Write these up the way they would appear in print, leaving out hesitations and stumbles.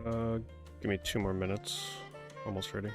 Give me 2 more minutes. Almost ready.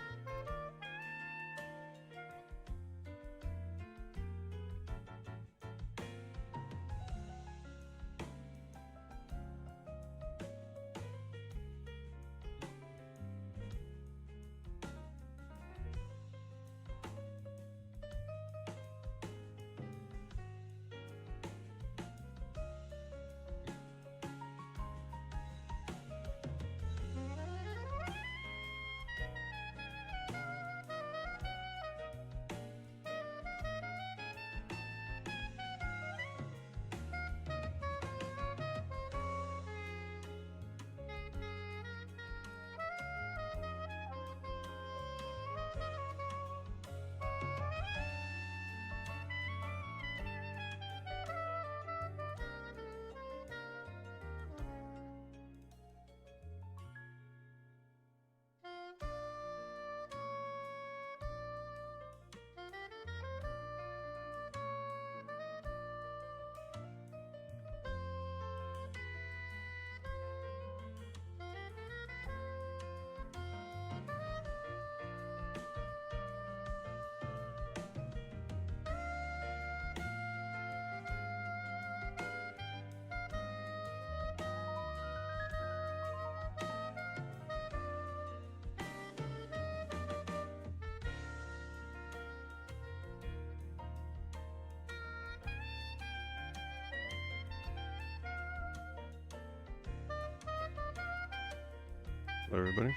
Hello, everybody.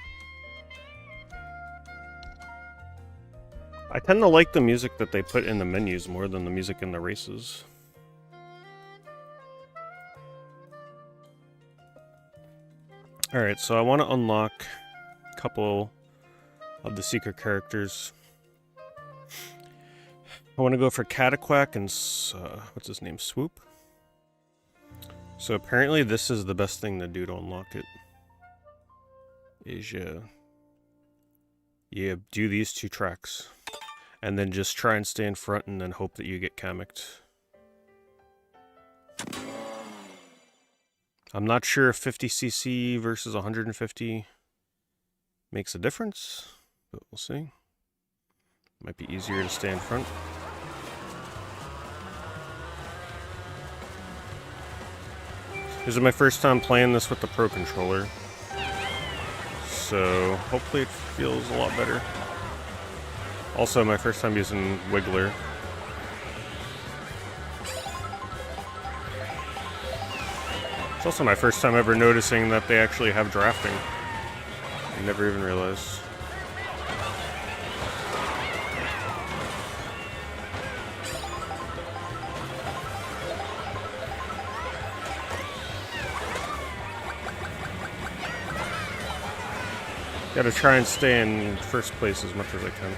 I tend to like the music that they put in the menus more than the music in the races. Alright, so I want to unlock a couple of the secret characters. I want to go for Cataquack and, what's his name, Swoop? So apparently this is the best thing to do to unlock it. Is you do these 2 tracks. And then just try and stay in front and then hope that you get Kameked. I'm not sure if 50cc versus 150 makes a difference, but we'll see. Might be easier to stay in front. This is my first time playing this with the Pro controller, so hopefully it feels a lot better. Also, my first time using Wiggler. It's also my first time ever noticing that they actually have drafting. I never even realized. Gotta try and stay in first place as much as I can.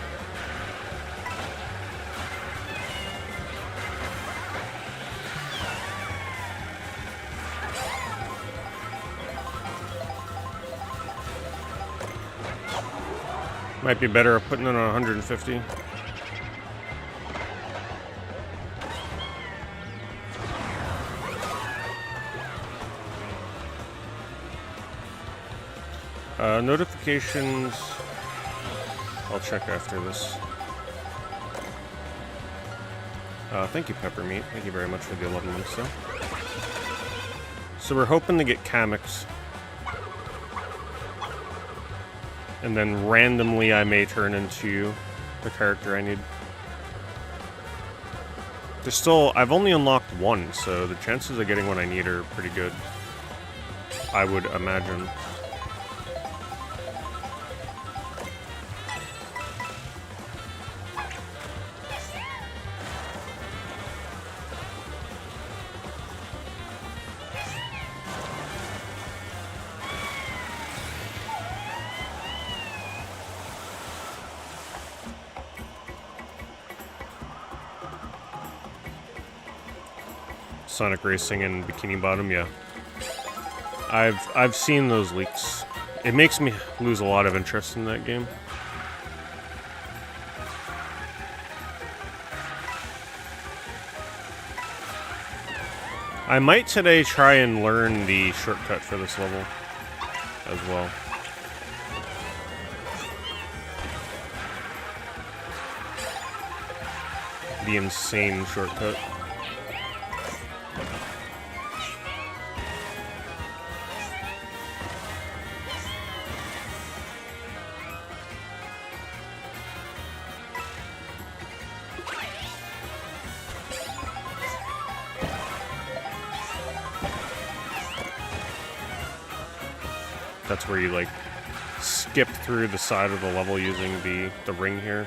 Might be better at putting it on 150. Notifications, I'll check after this. Thank you, Peppermeat. Thank you very much for the 11 months, though. So we're hoping to get Kameks. And then randomly I may turn into the character I need. There's still, I've only unlocked 1, so the chances of getting what I need are pretty good, I would imagine. Sonic Racing and Bikini Bottom, yeah. I've seen those leaks. It makes me lose a lot of interest in that game. I might today try and learn the shortcut for this level. as well. The insane shortcut. That's where you like skip through the side of the level using the ring here.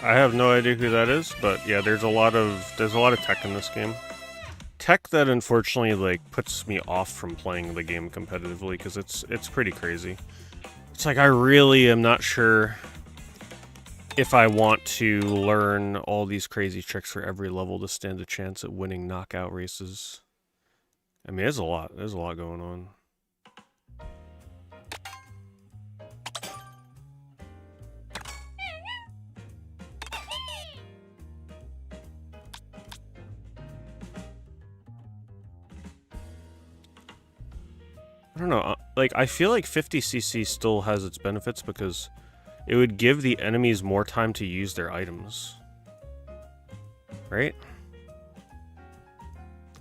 I have no idea who that is, but yeah, there's a lot of tech in this game. Tech that unfortunately like puts me off from playing the game competitively because it's pretty crazy. It's like I really am not sure if I want to learn all these crazy tricks for every level to stand a chance at winning knockout races. I mean, there's a lot going on. I don't know, like, I feel like 50cc still has its benefits because it would give the enemies more time to use their items. Right?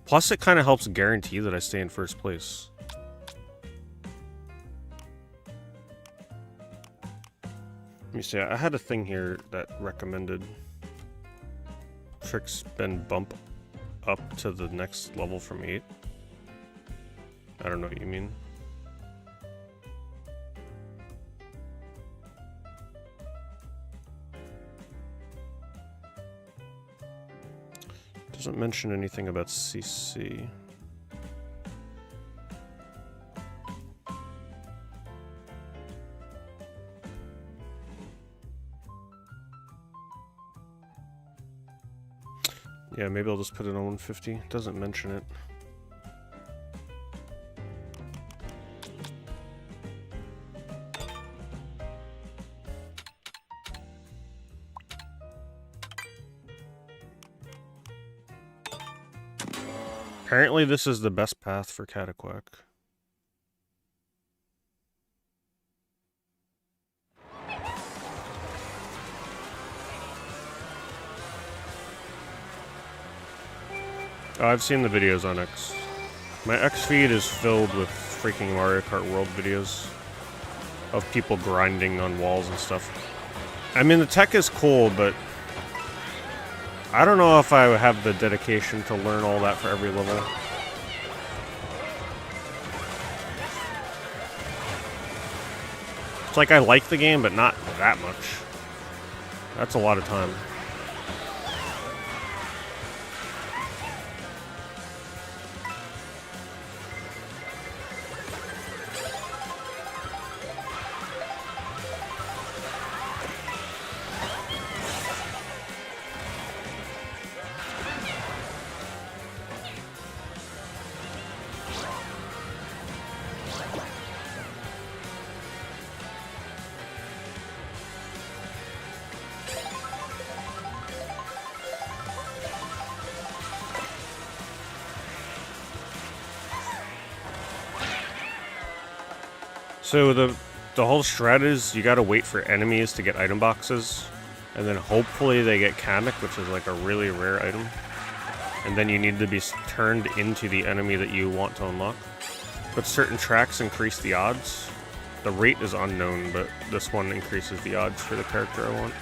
Plus, it kind of helps guarantee that I stay in first place. Let me see, I had a thing here that recommended tricks then bump up to the next level from 8. I don't know what you mean. Doesn't mention anything about CC. Yeah, maybe I'll just put it on 150. Doesn't mention it. Apparently this is the best path for Cataquack. Oh, I've seen the videos on X. My X feed is filled with freaking Mario Kart World videos of people grinding on walls and stuff. I mean, the tech is cool, but I don't know if I have the dedication to learn all that for every level. It's like I like the game, but not that much. That's a lot of time. So the whole strat is you gotta wait for enemies to get item boxes, and then hopefully they get Kamek, which is like a really rare item. And then you need to be turned into the enemy that you want to unlock. But certain tracks increase the odds. The rate is unknown, but this one increases the odds for the character I want.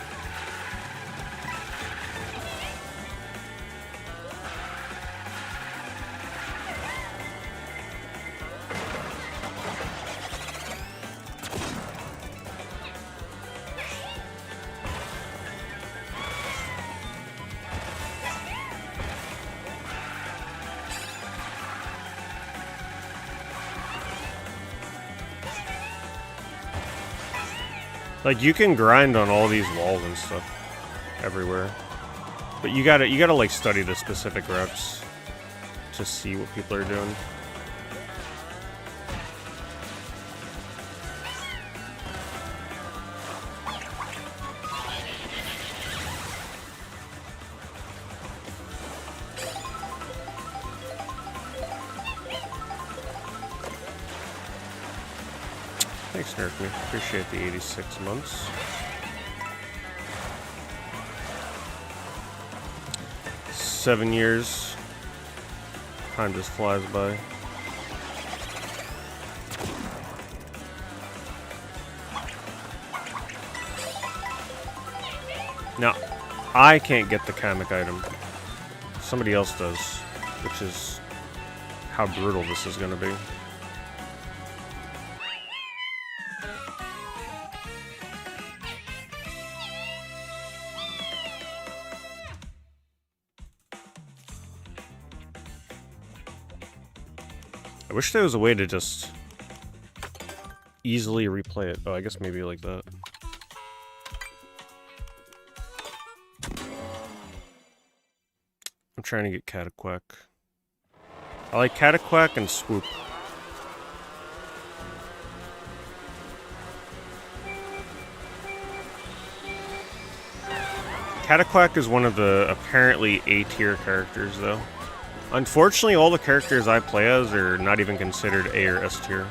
Like, you can grind on all these walls and stuff everywhere, but you gotta like study the specific routes to see what people are doing. Thanks, Nerf Me. Appreciate the 86 months. Seven years. Time just flies by. Now, I can't get the Kamek item. Somebody else does, which is how brutal this is going to be. I wish there was a way to just easily replay it. Oh, I guess maybe like that. I'm trying to get Cataquack. I like Cataquack and Swoop. Cataquack is one of the apparently A-tier characters, though. Unfortunately, all the characters I play as are not even considered A or S tier.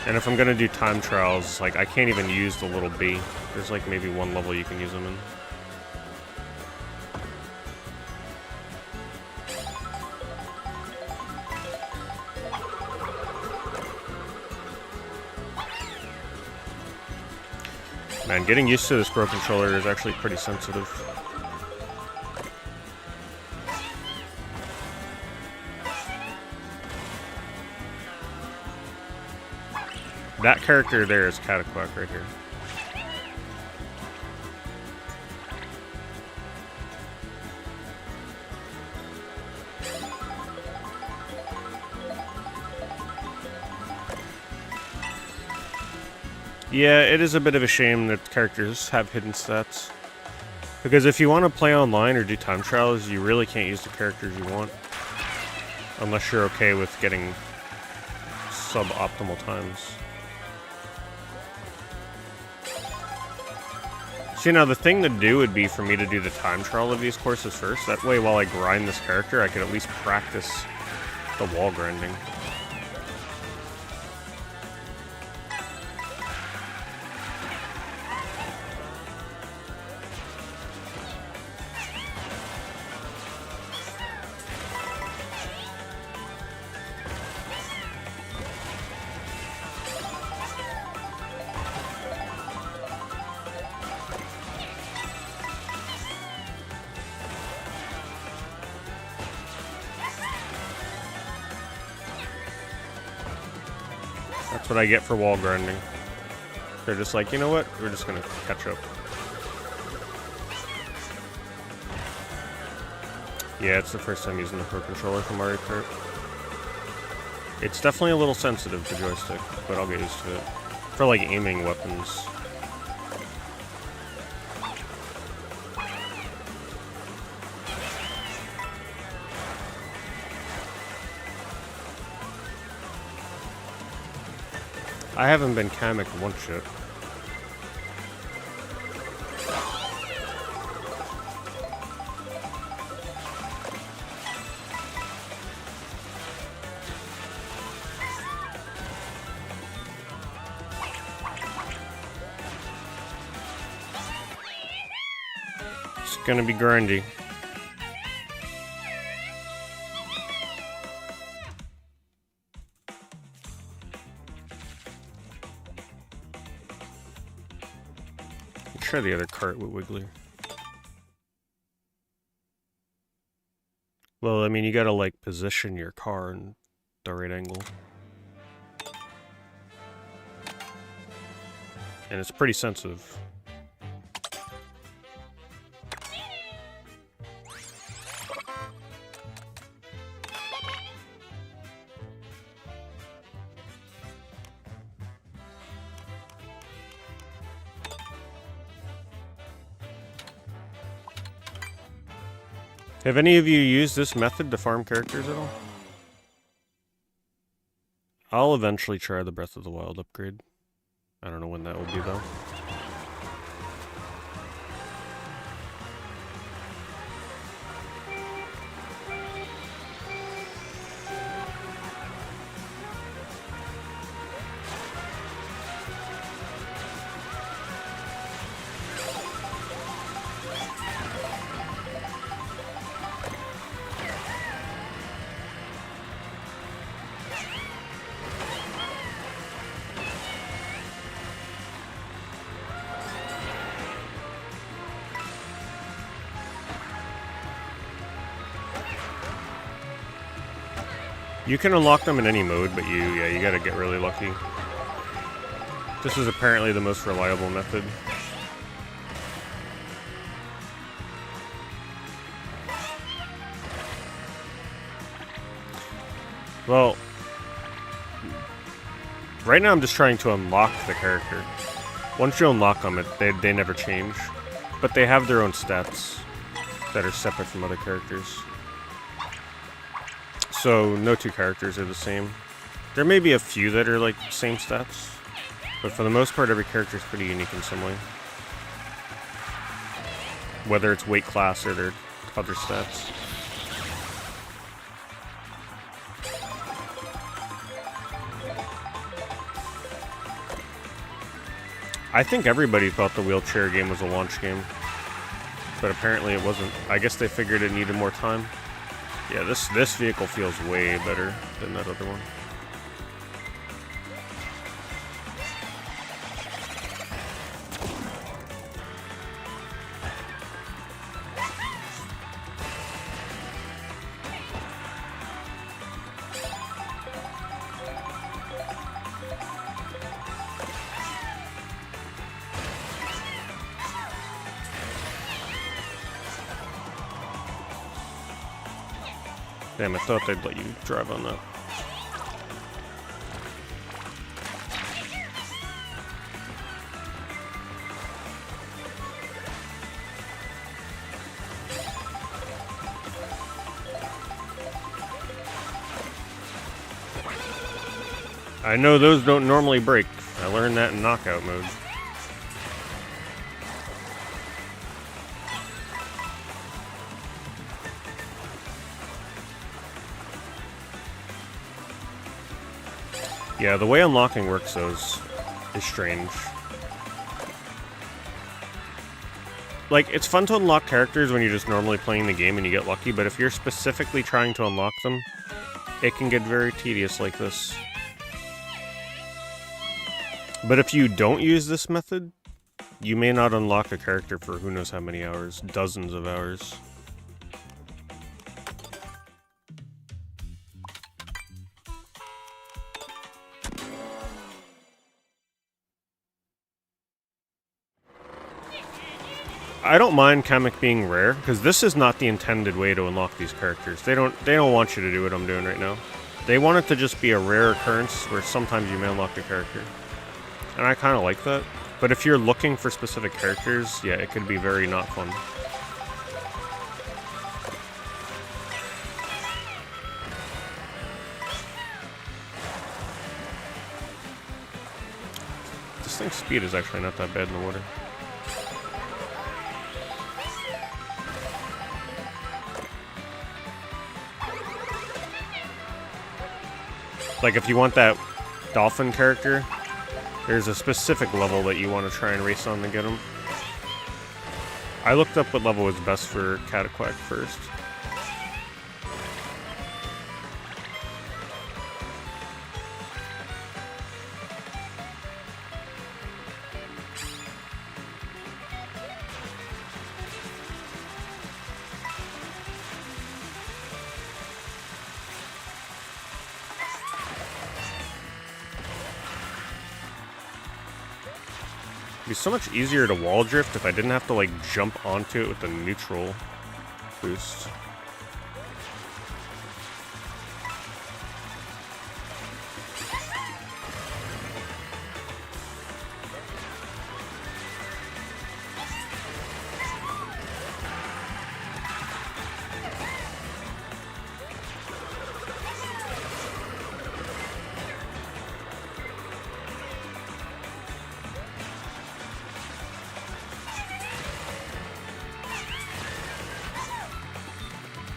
And if I'm gonna do time trials, like, I can't even use the little B. There's like maybe one level you can use them in. Man, getting used to this Pro Controller is actually pretty sensitive. That character there is Cataquack right here. Yeah, it is a bit of a shame that characters have hidden stats. Because if you want to play online or do time trials, you really can't use the characters you want. Unless you're okay with getting suboptimal times. See, now the thing to do would be for me to do the time trial of these courses first. That way, while I grind this character, I could at least practice the wall grinding. That's what I get for wall grinding. They're just like, you know what? We're just gonna catch up. Yeah, it's the first time using the Pro Controller for Mario Kart. It's definitely a little sensitive, the joystick, but I'll get used to it. For like aiming weapons. I haven't been Kamek once yet. It's gonna be grindy. Try the other cart with Wiggly. Well, I mean, you gotta, like, position your car in the right angle. And it's pretty sensitive. Have any of you used this method to farm characters at all? I'll eventually try the Breath of the Wild upgrade. I don't know when that will be, though. You can unlock them in any mode, but you gotta get really lucky. This is apparently the most reliable method. Well, right now I'm just trying to unlock the character. Once you unlock them, they never change. But they have their own stats that are separate from other characters. So no two characters are the same. There may be a few that are like same stats, but for the most part every character is pretty unique in some way. Whether it's weight class or their other stats. I think everybody thought the wheelchair game was a launch game, but apparently it wasn't. I guess they figured it needed more time. Yeah, this vehicle feels way better than that other one. Damn, I thought they'd let you drive on that. I know those don't normally break. I learned that in knockout mode. Yeah, the way unlocking works though is strange. Like, it's fun to unlock characters when you're just normally playing the game and you get lucky, but if you're specifically trying to unlock them, it can get very tedious like this. But if you don't use this method, you may not unlock a character for who knows how many hours, dozens of hours. I don't mind Kamek being rare, because this is not the intended way to unlock these characters. They don't want you to do what I'm doing right now. They want it to just be a rare occurrence where sometimes you may unlock a character. And I kind of like that. But if you're looking for specific characters, yeah, it could be very not fun. This thing's speed is actually not that bad in the water. Like, if you want that dolphin character, there's a specific level that you want to try and race on to get him. I looked up what level was best for Cataquack first. It'd be so much easier to wall drift if I didn't have to like jump onto it with a neutral boost.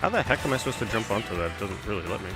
How the heck am I supposed to jump onto that? It doesn't really let me.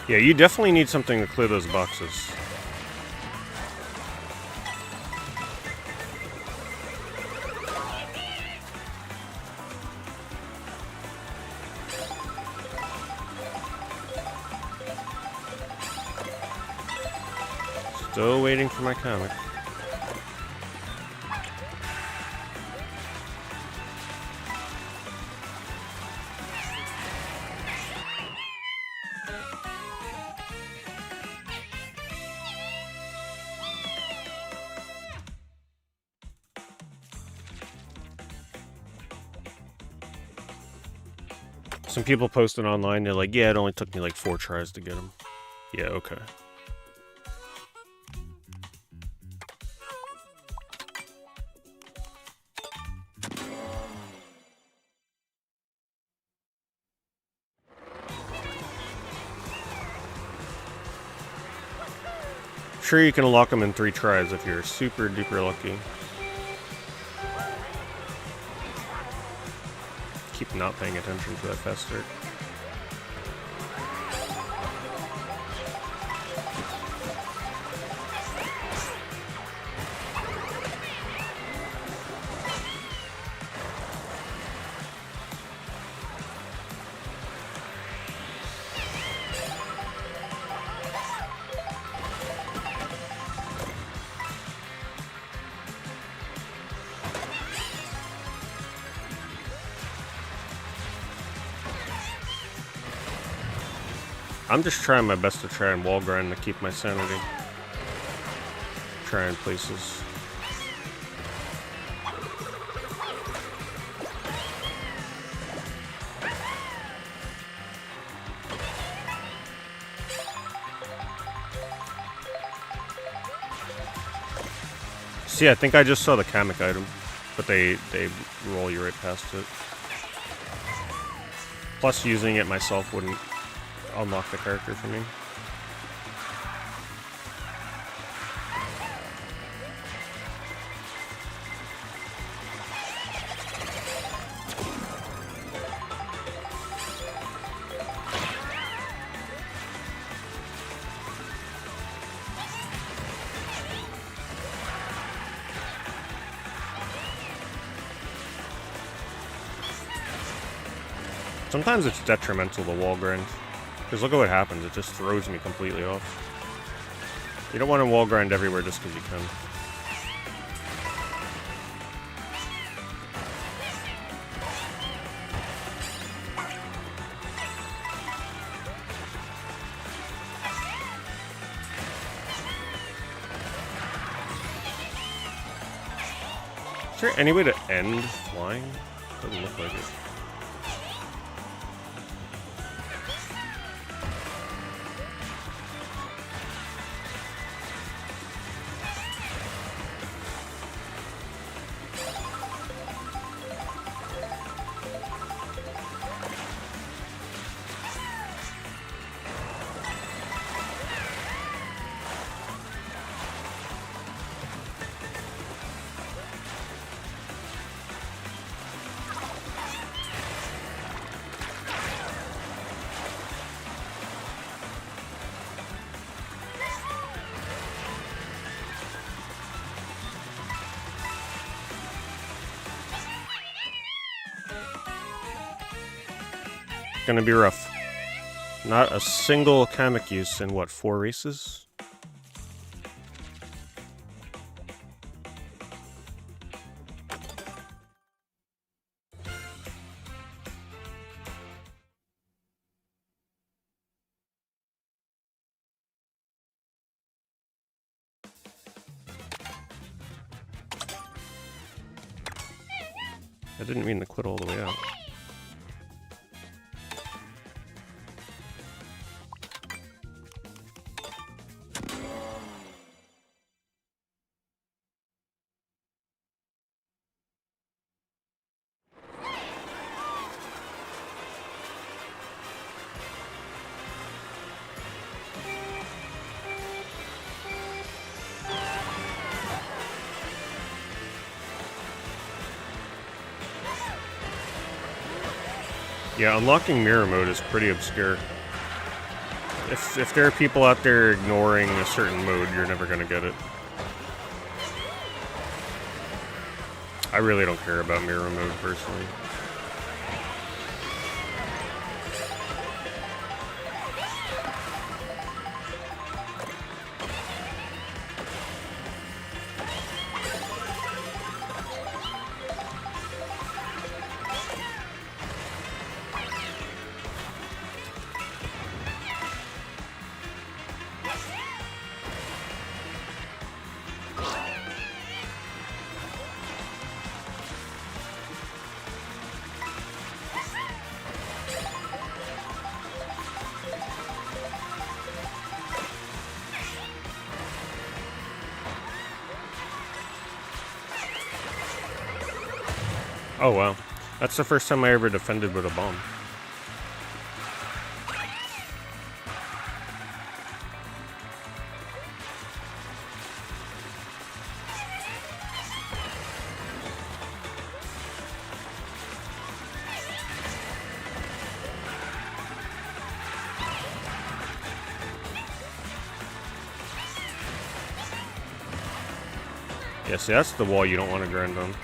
Yeah, you definitely need something to clear those boxes. Still waiting for my Kamek. Some people posted online, they're like, yeah, it only took me like 4 tries to get him. Yeah, okay. Sure, you can unlock them in 3 tries if you're super duper lucky. Keep not paying attention to that fast start. I'm just trying my best to try and wall grind to keep my sanity. Trying places. See, I think I just saw the Kamek item, but they roll you right past it. Plus, using it myself wouldn't unlock the character for me. Sometimes it's detrimental to wall grind. Because look at what happens, it just throws me completely off. You don't want to wall grind everywhere just because you can. Is there any way to end flying? Doesn't look like it. Gonna be rough. Not a single Kamek use in what, 4 races? I didn't mean to quit all the way out. Yeah, unlocking mirror mode is pretty obscure. If there are people out there ignoring a certain mode, you're never gonna get it. I really don't care about mirror mode personally. Oh wow, that's the first time I ever defended with a bomb. Yeah, see, that's the wall you don't want to grind on.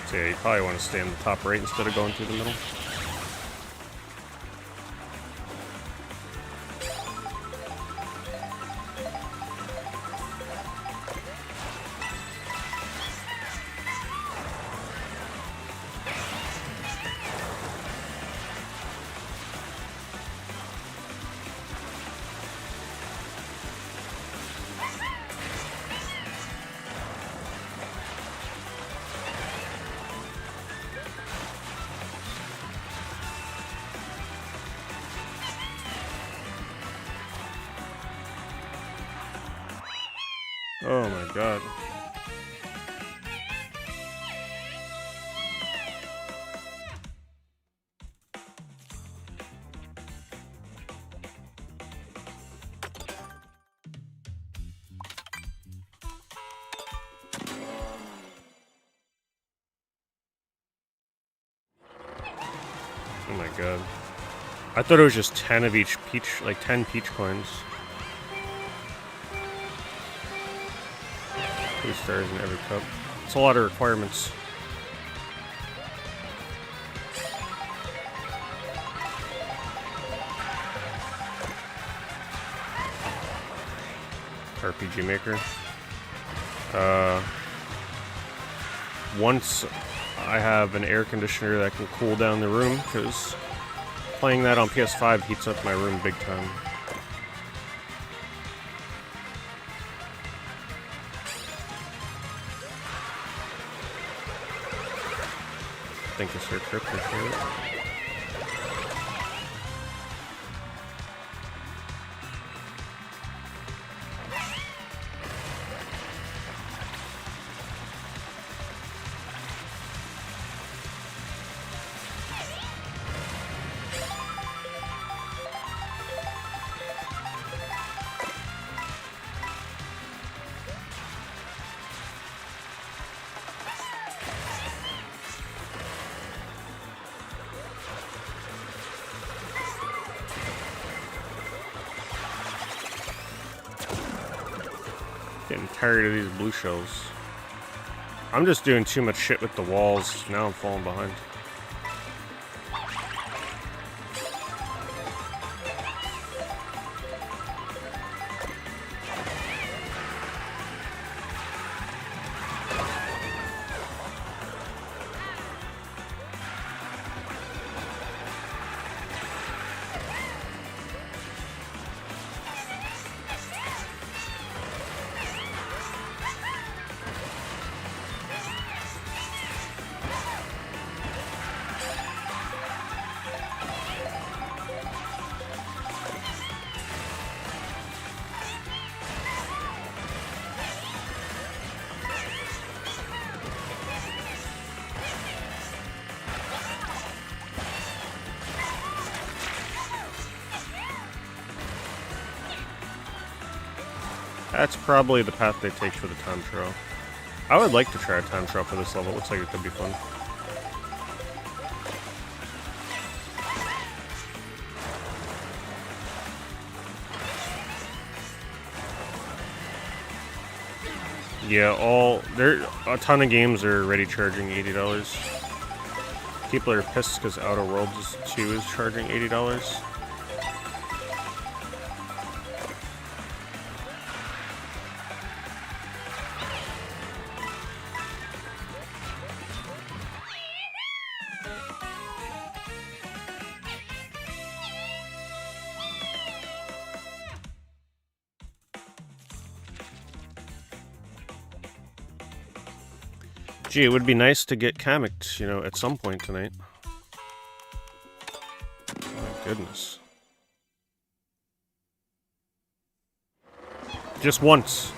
So yeah, you probably want to stay in the top right instead of going through the middle. Oh my god. Oh my god. I thought it was just 10 of each peach, like 10 peach coins. 2 stars in every cup. It's a lot of requirements. RPG Maker. Once I have an air conditioner that can cool down the room, because playing that on PS5 heats up my room big time. I think it's their crypto for it. Getting tired of these blue shells. I'm just doing too much shit with the walls. Now I'm falling behind. That's probably the path they take for the time trial. I would like to try a time trial for this level. It looks like it could be fun. Yeah, a ton of games are already charging $80. People are pissed because Outer Worlds 2 is charging $80. Gee, it would be nice to get Kamek, you know, at some point tonight. Oh my goodness. Just once.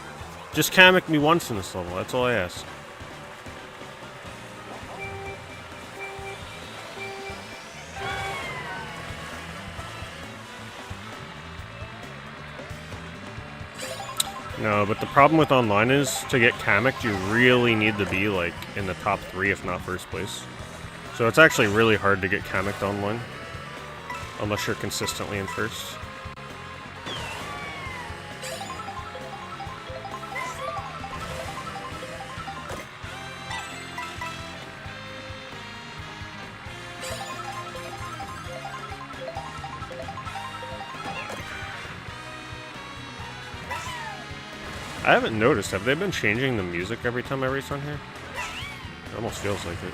Just Kamek me once in this level, that's all I ask. No, but the problem with online is, to get Kamek, you really need to be, like, in the top 3, if not first place. So it's actually really hard to get Kamek online, unless you're consistently in first. I haven't noticed. Have they been changing the music every time I race on here? It almost feels like it.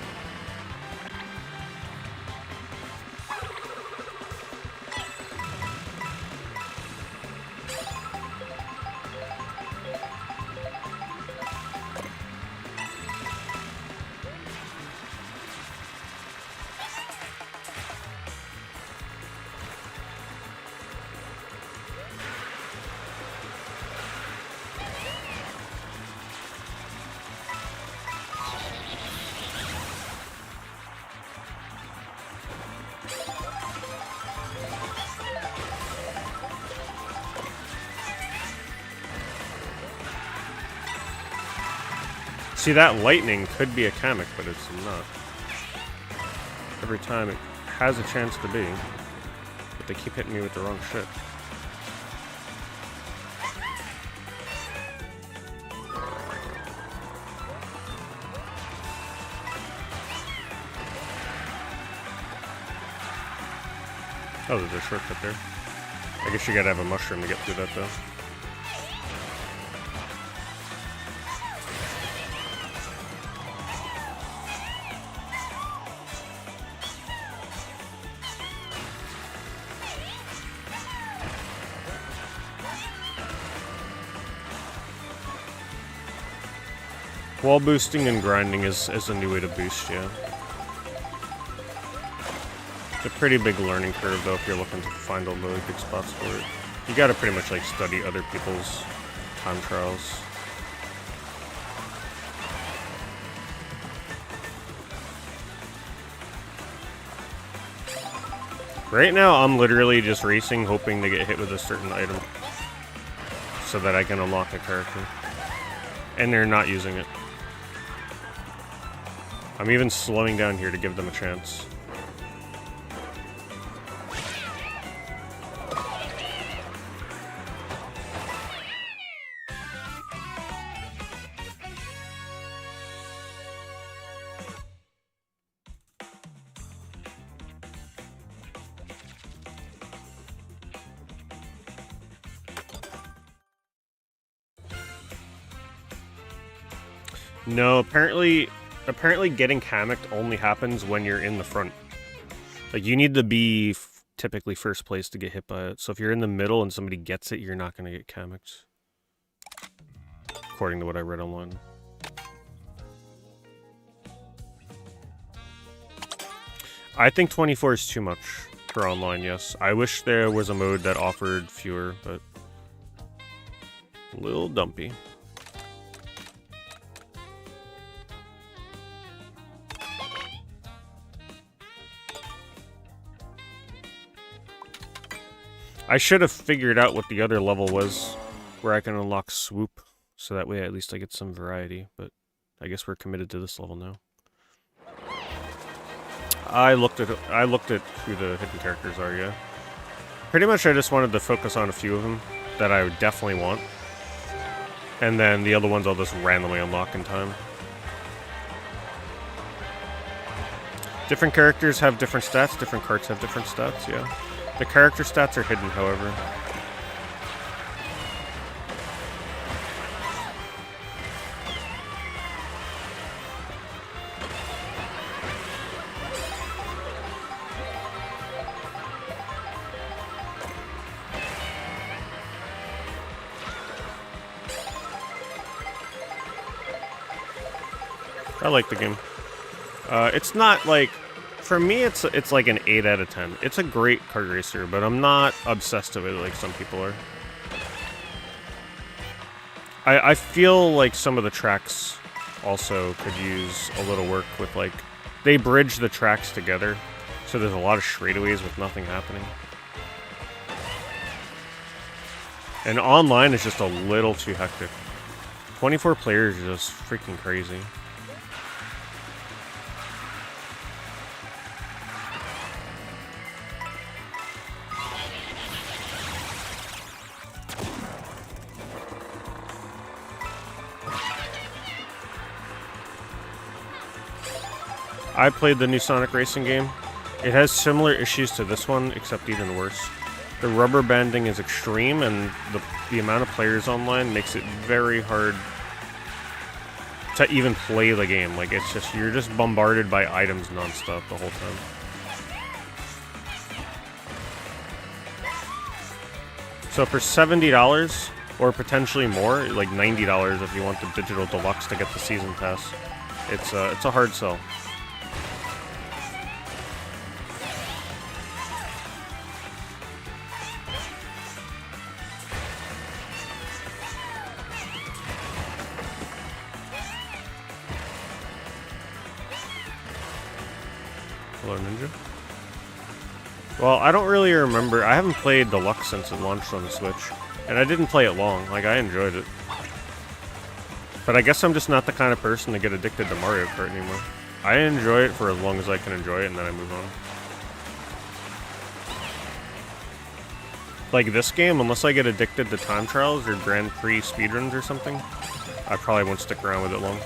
See, that lightning could be a Kamek, but it's not. Every time it has a chance to be, but they keep hitting me with the wrong shit. Oh, there's a shortcut there. I guess you gotta have a mushroom to get through that, though. Wall boosting and grinding is a new way to boost, yeah. It's a pretty big learning curve, though, if you're looking to find all the good spots for it. You gotta pretty much, like, study other people's time trials. Right now, I'm literally just racing, hoping to get hit with a certain item, so that I can unlock a character. And they're not using it. I'm even slowing down here to give them a chance. No, apparently getting Kamek only happens when you're in the front. Like, you need to be typically first place to get hit by it. So if you're in the middle and somebody gets it, you're not going to get Kameks. According to what I read online. I think 24 is too much for online, yes. I wish there was a mode that offered fewer, but a little dumpy. I should have figured out what the other level was where I can unlock swoop, so that way at least I get some variety, but I guess we're committed to this level now. I looked at who the hidden characters are, yeah. Pretty much I just wanted to focus on a few of them that I would definitely want. And then the other ones I'll just randomly unlock in time. Different characters have different stats, different carts have different stats, yeah. The character stats are hidden, however. I like the game. It's not like, for me, it's like an 8 out of 10. It's a great kart racer, but I'm not obsessed with it like some people are. I feel like some of the tracks also could use a little work with, like, they bridge the tracks together, so there's a lot of straightaways with nothing happening. And online is just a little too hectic. 24 players is just freaking crazy. I played the new Sonic Racing game. It has similar issues to this one, except even worse. The rubber banding is extreme, and the amount of players online makes it very hard to even play the game. Like, it's just, you're just bombarded by items nonstop the whole time. So for $70, or potentially more, like $90 if you want the digital deluxe to get the season pass, it's a hard sell. Hello, Ninja. Well, I don't really remember. I haven't played Deluxe since it launched on the Switch. And I didn't play it long. Like, I enjoyed it. But I guess I'm just not the kind of person to get addicted to Mario Kart anymore. I enjoy it for as long as I can enjoy it, and then I move on. Like this game, unless I get addicted to time trials or Grand Prix speedruns or something, I probably won't stick around with it long.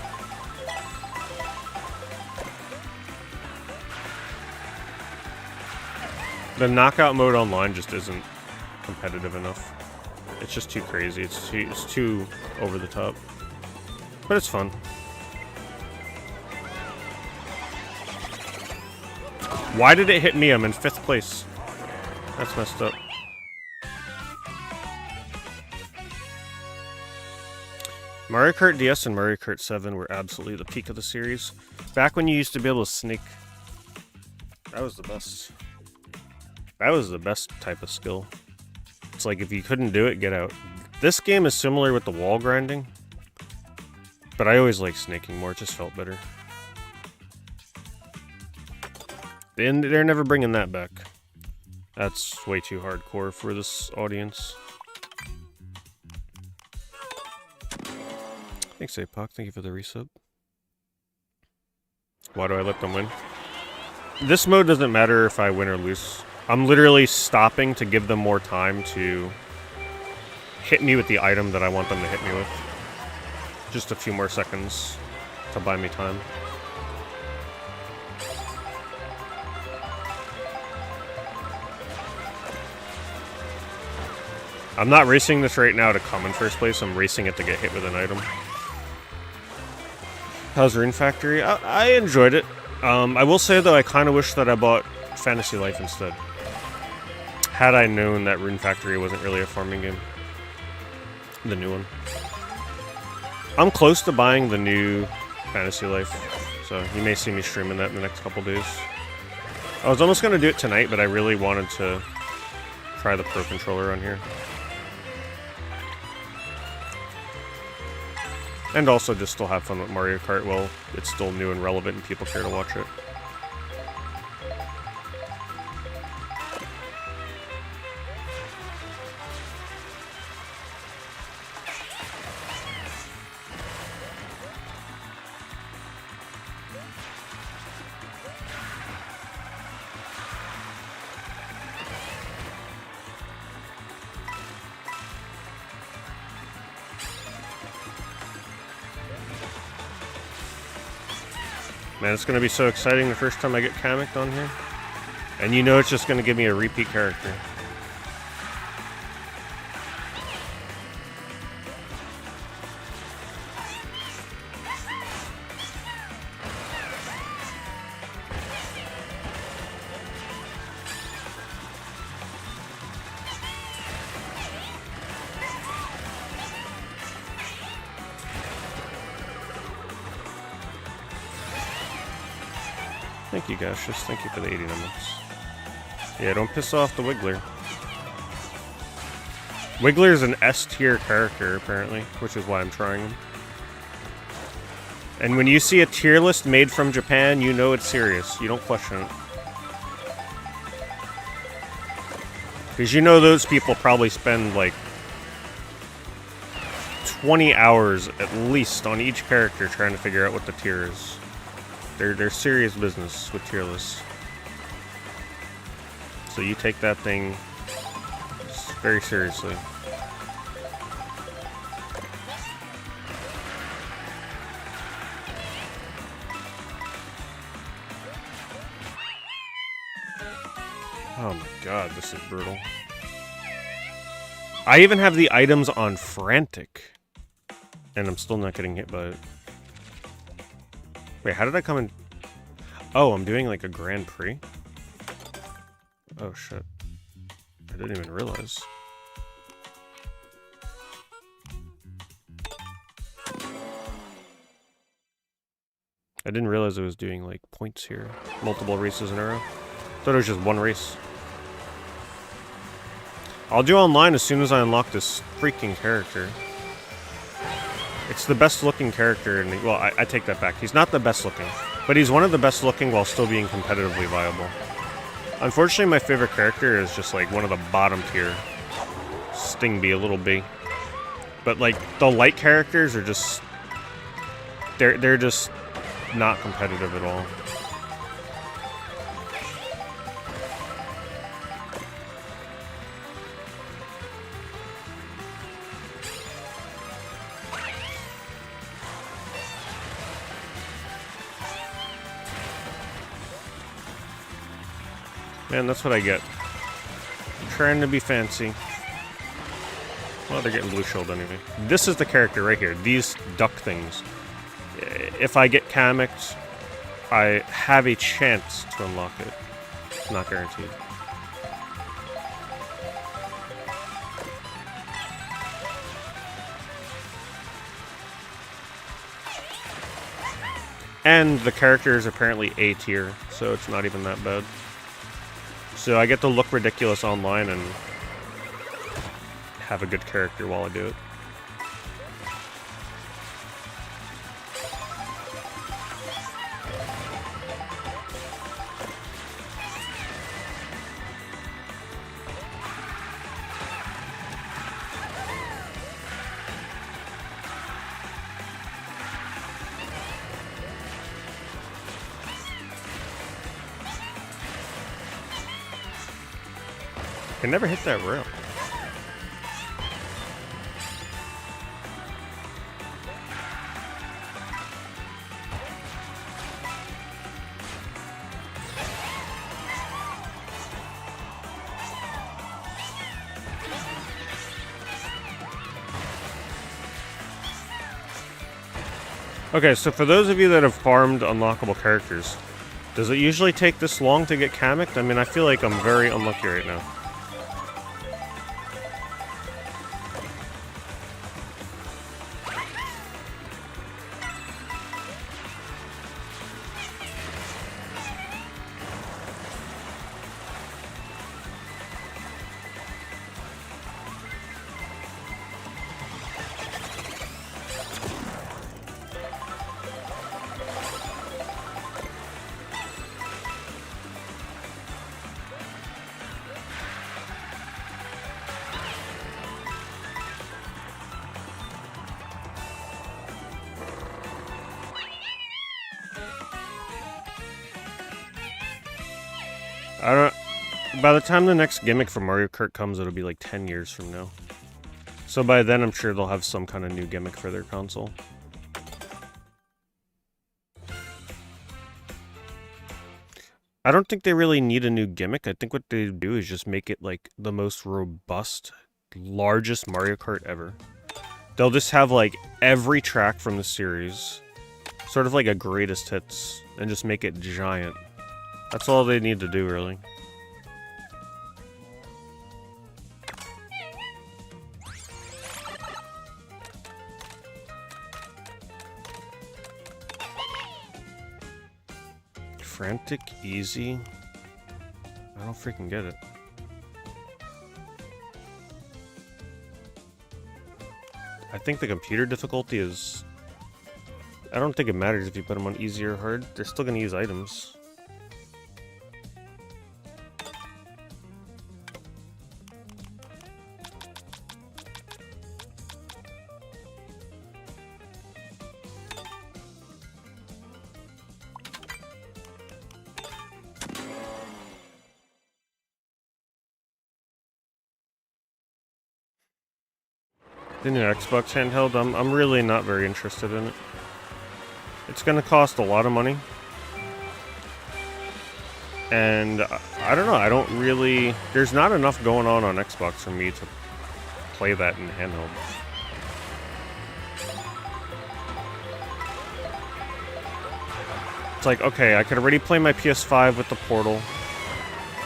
The knockout mode online just isn't competitive enough. It's just too crazy. It's too over the top. But it's fun. Why did it hit me? I'm in 5th place. That's messed up. Mario Kart DS and Mario Kart 7 were absolutely the peak of the series. Back when you used to be able to sneak. That was the best. That was the best type of skill. It's like if you couldn't do it, get out. This game is similar with the wall grinding. But I always liked snaking more, it just felt better. They're never bringing that back. That's way too hardcore for this audience. Thanks, Apoc. Thank you for the resub. Why do I let them win? This mode doesn't matter if I win or lose. I'm literally stopping to give them more time to hit me with the item that I want them to hit me with. Just a few more seconds to buy me time. I'm not racing this right now to come in first place, I'm racing it to get hit with an item. How's Rune Factory? I enjoyed it. I will say though, I kind of wish that I bought Fantasy Life instead. Had I known that Rune Factory wasn't really a farming game. The new one. I'm close to buying the new Fantasy Life, so you may see me streaming that in the next couple days. I was almost going to do it tonight, but I really wanted to try the Pro Controller on here. And also just still have fun with Mario Kart while it's still new and relevant and people care to watch it. Man, it's gonna be so exciting the first time I get Kamek on here. And you know it's just gonna give me a repeat character. Thank you, Gaseous. Thank you for the 80 numbers. Yeah, don't piss off the Wiggler. Wiggler is an S-tier character, apparently, which is why I'm trying him. And when you see a tier list made from Japan, you know it's serious. You don't question it. Because you know those people probably spend, like, 20 hours at least on each character trying to figure out what the tier is. They're serious business with tier lists. So you take that thing very seriously. Oh my god, this is brutal. I even have the items on Frantic. And I'm still not getting hit by it. Wait, how did I come in? Oh, I'm doing like a Grand Prix? Oh shit. I didn't even realize. I didn't realize I was doing like points here. Multiple races in a row. Thought it was just one race. I'll do online as soon as I unlock this freaking character. It's the best looking character in the, well, I take that back. He's not the best looking, but he's one of the best looking while still being competitively viable. Unfortunately, my favorite character is just like one of the bottom tier. Sting Bee, a little B. But like the light characters are just they're just not competitive at all. Man, that's what I get. I'm trying to be fancy. Well, they're getting blue shield anyway. This is the character right here. These duck things. If I get Kamek, I have a chance to unlock it. Not guaranteed. And the character is apparently A tier, so it's not even that bad. So I get to look ridiculous online and have a good character while I do it. I never hit that rail. Okay, so for those of you that have farmed unlockable characters, does it usually take this long to get Kamek? I mean, I feel like I'm very unlucky right now. I don't. By the time the next gimmick for Mario Kart comes, it'll be like 10 years from now. So by then, I'm sure they'll have some kind of new gimmick for their console. I don't think they really need a new gimmick. I think what they do is just make it like the most robust, largest Mario Kart ever. They'll just have like every track from the series, sort of like a greatest hits, and just make it giant. That's all they need to do, really. Frantic easy? I don't freaking get it. I think the computer difficulty is... I don't think it matters if you put them on easy or hard. They're still gonna use items. The new Xbox handheld, I'm really not very interested in it. It's gonna cost a lot of money. And I don't know, I don't really... There's not enough going on Xbox for me to play that in handheld. It's like, okay, I could already play my PS5 with the Portal.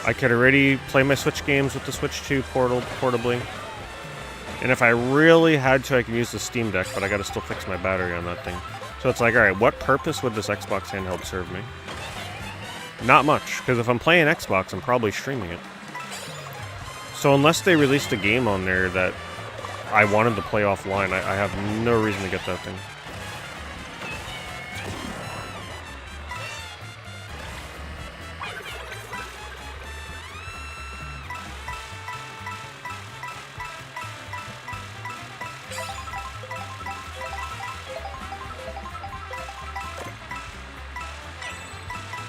I could already play my Switch games with the Switch 2 portably. And if I really had to, I can use the Steam Deck, but I gotta still fix my battery on that thing. So it's like, alright, what purpose would this Xbox handheld serve me? Not much, because if I'm playing Xbox, I'm probably streaming it. So unless they released a game on there that I wanted to play offline, I have no reason to get that thing.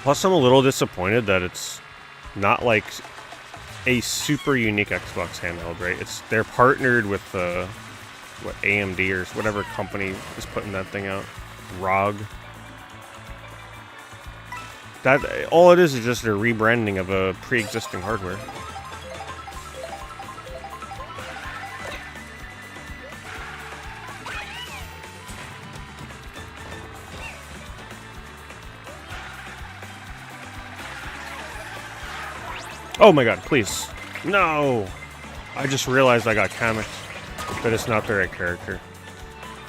Plus, I'm a little disappointed that it's not like a super unique Xbox handheld, right? They're partnered with what, AMD or whatever company is putting that thing out, ROG. That all it is just a rebranding of a pre-existing hardware. Oh my god, please. No! I just realized I got Kamek, but it's not the right character.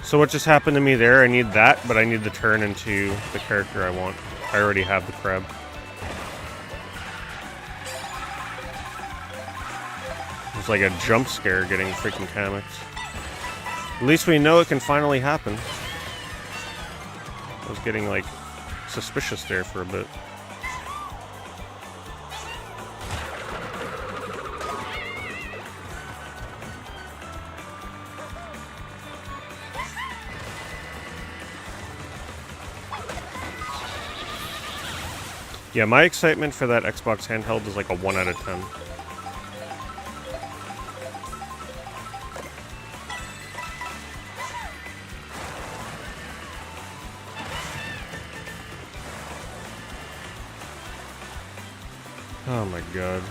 So what just happened to me there? I need that, but I need to turn into the character I want. I already have the crab. It's like a jump scare getting freaking Kamek. At least we know it can finally happen. I was getting, like, suspicious there for a bit. Yeah, my excitement for that Xbox handheld is like a 1 out of 10. Oh my god.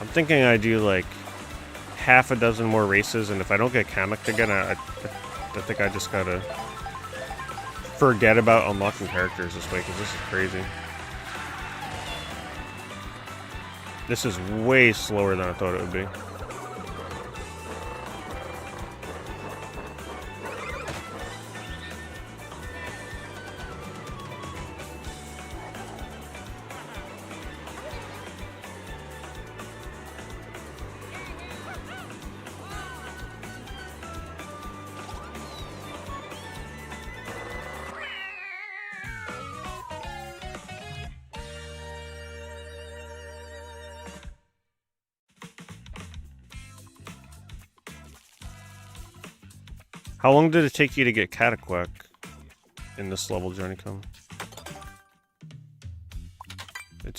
I'm thinking I do like half a dozen more races, and if I don't get Kamek again, I think I just gotta forget about unlocking characters this way, because this is crazy. This is way slower than I thought it would be. How long did it take you to get Cataquack in this level, Johnny-Come?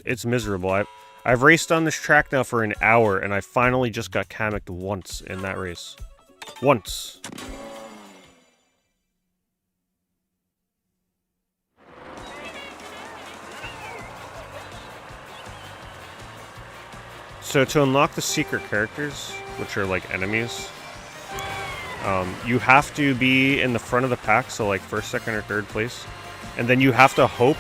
It's miserable. I've raced on this track now for an hour, and I finally just got Kamek once in that race. Once. So to unlock the secret characters, which are like enemies, you have to be in the front of the pack, so like first, second, or third place. And then you have to hope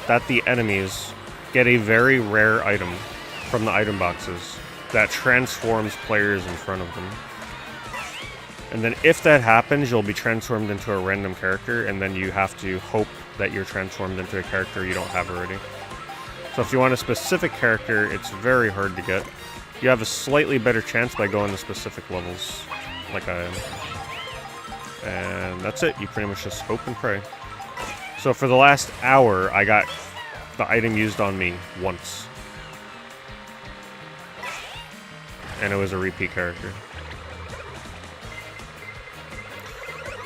that the enemies get a very rare item from the item boxes that transforms players in front of them. And then if that happens, you'll be transformed into a random character, and then you have to hope that you're transformed into a character you don't have already. So if you want a specific character, it's very hard to get. You have a slightly better chance by going to specific levels, like I am. And that's it. You pretty much just hope and pray. So for the last hour, I got the item used on me once. And it was a repeat character.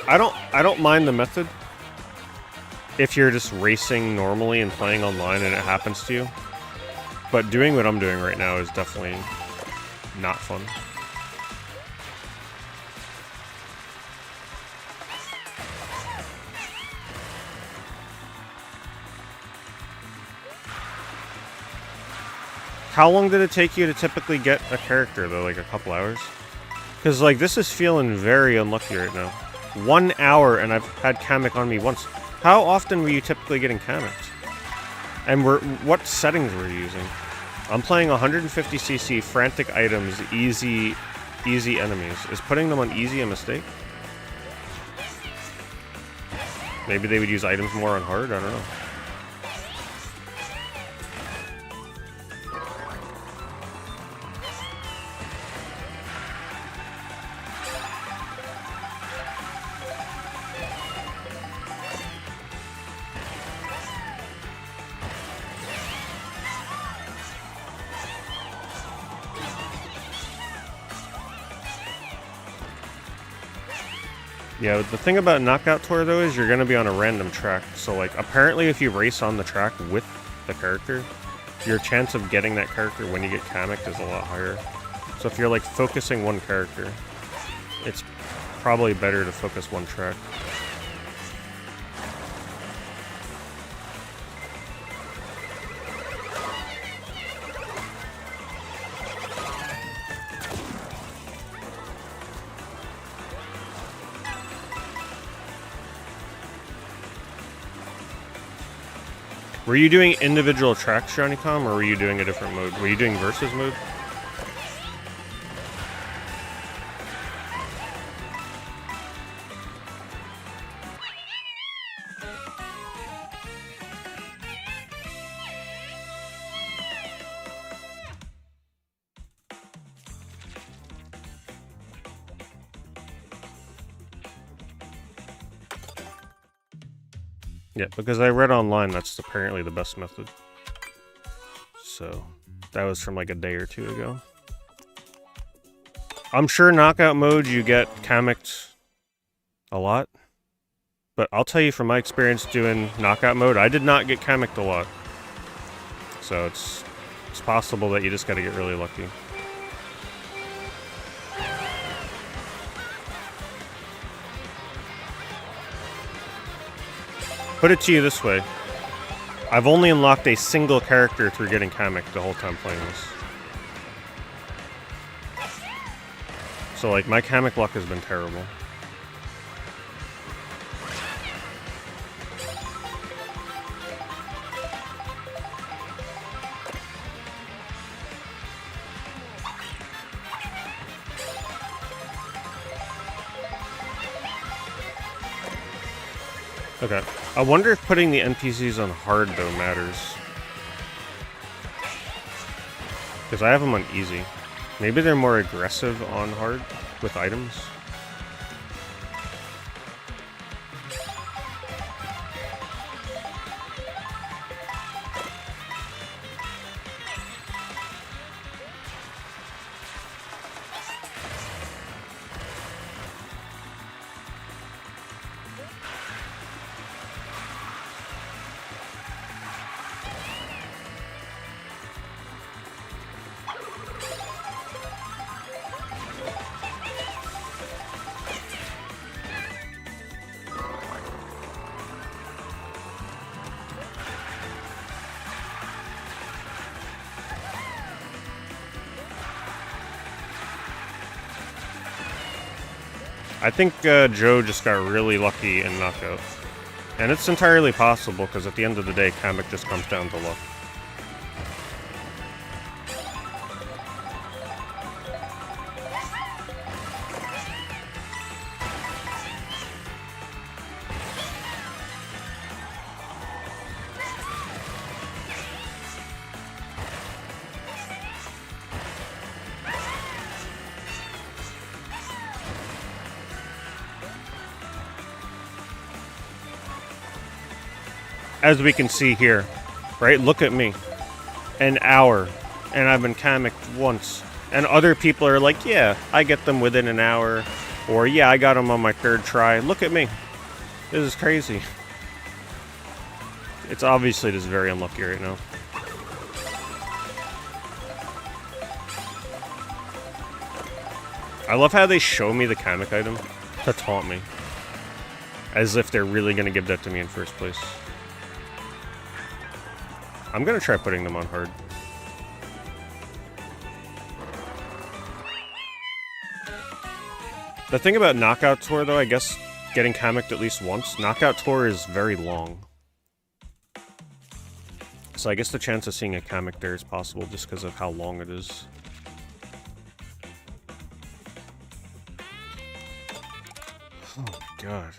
I don't mind the method if you're just racing normally and playing online and it happens to you. But doing what I'm doing right now is definitely not fun. How long did it take you to typically get a character, though? Like a couple hours? Because, like, this is feeling very unlucky right now. 1 hour, and I've had Kamek on me once. How often were you typically getting Kamek? And what settings were you using? I'm playing 150cc, frantic items, easy enemies. Is putting them on easy a mistake? Maybe they would use items more on hard? I don't know. Yeah, the thing about Knockout Tour, though, is you're going to be on a random track. So, like, apparently if you race on the track with the character, your chance of getting that character when you get Kamek is a lot higher. So if you're, like, focusing one character, it's probably better to focus one track. Were you doing individual tracks, JohnnyCom, or were you doing a different mode? Were you doing versus mode? Yeah, because I read online that's apparently the best method. So, that was from like a day or two ago. I'm sure knockout mode you get Kamek a lot. But I'll tell you from my experience doing knockout mode, I did not get Kamek a lot. So it's possible that you just gotta get really lucky. Put it to you this way. I've only unlocked a single character through getting Kamek the whole time playing this. So, like, my Kamek luck has been terrible. Okay. I wonder if putting the NPCs on hard, though, matters. Because I have them on easy. Maybe they're more aggressive on hard with items. I think Joe just got really lucky in knockout. And it's entirely possible, because at the end of the day, Kamek just comes down to luck. As we can see here, right? Look at me. An hour. And I've been Kamek once. And other people are like, yeah, I get them within an hour. Or, yeah, I got them on my 3rd try. Look at me. This is crazy. It's obviously just very unlucky right now. I love how they show me the Kamek item to taunt me. As if they're really going to give that to me in first place. I'm gonna try putting them on hard. The thing about Knockout Tour, though, I guess getting Kamek at least once, Knockout Tour is very long. So I guess the chance of seeing a Kamek there is possible just because of how long it is. Oh my god.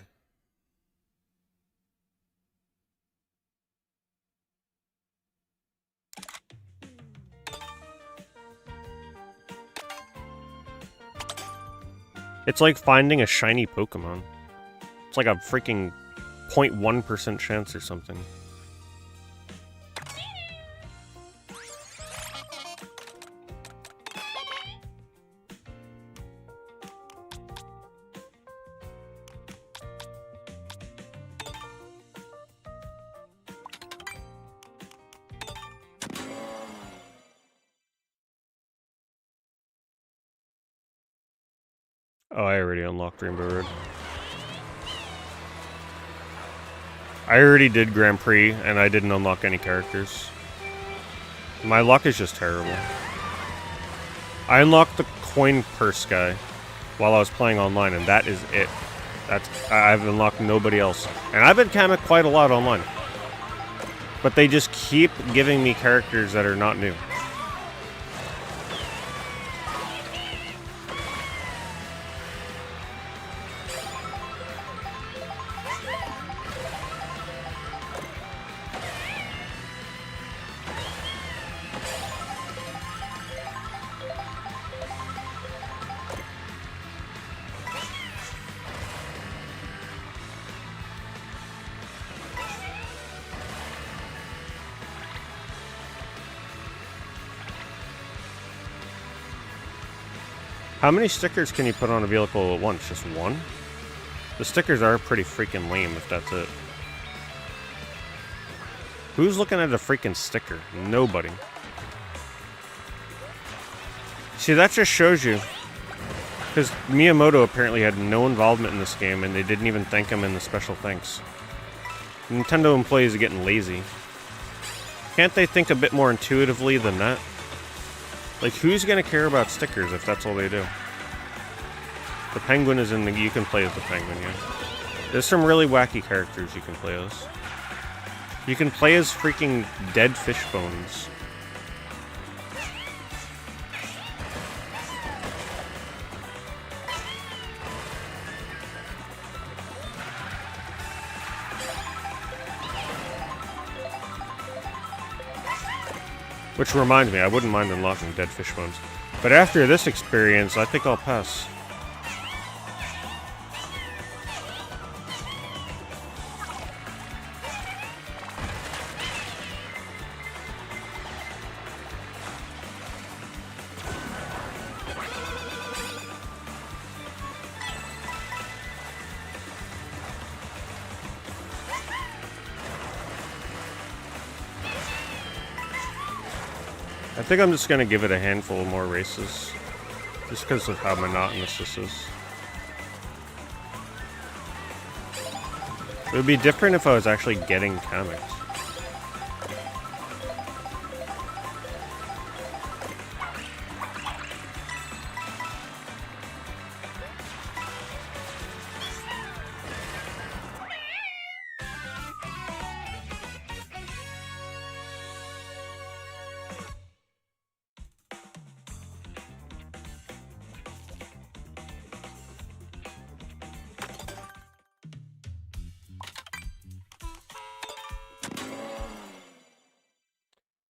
It's like finding a shiny Pokemon. It's like a freaking 0.1% chance or something. Oh, I already unlocked Rainbow Road. I already did Grand Prix, and I didn't unlock any characters. My luck is just terrible. I unlocked the coin purse guy while I was playing online, and that is it. I've unlocked nobody else. And I've been Kamek quite a lot online. But they just keep giving me characters that are not new. How many stickers can you put on a vehicle at once? Just one? The stickers are pretty freaking lame if that's it. Who's looking at a freaking sticker? Nobody. See, that just shows you. Because Miyamoto apparently had no involvement in this game, and they didn't even thank him in the special thanks. Nintendo employees are getting lazy. Can't they think a bit more intuitively than that? Like, who's gonna care about stickers if that's all they do? The penguin is in the... You can play as the penguin, yeah. There's some really wacky characters you can play as. You can play as freaking dead fish bones. Which reminds me, I wouldn't mind unlocking dead fish bones. But after this experience, I think I'll pass. I think I'm just going to give it a handful of more races. Just because of how monotonous this is. It would be different if I was actually getting Kamek.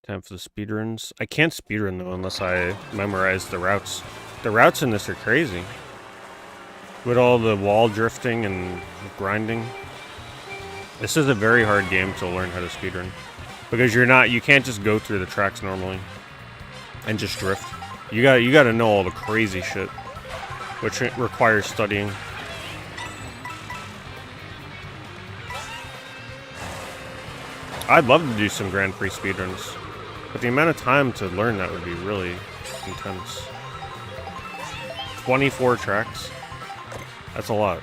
Time for the speedruns. I can't speedrun though unless I memorize the routes. The routes in this are crazy. With all the wall drifting and grinding. This is a very hard game to learn how to speedrun. Because you can't just go through the tracks normally and just drift. You gotta know all the crazy shit, which requires studying. I'd love to do some Grand Prix speedruns, but the amount of time to learn that would be really intense. 24 tracks? That's a lot.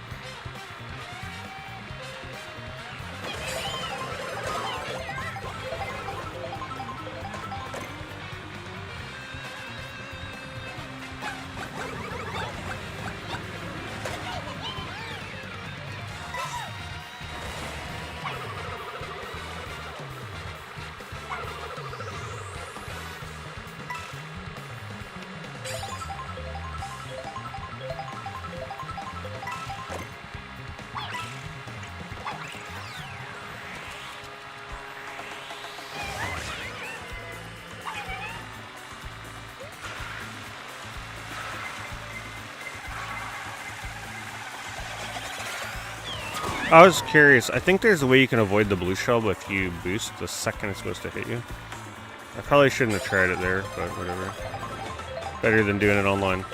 I was curious. I think there's a way you can avoid the blue shell if you boost the second it's supposed to hit you. I probably shouldn't have tried it there, but whatever. Better than doing it online.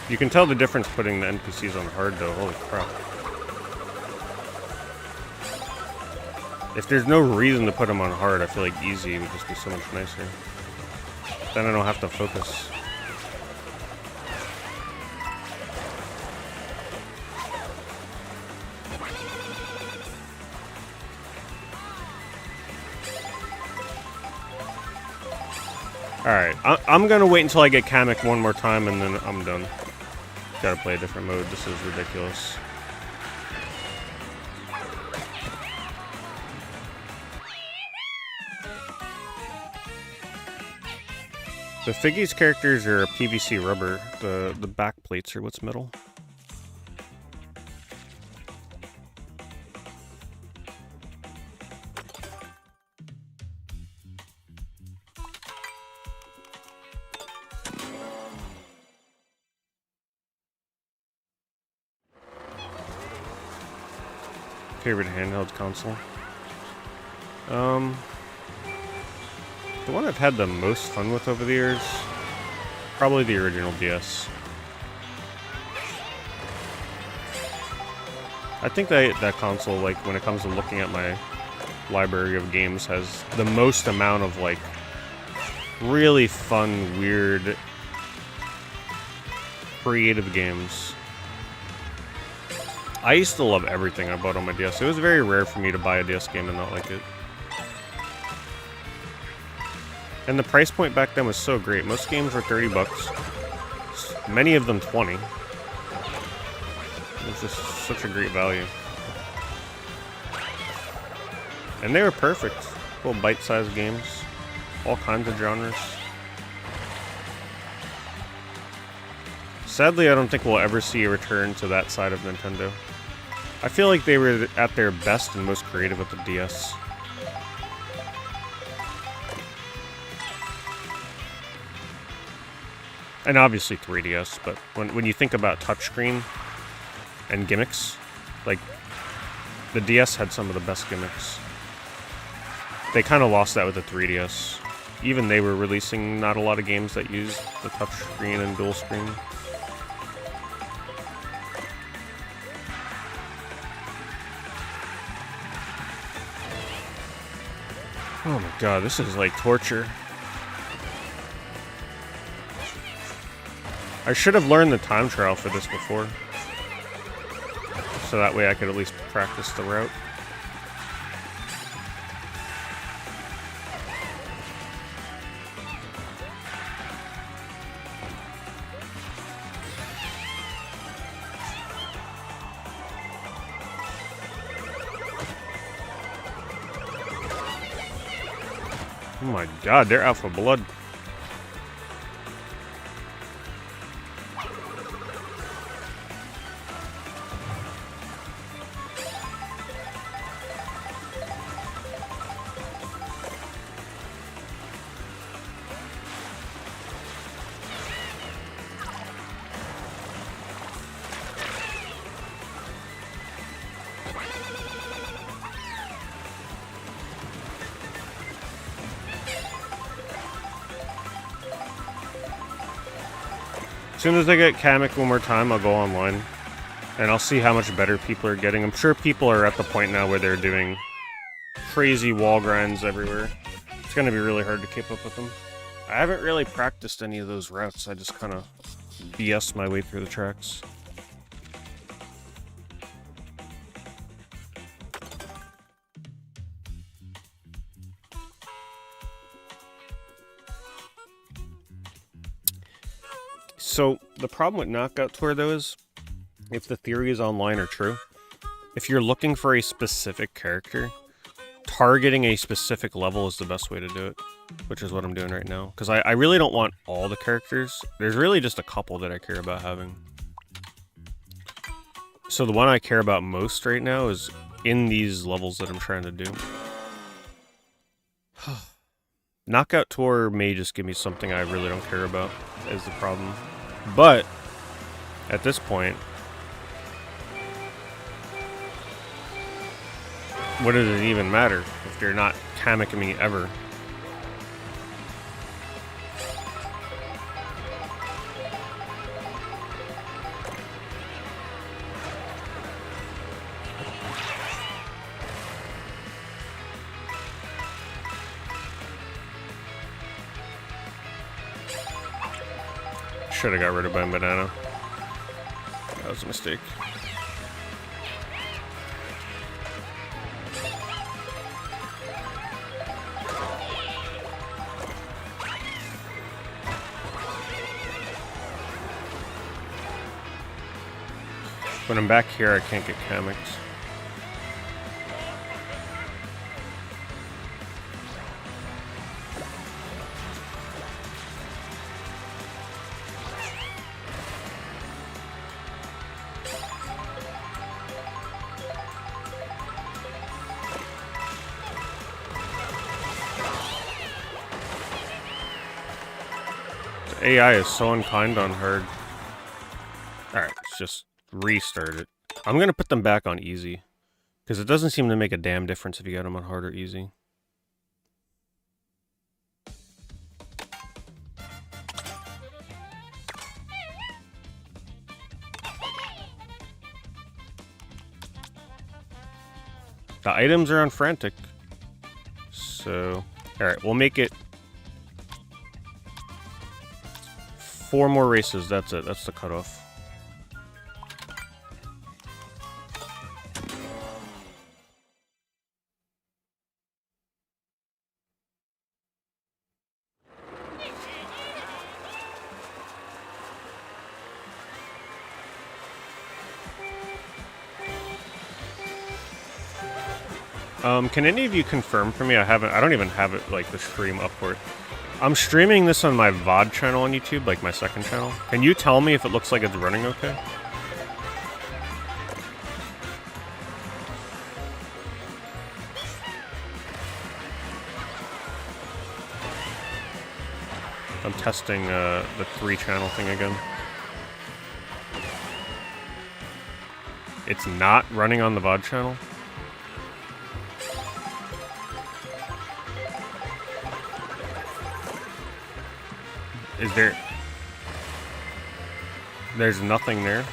You can tell the difference putting the NPCs on hard though, holy crap. If there's no reason to put them on hard, I feel like easy would just be so much nicer. Then I don't have to focus. Alright, I'm gonna wait until I get Kamek one more time and then I'm done. Gotta play a different mode, this is ridiculous. The Figgy's characters are PVC rubber, the back plates are what's metal. Favorite handheld console? The one I've had the most fun with over the years, probably the original DS. I think that console, like, when it comes to looking at my library of games, has the most amount of, like, really fun, weird, creative games. I used to love everything I bought on my DS. It was very rare for me to buy a DS game and not like it. And the price point back then was so great. Most games were 30 bucks. Many of them 20. It was just such a great value. And they were perfect. Little bite-sized games. All kinds of genres. Sadly, I don't think we'll ever see a return to that side of Nintendo. I feel like they were at their best and most creative with the DS. And obviously 3DS, but when you think about touchscreen and gimmicks, like, the DS had some of the best gimmicks. They kind of lost that with the 3DS. Even they were releasing not a lot of games that used the touchscreen and dual screen. Oh my god, this is like torture. I should have learned the time trial for this before. So that way I could at least practice the route. Oh my god, they're out for blood. As soon as I get Kamek one more time, I'll go online. And I'll see how much better people are getting. I'm sure people are at the point now where they're doing crazy wall grinds everywhere. It's going to be really hard to keep up with them. I haven't really practiced any of those routes. I just kind of BS my way through the tracks. So, the problem with Knockout Tour, though, is if the theories online are true, if you're looking for a specific character, targeting a specific level is the best way to do it, which is what I'm doing right now. Because I really don't want all the characters. There's really just a couple that I care about having. So the one I care about most right now is in these levels that I'm trying to do. Knockout Tour may just give me something I really don't care about, is the problem. But, at this point, what does it even matter if they're not Kamecking me ever? Should have got rid of my banana. That was a mistake. When I'm back here, I can't get Kameks. The AI is so unkind on hard. Alright, let's just restart it. I'm gonna put them back on easy, because it doesn't seem to make a damn difference if you get them on hard or easy. The items are on frantic. So, alright, we'll make it 4 more races, that's it, that's the cutoff. Can any of you confirm for me? I don't even have it, like, the stream upward. I'm streaming this on my VOD channel on YouTube, like my second channel. Can you tell me if it looks like it's running okay? I'm testing the 3-channel thing again. It's not running on the VOD channel? Is there... There's nothing there?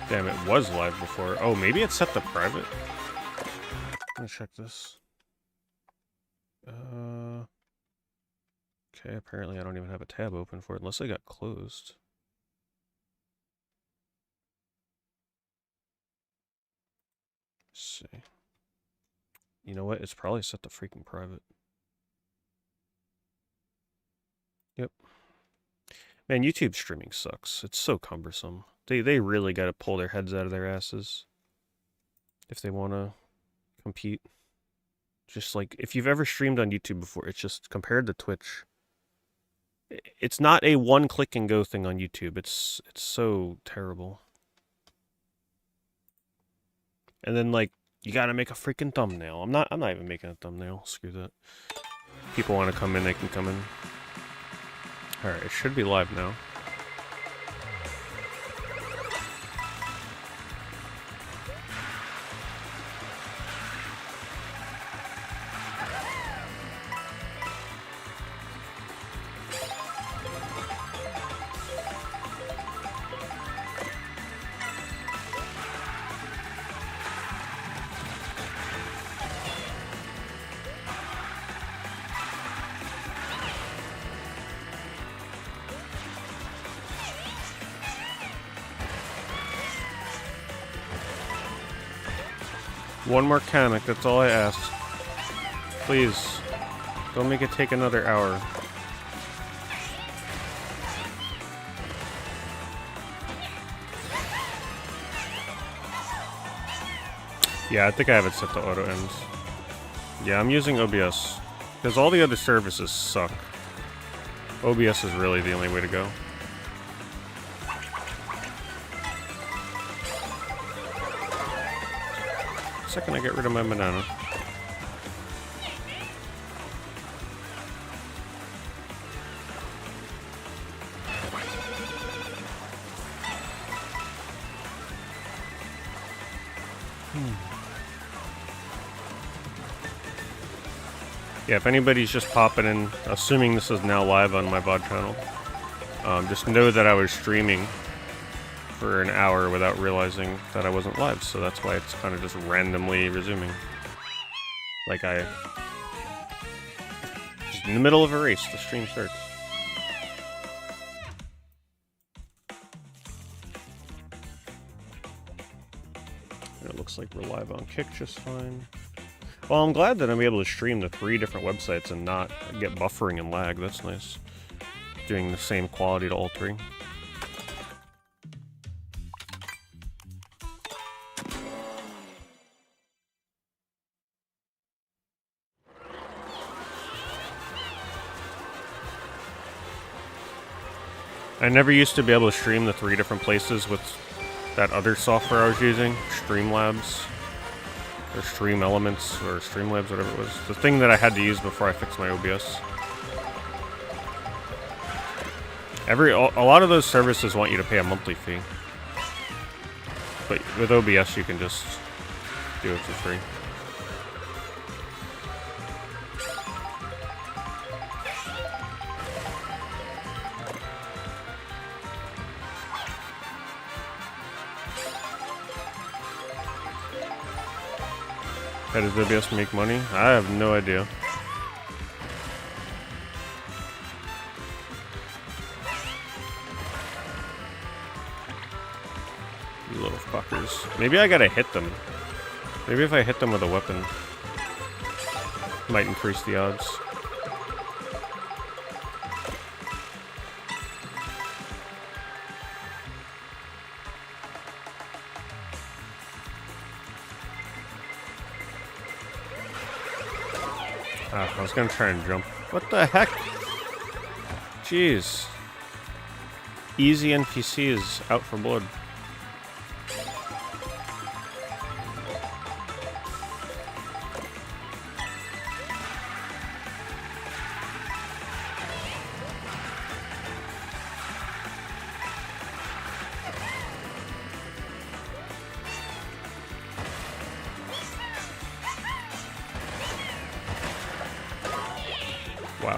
Damn, it was live before. Oh, maybe it's set to private? Let me check this. Okay, apparently I don't even have a tab open for it, unless I got closed. Let's see. You know what? It's probably set to freaking private. Yep. Man, YouTube streaming sucks. It's so cumbersome. They really got to pull their heads out of their asses if they want to compete. Just like, if you've ever streamed on YouTube before, it's just, compared to Twitch, it's not a one-click and go thing on YouTube. It's so terrible. And then, like, you gotta make a freaking thumbnail. I'm not even making a thumbnail. Screw that. People want to come in, they can come in. Alright, it should be live now. One more Kamek, that's all I ask. Please, don't make it take another hour. Yeah, I think I have it set to auto ends. Yeah, I'm using OBS. Because all the other services suck. OBS is really the only way to go. Second I get rid of my banana. Yeah, if anybody's just popping in, assuming this is now live on my VOD channel, just know that I was streaming for an hour without realizing that I wasn't live, so that's why it's kind of just randomly resuming. Like just in the middle of a race, the stream starts. And it looks like we're live on Kick just fine. Well, I'm glad that I'm able to stream to 3 different websites and not get buffering and lag. That's nice. Doing the same quality to all 3. I never used to be able to stream to 3 different places with that other software I was using, Streamlabs, or Stream Elements, or Streamlabs, whatever it was. The thing that I had to use before I fixed my OBS. A lot of those services want you to pay a monthly fee. But with OBS you can just do it for free. How does OBS make money? I have no idea. You little fuckers. Maybe I gotta hit them. Maybe if I hit them with a weapon, might increase the odds. I was gonna try and jump. What the heck? Jeez. Easy NPC is out for blood. Wow.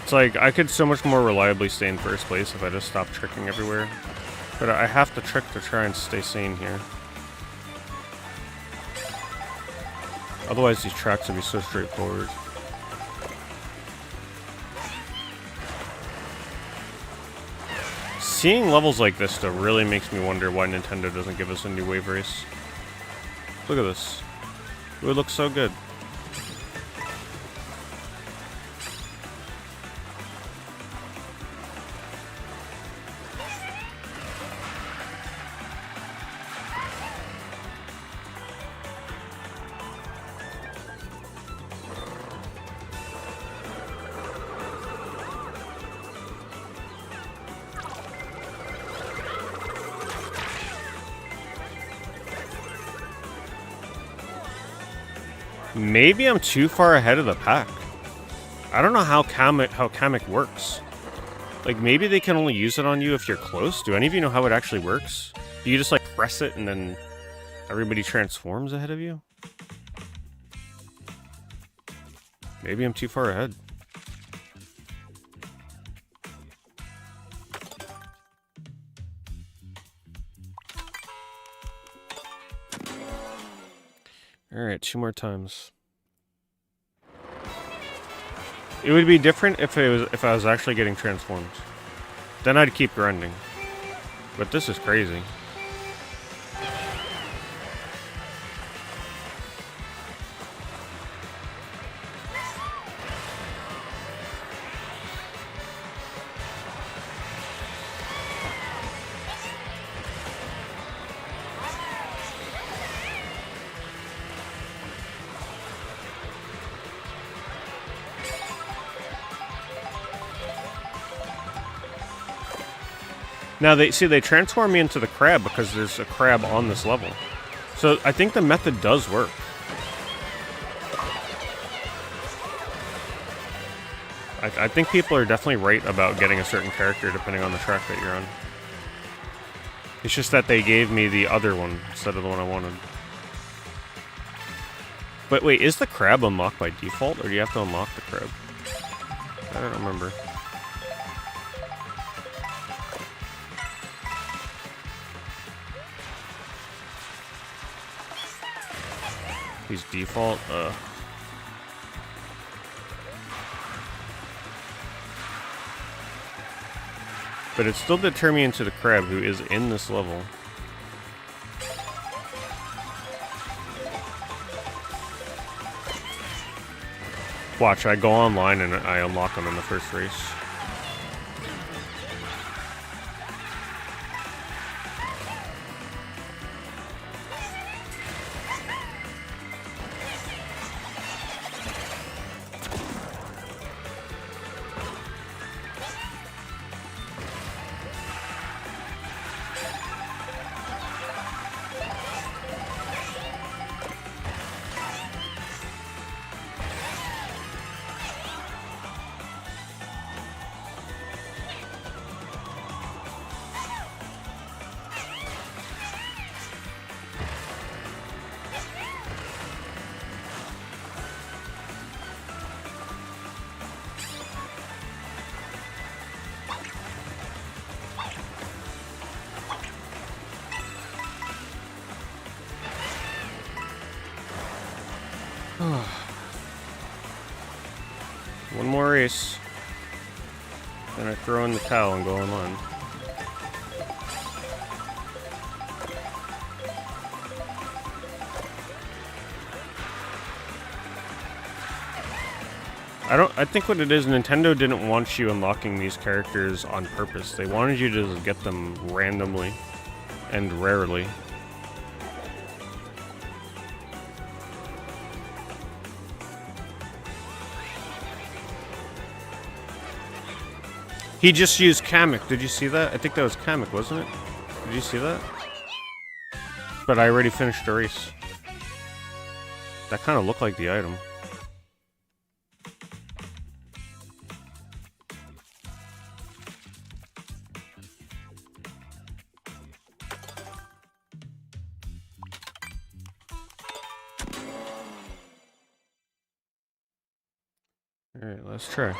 It's like, I could so much more reliably stay in first place if I just stopped tricking everywhere. But I have to trick to try and stay sane here. Otherwise, these tracks would be so straightforward. Seeing levels like this, though, really makes me wonder why Nintendo doesn't give us a new wave race. Look at this. It would look so good. Maybe I'm too far ahead of the pack. I don't know how Kamek works. Like, maybe they can only use it on you if you're close. Do any of you know how it actually works? Do you just, like, press it and then everybody transforms ahead of you? Maybe I'm too far ahead. Alright, 2 more times. It would be different if I was actually getting transformed. Then I'd keep grinding. But this is crazy. Now, they transform me into the crab because there's a crab on this level. So, I think the method does work. I think people are definitely right about getting a certain character depending on the track that you're on. It's just that they gave me the other one instead of the one I wanted. But wait, is the crab unlocked by default, or do you have to unlock the crab? I don't remember. He's default, But it still did turn me into the crab who is in this level. Watch, I go online and I unlock him in the first race. One more race. Then I throw in the towel and go online. I think what it is, Nintendo didn't want you unlocking these characters on purpose. They wanted you to just get them randomly and rarely. He just used Kamek. Did you see that? I think that was Kamek, wasn't it? Did you see that? But I already finished the race. That kind of looked like the item. Alright, let's try.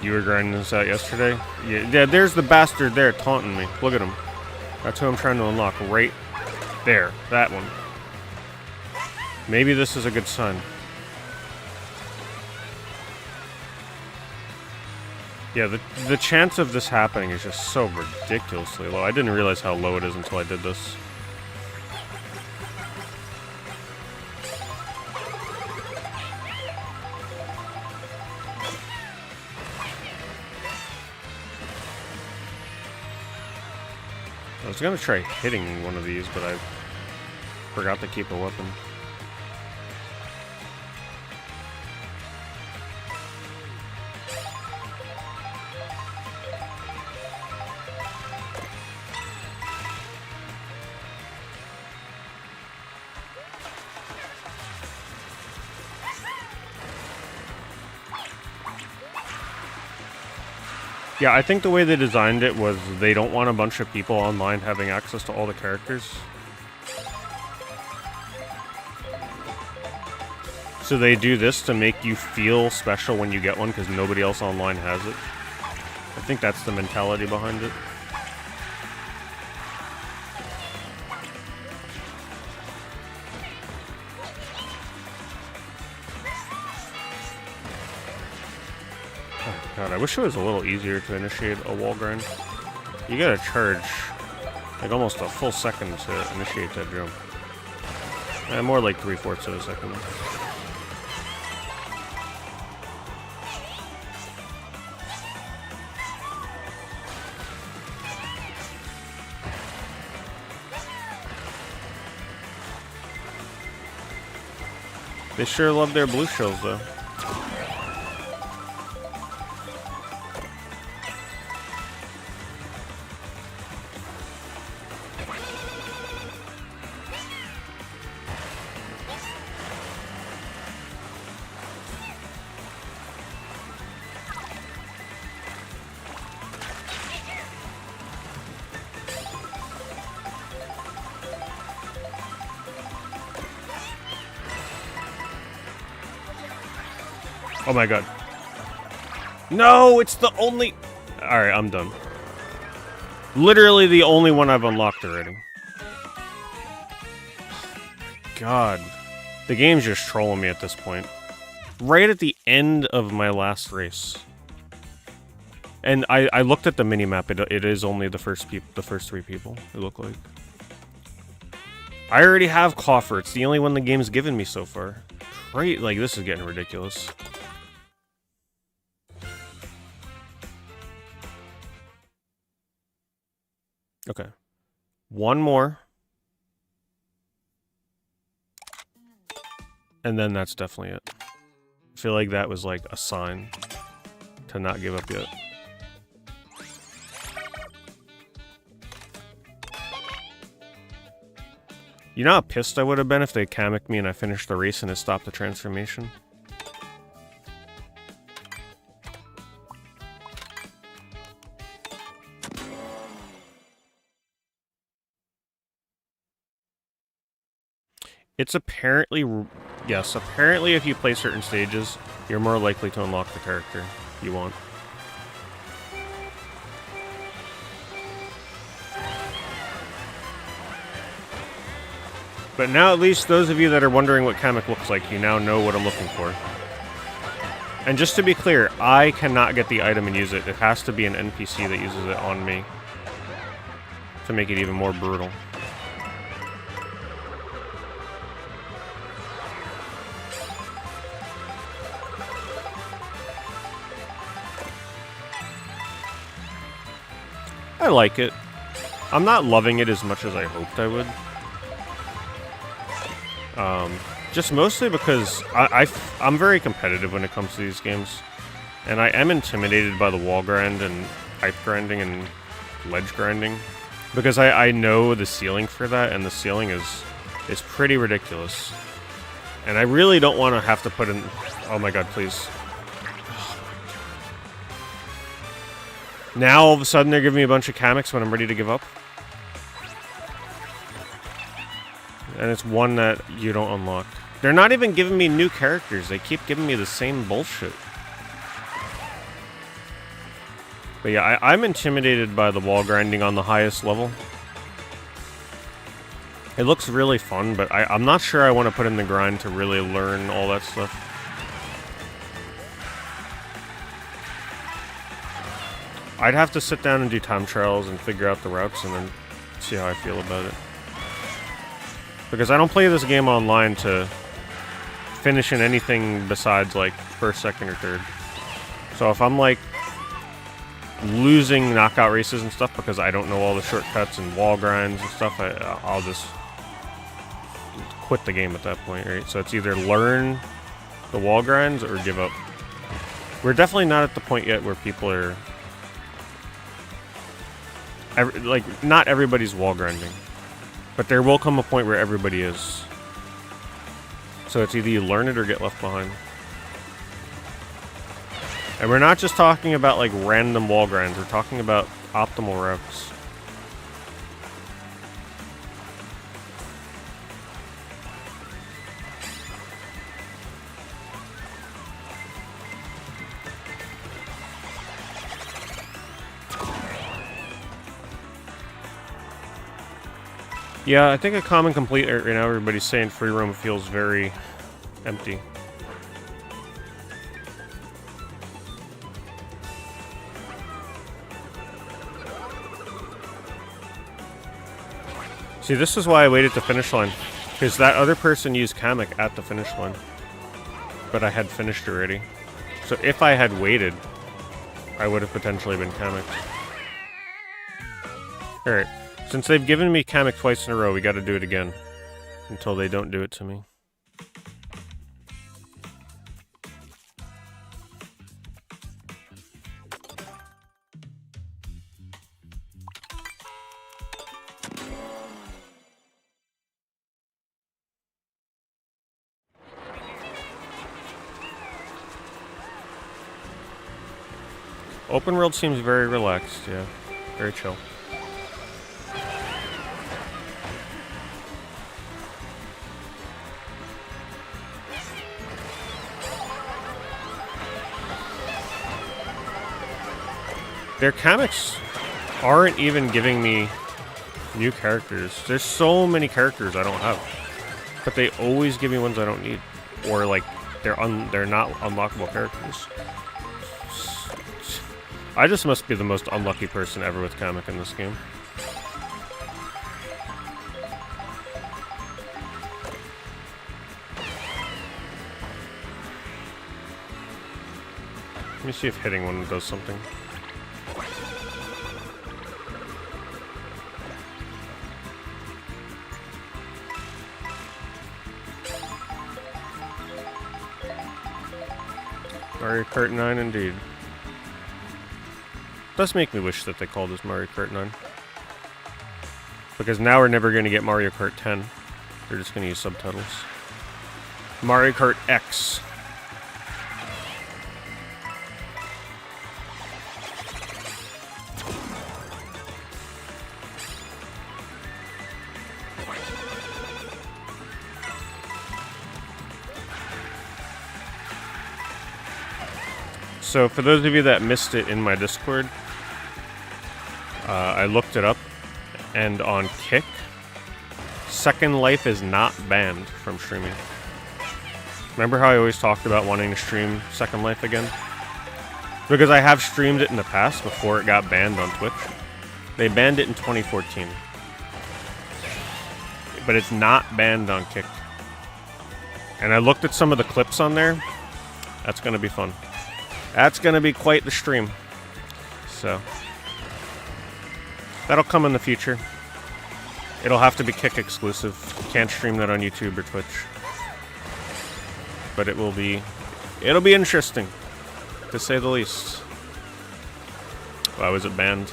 You were grinding this out yesterday? Yeah, there's the bastard there taunting me. Look at him. That's who I'm trying to unlock. Right there. That one. Maybe this is a good sign. Yeah, the chance of this happening is just so ridiculously low. I didn't realize how low it is until I did this. I was gonna try hitting one of these, but I forgot to keep a weapon. Yeah, I think the way they designed it was they don't want a bunch of people online having access to all the characters. So they do this to make you feel special when you get one because nobody else online has it. I think that's the mentality behind it. God, I wish it was a little easier to initiate a wall grind. You gotta charge like almost a full second to initiate that jump. More like 3/4 of a second. They sure love their blue shells though. Oh my god. No, it's the only... Alright, I'm done. Literally the only one I've unlocked already. God. The game's just trolling me at this point. Right at the end of my last race. And I looked at the minimap. It is only the first 3 people, it look like. I already have Coffer. It's the only one the game's given me so far. Right? Like, this is getting ridiculous. Okay. One more. And then that's definitely it. I feel like that was like a sign to not give up yet. You know how pissed I would have been if they Kamek me and I finished the race and it stopped the transformation? It's apparently... Yes, apparently if you play certain stages, you're more likely to unlock the character you want. But now at least those of you that are wondering what Kamek looks like, you now know what I'm looking for. And just to be clear, I cannot get the item and use it. It has to be an NPC that uses it on me. To make it even more brutal. I like it. I'm not loving it as much as I hoped I would. Just mostly because I'm very competitive when it comes to these games. And I am intimidated by the wall grind and pipe grinding and ledge grinding. Because I know the ceiling for that, and the ceiling is pretty ridiculous. And I really don't want to have to put in... Oh my god, please. Now, all of a sudden, they're giving me a bunch of Kameks when I'm ready to give up. And it's one that you don't unlock. They're not even giving me new characters. They keep giving me the same bullshit. But yeah, I'm intimidated by the wall grinding on the highest level. It looks really fun, but I'm not sure I want to put in the grind to really learn all that stuff. I'd have to sit down and do time trials and figure out the routes and then see how I feel about it. Because I don't play this game online to finish in anything besides like first, second, or third. So if I'm like losing knockout races and stuff because I don't know all the shortcuts and wall grinds and stuff, I'll just quit the game at that point, right? So it's either learn the wall grinds or give up. We're definitely not at the point yet where people are... like, not everybody's wall grinding. But there will come a point where everybody is. So it's either you learn it or get left behind. And we're not just talking about like random wall grinds, we're talking about optimal routes. Yeah, I think a common complete right now, everybody's saying free roam feels very empty. See, this is why I waited to finish line. Because that other person used Kamek at the finish line. But I had finished already. So if I had waited, I would have potentially been Kamek. Alright. Since they've given me Kamek twice in a row, we gotta do it again. Until they don't do it to me. Open world seems very relaxed, yeah. Very chill. Their Kameks aren't even giving me new characters. There's so many characters I don't have. But they always give me ones I don't need. Or like, they're not unlockable characters. I just must be the most unlucky person ever with Kamek in this game. Let me see if hitting one does something. Mario Kart 9 indeed. Does make me wish that they called this Mario Kart 9. Because now we're never going to get Mario Kart 10. They're just going to use subtitles. Mario Kart X. So for those of you that missed it in my Discord, I looked it up, and on Kick, Second Life is not banned from streaming. Remember how I always talked about wanting to stream Second Life again? Because I have streamed it in the past before it got banned on Twitch. They banned it in 2014. But it's not banned on Kick. And I looked at some of the clips on there. That's going to be fun. That's going to be quite the stream. So, that'll come in the future. It'll have to be Kick exclusive. Can't stream that on YouTube or Twitch. But it'll be interesting, to say the least. Why was it banned?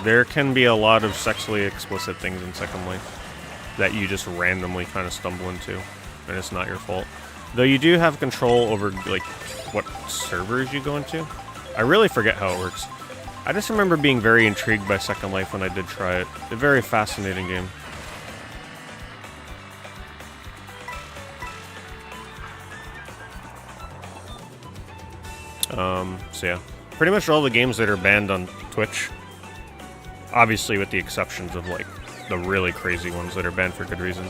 There can be a lot of sexually explicit things in Second Life that you just randomly kind of stumble into, and it's not your fault. Though you do have control over, like, what servers you go into. I really forget how it works. I just remember being very intrigued by Second Life when I did try it. A very fascinating game. So yeah. pretty much all the games that are banned on Twitch, obviously with the exceptions of like the really crazy ones that are banned for good reason,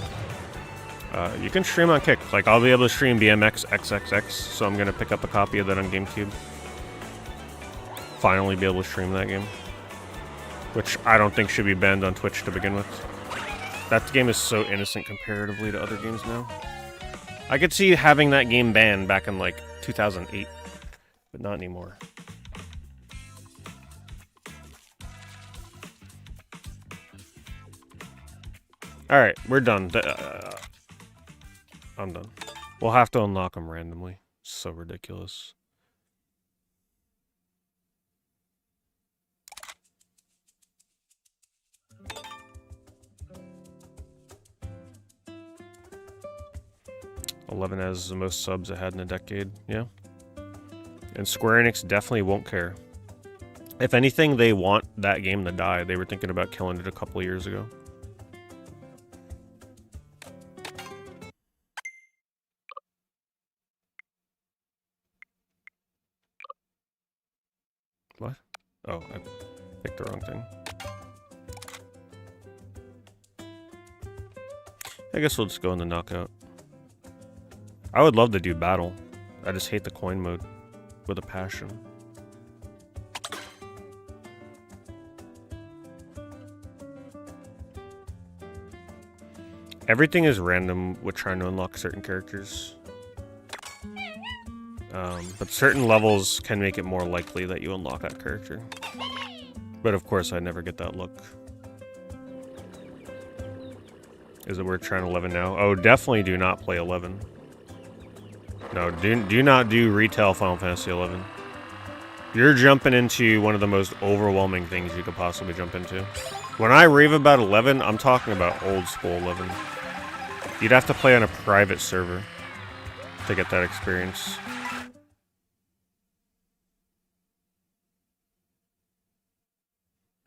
you can stream on Kick. Like, I'll be able to stream BMX XXX, so I'm gonna pick up a copy of that on GameCube. Finally be able to stream that game, which I don't think should be banned on Twitch to begin with. That game is so innocent comparatively to other games now. I could see having that game banned back in like 2008, but not anymore. Alright, we're done. I'm done. We'll have to unlock them randomly. So ridiculous. $11 has the most subs it had in a decade, yeah. And Square Enix definitely won't care. If anything, they want that game to die. They were thinking about killing it a couple of years ago. What? Oh, I picked the wrong thing. I guess we'll just go in the knockout. I would love to do battle. I just hate the coin mode with a passion. Everything is random with trying to unlock certain characters. But certain levels can make it more likely that you unlock that character. But of course, I never get that look. Is it worth trying 11 now? Oh, definitely do not play 11. No, do not do retail Final Fantasy 11. You're jumping into one of the most overwhelming things you could possibly jump into. When I rave about 11, I'm talking about old school 11. You'd have to play on a private server to get that experience.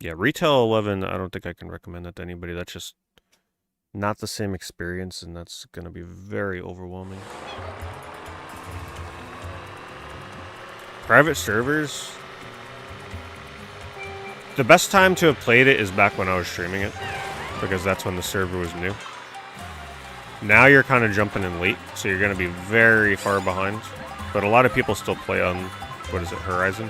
Yeah, retail 11, I don't think I can recommend that to anybody. That's just not the same experience, and that's going to be very overwhelming. Private servers? The best time to have played it is back when I was streaming it, because that's when the server was new. Now you're kind of jumping in late, so you're going to be very far behind. But a lot of people still play on, what is it, Horizon?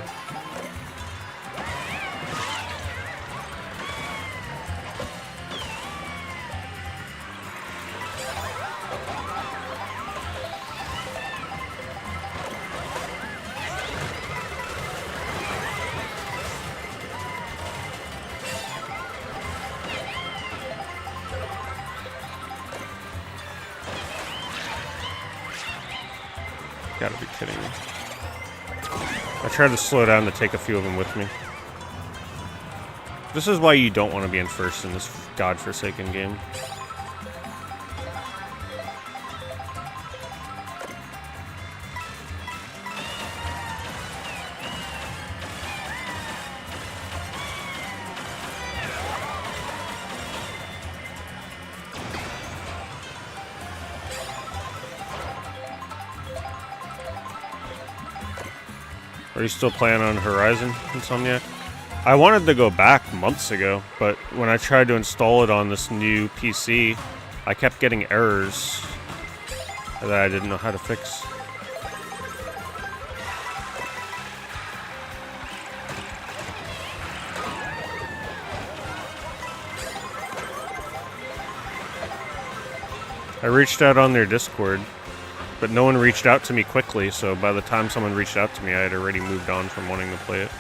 Gotta be kidding me. I tried to slow down to take a few of them with me. This is why you don't want to be in first in this godforsaken game. Are you still playing on Horizon, Insomniac? I wanted to go back months ago, but when I tried to install it on this new PC, I kept getting errors that I didn't know how to fix. I reached out on their Discord, but no one reached out to me quickly, so by the time someone reached out to me, I had already moved on from wanting to play it.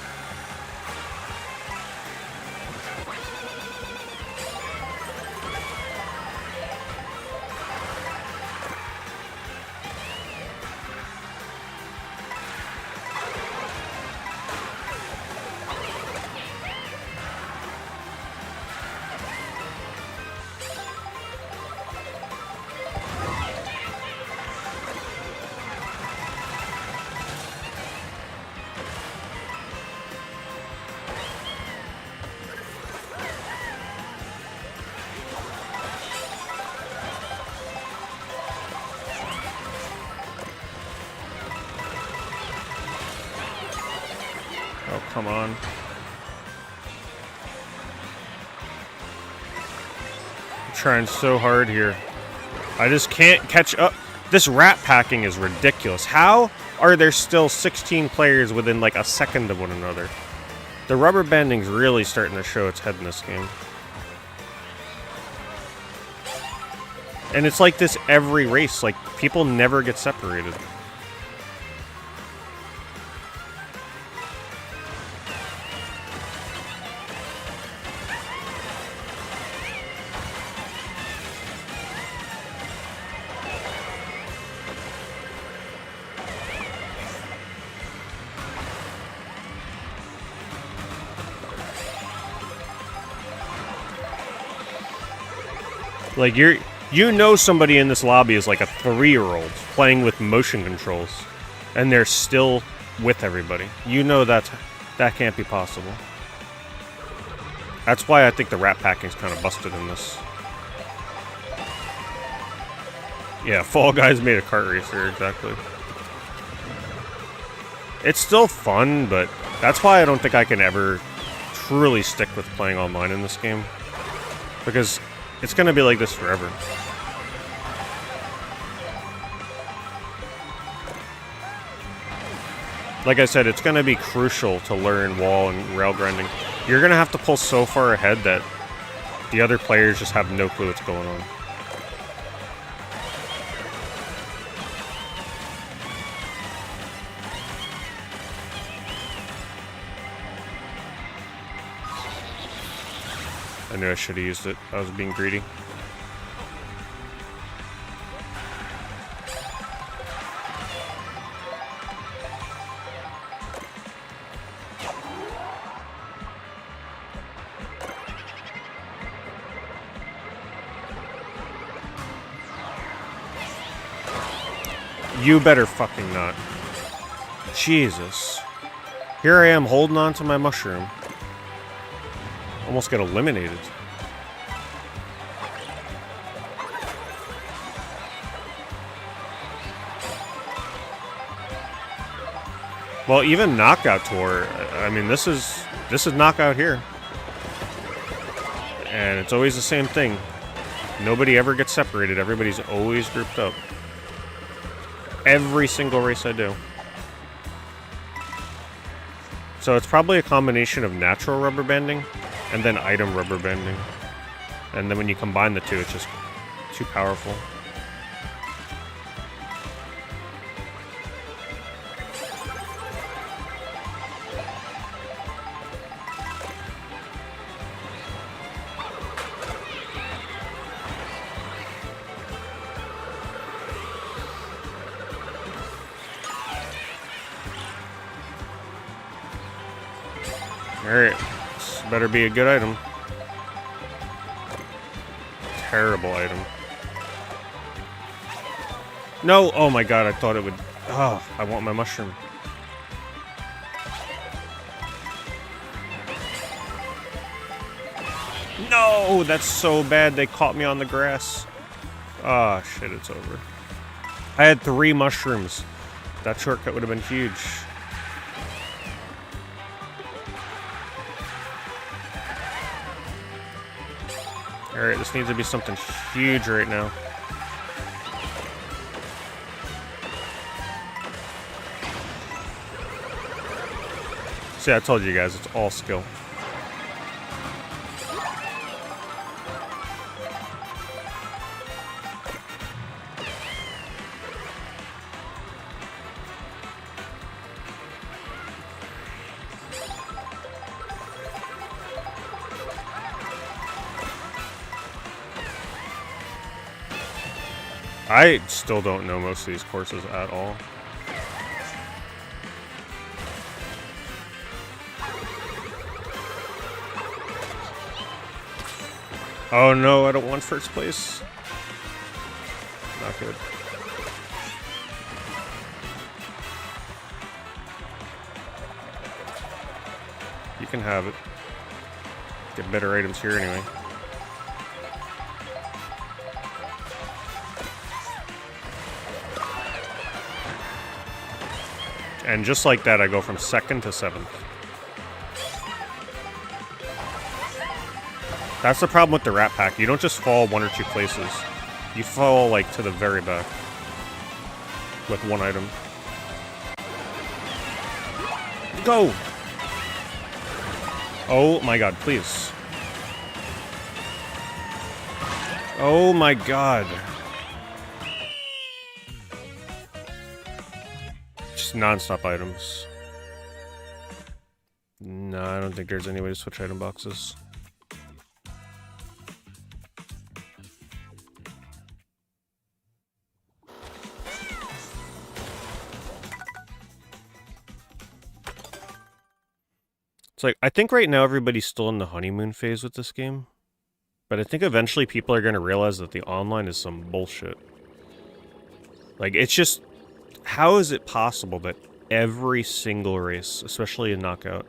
Come on. I'm trying so hard here. I just can't catch up. This rat packing is ridiculous. How are there still 16 players within like a second of one another? The rubber banding's really starting to show its head in this game. And it's like this every race. Like, people never get separated. Like, you know somebody in this lobby is like a 3-year-old playing with motion controls, and they're still with everybody. You know that can't be possible. That's why I think the rat packing's kind of busted in this. Yeah, Fall Guys made a kart racer, exactly. It's still fun, but that's why I don't think I can ever truly stick with playing online in this game. Because it's going to be like this forever. Like I said, it's going to be crucial to learn wall and rail grinding. You're going to have to pull so far ahead that the other players just have no clue what's going on. I knew I should have used it. I was being greedy. You better fucking not. Jesus. Here I am holding on to my mushroom. Almost get eliminated. Well, even Knockout Tour, I mean, this is Knockout here. And it's always the same thing. Nobody ever gets separated. Everybody's always grouped up. Every single race I do. So it's probably a combination of natural rubber banding and then item rubber banding. And then when you combine the two, it's just too powerful. Alright, this better be a good item. Terrible item. No! Oh my god, I thought it would... Oh, I want my mushroom. No! That's so bad, they caught me on the grass. Oh shit, it's over. I had 3 mushrooms. That shortcut would have been huge. Alright, this needs to be something huge right now. See, I told you guys, it's all skill. I still don't know most of these courses at all. Oh no, I don't want first place. Not good. You can have it. Get better items here anyway. And just like that, I go from 2nd to 7th. That's the problem with the Rat Pack. You don't just fall 1 or 2 places. You fall, like, to the very back. With 1 item. Go! Oh my god, please. Oh my god. Just non-stop items. No, I don't think there's any way to switch item boxes. It's like, I think right now everybody's still in the honeymoon phase with this game. But I think eventually people are going to realize that the online is some bullshit. Like, it's just... How is it possible that every single race, especially in Knockout,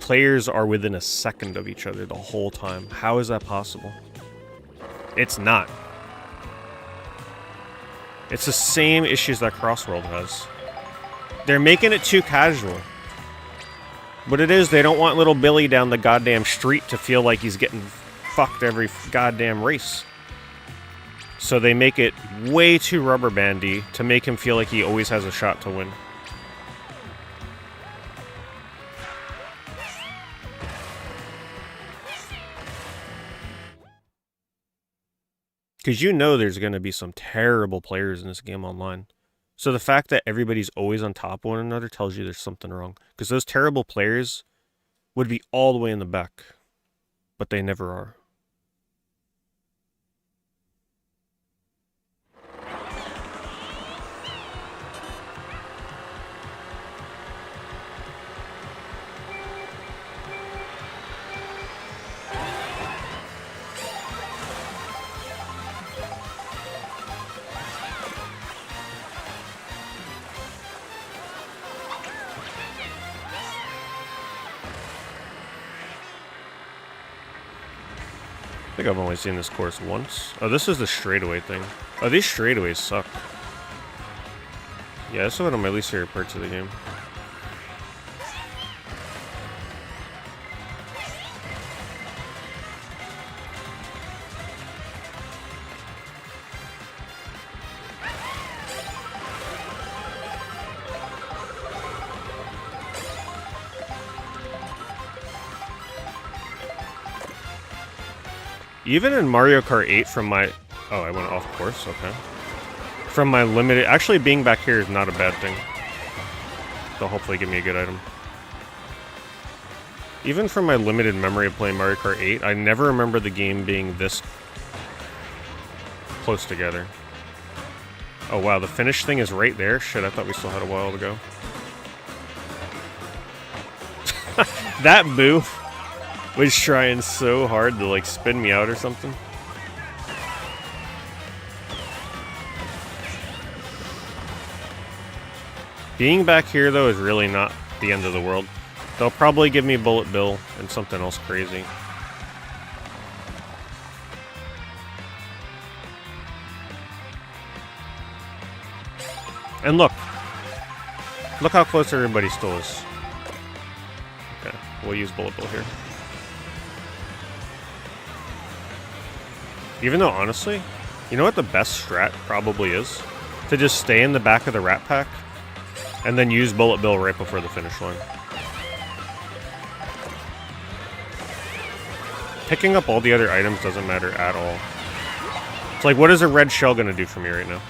players are within a second of each other the whole time? How is that possible? It's not. It's the same issues that Crossworld has. They're making it too casual. What it is, they don't want little Billy down the goddamn street to feel like he's getting fucked every goddamn race. So they make it way too rubber bandy to make him feel like he always has a shot to win. Because you know there's going to be some terrible players in this game online. So the fact that everybody's always on top of one another tells you there's something wrong. Because those terrible players would be all the way in the back. But they never are. I think I've only seen this course once. Oh, this is the straightaway thing. Oh, these straightaways suck. Yeah, this is one of my least favorite parts of the game. Even in Mario Kart 8 from my... Oh, I went off course, okay. From my limited... Actually, being back here is not a bad thing. They'll hopefully give me a good item. Even from my limited memory of playing Mario Kart 8, I never remember the game being this close together. Oh wow, the finish thing is right there? Shit, I thought we still had a while to go. That boo was trying so hard to, like, spin me out or something. Being back here, though, is really not the end of the world. They'll probably give me Bullet Bill and something else crazy. And look. Look how close everybody still is. Okay, we'll use Bullet Bill here. Even though, honestly, you know what the best strat probably is? To just stay in the back of the Rat Pack, and then use Bullet Bill right before the finish line. Picking up all the other items doesn't matter at all. It's like, what is a red shell gonna do for me right now?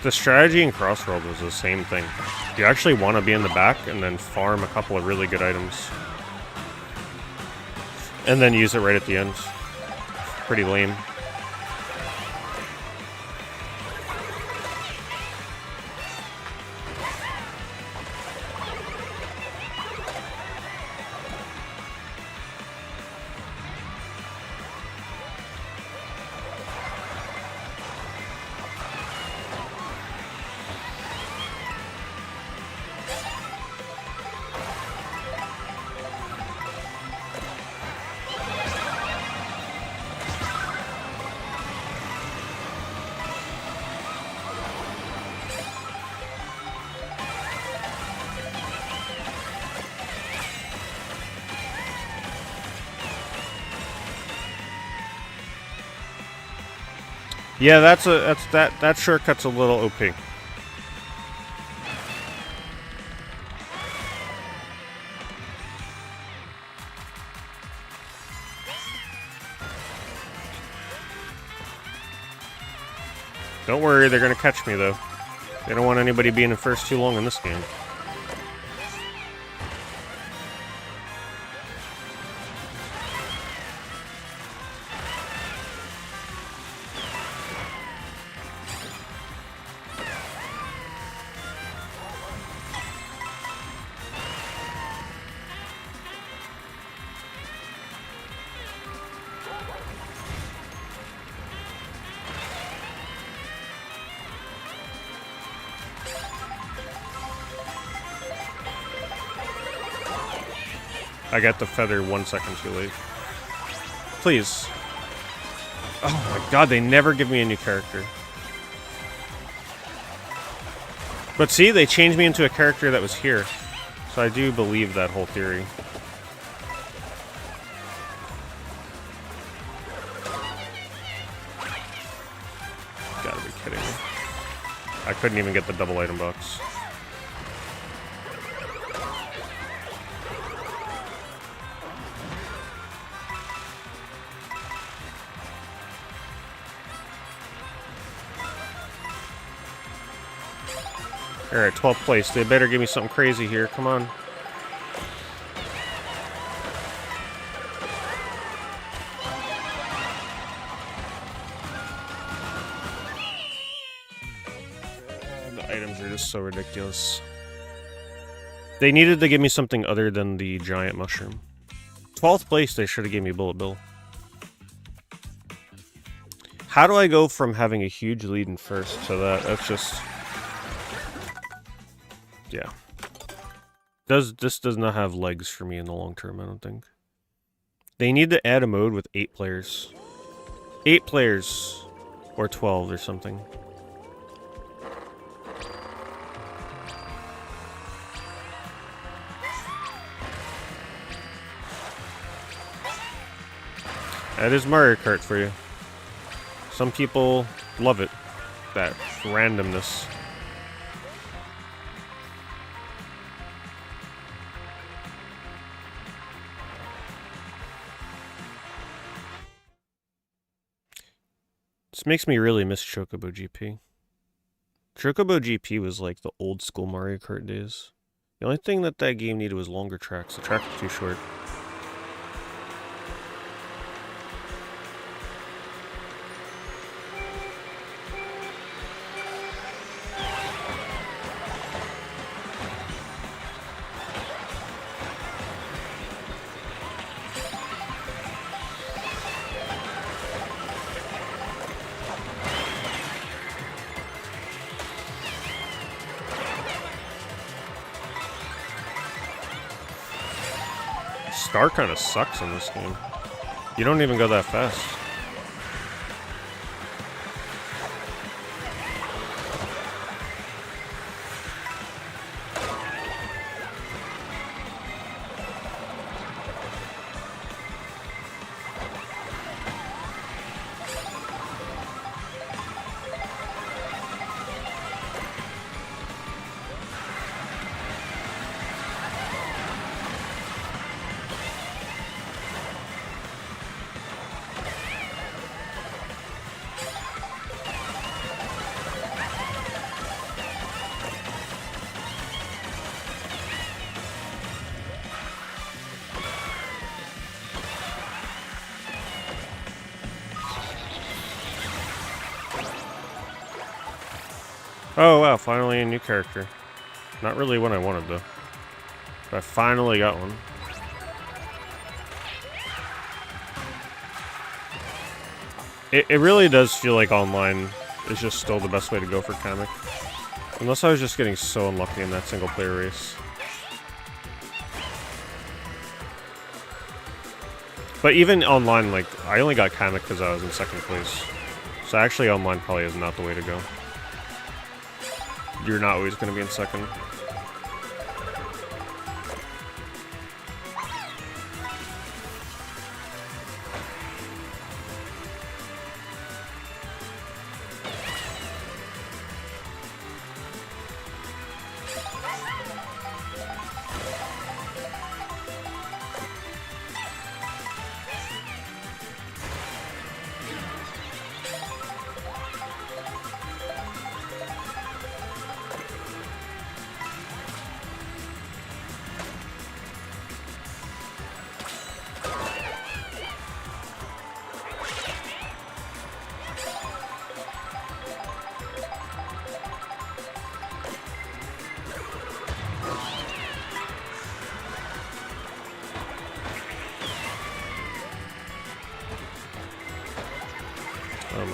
The strategy in Crossworld was the same thing. You actually want to be in the back and then farm a couple of really good items. And then use it right at the end. Pretty lame. Yeah, that shortcut's a little OP. Don't worry, they're gonna catch me though. They don't want anybody being in first too long in this game. I got the feather 1 second too late. Please. Oh my god, they never give me a new character. But see, they changed me into a character that was here. So I do believe that whole theory. Gotta be kidding me. I couldn't even get the double item box. Alright, 12th place. They better give me something crazy here. Come on. The items are just so ridiculous. They needed to give me something other than the giant mushroom. 12th place, they should have given me Bullet Bill. How do I go from having a huge lead in first to that? That's just... yeah. This does not have legs for me in the long term, I don't think. They need to add a mode with 8 players. 8 players. Or 12 or something. That is Mario Kart for you. Some people love it. That randomness. This makes me really miss Chocobo GP. Chocobo GP was like the old school Mario Kart days. The only thing that game needed was longer tracks. The tracks were too short. Star kind of sucks in this game. You don't even go that fast. Oh wow, finally a new character. Not really what I wanted though. But I finally got one. It really does feel like online is just still the best way to go for Kamek. Unless I was just getting so unlucky in that single player race. But even online, like, I only got Kamek because I was in second place. So actually online probably is not the way to go. You're not always going to be in second.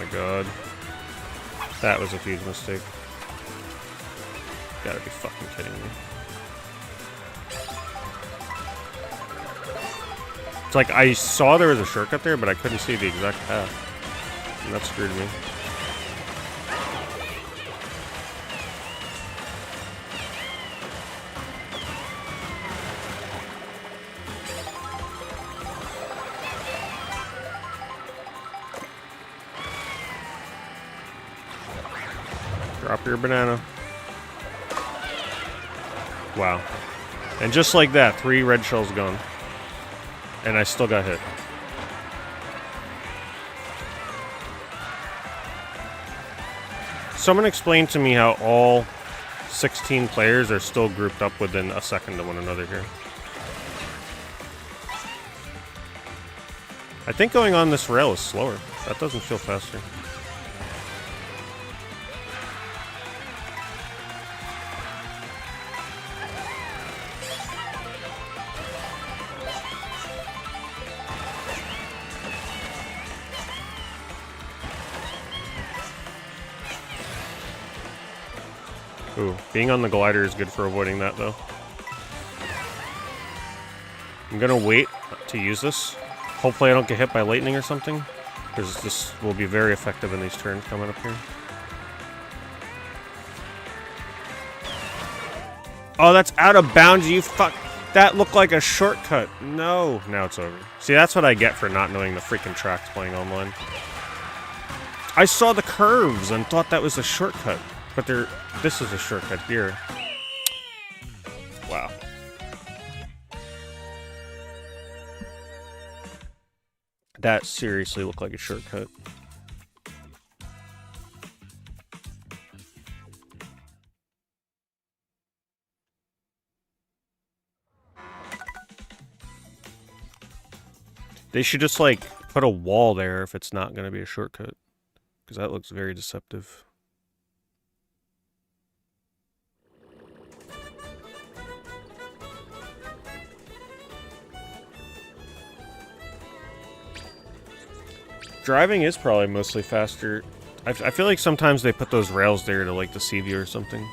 my god. That was a huge mistake. Gotta be fucking kidding me. It's like I saw there was a shortcut there, but I couldn't see the exact path. And that screwed me. Drop your banana. Wow. And just like that, 3 red shells gone. And I still got hit. Someone explained to me how all 16 players are still grouped up within a second of one another here. I think going on this rail is slower. That doesn't feel faster. Ooh, being on the glider is good for avoiding that, though. I'm gonna wait to use this. Hopefully I don't get hit by lightning or something, because this will be very effective in these turns coming up here. Oh, that's out of bounds, you fuck. That looked like a shortcut. No. Now it's over. See, that's what I get for not knowing the freaking tracks playing online. I saw the curves and thought that was a shortcut. But this is a shortcut here. Wow. That seriously looked like a shortcut. They should just, like, put a wall there if it's not going to be a shortcut. Because that looks very deceptive. Driving is probably mostly faster. I feel like sometimes they put those rails there to, like, deceive you or something.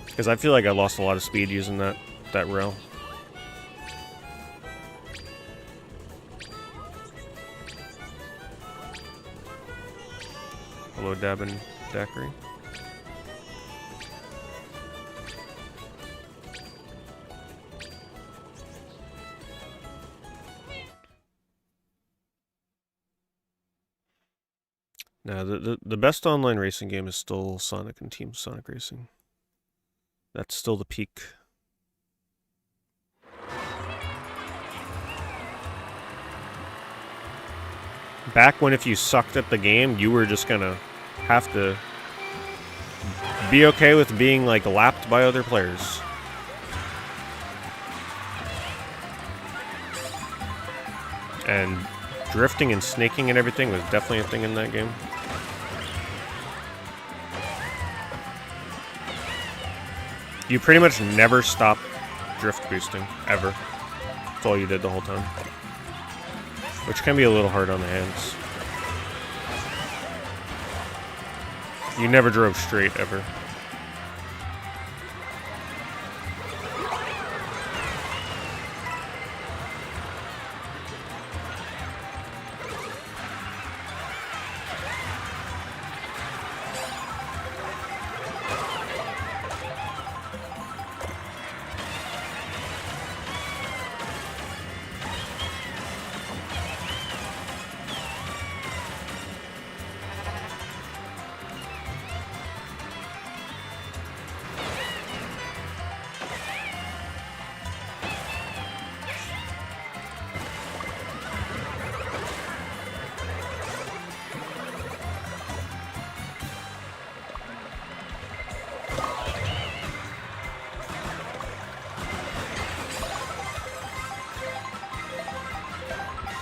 Because I feel like I lost a lot of speed using that rail. Hello, Dabin Daiquiri. Now, the best online racing game is still Sonic and Team Sonic Racing. That's still the peak. Back when if you sucked at the game, you were just gonna have to be okay with being, like, lapped by other players. And drifting and snaking and everything was definitely a thing in that game. You pretty much never stop drift boosting, ever. That's all you did the whole time. Which can be a little hard on the hands. You never drove straight, ever.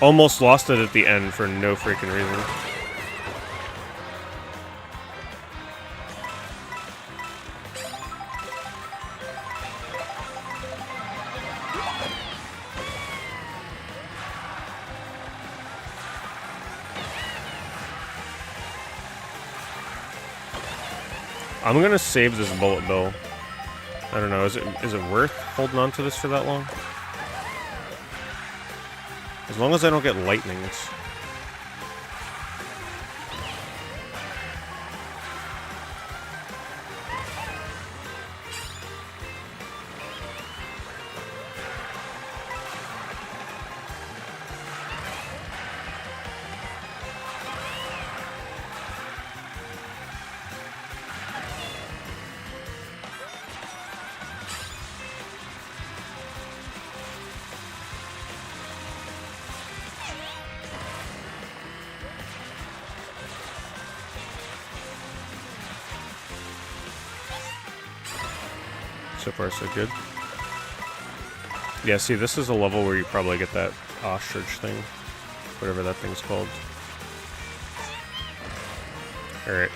Almost lost it at the end for no freaking reason. I'm gonna save this bullet bill. I don't know, is it worth holding on to this for that long? As long as I don't get lightnings. So far, so good. Yeah, see, this is a level where you probably get that ostrich thing. Whatever that thing's called. Alright.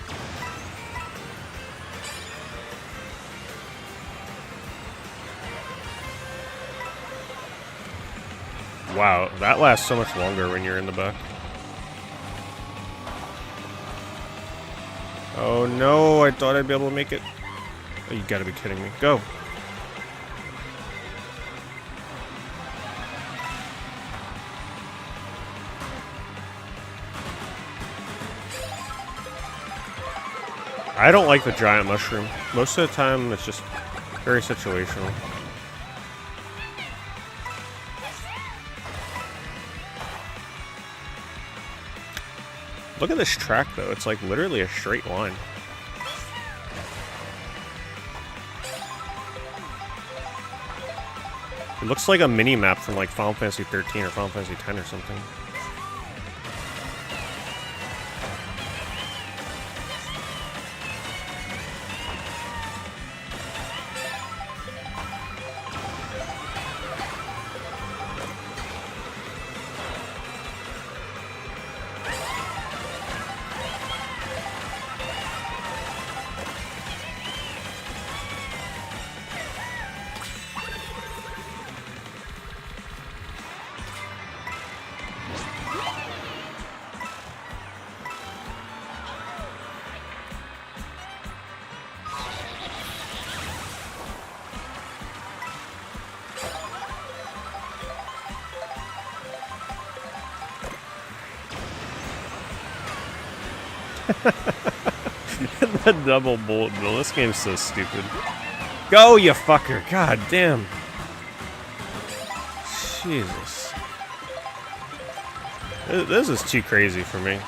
Wow, that lasts so much longer when you're in the back. Oh no, I thought I'd be able to make it. Oh, you gotta be kidding me. Go! I don't like the giant mushroom. Most of the time, it's just very situational. Look at this track, though. It's like literally a straight line. It looks like a mini-map from like Final Fantasy 13 or Final Fantasy 10 or something. The double bullet bill. This game's so stupid. Go, you fucker. God damn. Jesus. This is too crazy for me.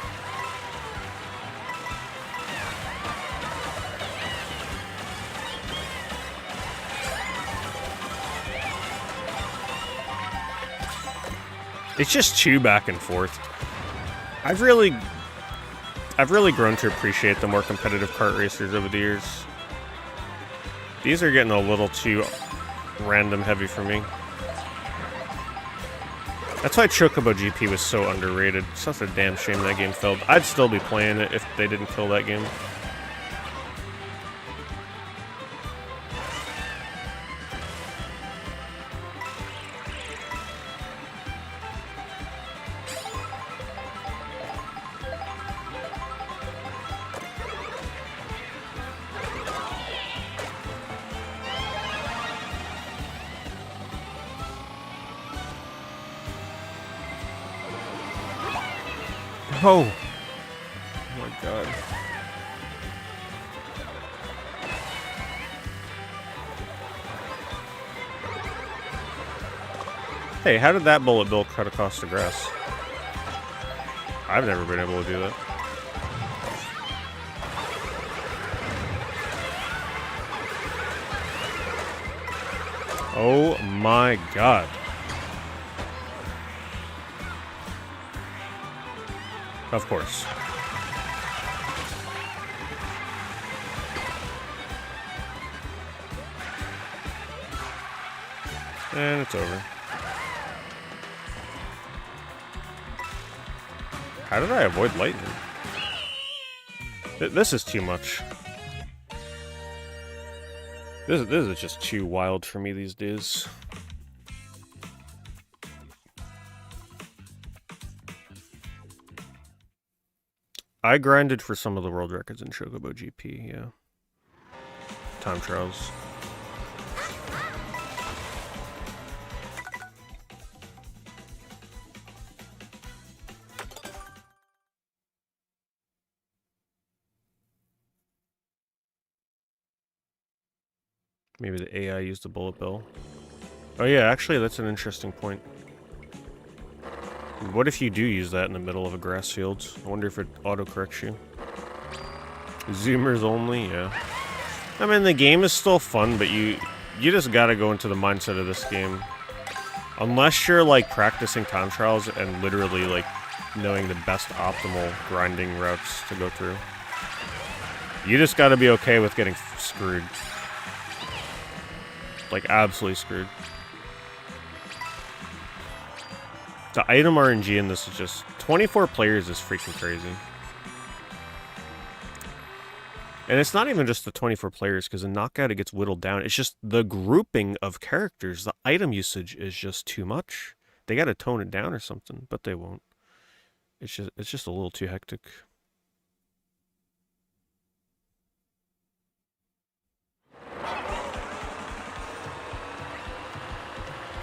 It's just too back and forth. I've really grown to appreciate the more competitive kart racers over the years. These are getting a little too random heavy for me. That's why Chocobo GP was so underrated. It's such a damn shame that game failed. I'd still be playing it if they didn't kill that game. Oh! Oh my god. Hey, how did that bullet bill cut across the grass? I've never been able to do that. Oh my god. Of course. And it's over. How did I avoid lightning? This is too much. This is just too wild for me these days. I grinded for some of the world records in Chocobo GP, yeah. time trials. Maybe the AI used the bullet bill. Oh yeah, actually that's an interesting point. What if you do use that in the middle of a grass field? I wonder if it auto-corrects you. Zoomers only, yeah. I mean, the game is still fun, but you just gotta go into the mindset of this game. Unless you're, like, practicing time trials and literally, like, knowing the best optimal grinding routes to go through. You just gotta be okay with getting screwed. Like, absolutely screwed. The item RNG in this is just... 24 players is freaking crazy. And it's not even just the 24 players, because in Knockout it gets whittled down. It's just the grouping of characters. The item usage is just too much. They gotta tone it down or something, but they won't. It's just a little too hectic.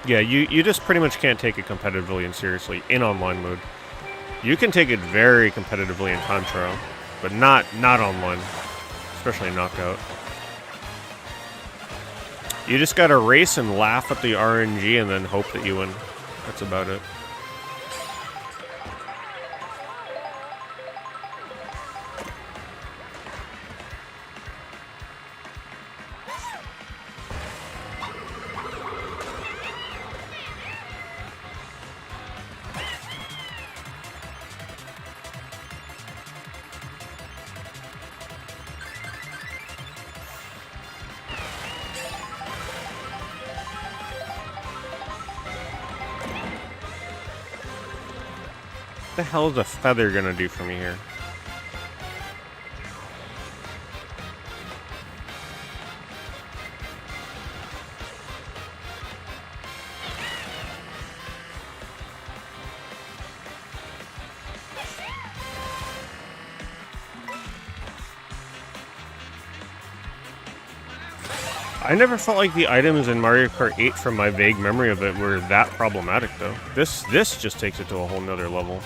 Yeah, you just pretty much can't take it competitively and seriously in online mode. You can take it very competitively in time trial, but not online, especially in Knockout. You just gotta race and laugh at the RNG and then hope that you win. That's about it. What the hell is a feather gonna do for me here? I never felt like the items in Mario Kart 8 from my vague memory of it were that problematic though. This just takes it to a whole nother level.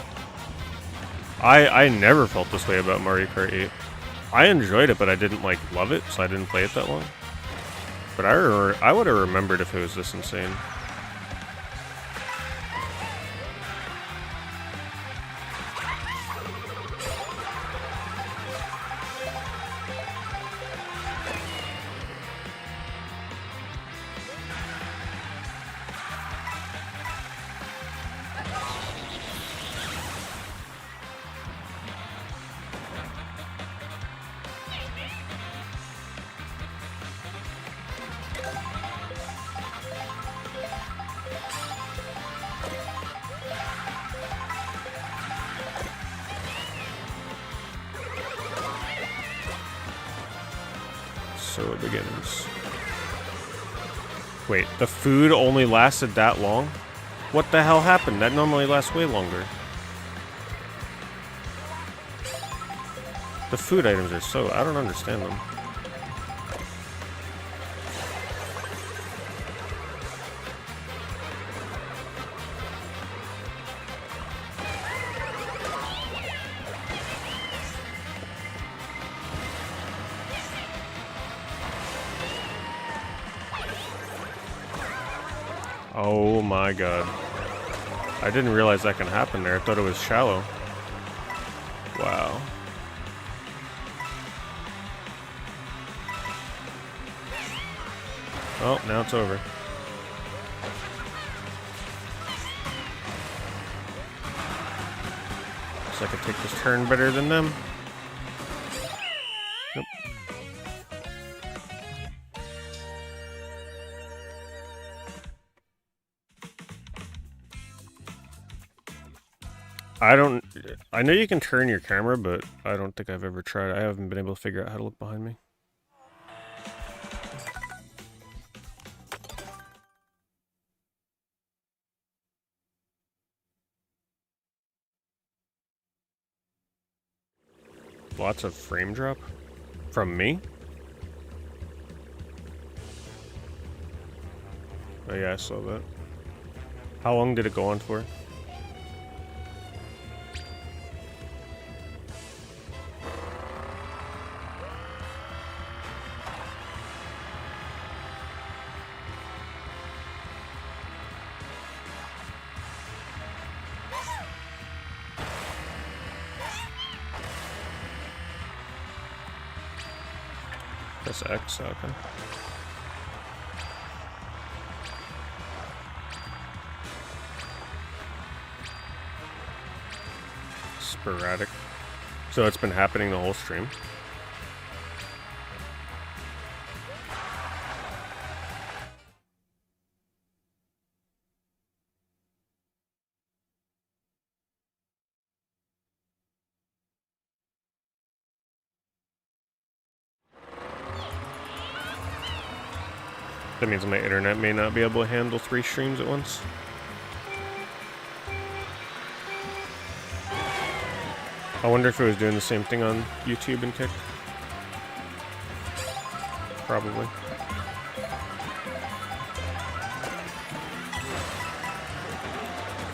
I never felt this way about Mario Kart 8. I enjoyed it, but I didn't, like, love it, so I didn't play it that long. But I would have remembered if it was this insane. So it begins. Wait, the food only lasted that long? What the hell happened? That normally lasts way longer. The food items are so... I don't understand them. Oh my god. I didn't realize that can happen there. I thought it was shallow. Wow. Oh, now it's over. Guess I could take this turn better than them. Nope. I know you can turn your camera, but I don't think I've ever tried. I haven't been able to figure out how to look behind me. Lots of frame drop? From me? Oh yeah, I saw that. How long did it go on for? Press X, okay. Sporadic. So it's been happening the whole stream. That means my internet may not be able to handle 3 streams at once. I wonder if it was doing the same thing on YouTube and Kick. Probably.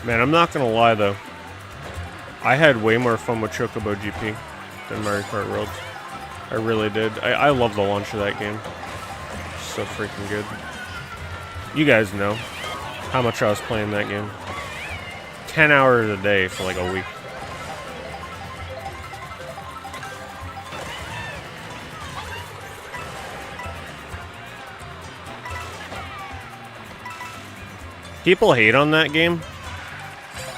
Man, I'm not gonna lie though. I had way more fun with Chocobo GP than Mario Kart World. I really did. I love the launch of that game. So freaking good. You guys know how much I was playing that game. 10 hours a day for like a week. People hate on that game,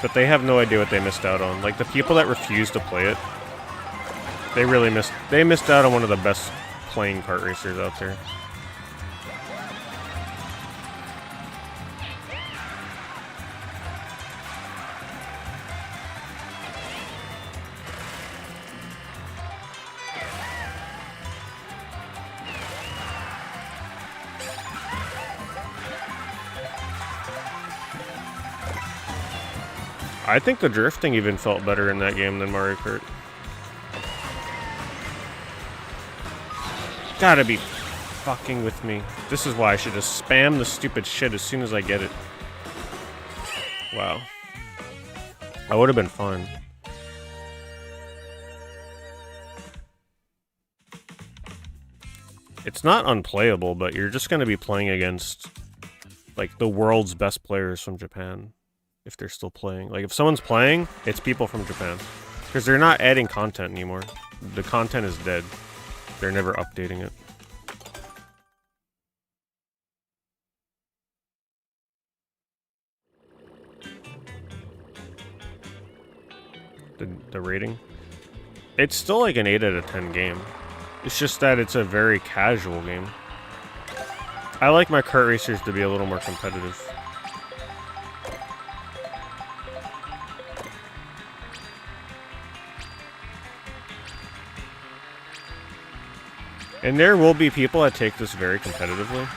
but they have no idea what they missed out on. Like, the people that refuse to play it, they really missed out on one of the best playing kart racers out there. I think the drifting even felt better in that game than Mario Kart. Gotta be fucking with me. This is why I should just spam the stupid shit as soon as I get it. Wow. That would have been fun. It's not unplayable, but you're just gonna be playing against, like, the world's best players from Japan. If they're still playing. Like, if someone's playing, it's people from Japan. Because they're not adding content anymore. The content is dead. They're never updating it. The rating? It's still like an 8 out of 10 game. It's just that it's a very casual game. I like my kart racers to be a little more competitive. And there will be people that take this very competitively.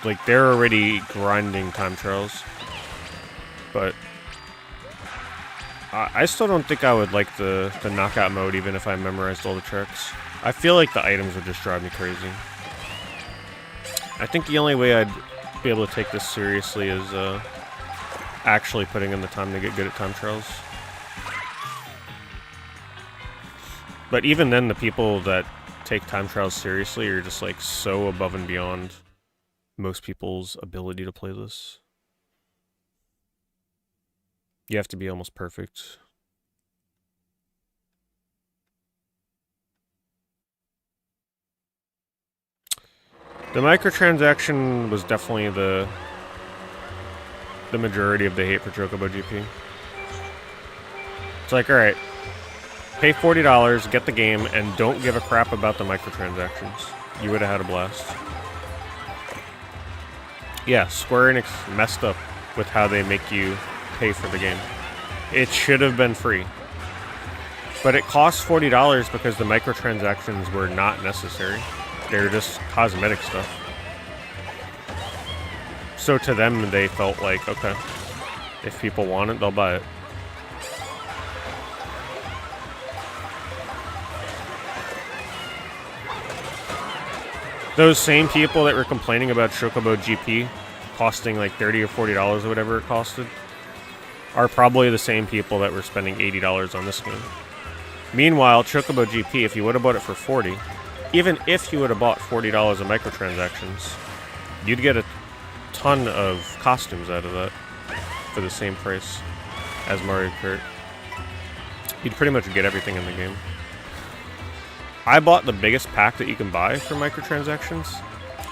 Like, they're already grinding time trials. But I still don't think I would like the knockout mode even if I memorized all the tricks. I feel like the items would just drive me crazy. I think the only way I'd be able to take this seriously is actually putting in the time to get good at time trials. But even then, the people that take time trials seriously are just like so above and beyond most people's ability to play this. You have to be almost perfect. The microtransaction was definitely the majority of the hate for Chocobo GP. It's like, alright, pay $40, get the game, and don't give a crap about the microtransactions. You would have had a blast. Yeah, Square Enix messed up with how they make you pay for the game. It should have been free. But it cost $40 because the microtransactions were not necessary. They were just cosmetic stuff. So to them, they felt like, okay, if people want it, they'll buy it. Those same people that were complaining about Chocobo GP costing like $30 or $40 or whatever it costed are probably the same people that were spending $80 on this game. Meanwhile, Chocobo GP, if you would have bought it for $40, even if you would have bought $40 of microtransactions, you'd get a ton of costumes out of that for the same price as Mario Kart. You'd pretty much get everything in the game. I bought the biggest pack that you can buy for microtransactions,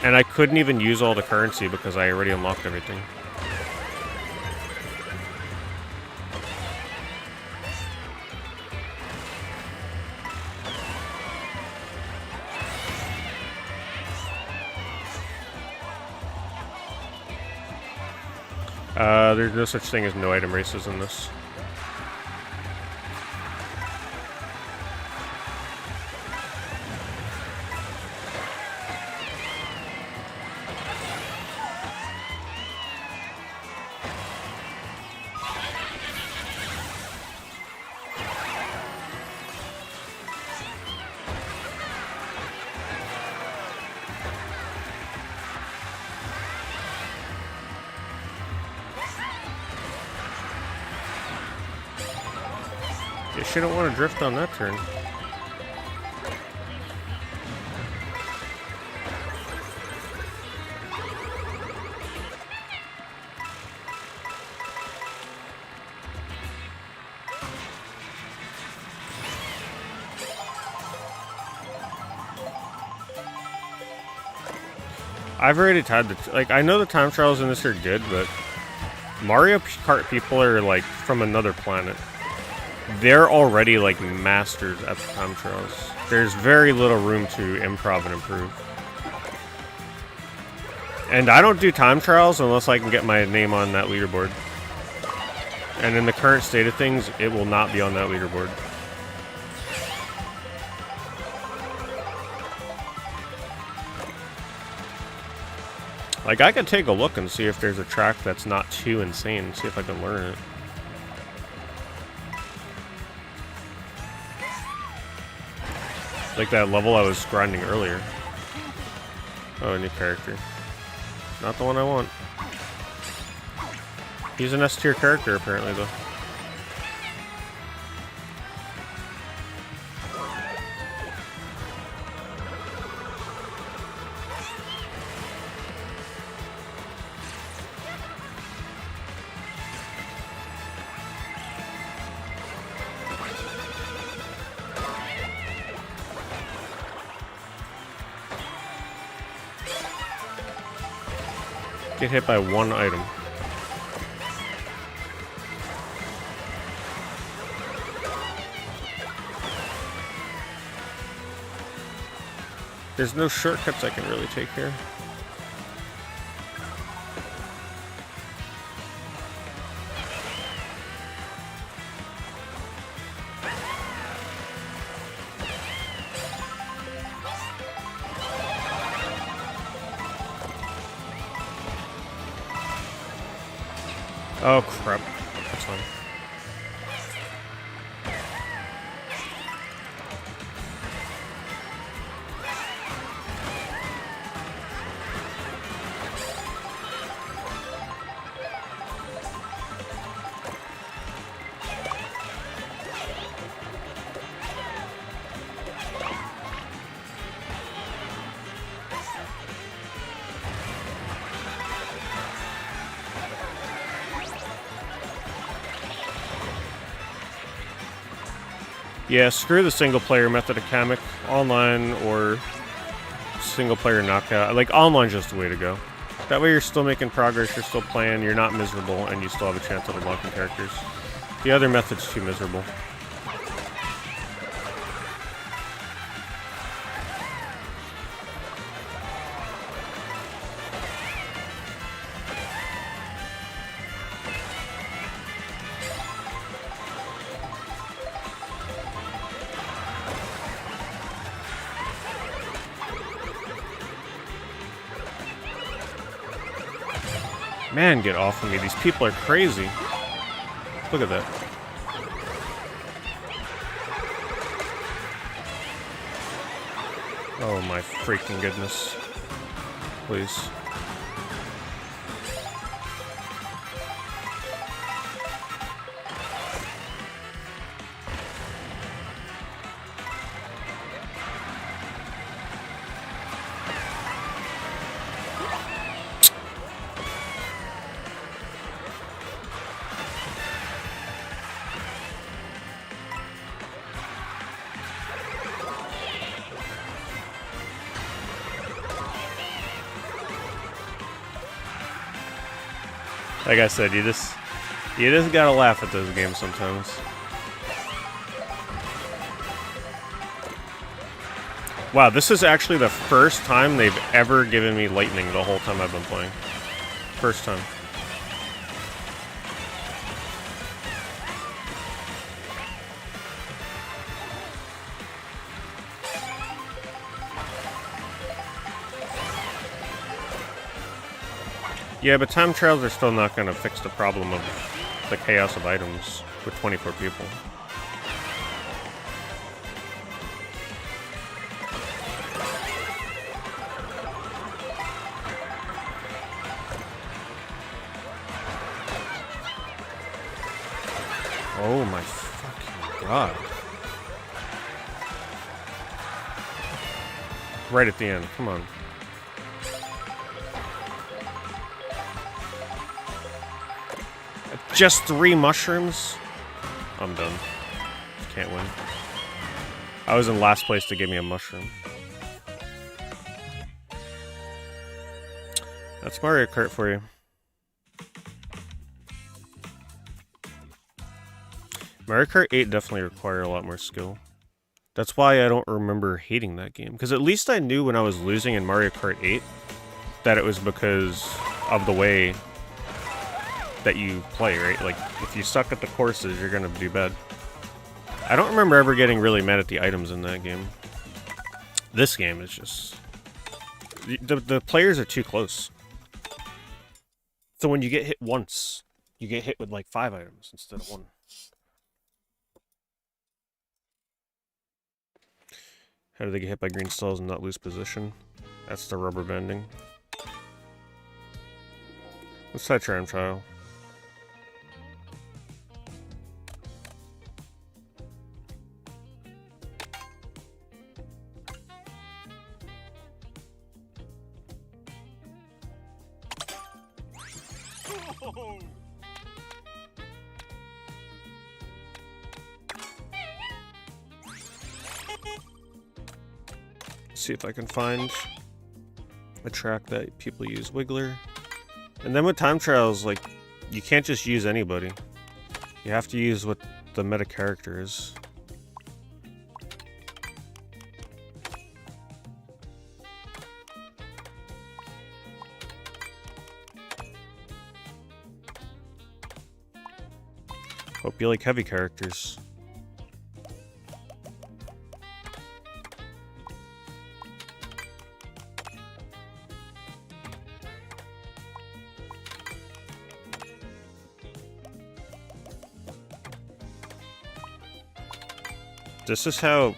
and I couldn't even use all the currency because I already unlocked everything. There's no such thing as no item races in this. You shouldn't want to drift on that turn. I've already tried the like. I know the time trials in this are good, but Mario Kart people are like from another planet. They're already like masters at the time trials. There's very little room to improv and improve. And I don't do time trials unless I can get my name on that leaderboard. And in the current state of things, it will not be on that leaderboard. Like, I could take a look and see if there's a track that's not too insane, see if I can learn it. Like that level I was grinding earlier. Oh, a new character. Not the one I want. He's an S tier character, apparently, though. Get hit by one item. There's no shortcuts I can really take here. Oh crap, that's fine. Yeah, screw the single-player method of Kamek. Online or single-player knockout. Like, online's just the way to go. That way you're still making progress, you're still playing, you're not miserable, and you still have a chance of unlocking characters. The other method's too miserable. Man, get off of me. These people are crazy. Look at that. Oh my freaking goodness. please. Like I said, you just gotta laugh at those games sometimes. Wow, this is actually the first time they've ever given me lightning the whole time I've been playing. First time. Yeah, but time trials are still not going to fix the problem of the chaos of items with 24 people. Oh my fucking god. Right at the end, come on. Just 3 mushrooms? I'm done. Can't win. I was in last place to give me a mushroom. That's Mario Kart for you. Mario Kart 8 definitely required a lot more skill. That's why I don't remember hating that game. Because at least I knew when I was losing in Mario Kart 8 that it was because of the way that you play, right? Like, if you suck at the courses, you're gonna do bad. I don't remember ever getting really mad at the items in that game. This game is just... The players are too close. So when you get hit once, you get hit with like 5 items instead of 1. How do they get hit by green stalls and not lose position? That's the rubber banding. Let's try Tram Trial. See if I can find a track that people use Wiggler. And then with time trials, like, you can't just use anybody. You have to use what the meta character is. Hope you like heavy characters. This is how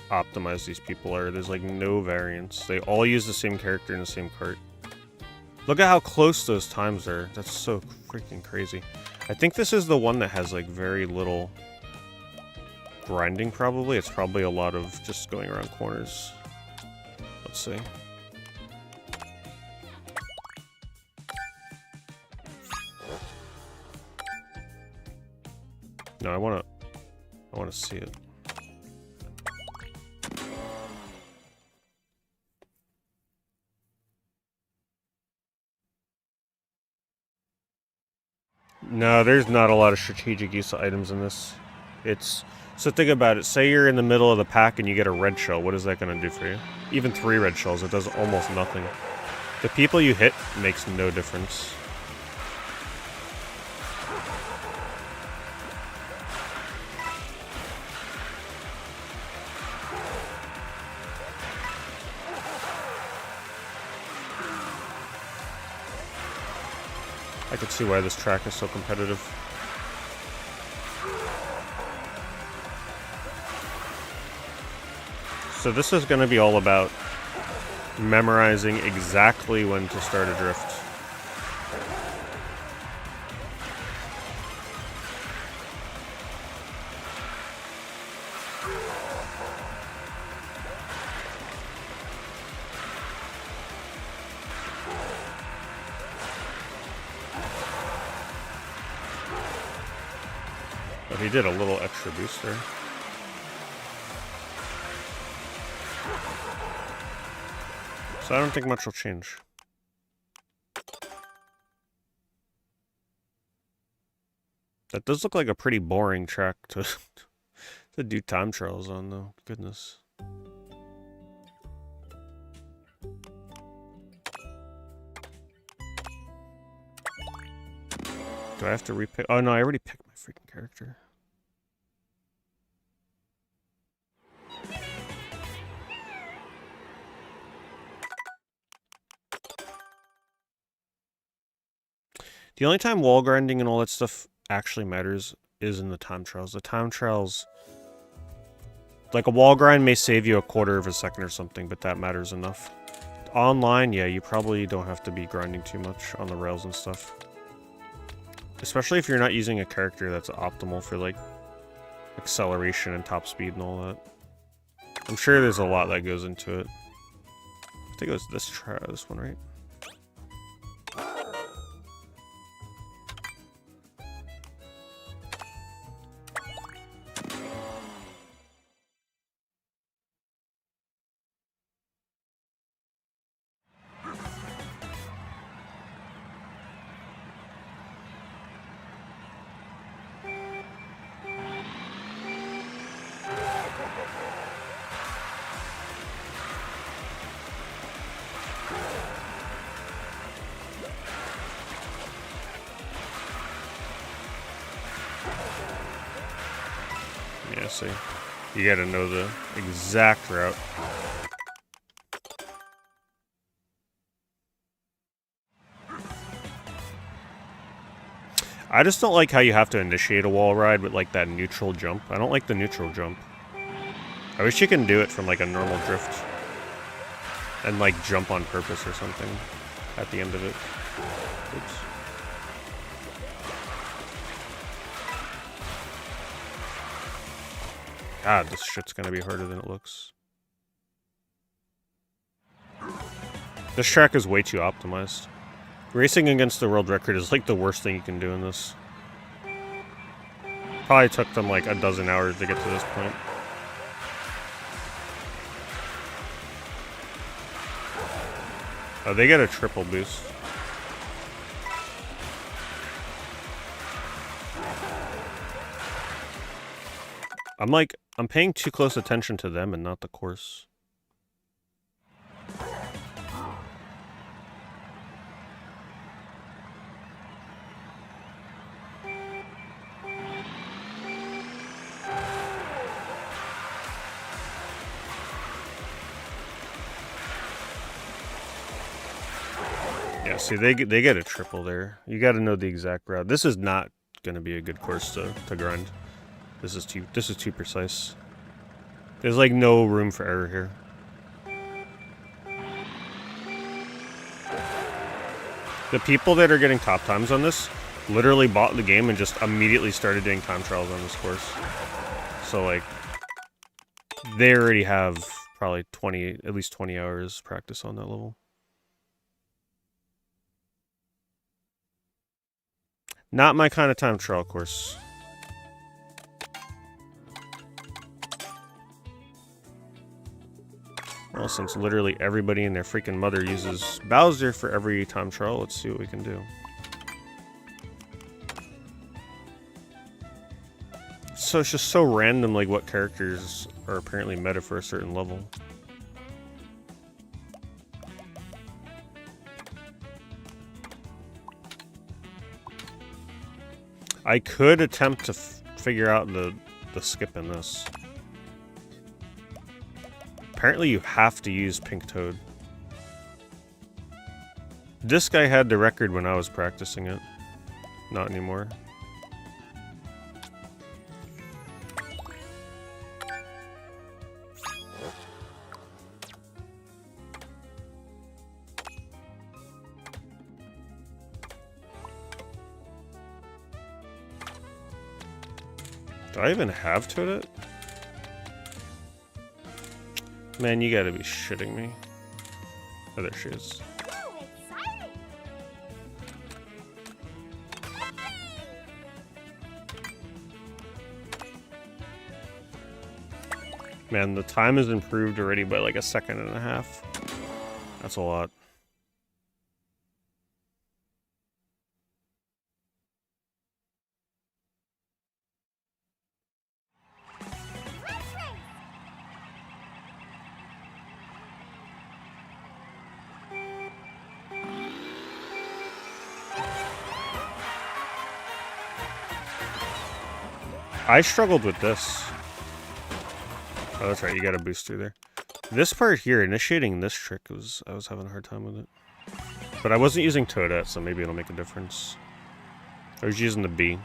optimized these people are. There's like no variance. They all use the same character in the same cart. Look at how close those times are. That's so freaking crazy. I think this is the one that has like very little grinding probably. It's probably a lot of just going around corners. Let's see. No, I wanna see it. No, there's not a lot of strategic use of items in this. So think about it. Say you're in the middle of the pack and you get a red shell. What is that going to do for you? Even 3 red shells, it does almost nothing. The people you hit makes no difference. I can see why this track is so competitive. So this is going to be all about memorizing exactly when to start a drift. But he did a little extra boost there. So I don't think much will change. That does look like a pretty boring track to do time trials on, though. Goodness. Do I have to repick? Oh, no, I already picked my freaking character. The only time wall grinding and all that stuff actually matters is in the time trials. The time trials, like a wall grind may save you a quarter of a second or something, but that matters enough. Online, yeah, you probably don't have to be grinding too much on the rails and stuff. Especially if you're not using a character that's optimal for, like, acceleration and top speed and all that. I'm sure there's a lot that goes into it. I think it was this one, right? Yeah, see. You gotta know the exact route. I just don't like how you have to initiate a wall ride with, like, that neutral jump. I don't like the neutral jump. I wish you can do it from, like, a normal drift. And, like, jump on purpose or something at the end of it. Oops. God, this shit's gonna be harder than it looks. This track is way too optimized. Racing against the world record is like the worst thing you can do in this. Probably took them like a dozen hours to get to this point. Oh, they get a triple boost. I'm paying too close attention to them and not the course. Yeah, see, they get a triple there. You got to know the exact route. This is not going to be a good course to grind. This is too precise. There's like no room for error here. The people that are getting top times on this literally bought the game and just immediately started doing time trials on this course. So like, they already have probably at least 20 hours practice on that level. Not my kind of time trial course. Well, since literally everybody and their freaking mother uses Bowser for every time trial, let's see what we can do. So it's just so random, like what characters are apparently meta for a certain level. I could attempt to figure out the skip in this. Apparently you have to use Pink Toad. This guy had the record when I was practicing it. Not anymore. Do I even have Toadette? Man, you gotta be shitting me. Oh, there she is. Man, the time has improved already by like 1.5 seconds. That's a lot. I struggled with this. Oh, that's right, you got a boost through there. This part here, initiating this trick, I was having a hard time with it. But I wasn't using Toadette, so maybe it'll make a difference. I was using the B.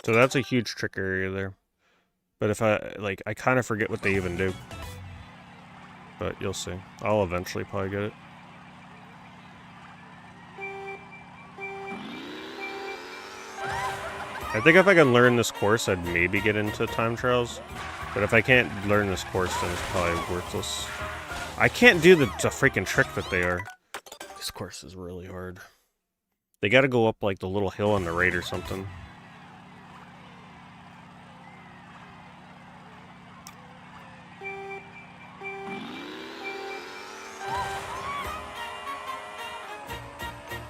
So that's a huge trick area there. But if I kind of forget what they even do. But you'll see. I'll eventually probably get it. I think if I can learn this course, I'd maybe get into time trials. But if I can't learn this course, then it's probably worthless. I can't do the freaking trick that they are. This course is really hard. They gotta go up like the little hill on the right or something.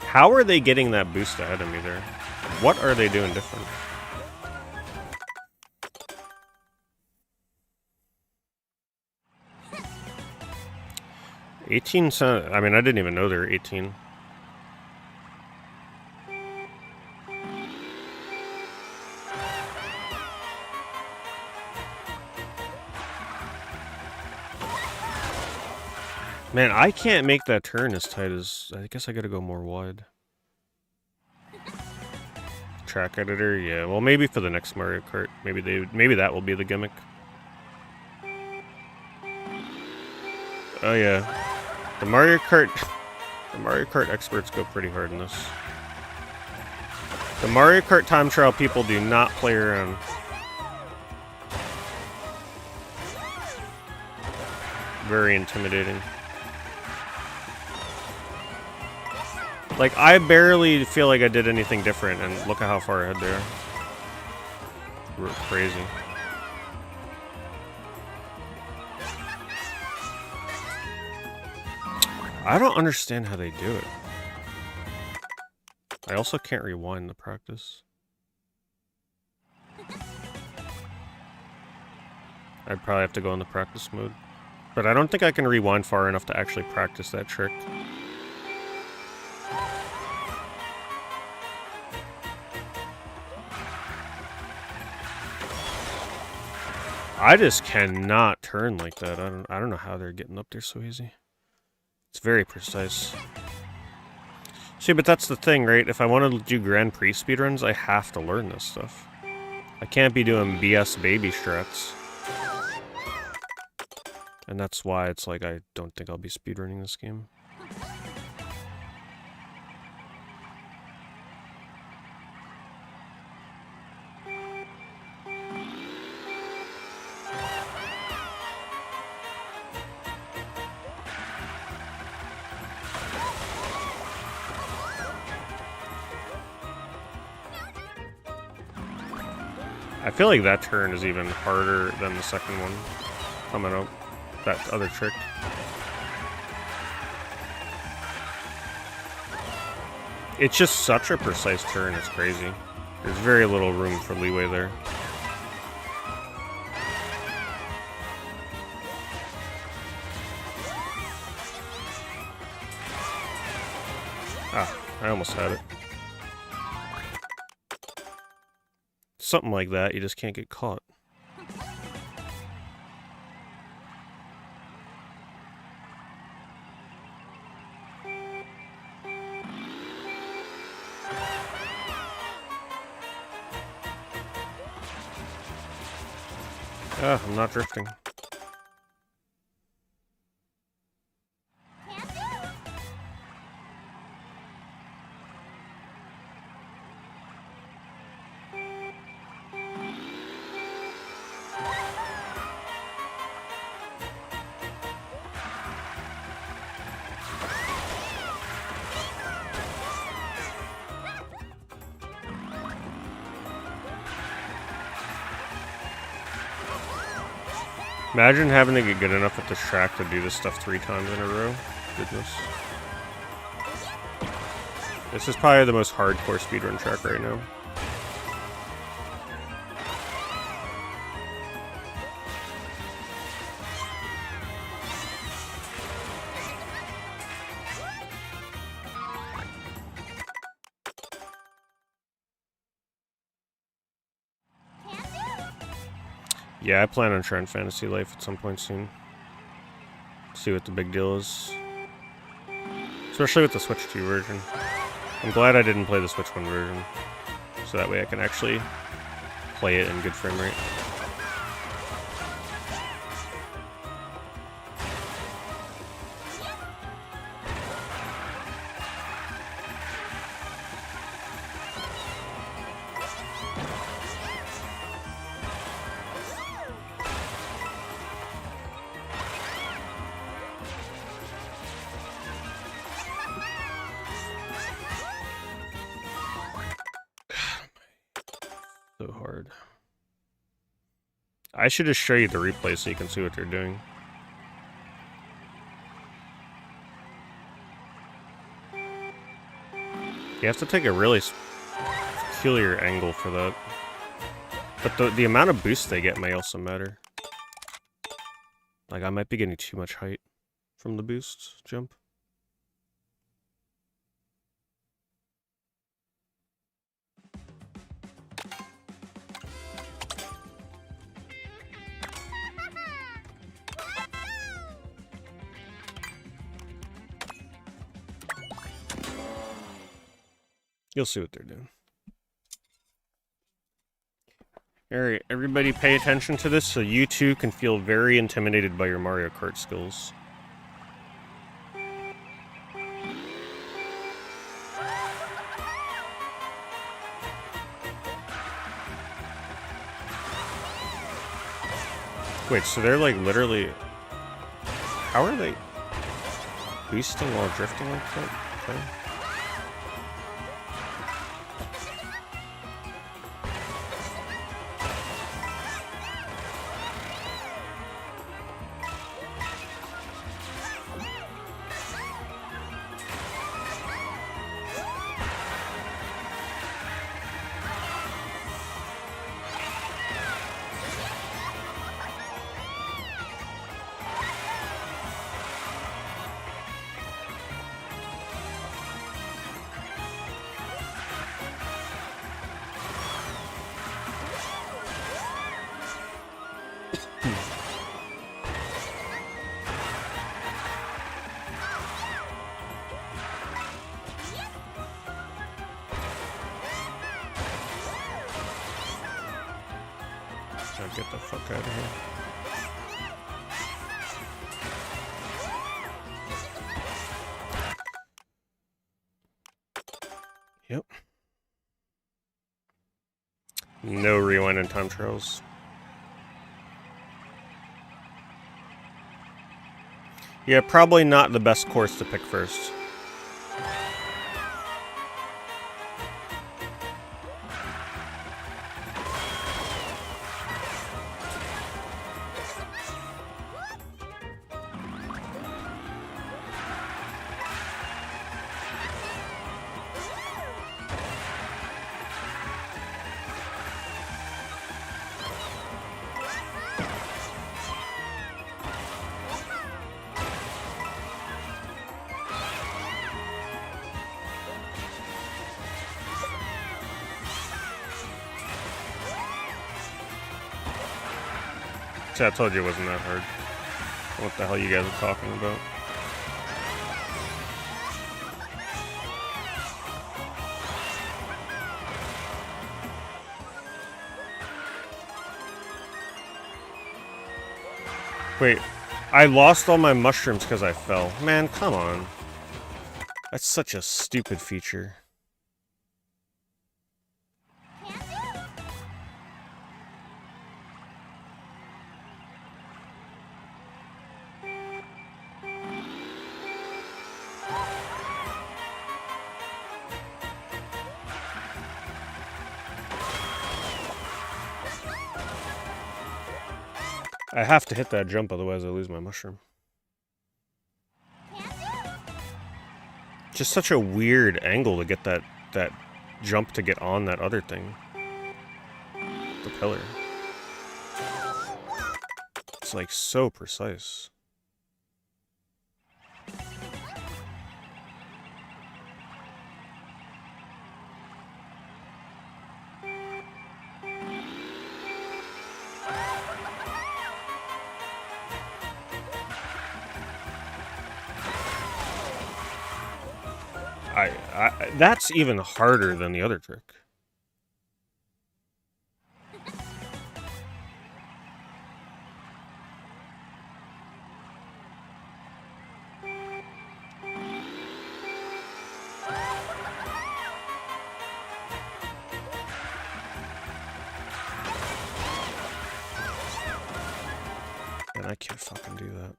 How are they getting that boost ahead of me there? What are they doing different? $18. I mean, I didn't even know they were 18. Man, I can't make that turn as tight as... I guess I gotta go more wide. Track editor, yeah. Well, maybe for the next Mario Kart. Maybe that will be the gimmick. Oh yeah. The Mario Kart experts go pretty hard in this. The Mario Kart time trial people do not play around. Very intimidating. Like, I barely feel like I did anything different, and look at how far ahead they are. Crazy. I don't understand how they do it. I also can't rewind the practice. I'd probably have to go in the practice mode. But I don't think I can rewind far enough to actually practice that trick. I just cannot turn like that. I don't know how they're getting up there so easy. It's very precise. See, but that's the thing, right? If I want to do Grand Prix speedruns, I have to learn this stuff. I can't be doing BS baby strats. And that's why it's like I don't think I'll be speedrunning this game. I feel like that turn is even harder than the second one coming up. That other trick. It's just such a precise turn, it's crazy. There's very little room for leeway there. Ah, I almost had it. Something like that, you just can't get caught. Ah, I'm not drifting. Imagine having to get good enough at this track to do this stuff 3 times in a row. Goodness. This is probably the most hardcore speedrun track right now. Yeah, I plan on trying Fantasy Life at some point soon. See what the big deal is. Especially with the Switch 2 version. I'm glad I didn't play the Switch 1 version. So that way I can actually play it in good frame rate. So hard. I should just show you the replay so you can see what they're doing. You have to take a really peculiar angle for that. But the amount of boost they get may also matter. Like, I might be getting too much height from the boost jump. You'll see what they're doing. Alright, everybody pay attention to this so you too can feel very intimidated by your Mario Kart skills. Wait, so they're like literally... How are they boosting while drifting like that? Okay. Get the fuck out of here. Yep. No rewind and time trials. Yeah, probably not the best course to pick first. See, I told you it wasn't that hard. What the hell you guys are talking about? Wait, I lost all my mushrooms because I fell. Man, come on. That's such a stupid feature. I have to hit that jump, otherwise I lose my mushroom. Just such a weird angle to get that jump to get on that other thing. The pillar. It's like so precise. That's even harder than the other trick. And I can't fucking do that.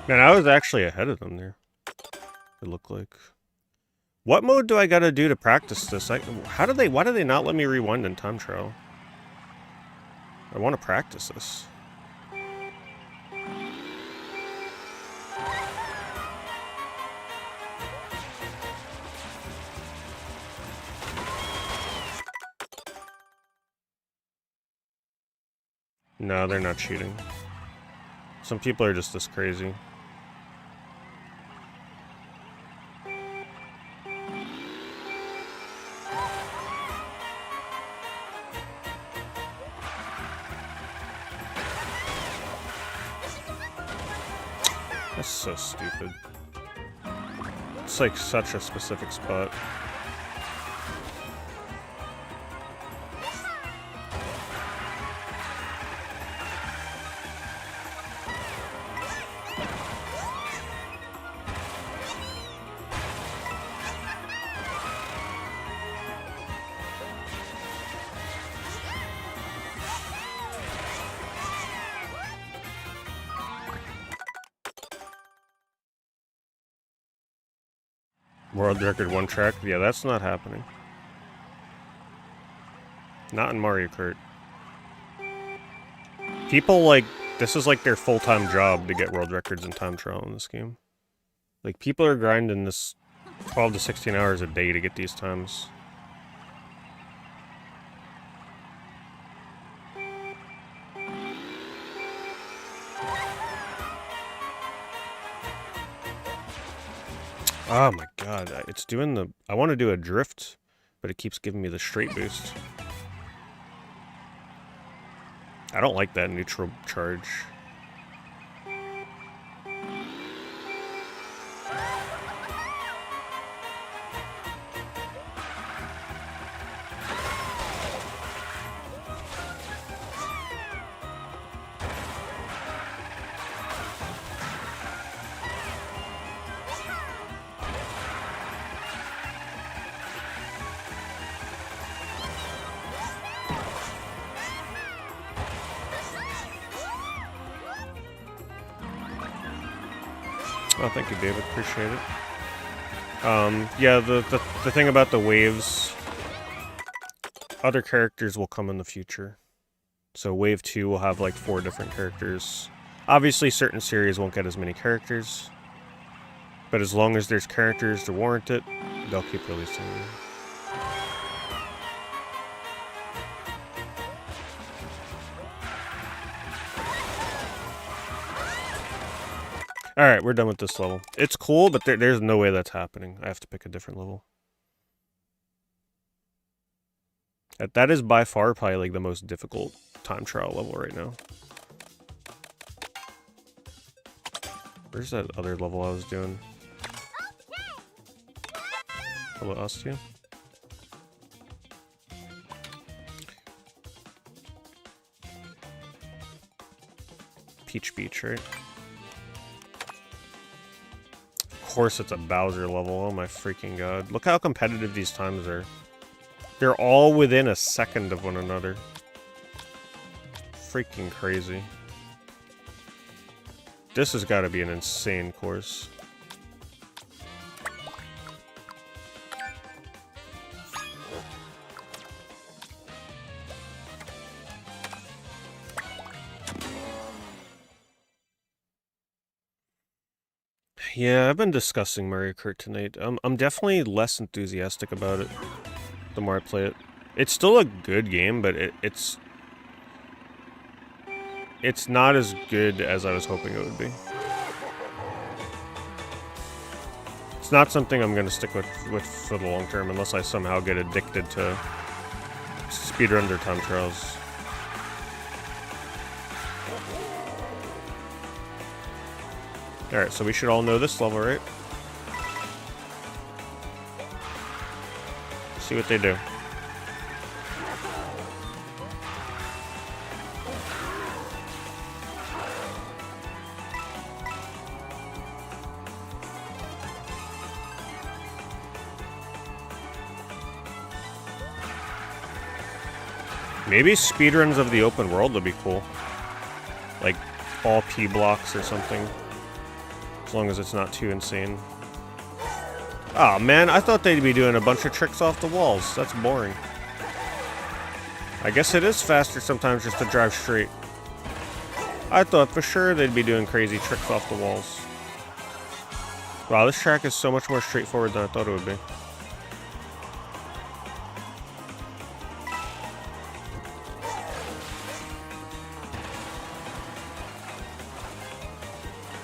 Man, I was actually ahead of them there. It looked like. What mode do I gotta do to practice this? Why do they not let me rewind in time trial? I want to practice this. No, they're not cheating. Some people are just this crazy. That's so stupid. It's like such a specific spot. World record one track? Yeah, that's not happening. Not in Mario Kart. People like, this is like their full-time job to get world records in time trial in this game. Like, people are grinding this 12 to 16 hours a day to get these times. Oh my god, it's doing the... I want to do a drift, but it keeps giving me the straight boost. I don't like that neutral charge. Oh, thank you, David. Appreciate it. Yeah, the thing about the waves, other characters will come in the future. So wave 2 will have like 4 different characters. Obviously, certain series won't get as many characters, but as long as there's characters to warrant it, they'll keep releasing them. Alright, we're done with this level. It's cool, but there's no way that's happening. I have to pick a different level. That is by far probably like the most difficult time trial level right now. Where's that other level I was doing? Hello, Ostia. Peach Beach, right? Of course it's a Bowser level, oh my freaking god. Look how competitive these times are. They're all within a second of one another. Freaking crazy. This has got to be an insane course. Yeah, I've been discussing Mario Kart tonight. I'm definitely less enthusiastic about it the more I play it. It's still a good game, but it's not as good as I was hoping it would be. It's not something I'm going to stick with for the long term unless I somehow get addicted to speedrun or time trials. Alright, so we should all know this level, right? See what they do. Maybe speedruns of the open world would be cool. Like, all P blocks or something. As long as it's not too insane. Oh man, I thought they'd be doing a bunch of tricks off the walls. That's boring. I guess it is faster sometimes just to drive straight. I thought for sure they'd be doing crazy tricks off the walls. Wow, this track is so much more straightforward than I thought it would be.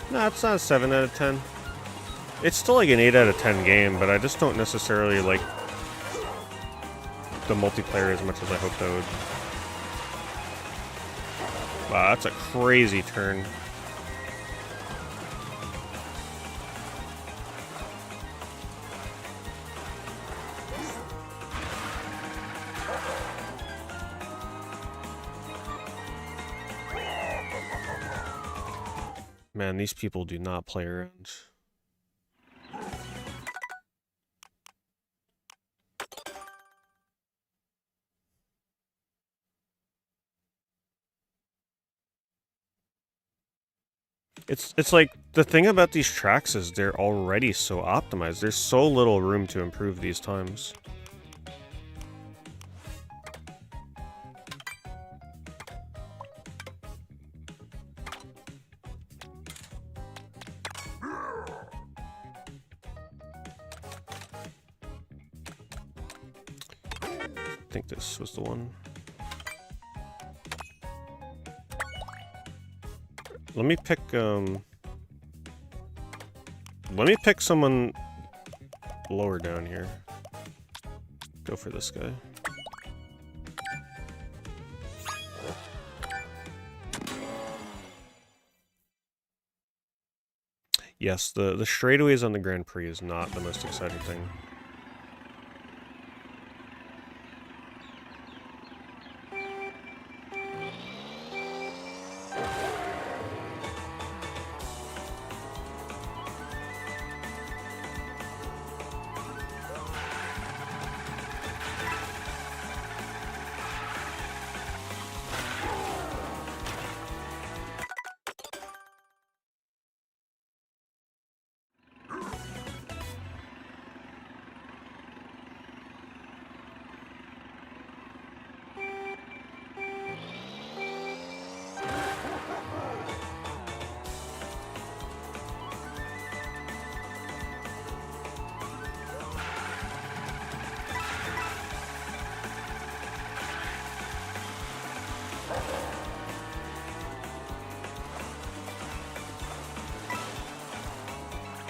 No, it's not a 7 out of 10. It's still like an 8 out of 10 game, but I just don't necessarily like the multiplayer as much as I hoped I would. Wow, that's a crazy turn. Man, these people do not play around. It's like, the thing about these tracks is they're already so optimized. There's so little room to improve these times. I think this was the one. Let me pick someone lower down here. Go for this guy. Yes, the straightaways on the Grand Prix is not the most exciting thing.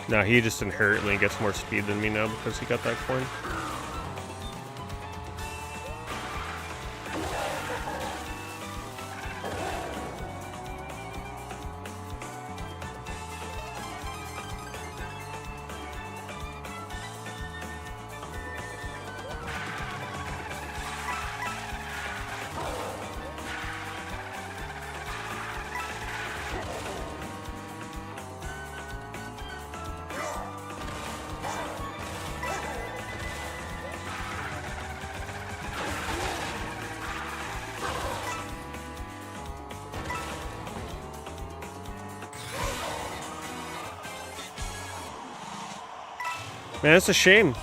Now he just inherently gets more speed than me now because he got that coin. Man, it's a shame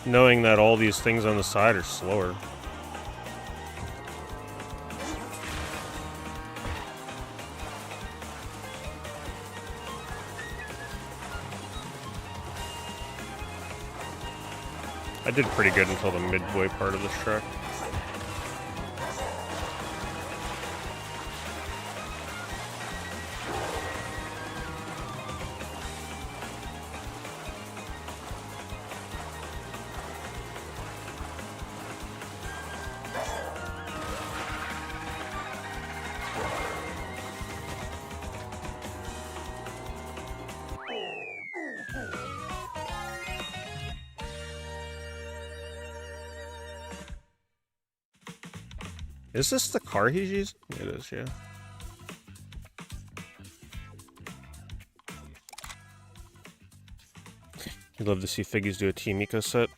knowing that all these things on the side are slower. I did pretty good until the midway part of this track. Is this the car he's using? It is, yeah. You'd love to see Figgies do a Team Eco set.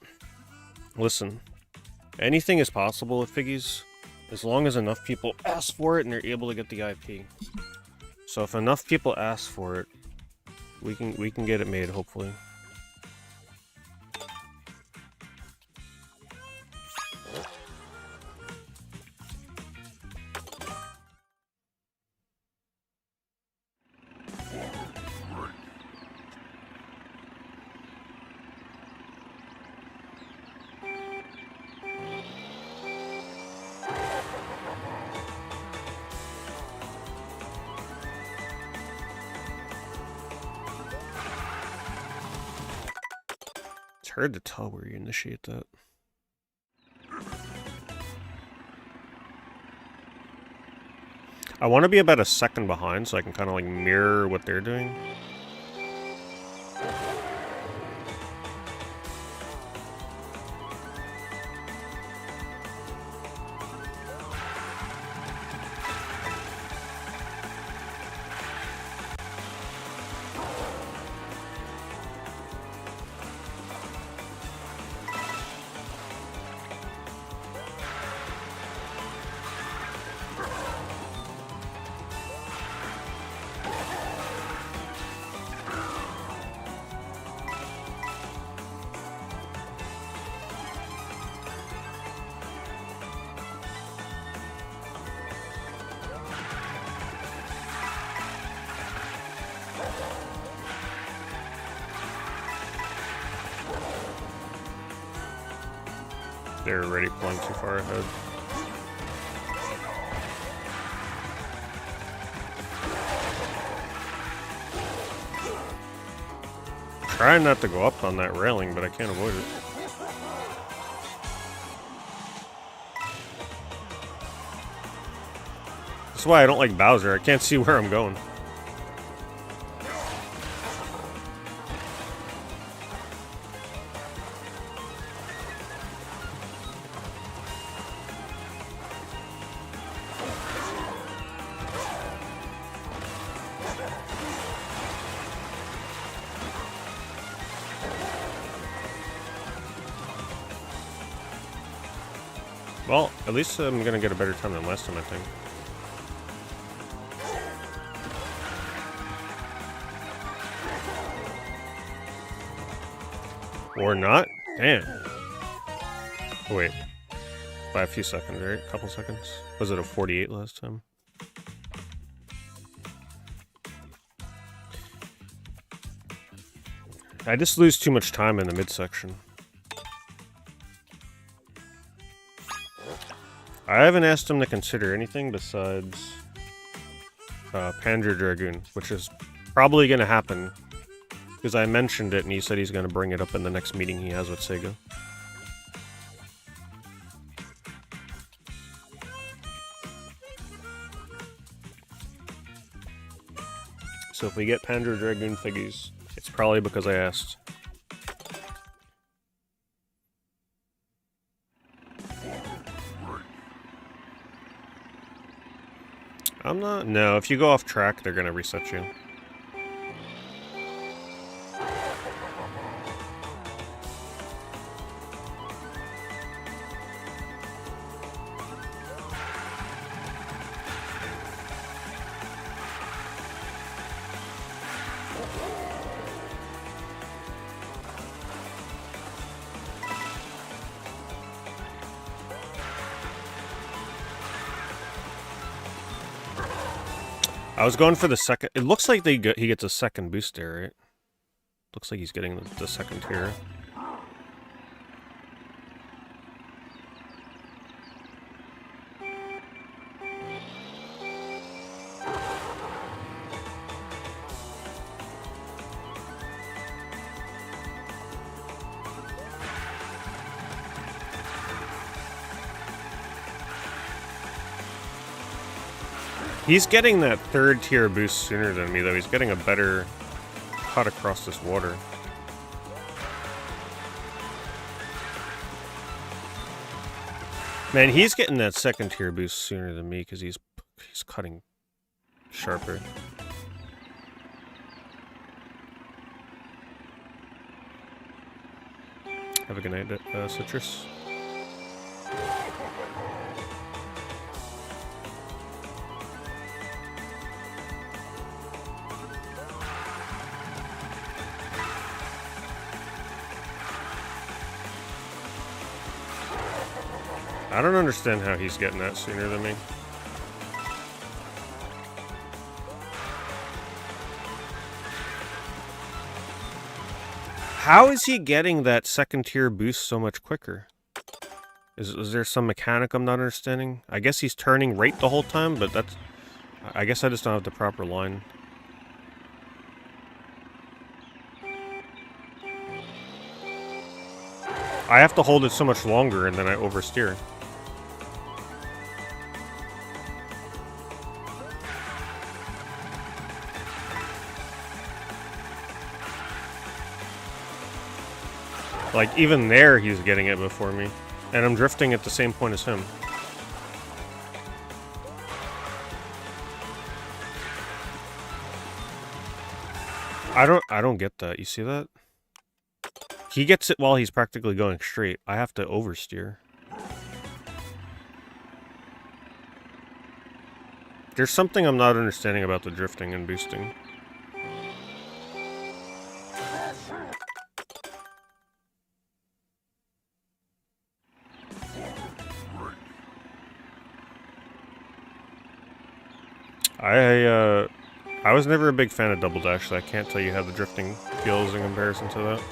Listen, anything is possible with Figgies as long as enough people ask for it and they're able to get the IP. So if enough people ask for it, we can get it made, hopefully. It's hard to tell where you initiate that. I want to be about a second behind so I can kind of like mirror what they're doing. They're already pulling too far ahead. Trying not to go up on that railing, but I can't avoid it. That's why I don't like Bowser. I can't see where I'm going. Well, at least I'm gonna get a better time than last time, I think. Or not? Damn. Oh, wait. By a few seconds, right? A couple seconds? Was it a 48 last time? I just lose too much time in the midsection. I haven't asked him to consider anything besides Panzer Dragoon, which is probably going to happen Because I mentioned it and he said he's going to bring it up in the next meeting he has with Sega. So if we get Panzer Dragoon figgies, it's probably because I asked. I'm not... No, if you go off track, they're gonna reset you. I was going for the second... It looks like he gets a second boost there, right? Looks like he's getting the second tier. He's getting that third tier boost sooner than me, though. He's getting a better cut across this water. Man, he's getting that second tier boost sooner than me because he's cutting sharper. Have a good night, Citrus. I don't understand how he's getting that sooner than me. How is he getting that second tier boost so much quicker? Is there some mechanic I'm not understanding? I guess he's turning right the whole time, but that's... I guess I just don't have the proper line. I have to hold it so much longer and then I oversteer. Like, even there, he's getting it before me. And I'm drifting at the same point as him. I don't get that. You see that? He gets it while he's practically going straight. I have to oversteer. There's something I'm not understanding about the drifting and boosting. I was never a big fan of Double Dash, so I can't tell you how the drifting feels in comparison to that.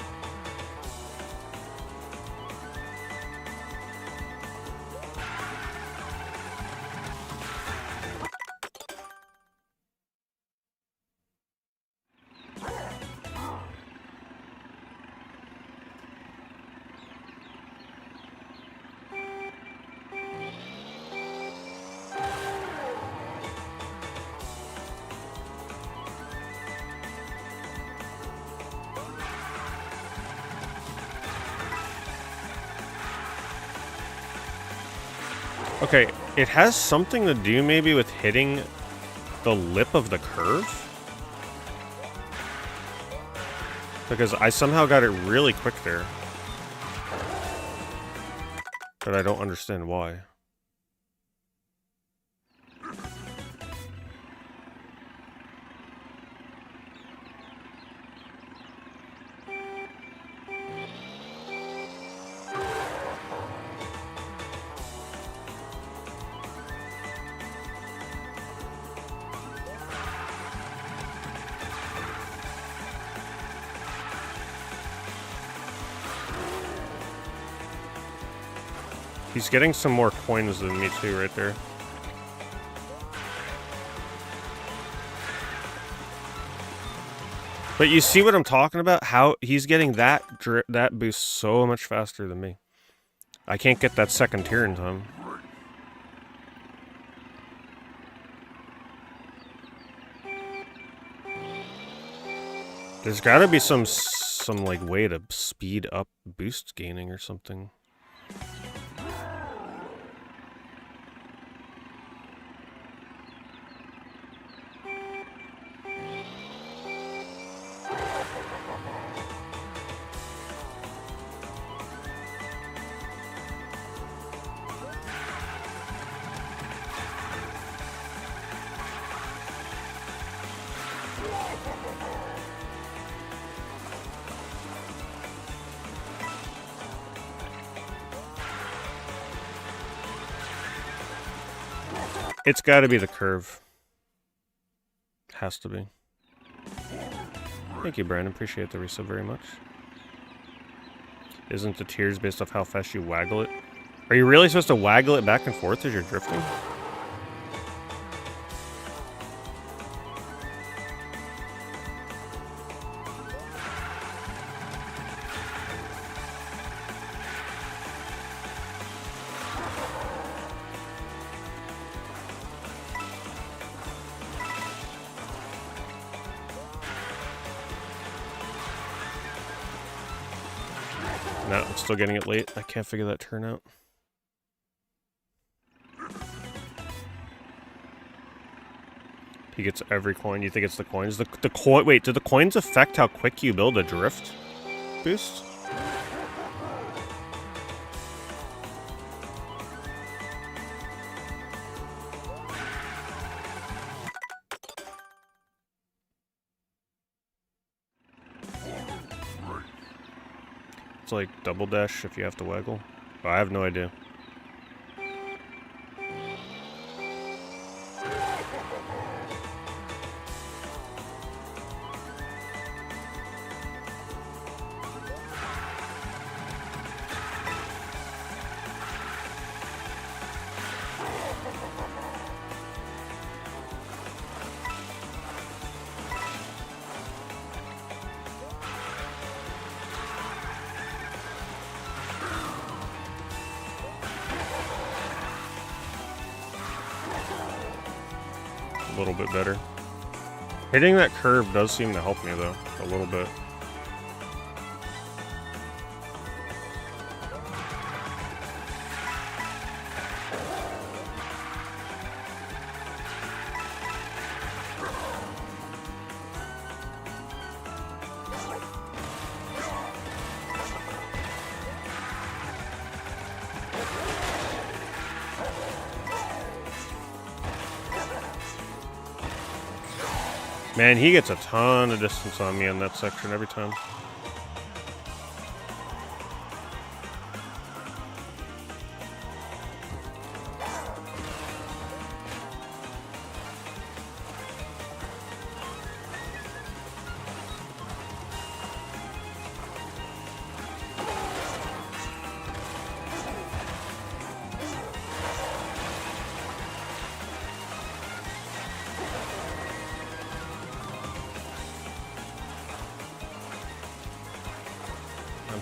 Okay, it has something to do maybe with hitting the lip of the curve? Because I somehow got it really quick there. But I don't understand why. He's getting some more coins than me too, right there. But you see what I'm talking about? How he's getting that boost so much faster than me. I can't get that second tier in time. There's gotta be some like way to speed up boost gaining or something. It's got to be the curve. Has to be. Thank you, Brandon. Appreciate the resub very much. Isn't the tiers based off how fast you waggle it? Are you really supposed to waggle it back and forth as you're drifting? No, I'm still getting it late. I can't figure that turn out. He gets every coin. You think it's the coins? The coin. Wait, do the coins affect how quick you build a drift boost? It's like double dash if you have to waggle. Oh, I have no idea. A little bit better. Hitting that curve does seem to help me though, a little bit. Man, he gets a ton of distance on me in that section every time.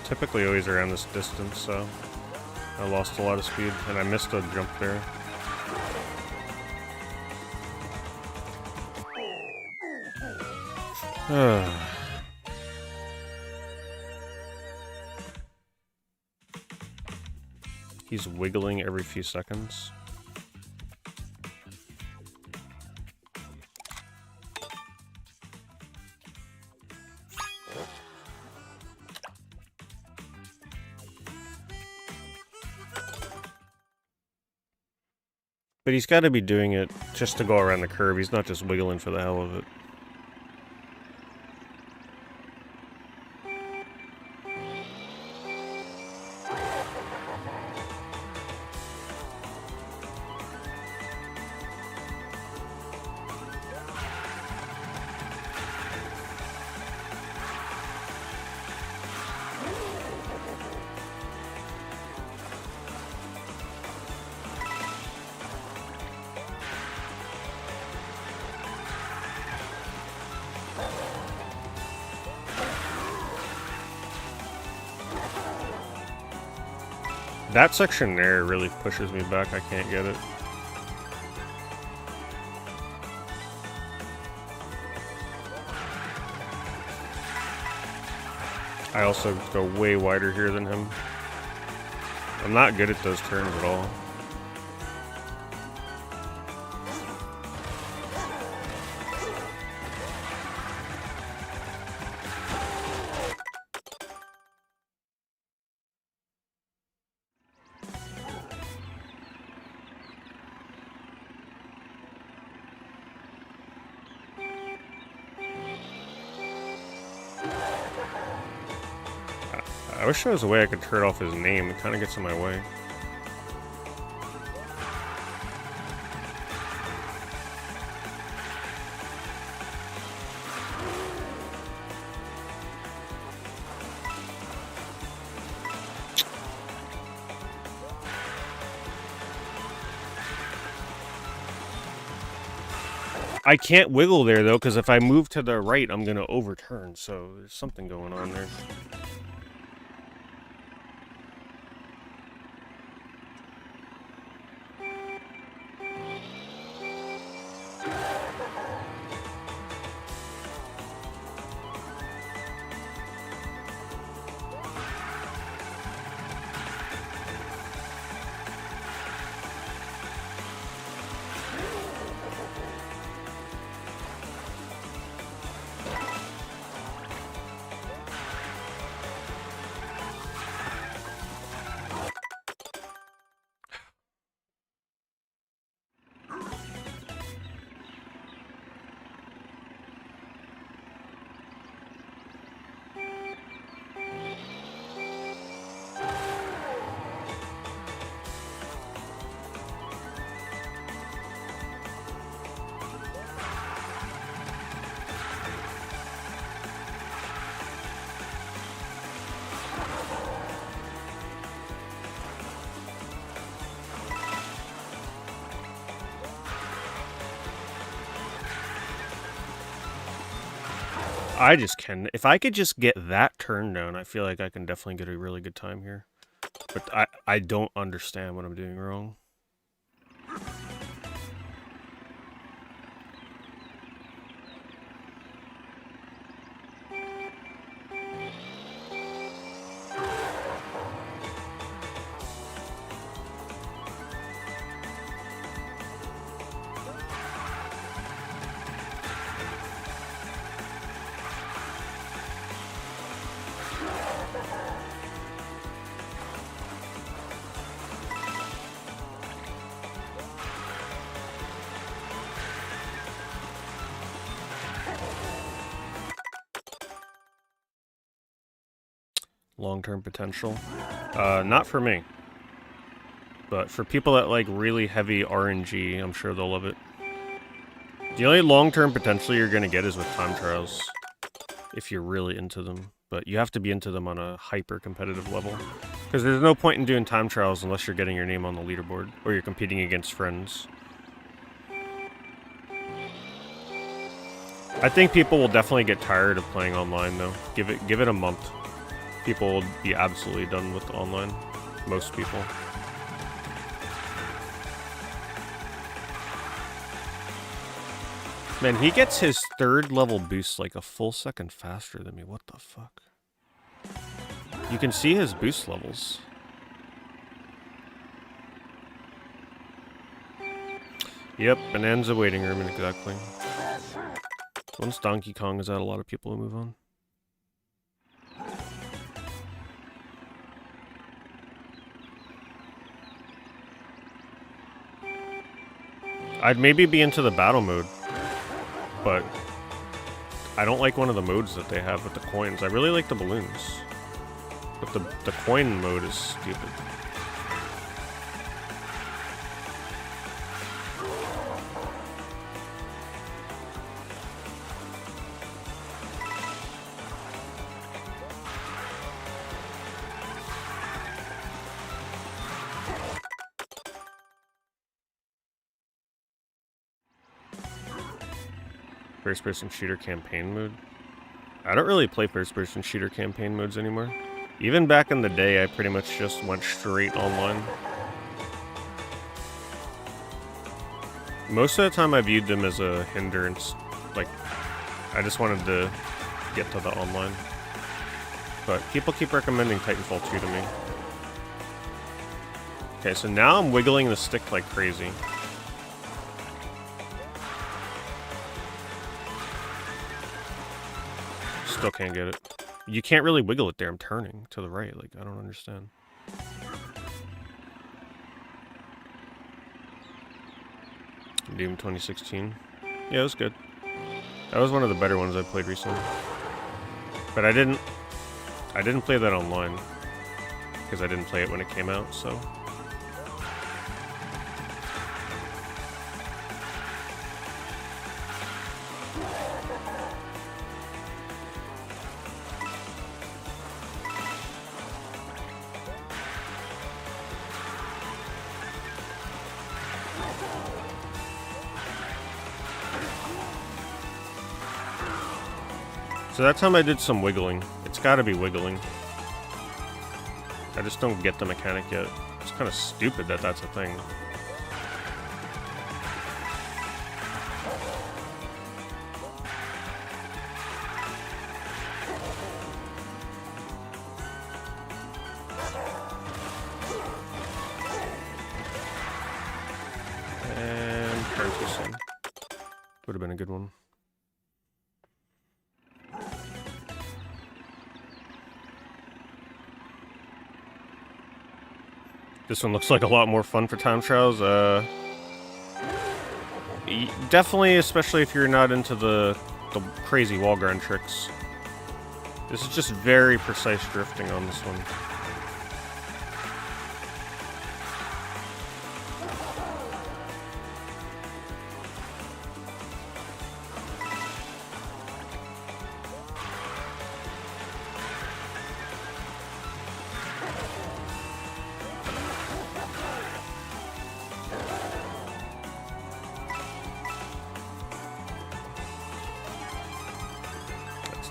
Typically always around this distance, so I lost a lot of speed, and I missed a jump there. He's wiggling every few seconds. But he's got to be doing it just to go around the curve. He's not just wiggling for the hell of it. That section there really pushes me back. I can't get it. I also go way wider here than him. I'm not good at those turns at all. I wish there was a way I could turn off his name. It kind of gets in my way. I can't wiggle there, though, because if I move to the right, I'm going to overturn. So there's something going on there. I just can. If I could just get that turn down, I feel like I can definitely get a really good time here. But I don't understand what I'm doing wrong. Long-term potential. Not for me. But for people that like really heavy RNG, I'm sure they'll love it. The only long-term potential you're going to get is with time trials, if you're really into them. But you have to be into them on a hyper-competitive level. Because there's no point in doing time trials unless you're getting your name on the leaderboard, or you're competing against friends. I think people will definitely get tired of playing online, though. Give it a month. People will be absolutely done with online. Most people. Man, he gets his 3rd level boost like a full second faster than me. What the fuck? You can see his boost levels. Yep, Bonanza waiting room, exactly. Once Donkey Kong is out, a lot of people will move on. I'd maybe be into the battle mode, but I don't like one of the modes that they have with the coins. I really like the balloons, but the coin mode is stupid. First-person shooter campaign mode. I don't really play first-person shooter campaign modes anymore. Even back in the day, I pretty much just went straight online. Most of the time I viewed them as a hindrance, like, I just wanted to get to the online. But people keep recommending Titanfall 2 to me. Okay, so now I'm wiggling the stick like crazy. Still can't get it. You can't really wiggle it there, I'm turning to the right, like, I don't understand. Doom 2016. Yeah, it was good. That was one of the better ones I played recently. But I didn't play that online because I didn't play it when it came out, so. So that time I did some wiggling. It's gotta be wiggling. I just don't get the mechanic yet. It's kind of stupid that that's a thing. And turn too soon. Would have been a good one. This one looks like a lot more fun for time trials. Definitely, especially if you're not into the crazy wall grind tricks. This is just very precise drifting on this one.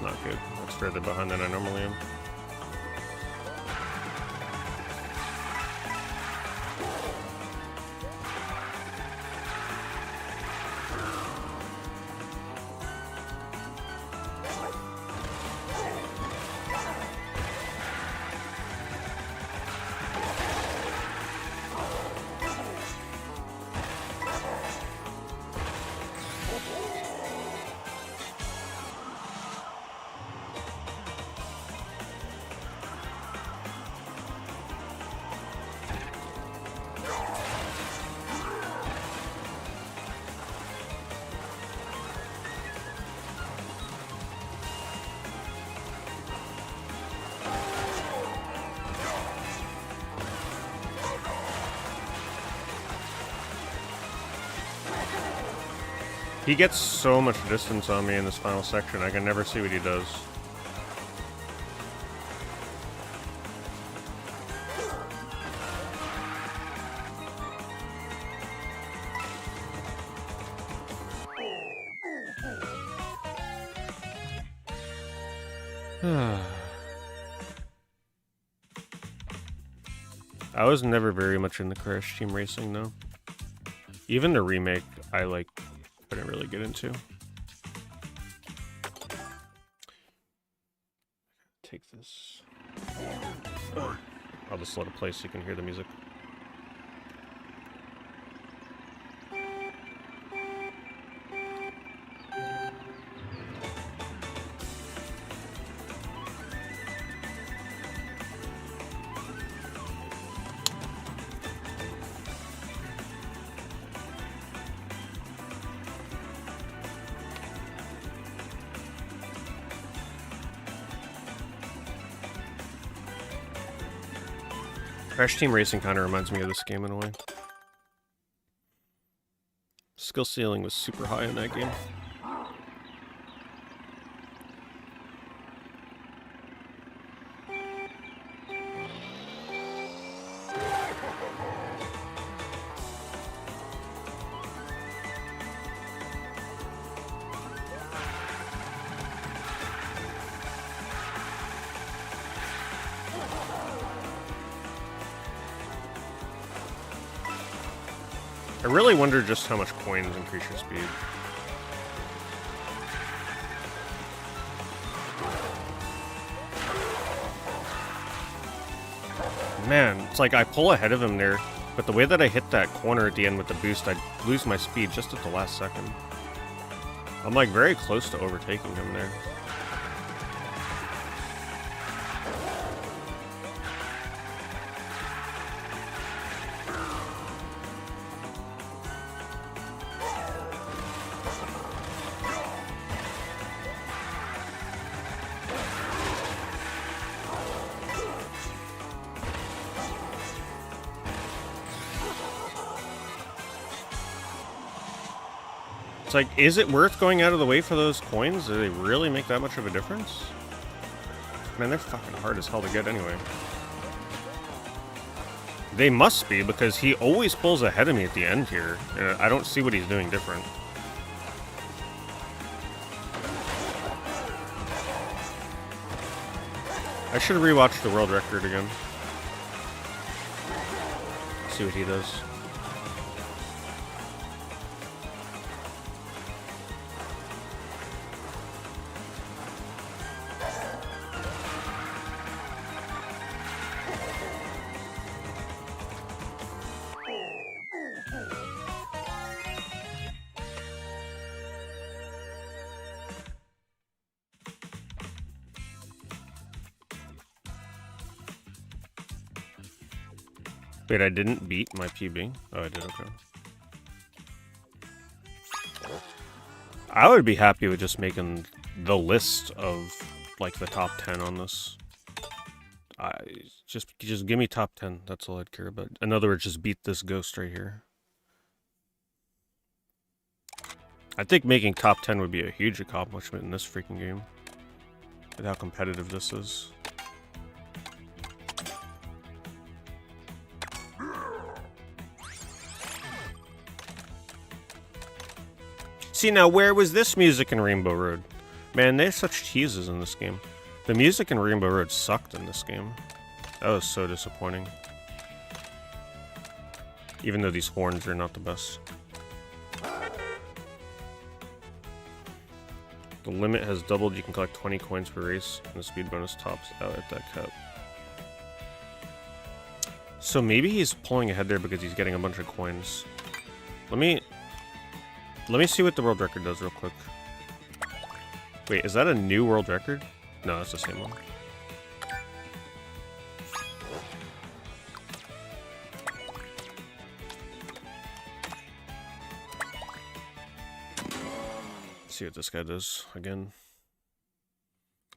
Not good. That's further behind than I normally am. He gets so much distance on me in this final section, I can never see what he does. I was never very much into Crash Team Racing, though. Even the remake, I couldn't really get into. Take this. I'll just let it play so you can hear the music. Crash Team Racing kind of reminds me of this game in a way. Skill ceiling was super high in that game. I really wonder just how much coins increase your speed. Man, it's like I pull ahead of him there, but the way that I hit that corner at the end with the boost, I lose my speed just at the last second. I'm like very close to overtaking him there. It's like, is it worth going out of the way for those coins? Do they really make that much of a difference? Man, they're fucking hard as hell to get anyway. They must be, because he always pulls ahead of me at the end here. I don't see what he's doing different. I should rewatch the world record again. See what he does. Wait, I didn't beat my PB? Oh, I did, okay. I would be happy with just making the list of, like, the top 10 on this. Just give me top 10, that's all I'd care about. In other words, just beat this ghost right here. I think making top 10 would be a huge accomplishment in this freaking game. With how competitive this is. See, now where was this music in Rainbow Road? Man, there's such teases in this game. The music in Rainbow Road sucked in this game. That was so disappointing. Even though these horns are not the best. The limit has doubled. You can collect 20 coins per race, and the speed bonus tops out at that cap. So maybe he's pulling ahead there because he's getting a bunch of coins. Let me see what the world record does real quick. Wait, is that a new world record? No, that's the same one. Let's see what this guy does again.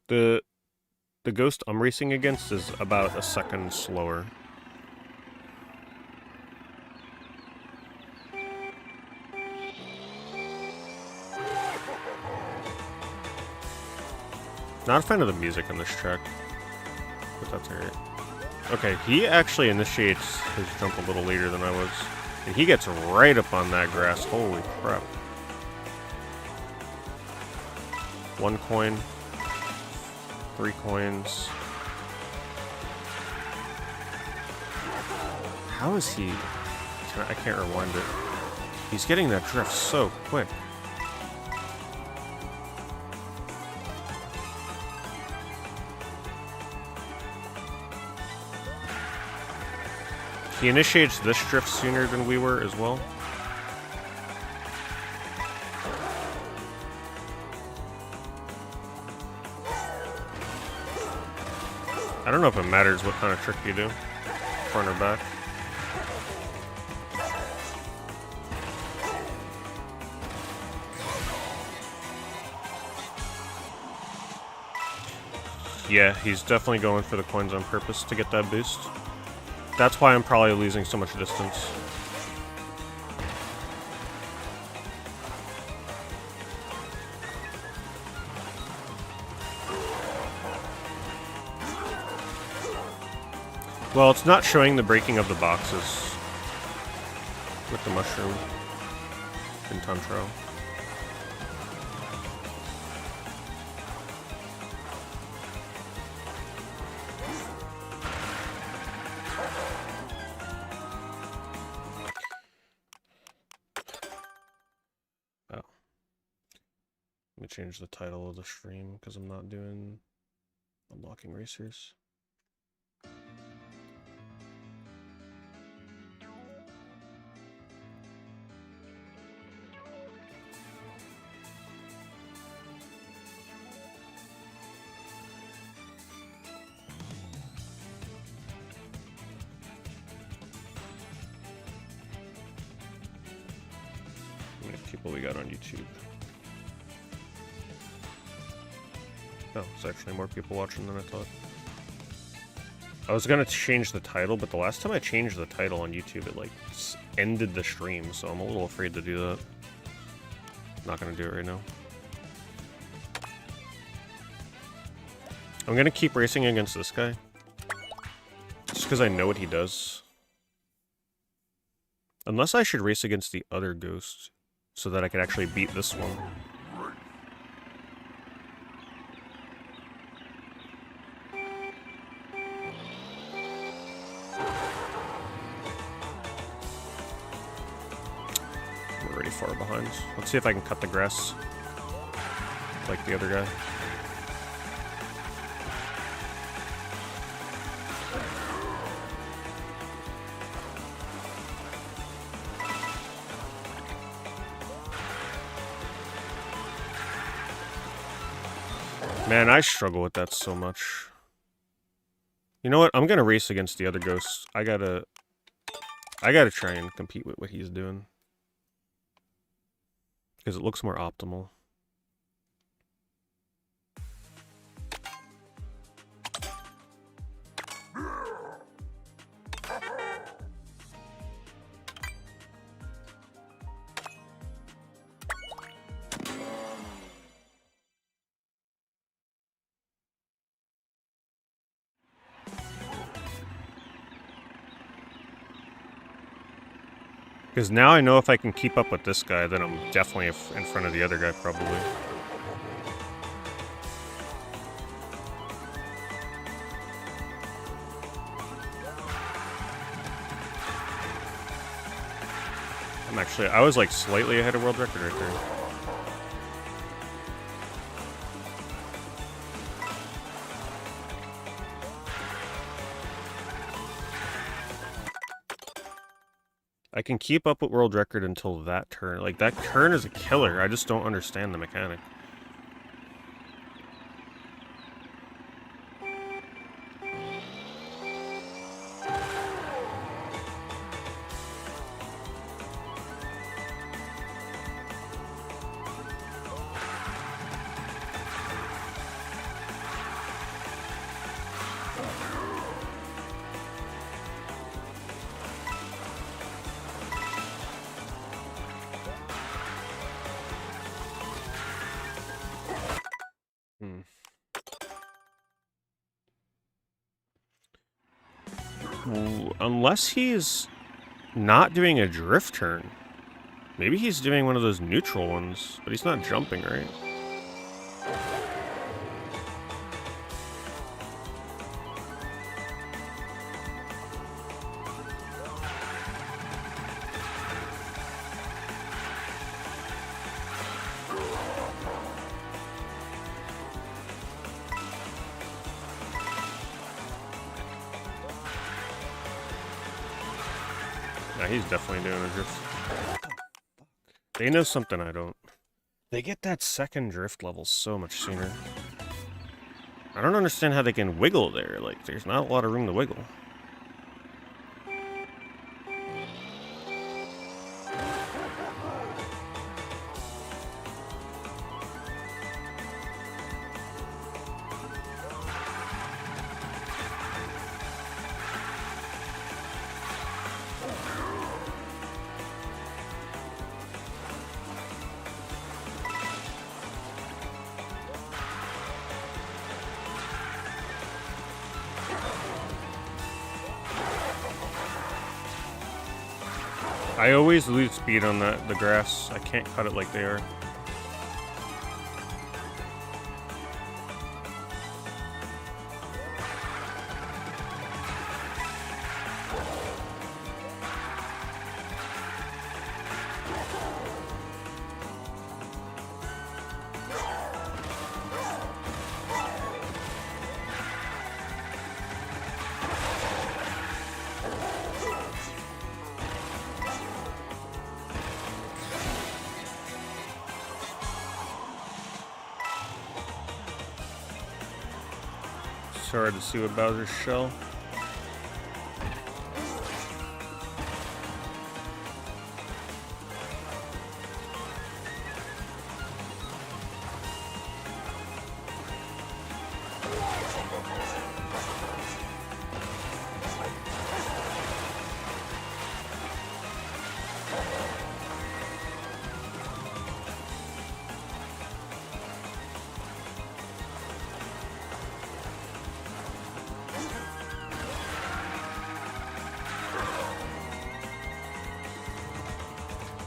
The ghost I'm racing against is about a second slower. Not a fan of the music on this track, but that's alright. Okay, he actually initiates his jump a little later than I was. And he gets right up on that grass. Holy crap. 1 coin. 3 coins. How is he... I can't rewind it. He's getting that drift so quick. He initiates this drift sooner than we were as well. I don't know if it matters what kind of trick you do, front or back. Yeah, he's definitely going for the coins on purpose to get that boost. That's why I'm probably losing so much distance. Well, it's not showing the breaking of the boxes with the mushroom in Tantro. change the title of the stream because I'm not doing unlocking racers. How many people we got on YouTube? Oh, it's actually more people watching than I thought. I was gonna change the title, but the last time I changed the title on YouTube, it like ended the stream, so I'm a little afraid to do that. Not gonna do it right now. I'm gonna keep racing against this guy. Just because I know what he does. Unless I should race against the other ghost, so that I can actually beat this one. We're already far behind. Let's see if I can cut the grass like the other guy. Man, I struggle with that so much. You know what? I'm gonna race against the other ghosts. I gotta try and compete with what he's doing. Because it looks more optimal. Because now I know if I can keep up with this guy, then I'm definitely in front of the other guy, probably. I was like slightly ahead of world record right there. I can keep up with world record until that turn. Like, that turn is a killer. I just don't understand the mechanic. Unless he's not doing a drift turn. Maybe he's doing one of those neutral ones, but he's not jumping, right? He's definitely doing a drift. They know something I don't. They get that second drift level so much sooner. I don't understand how they can wiggle there. Like, there's not a lot of room to wiggle. I always lose speed on the grass. I can't cut it like they are. so hard to see with Bowser's shell.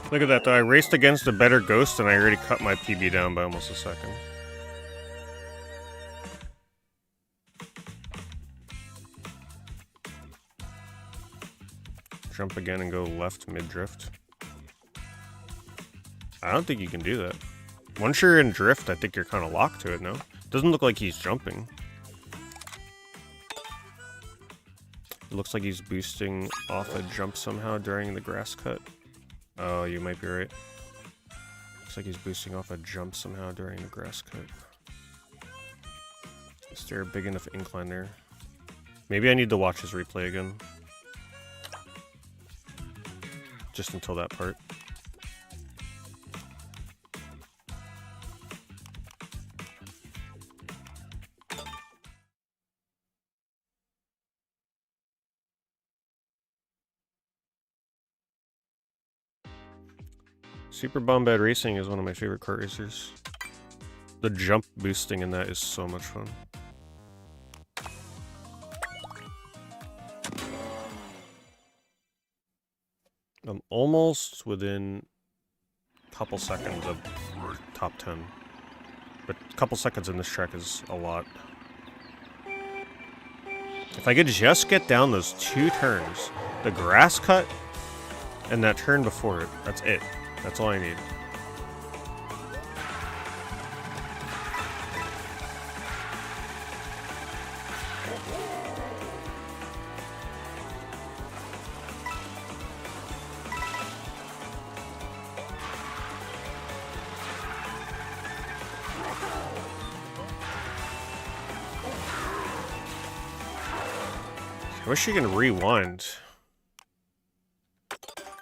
Look at that, though. I raced against a better ghost, and I already cut my PB down by almost a second. Jump again and go left mid-drift. I don't think you can do that. Once you're in drift, I think you're kind of locked to it, no? Doesn't look like he's jumping. It looks like he's boosting off a jump somehow during the grass cut. Oh, you might be right. Looks like he's boosting off a jump somehow during the grass cut. Is there a big enough incline there? Maybe I need to watch his replay again. Just until that part. Super Bombad Racing is one of my favorite kart racers. The jump boosting in that is so much fun. I'm almost within a couple seconds of top 10. But a couple seconds in this track is a lot. If I could just get down those two turns, the grass cut and that turn before it, that's it. That's all I need. I wish you can rewind.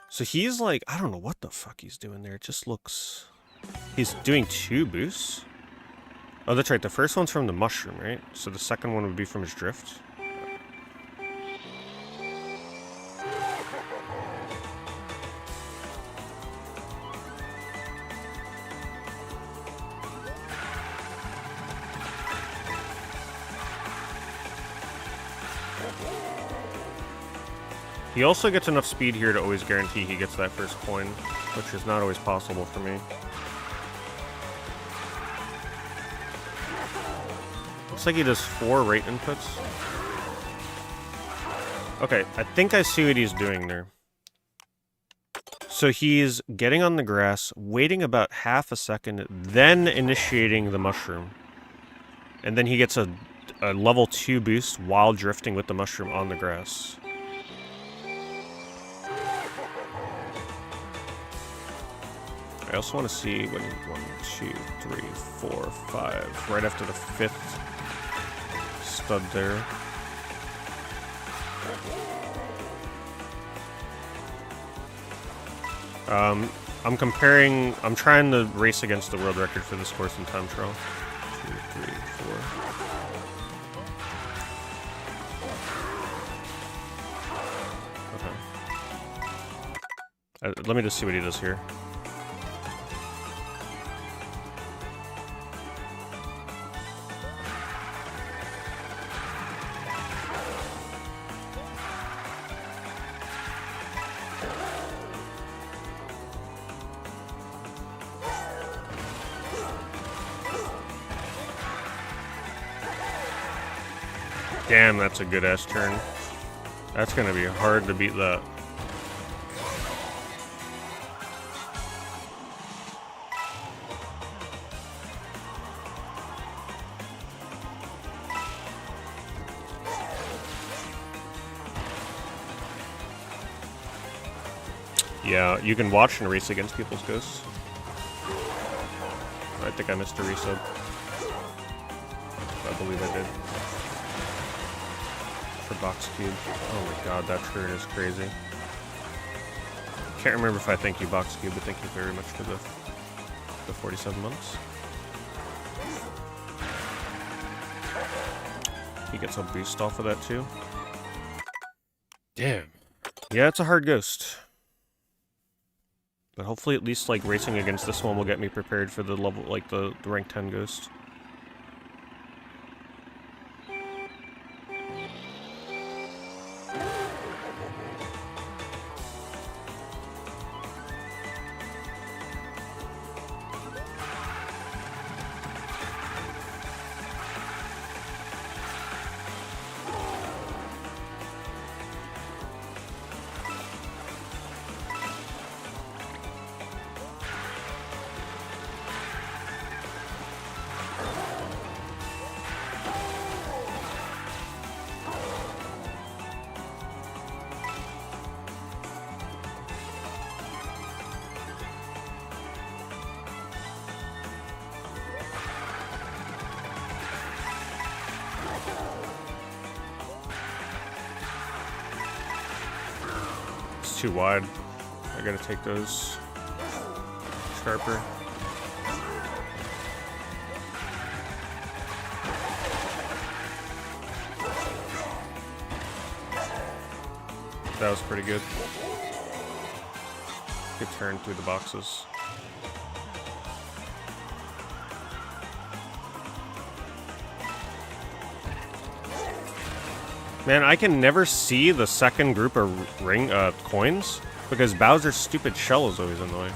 So he's like, I don't know what the fuck he's doing there. It just looks... He's doing two boosts? Oh, that's right. The first one's from the mushroom, right? So the second one would be from his drift. He also gets enough speed here to always guarantee he gets that first coin, which is not always possible for me. Looks like he does 4 rate inputs. Okay, I think I see what he's doing there. So he's getting on the grass, waiting about half a second, then initiating the mushroom. And then he gets a level 2 boost while drifting with the mushroom on the grass. I also want to see when 1, 2, 3, 4, 5, right after the 5th stud there. I'm trying to race against the world record for this course in time trial. 2, 3, 4. Okay. Let me just see what he does here. Damn, that's a good ass turn. That's gonna be hard to beat that. Yeah, you can watch and race against people's ghosts. I think I missed a resub. I believe I did. for box cube. Oh my god, that turn is crazy. Can't remember if I thank you, box cube, but thank you very much for the 47 months. He gets a boost off of that too. Damn. Yeah, it's a hard ghost. But hopefully at least like racing against this one will get me prepared for the level, like the rank 10 ghost. Too wide. I gotta take those sharper. That was pretty good. Good turn through the boxes. Man, I can never see the second group of coins because Bowser's stupid shell is always in the way.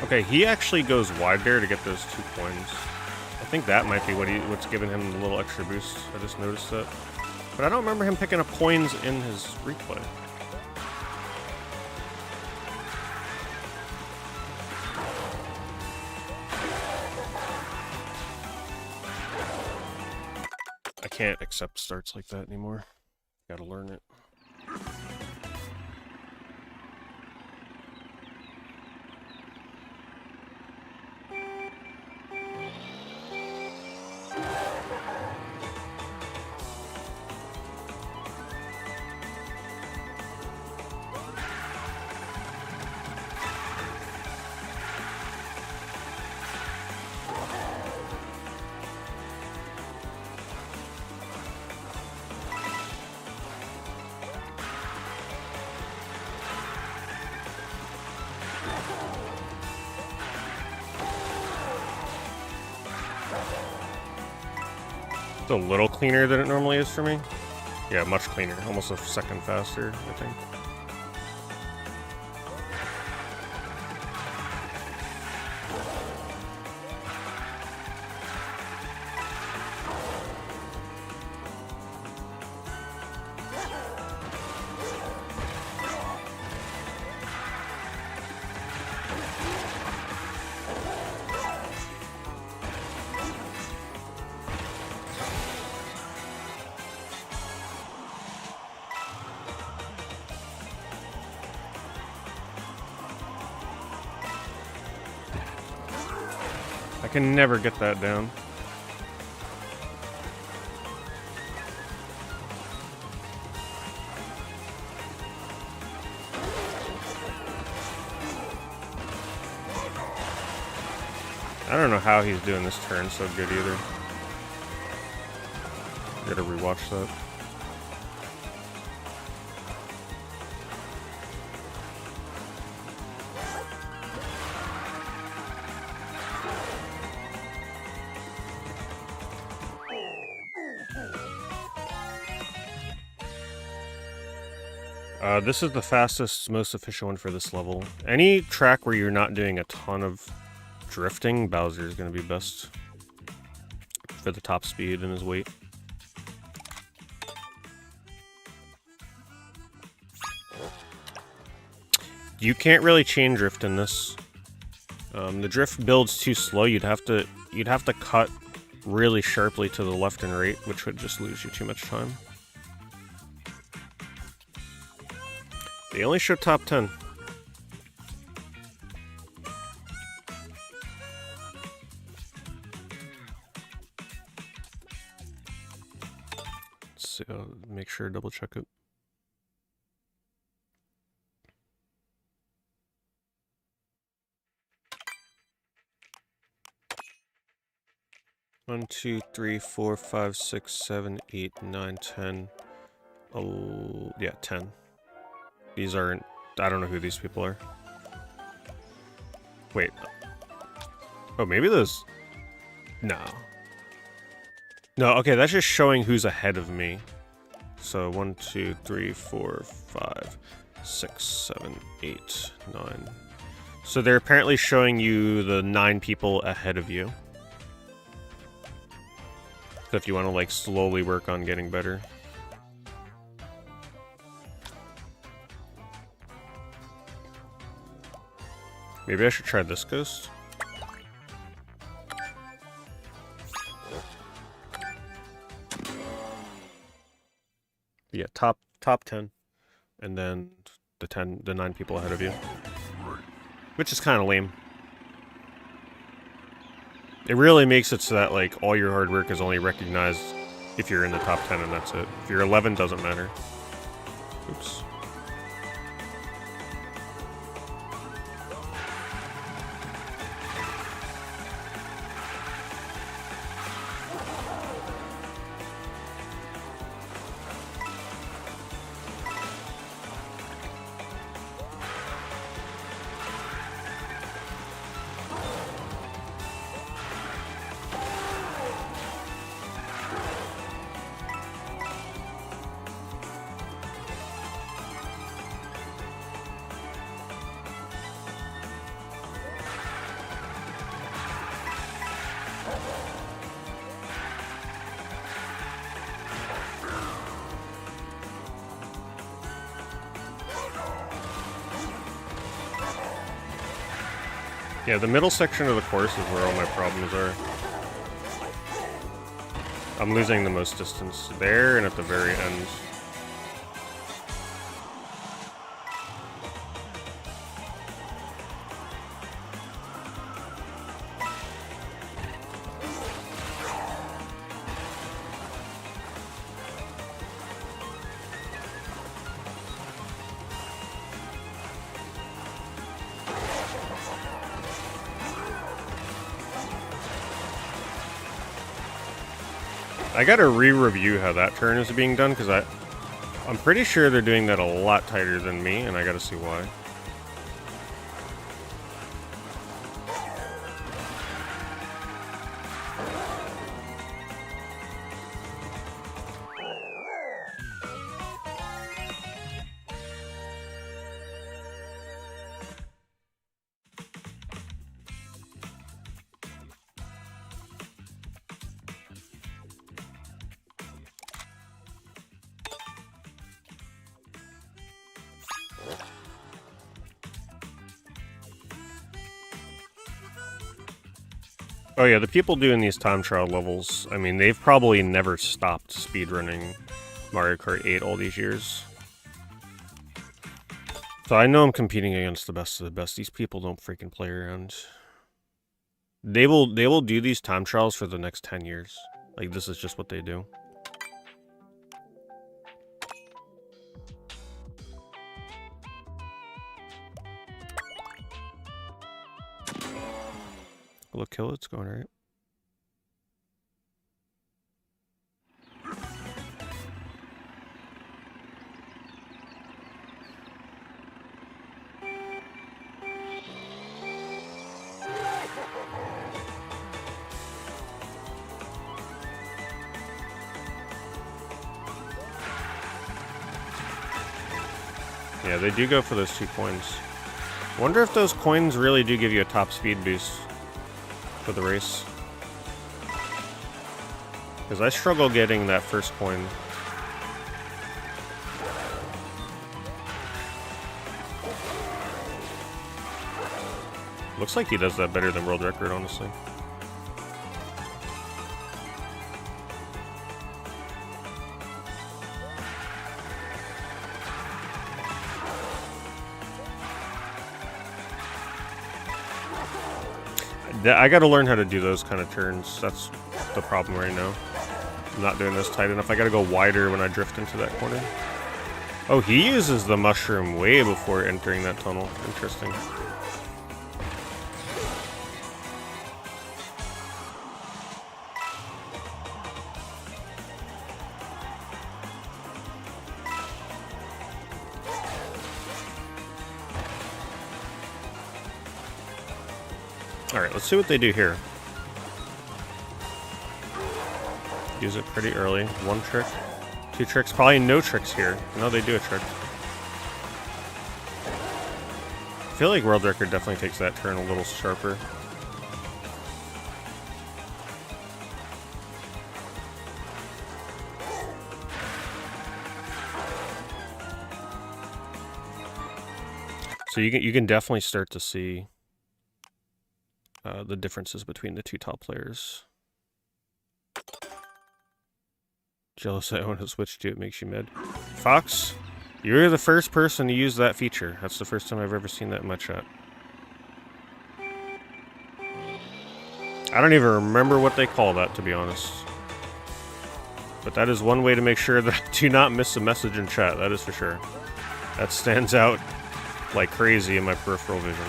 Okay, he actually goes wide there to get those 2 coins. I think that might be what's giving him the little extra boost. I just noticed that. But I don't remember him picking up coins in his replay. I can't accept starts like that anymore. Gotta learn it. It's a little cleaner than it normally is for me. Yeah, much cleaner. Almost a second faster, I think. I can never get that down. I don't know how he's doing this turn so good either. Gotta rewatch that. This is the fastest, most efficient one for this level. Any track where you're not doing a ton of drifting, Bowser is going to be best for the top speed and his weight. You can't really chain drift in this. The drift builds too slow. You'd have to cut really sharply to the left and right, which would just lose you too much time. They only show top 10. Let's see, make sure to double check it. One, 2, 3, 4, 5, 6, 7, 8, 9, 10. Oh, yeah, 10. These aren't... I don't know who these people are. Wait. Oh, maybe those... No. No, okay, that's just showing who's ahead of me. So, 1, 2, 3, 4, 5, 6, 7, 8, 9. So they're apparently showing you the 9 people ahead of you. So if you want to, like, slowly work on getting better. Maybe I should try this ghost. Yeah, top 10, and then the 9 people ahead of you, which is kind of lame. It really makes it so that, like, all your hard work is only recognized if you're in the top 10, and that's it. If you're 11, doesn't matter. Oops. Yeah, the middle section of the course is where all my problems are. I'm losing the most distance there and at the very end. I gotta re-review how that turn is being done, because I'm pretty sure they're doing that a lot tighter than me, and I gotta see why. Oh yeah, the people doing these time trial levels, I mean, they've probably never stopped speedrunning Mario Kart 8 all these years. So I know I'm competing against the best of the best. These people don't freaking play around. They will do these time trials for the next 10 years. Like, this is just what they do. Look, kill, it's going right. Yeah, they do go for those 2 coins. Wonder if those coins really do give you a top speed boost for the race. Because I struggle getting that first coin. Looks like he does that better than world record, honestly. I gotta learn how to do those kind of turns. That's the problem right now. I'm not doing this tight enough. I gotta go wider when I drift into that corner. Oh, he uses the mushroom way before entering that tunnel. Interesting. Alright, let's see what they do here. Use it pretty early. 1 trick. 2 tricks. Probably no tricks here. No, they do a trick. I feel like world record definitely takes that turn a little sharper. So you can definitely start to see the differences between the 2 top players. Jealous I own a Switch 2, it makes you mad. Fox, you're the first person to use that feature. That's the first time I've ever seen that in my chat. I don't even remember what they call that, to be honest. But that is one way to make sure that I do not miss a message in chat, that is for sure. That stands out like crazy in my peripheral vision.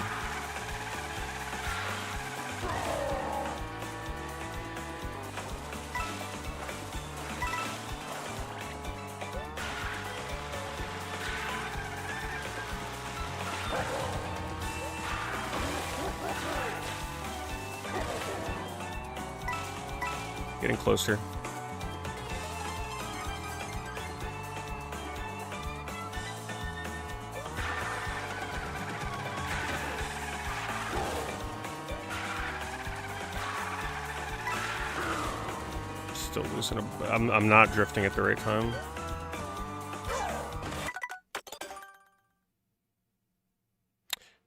Getting closer. Still losing I'm not drifting at the right time.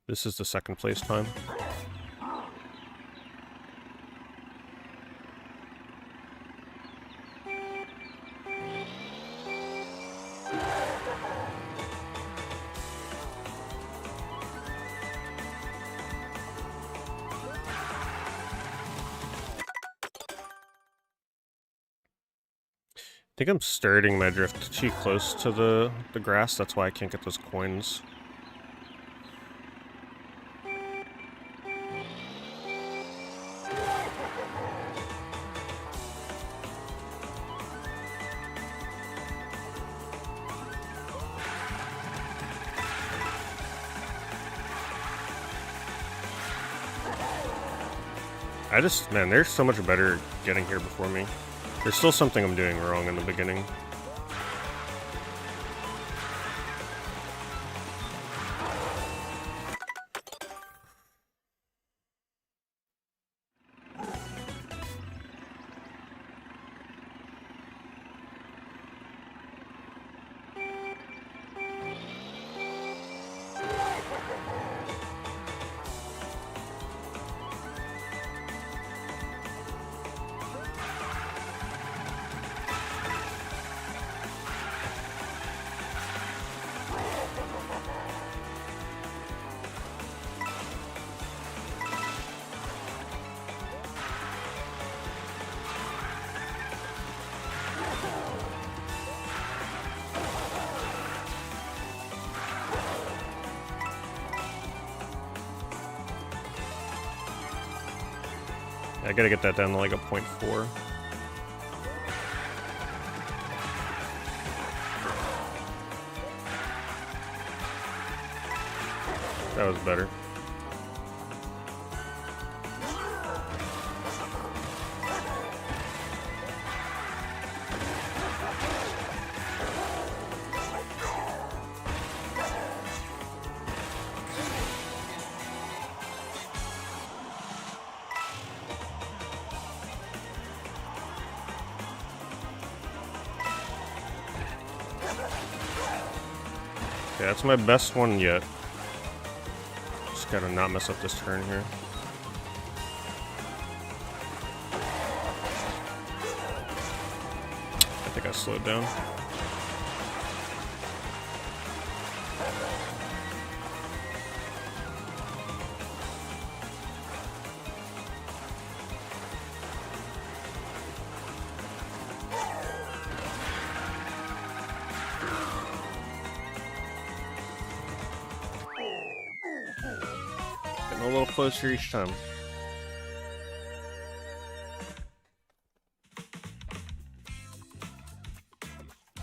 This is the 2nd place time. I think I'm starting my drift too close to the grass, that's why I can't get those coins. Man, they're so much better getting here before me. There's still something I'm doing wrong in the beginning. I gotta get that down to like a 0.4. That was better. Okay, that's my best one yet. Just gotta not mess up this turn here. I think I slowed down. Getting a little closer each time.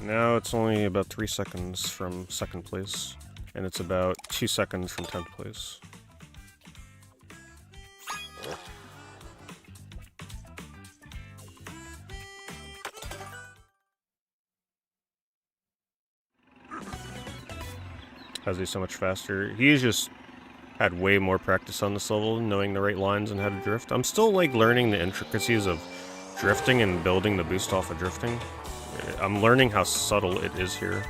Now it's only about 3 seconds from 2nd place, and it's about 2 seconds from 10th place. How's he so much faster? He's just had way more practice on this level, knowing the right lines and how to drift. I'm still like learning the intricacies of drifting and building the boost off of drifting. I'm learning how subtle it is here.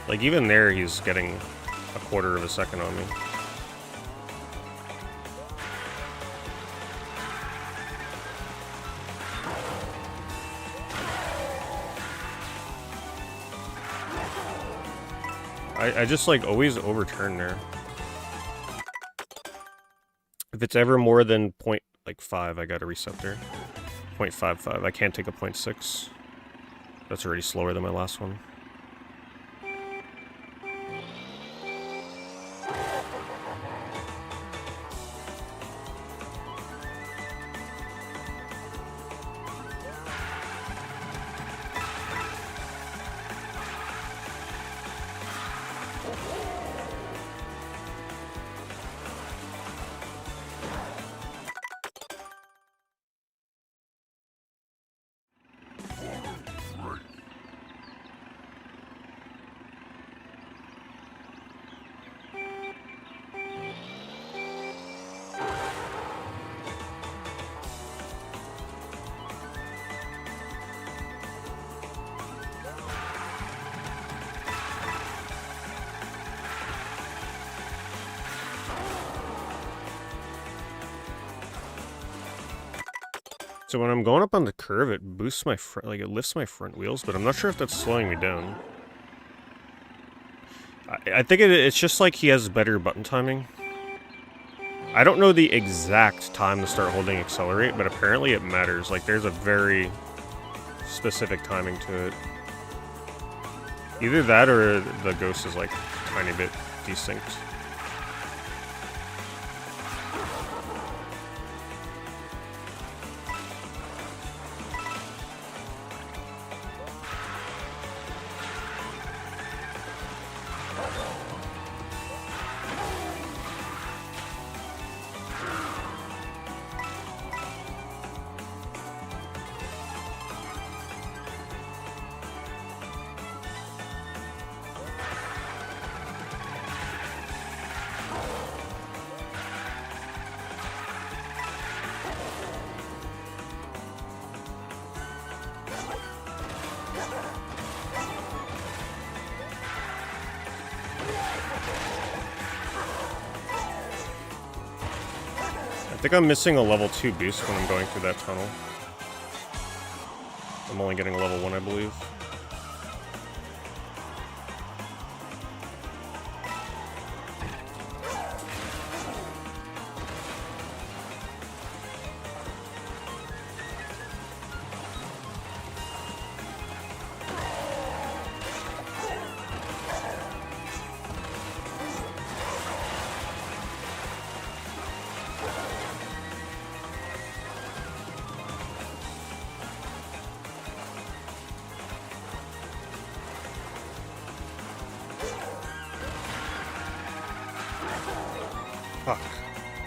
Like even there, he's getting a 1/4 of a second on me. I just like always overturn there. If it's ever more than 0.5, I gotta reset there. 0.55. I can't take a 0.6. That's already slower than my last one. So when I'm going up on the curve, it boosts my front, like it lifts my front wheels, but I'm not sure if that's slowing me down. I think it's just like he has better button timing. I don't know the exact time to start holding accelerate, but apparently it matters. Like there's a very specific timing to it. Either that or the ghost is like a tiny bit desynced. I think I'm missing a level 2 boost when I'm going through that tunnel. I'm only getting a level 1, I believe. Fuck.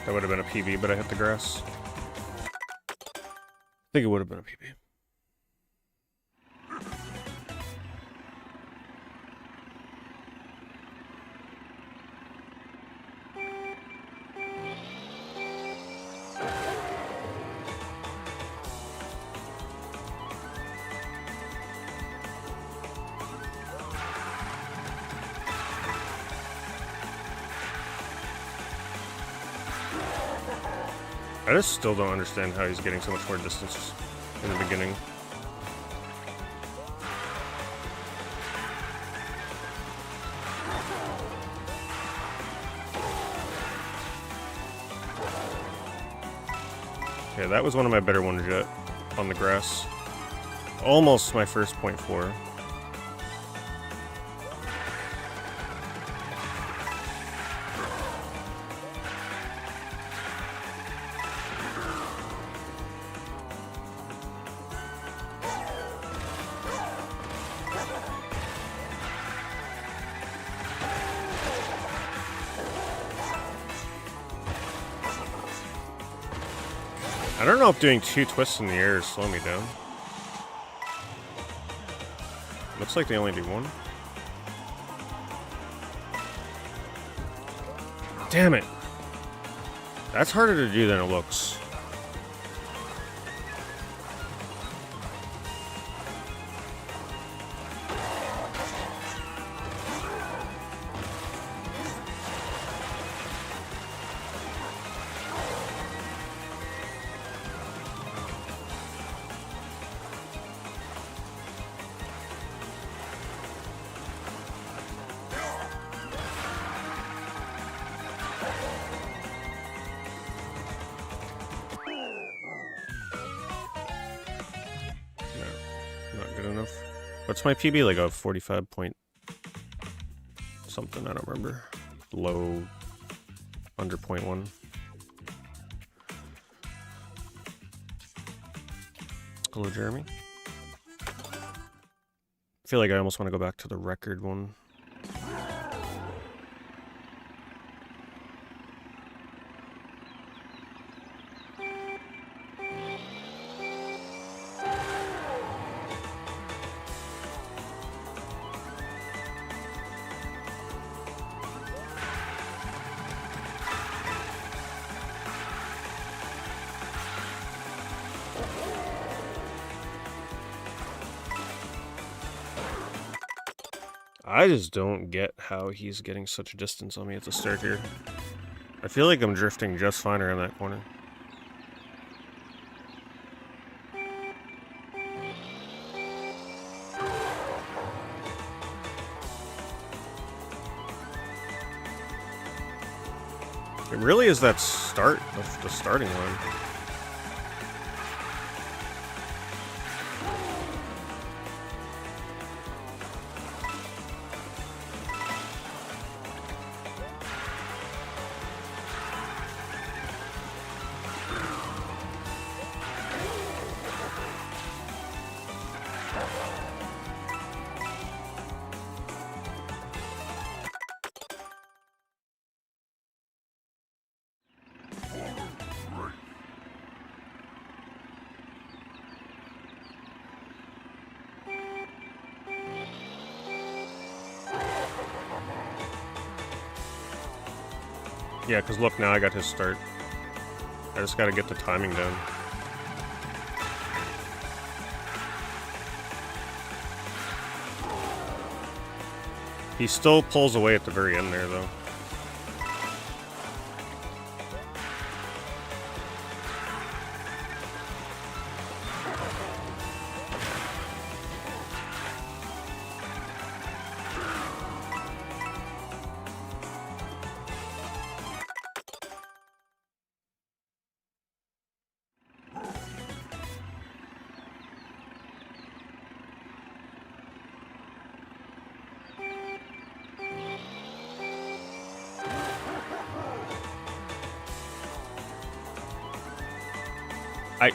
That would have been a PB, but I hit the grass. I think it would have been a PB. I just still don't understand how he's getting so much more distance in the beginning. Okay, that was one of my better ones yet on the grass. Almost my first 0.4. I don't know if doing 2 twists in the air is slowing me down. Looks like they only do 1. Damn it! That's harder to do than it looks. Not good enough. What's my PB? Like a 45 point something, I don't remember. Low under 0.1. Hello, Jeremy. I feel like I almost want to go back to the record one. I just don't get how he's getting such distance on me at the start here. I feel like I'm drifting just fine around that corner. It really is that start of the starting line. Yeah, because look, now I got his start. I just got to get the timing down. He still pulls away at the very end there, though.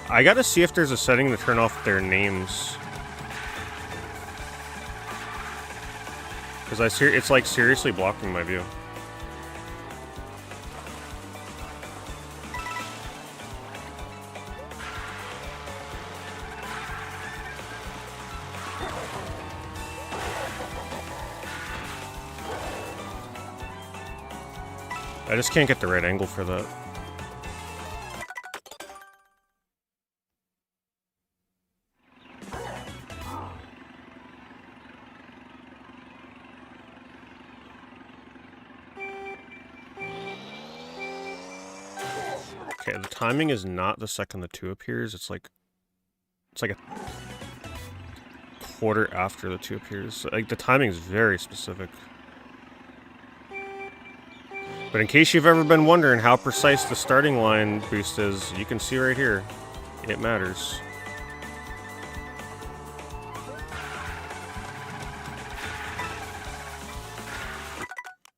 I gotta see if there's a setting to turn off their names. Because it's like seriously blocking my view. I just can't get the right angle for that. Okay, the timing is not the second the 2 appears. It's like a quarter after the 2 appears. So, like, the timing is very specific. But in case you've ever been wondering how precise the starting line boost is, you can see right here. It matters.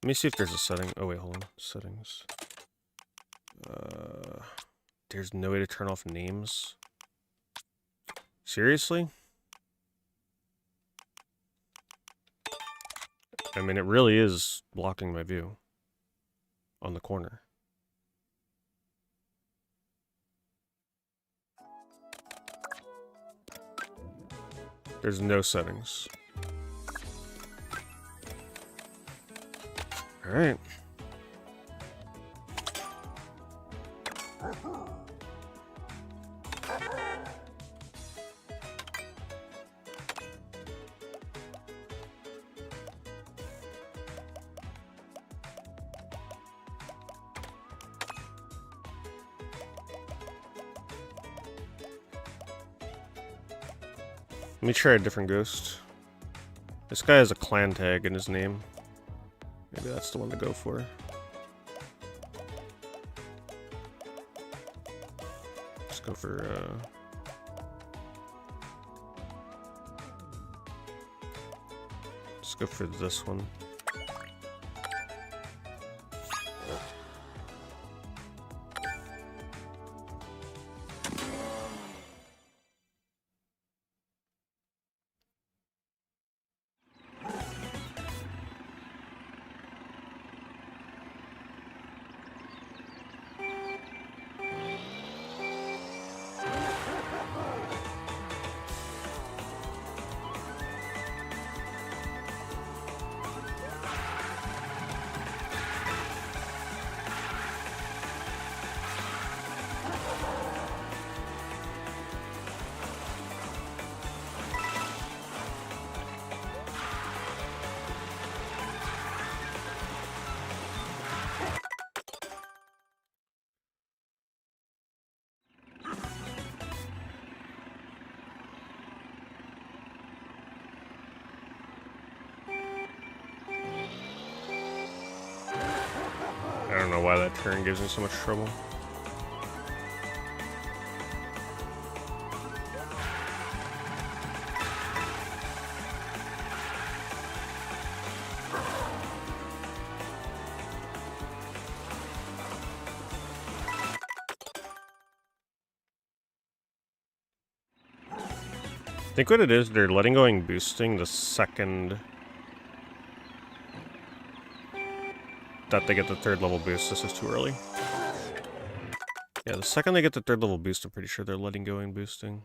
Let me see if there's a setting. Oh, wait, hold on. Settings. There's no way to turn off names. Seriously? I mean, it really is blocking my view on the corner. There's no settings. All right. Let me try a different ghost. This guy has a clan tag in his name. Maybe that's the one to go for. Let's go for, let's go for this one. I don't know why that turn gives me so much trouble. I think what it is, they're letting go and boosting the second that they get the 3rd level boost. This is too early. Yeah, the second they get the 3rd level boost, I'm pretty sure they're letting go and boosting.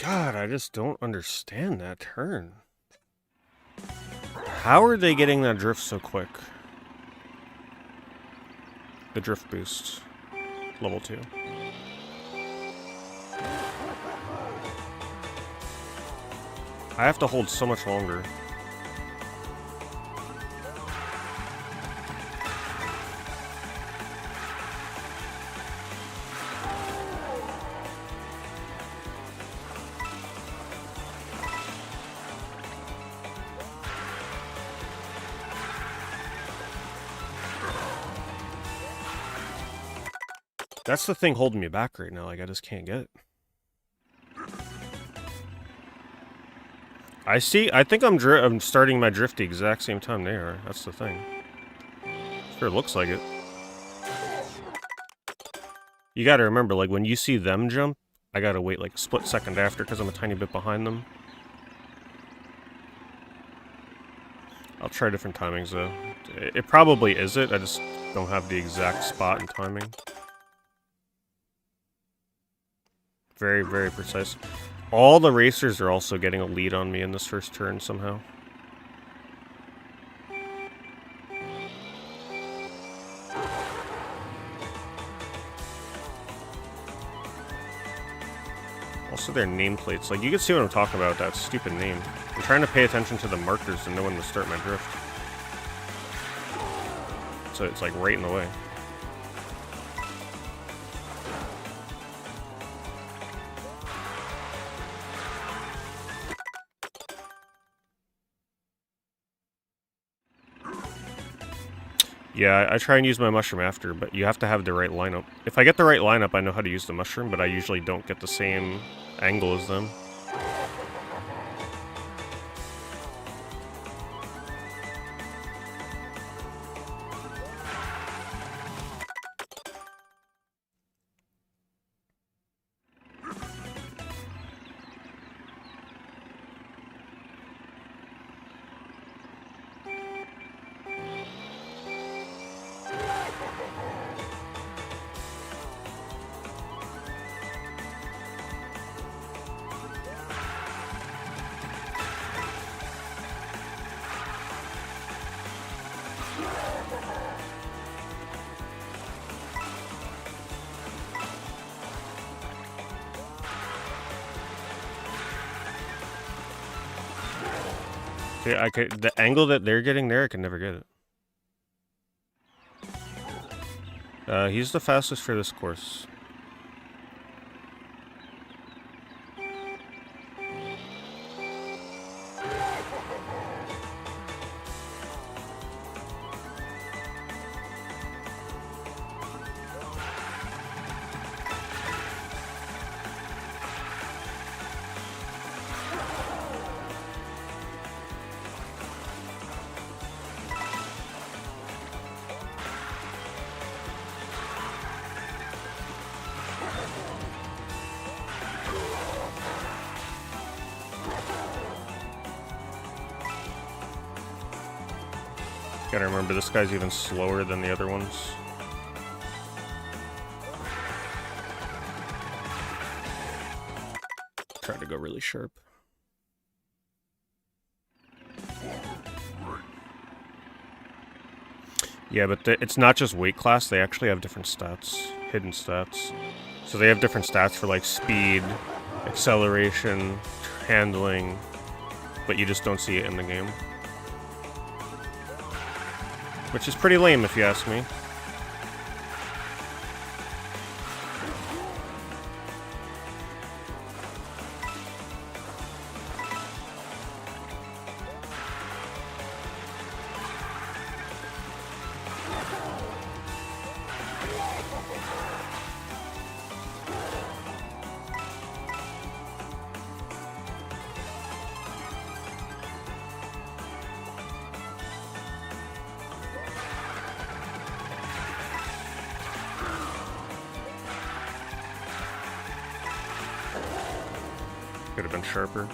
God, I just don't understand that turn. How are they getting that drift so quick? The drift boost. Level 2. I have to hold so much longer. That's the thing holding me back right now. Like, I just can't get it. I see. I think I'm starting my drift the exact same time they are. That's the thing. Sure looks like it. You gotta remember, like, when you see them jump, I gotta wait, like, a split second after because I'm a tiny bit behind them. I'll try different timings though. It probably is it, I just don't have the exact spot and timing. Very, very precise. All the racers are also getting a lead on me in this first turn somehow. Also their nameplates, like you can see what I'm talking about with that stupid name. I'm trying to pay attention to the markers and know when to start my drift. So it's like right in the way. Yeah, I try and use my mushroom after, but you have to have the right lineup. If I get the right lineup, I know how to use the mushroom, but I usually don't get the same angle as them. Okay, the angle that they're getting there, I can never get it. He's the fastest for this course. Gotta remember, this guy's even slower than the other ones. Try to go really sharp. Yeah, but it's not just weight class, they actually have different stats, hidden stats. So they have different stats for like speed, acceleration, handling, but you just don't see it in the game. Which is pretty lame if you ask me. Could have been sharper.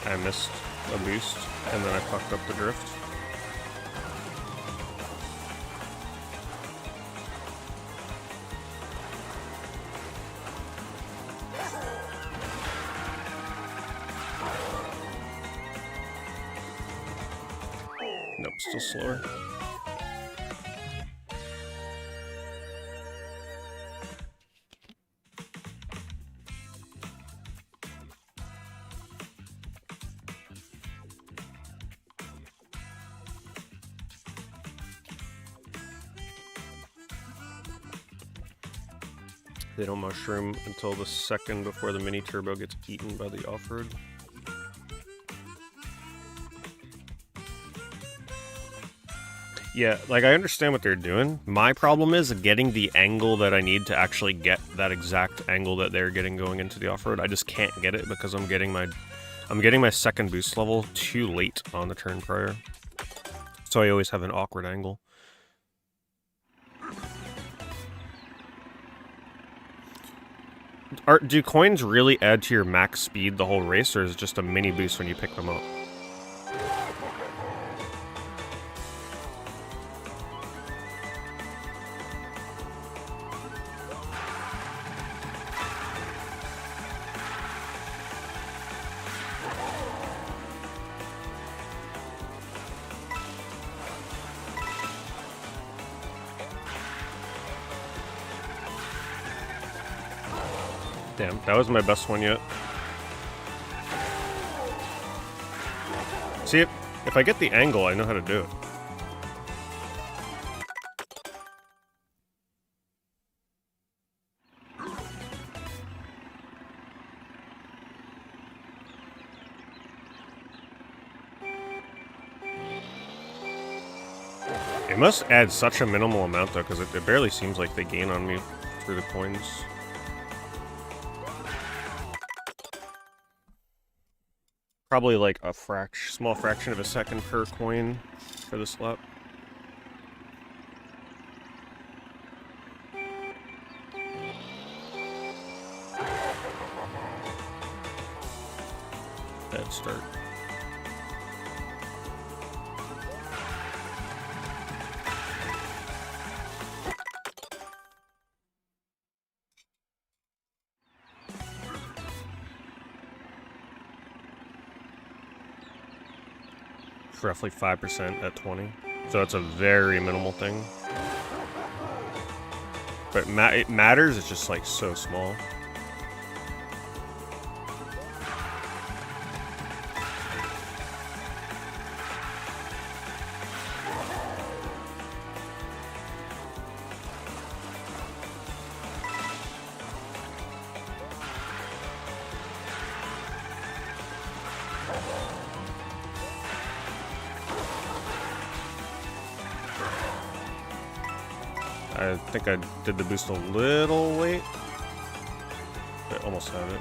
I missed a boost, and then I fucked up the drift. Nope, still slower. They don't mushroom until the second before the mini turbo gets eaten by the off-road. Yeah, like, I understand what they're doing. My problem is getting the angle that I need to actually get that exact angle that they're getting going into the off-road. I just can't get it because I'm getting my second boost level too late on the turn prior. So I always have an awkward angle. Do coins really add to your max speed the whole race, or is it just a mini boost when you pick them up? Damn, that was my best one yet. See, if I get the angle, I know how to do it. It must add such a minimal amount, though, because it barely seems like they gain on me through the coins. Probably like a small fraction of a second per coin for this lap. Bad start. Roughly 5% at 20. So it's a very minimal thing. But it matters, it's just like so small. I think I did the boost a little late, but almost had it.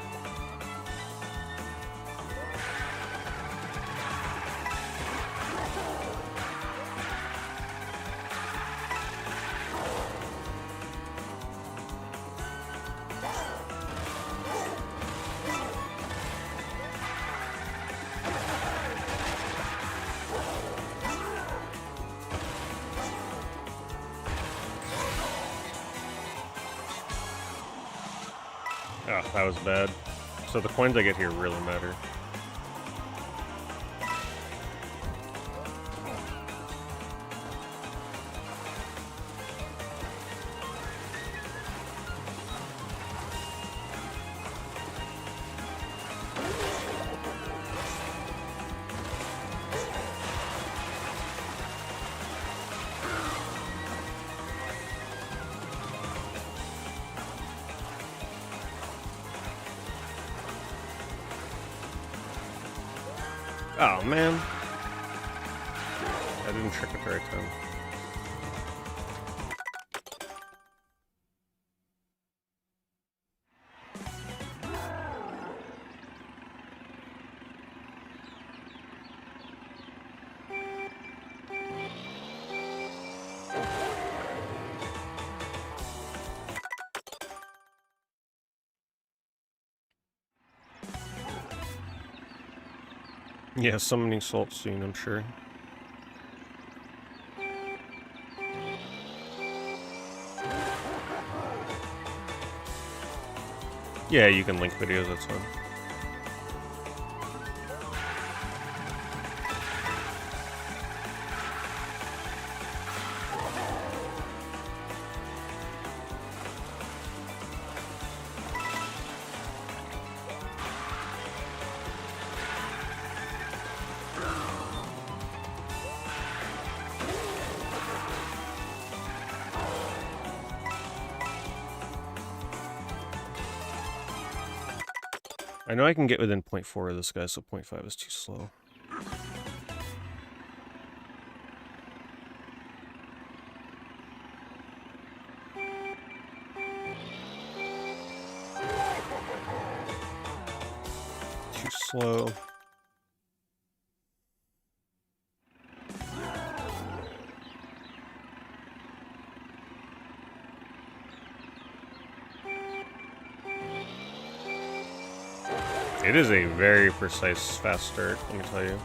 Oh, that was bad. So the coins I get here really matter. Oh, man. I didn't trick at the right time. Yeah, summoning salt soon, I'm sure. Yeah, you can link videos, that's fine. I know I can get within 0.4 of this guy, so 0.5 is too slow. Too slow. It is a very precise fast start, let me tell you.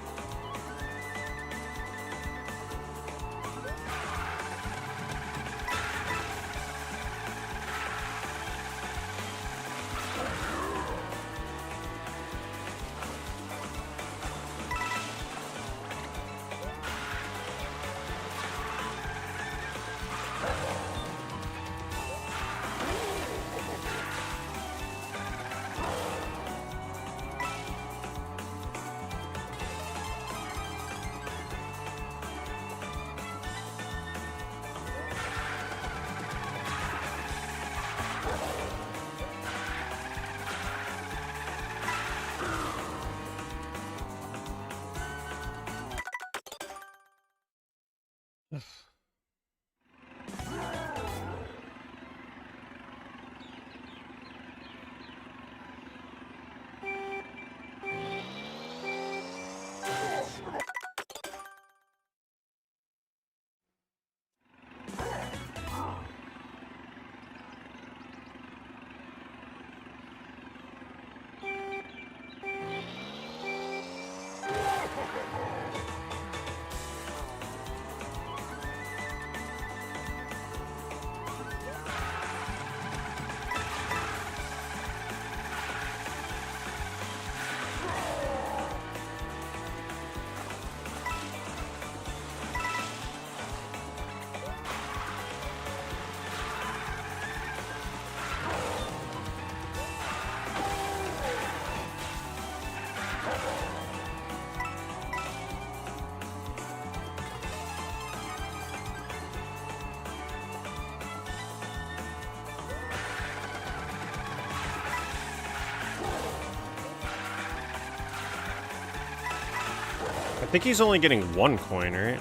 I think he's only getting 1 coin, right?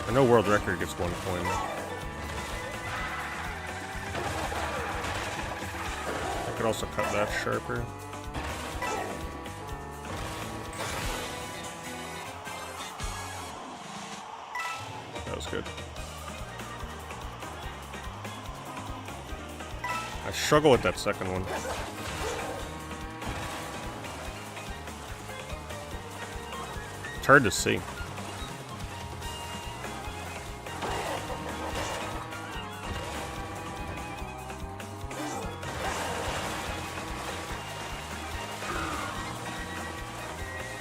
I know world record gets 1 coin. I could also cut that sharper. That was good. I struggle with that second one. It's hard to see.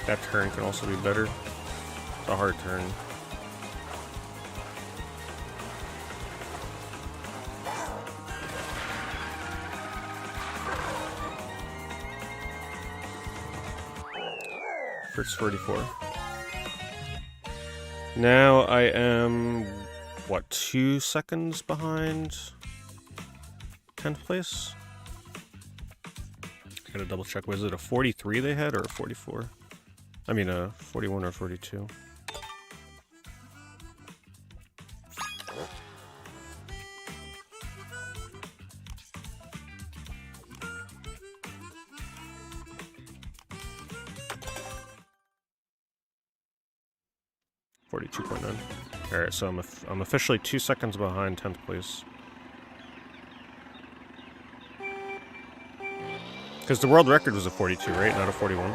That turn can also be better. It's a hard turn. First 44. Now I am, what, 2 seconds behind 10th place? I gotta double check. Was it a 43 they had or a 44? I mean a 41 or 42. Alright, so I'm officially 2 seconds behind 10th place. Because the world record was a 42, right? Not a 41.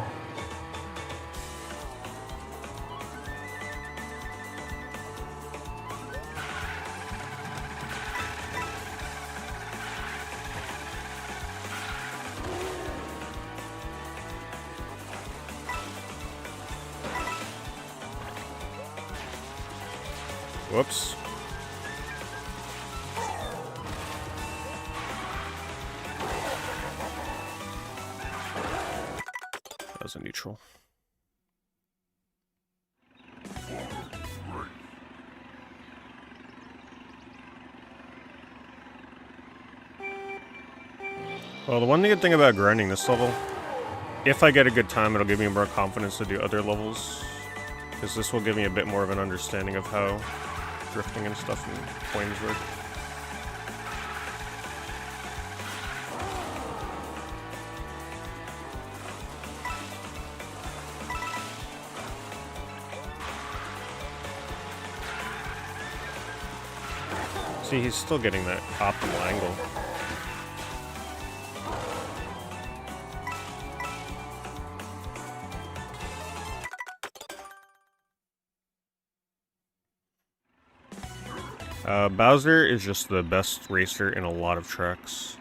Whoops. That was a neutral. Well, the one good thing about grinding this level, if I get a good time, it'll give me more confidence to do other levels. Because this will give me a bit more of an understanding of how drifting and stuff and planes work. See, he's still getting that optimal angle. Bowser is just the best racer in a lot of tracks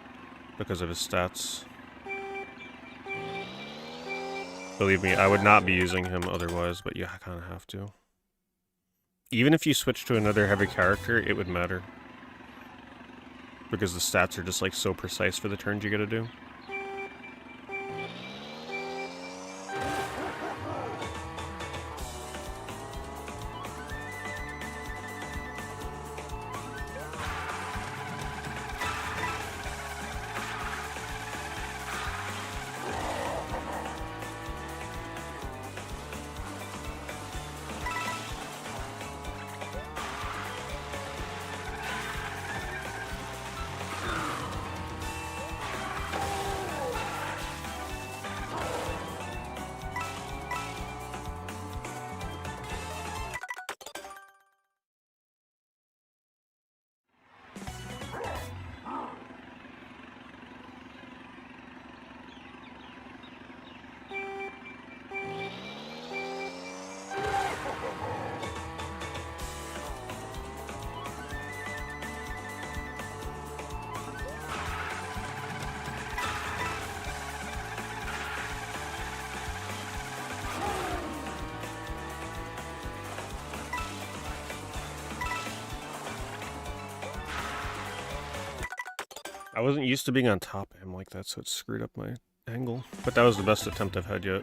because of his stats. Believe me, I would not be using him otherwise, but yeah, I kind of have to. Even if you switch to another heavy character, it would matter. Because the stats are just like so precise for the turns you gotta do. I wasn't used to being on top of him like that, so it screwed up my angle. But that was the best attempt I've had yet.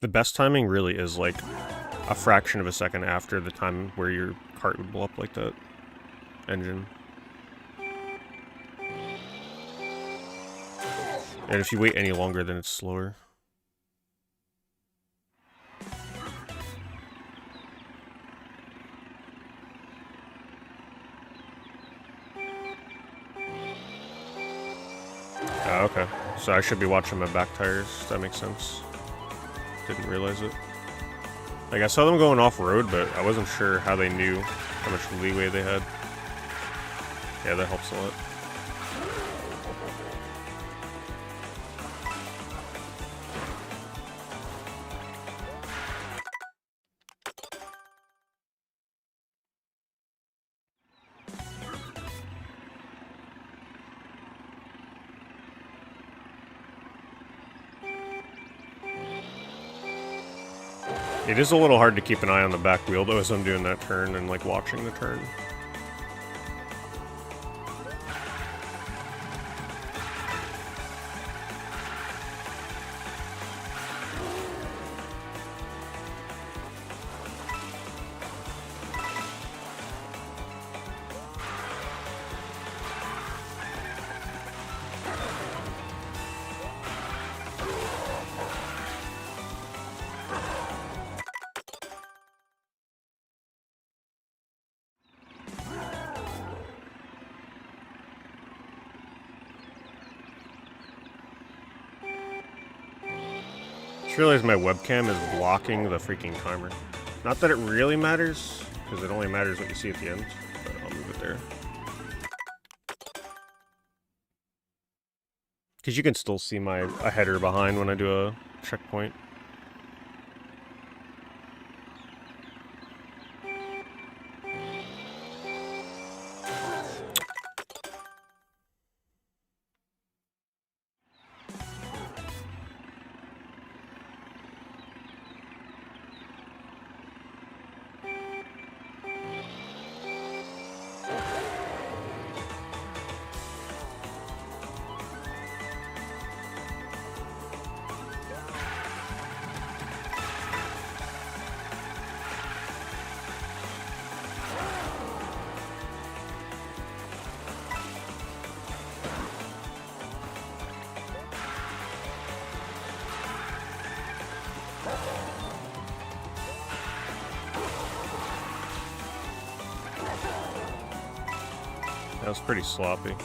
The best timing really is like a fraction of a second after the time where your cart would blow up like that. Engine. And if you wait any longer, then it's slower. Oh, okay. So I should be watching my back tires. That makes sense. Didn't realize it. Like, I saw them going off-road, but I wasn't sure how they knew how much leeway they had. Yeah, that helps a lot. It is a little hard to keep an eye on the back wheel though as I'm doing that turn and like watching the turn. I just realized my webcam is blocking the freaking timer. Not that it really matters, because it only matters what you see at the end, but I'll move it there. Because you can still see a header behind when I do a checkpoint. That was pretty sloppy.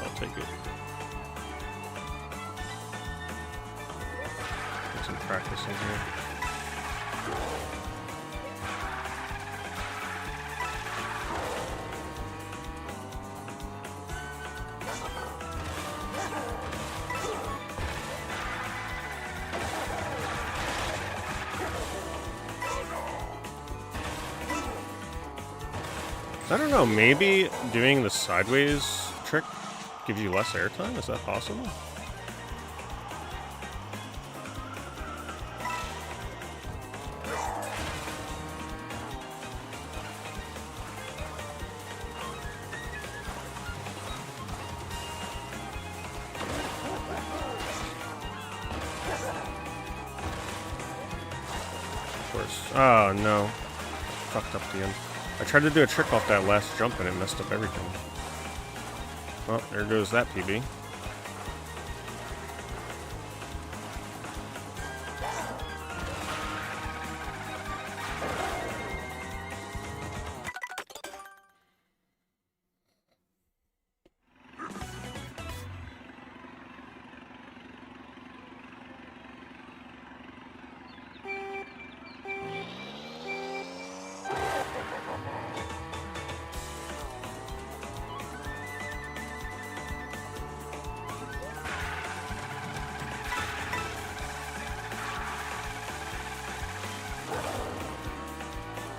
I'll take it. Get some practice in here. I don't know, maybe doing the sideways trick gives you less airtime? Is that possible? Of course. Oh, no. Fucked up the end. I tried to do a trick off that last jump and it messed up everything. Well, there goes that PB.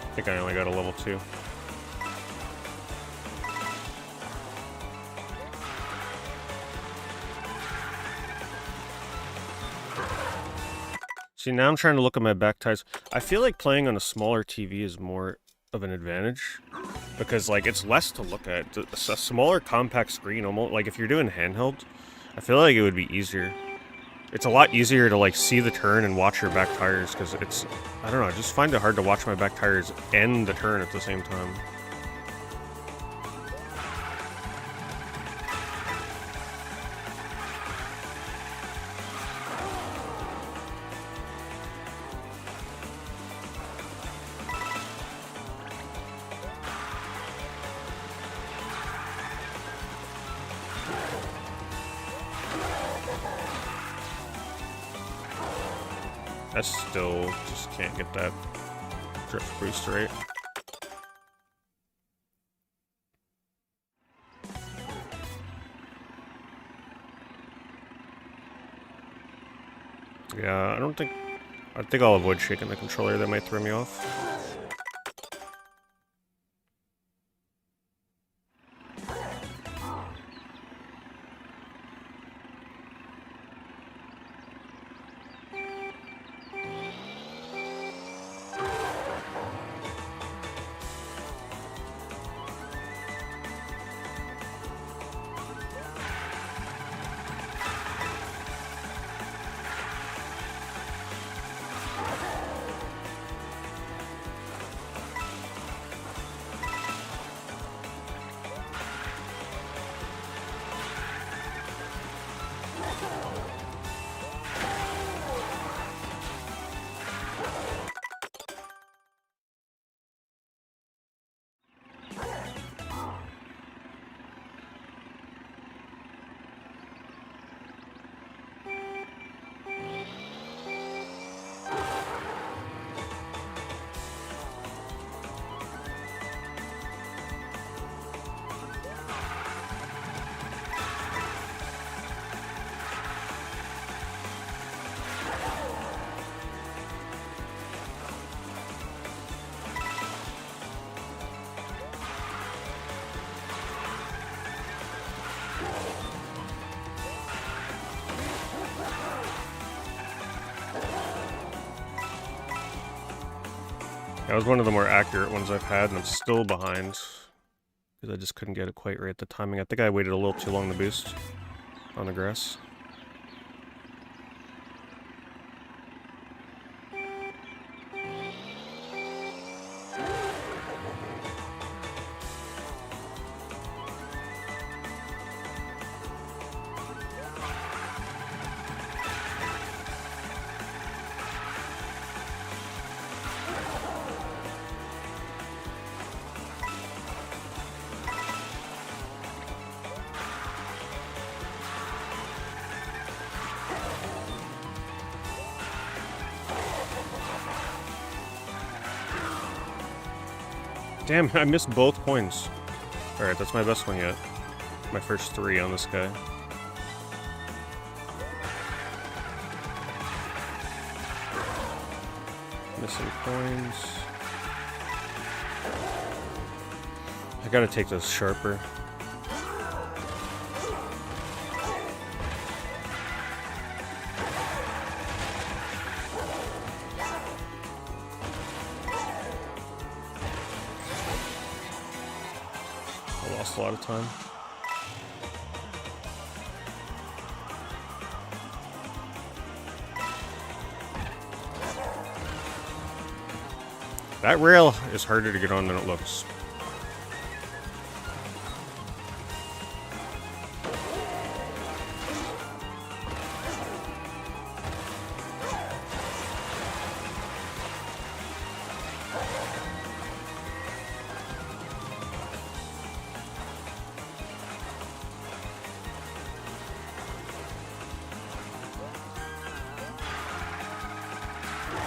I think I only got a level 2. See, now I'm trying to look at my back tires. I feel like playing on a smaller TV is more of an advantage. Because, like, it's less to look at. A smaller compact screen, almost, like, if you're doing handheld, I feel like it would be easier. It's a lot easier to, like, see the turn and watch your back tires, because it's, I don't know, I just find it hard to watch my back tires and the turn at the same time. I still just can't get that drift boost right. Yeah, I think I'll avoid shaking the controller. That might throw me off. That was one of the more accurate ones I've had, and I'm still behind. Because I just couldn't get it quite right. The timing, I think I waited a little too long to boost on the grass. Damn, I missed both coins. Alright, that's my best one yet. My first 3 on this guy. Missing coins. I gotta take this sharper. I lost a lot of time. That rail is harder to get on than it looks.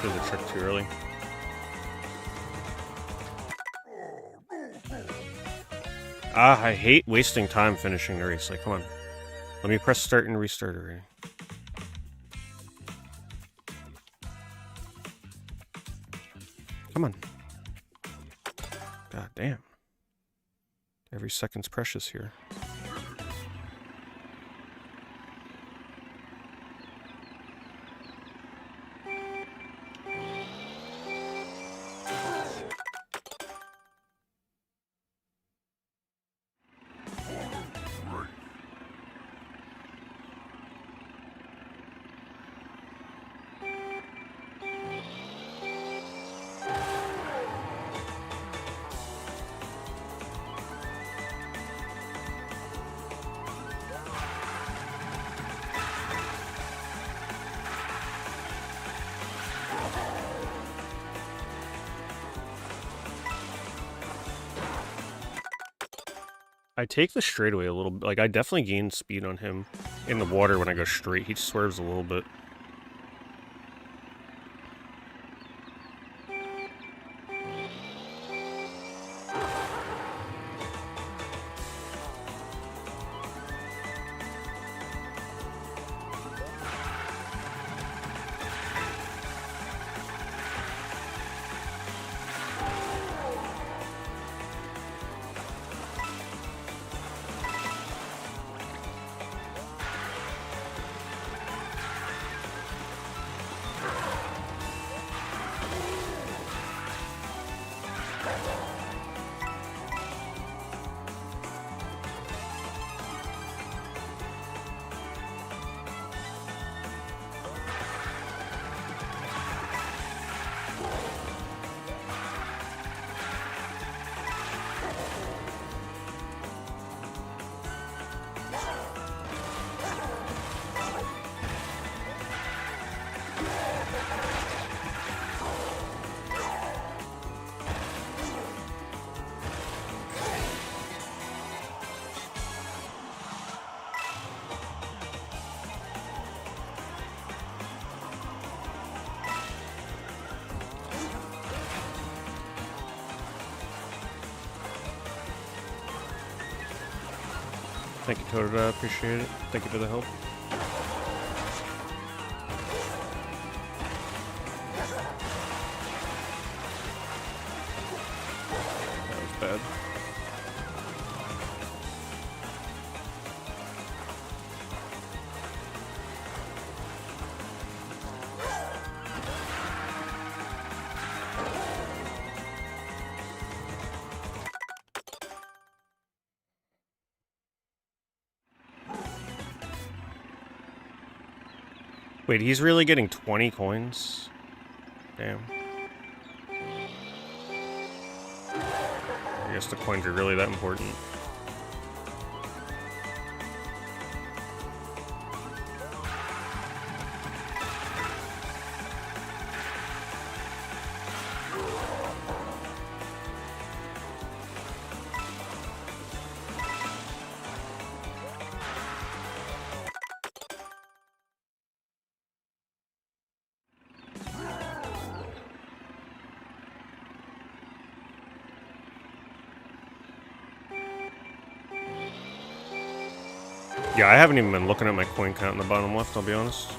Did the trick too early. Ah, I hate wasting time finishing the race. Like, come on. Let me press start and restart already. Come on. God damn. Every second's precious here. I take the straightaway a little bit. Like, I definitely gain speed on him in the water when I go straight. He swerves a little bit. Thank you, Toda. Appreciate it. Thank you for the help. That was bad. Wait, he's really getting 20 coins? Damn. I guess the coins are really that important. Yeah, I haven't even been looking at my coin count in the bottom left, I'll be honest.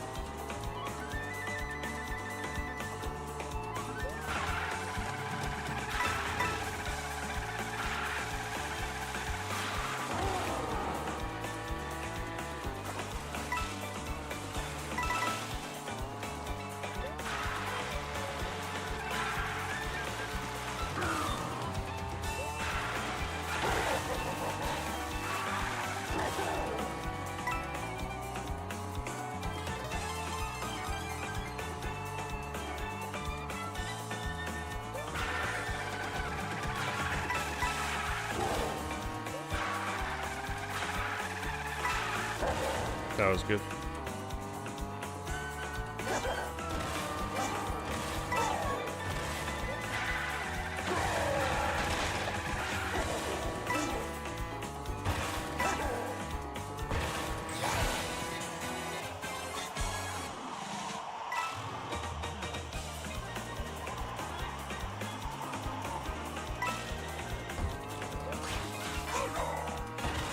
That was good.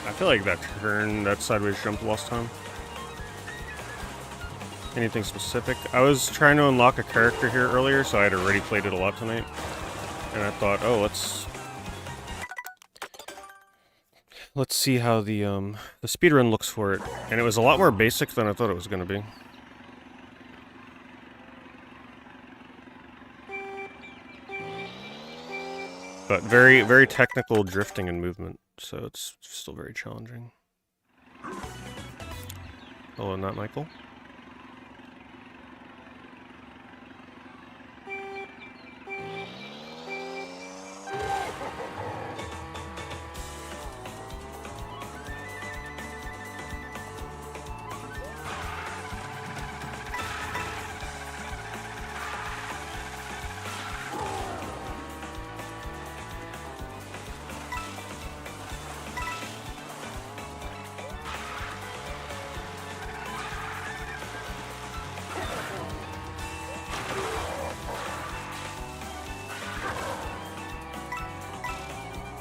I feel like that turn, that sideways jump lost time. Anything specific? I was trying to unlock a character here earlier, so I had already played it a lot tonight. And I thought, oh, let's see how the speedrun looks for it. And it was a lot more basic than I thought it was going to be. But very, very technical drifting and movement, so it's still very challenging. Hello, not Michael.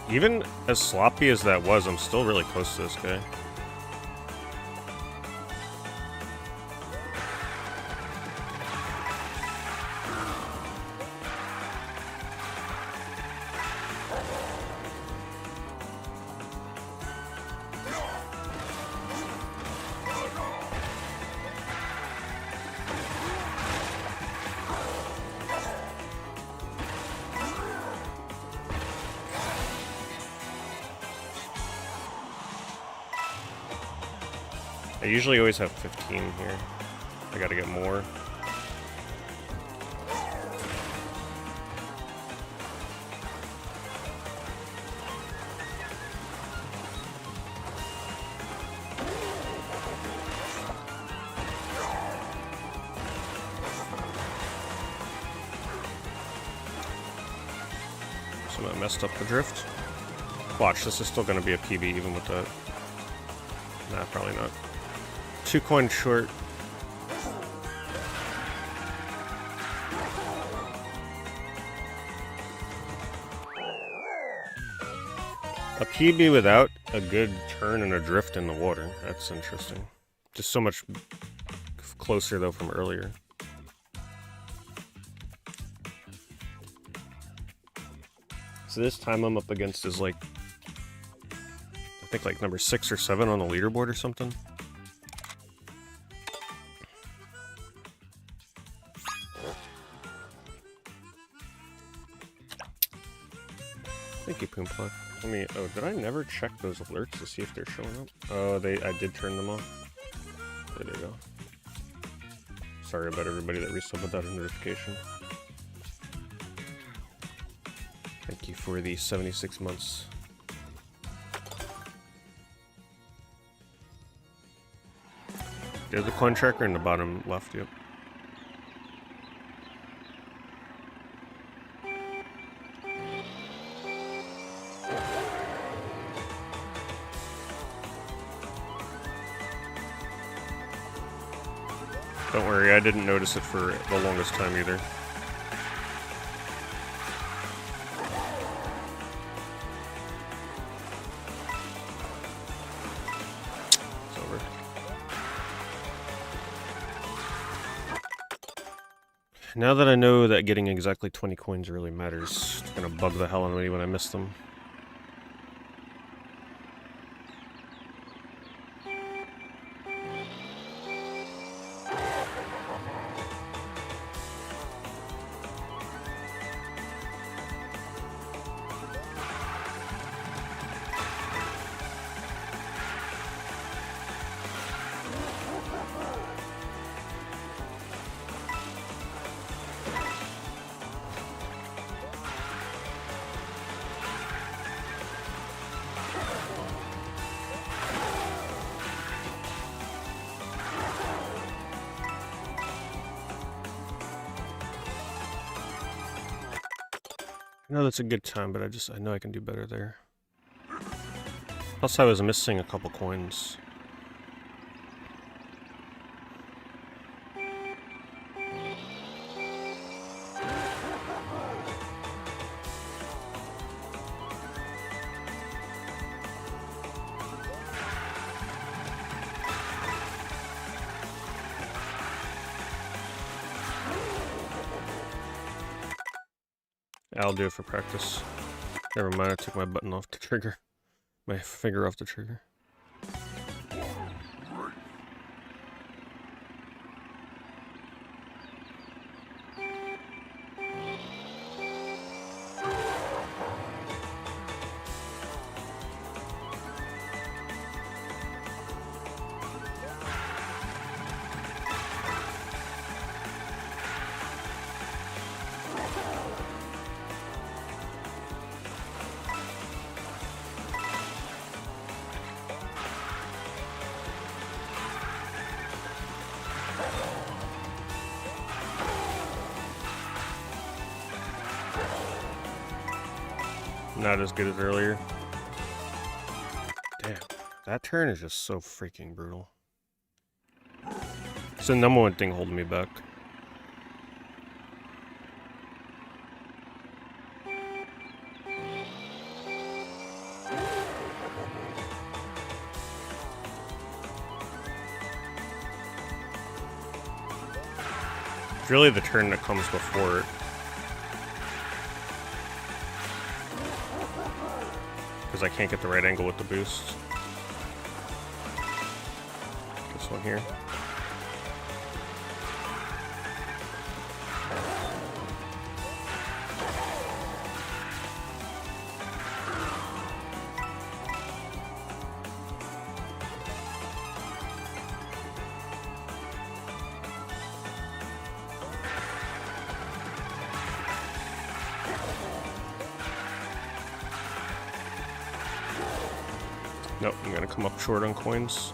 Even as sloppy as that was, I'm still really close to this guy. I usually always have 15 here. I gotta get more. So I messed up the drift. Watch, this is still gonna be a PB even with that. Nah, probably not. 2 coins short. A PB without a good turn and a drift in the water. That's interesting. Just so much closer though from earlier. So this time I'm up against is like, I think like number 6 or 7 on the leaderboard or something. Thank you, Poompuck. Let me. Oh, did I never check those alerts to see if they're showing up? Oh, I did turn them off. There they go. Sorry about everybody that resubbed without a notification. Thank you for the 76 months. There's the coin tracker in the bottom left. Yep. Don't worry, I didn't notice it for the longest time either. It's over. Now that I know that getting exactly 20 coins really matters, it's gonna bug the hell out of me when I miss them. I know that's a good time, but I know I can do better there. Plus I was missing a couple coins. I'll do it for practice. Never mind, I took my button off the trigger. My finger off the trigger. Not as good as earlier. Damn, that turn is just so freaking brutal. It's the number one thing holding me back. It's really the turn that comes before it. Because I can't get the right angle with the boost. This one here. Nope, I'm gonna come up short on coins.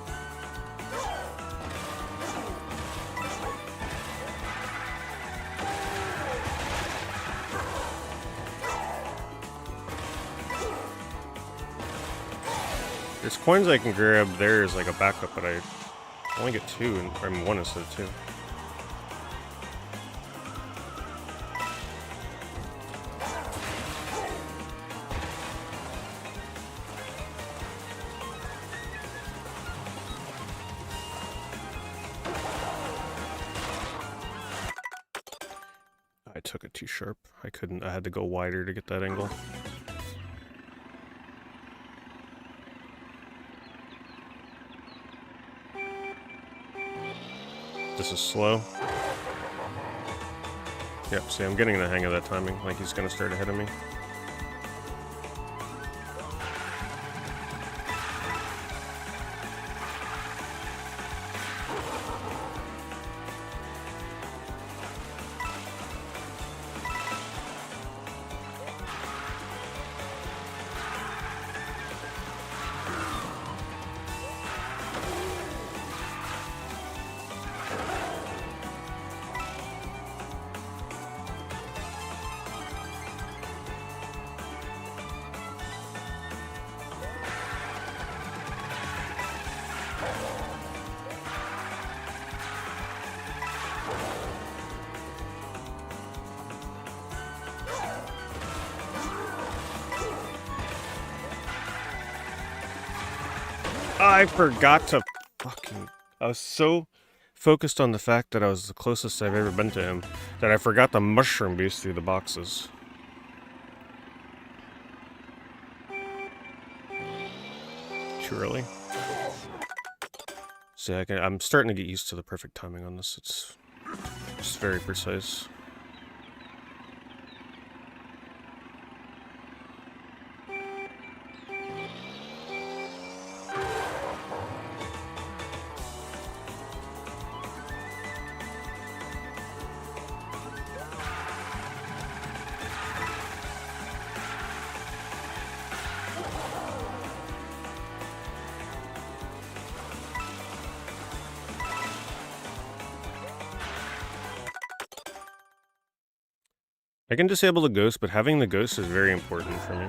There's coins I can grab there as like a backup, but I only get two, and I mean one instead of two. I took it too sharp. I had to go wider to get that angle. This is slow. Yep, see, I'm getting the hang of that timing, like he's gonna start ahead of me. I forgot to fucking... I was so focused on the fact that I was the closest I've ever been to him, that I forgot the mushroom boost through the boxes. Too early. See, I'm starting to get used to the perfect timing on this. It's just very precise. I can disable the ghost, but having the ghost is very important for me.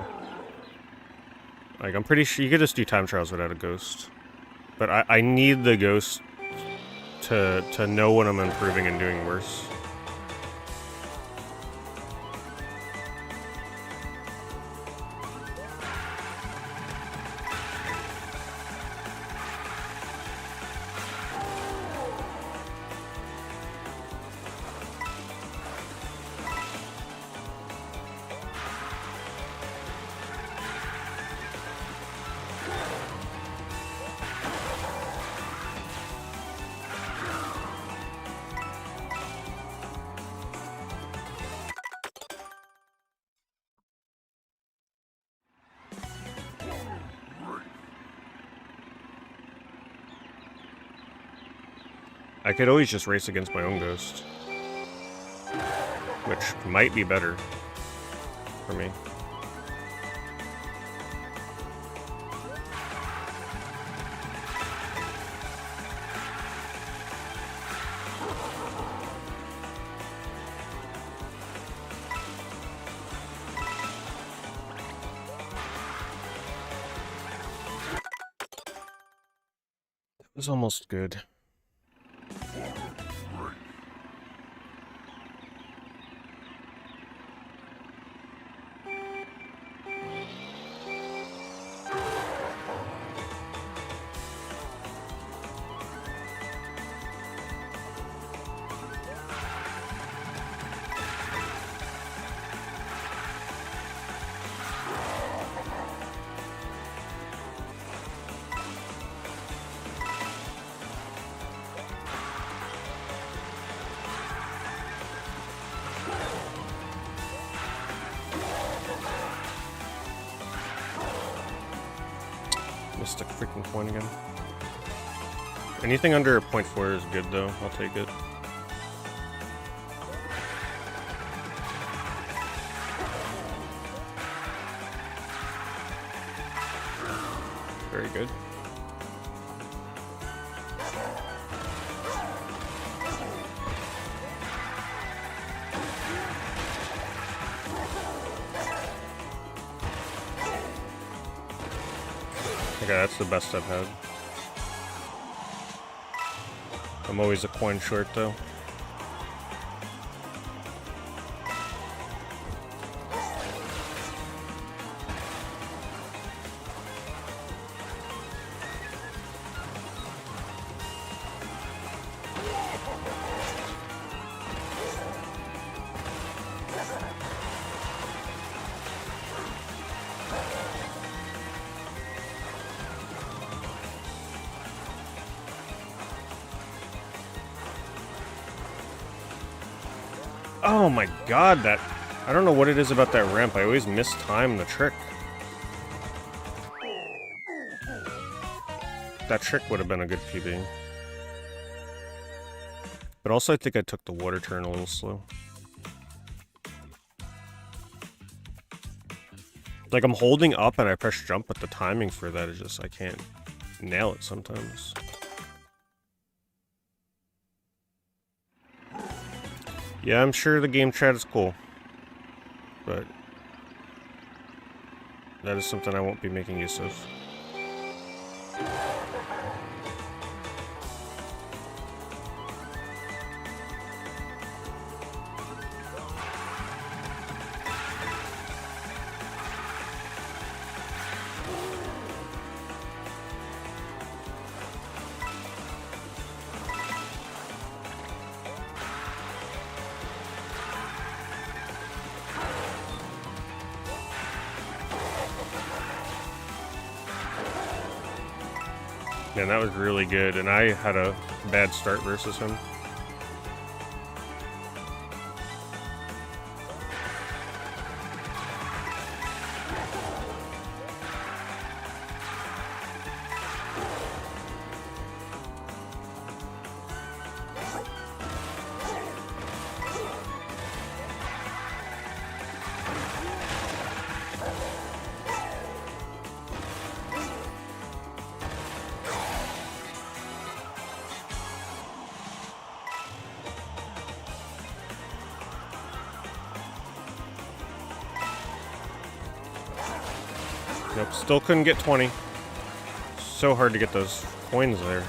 Like, I'm pretty sure you could just do time trials without a ghost. But I need the ghost to know when I'm improving and doing worse. I could always just race against my own ghost, which might be better for me. That was almost good. Missed a freaking point again. Anything under 0.4 is good though, I'll take it. Very good. Okay, that's the best I've had. I'm always a coin short though. Oh my god, that... I don't know what it is about that ramp. I always mistime the trick. That trick would have been a good PB. But also I think I took the water turn a little slow. Like, I'm holding up and I press jump, but the timing for that is just... I can't nail it sometimes. Yeah, I'm sure the game chat is cool, but that is something I won't be making use of. Man, that was really good, and I had a bad start versus him. Nope, still couldn't get 20. So hard to get those coins there.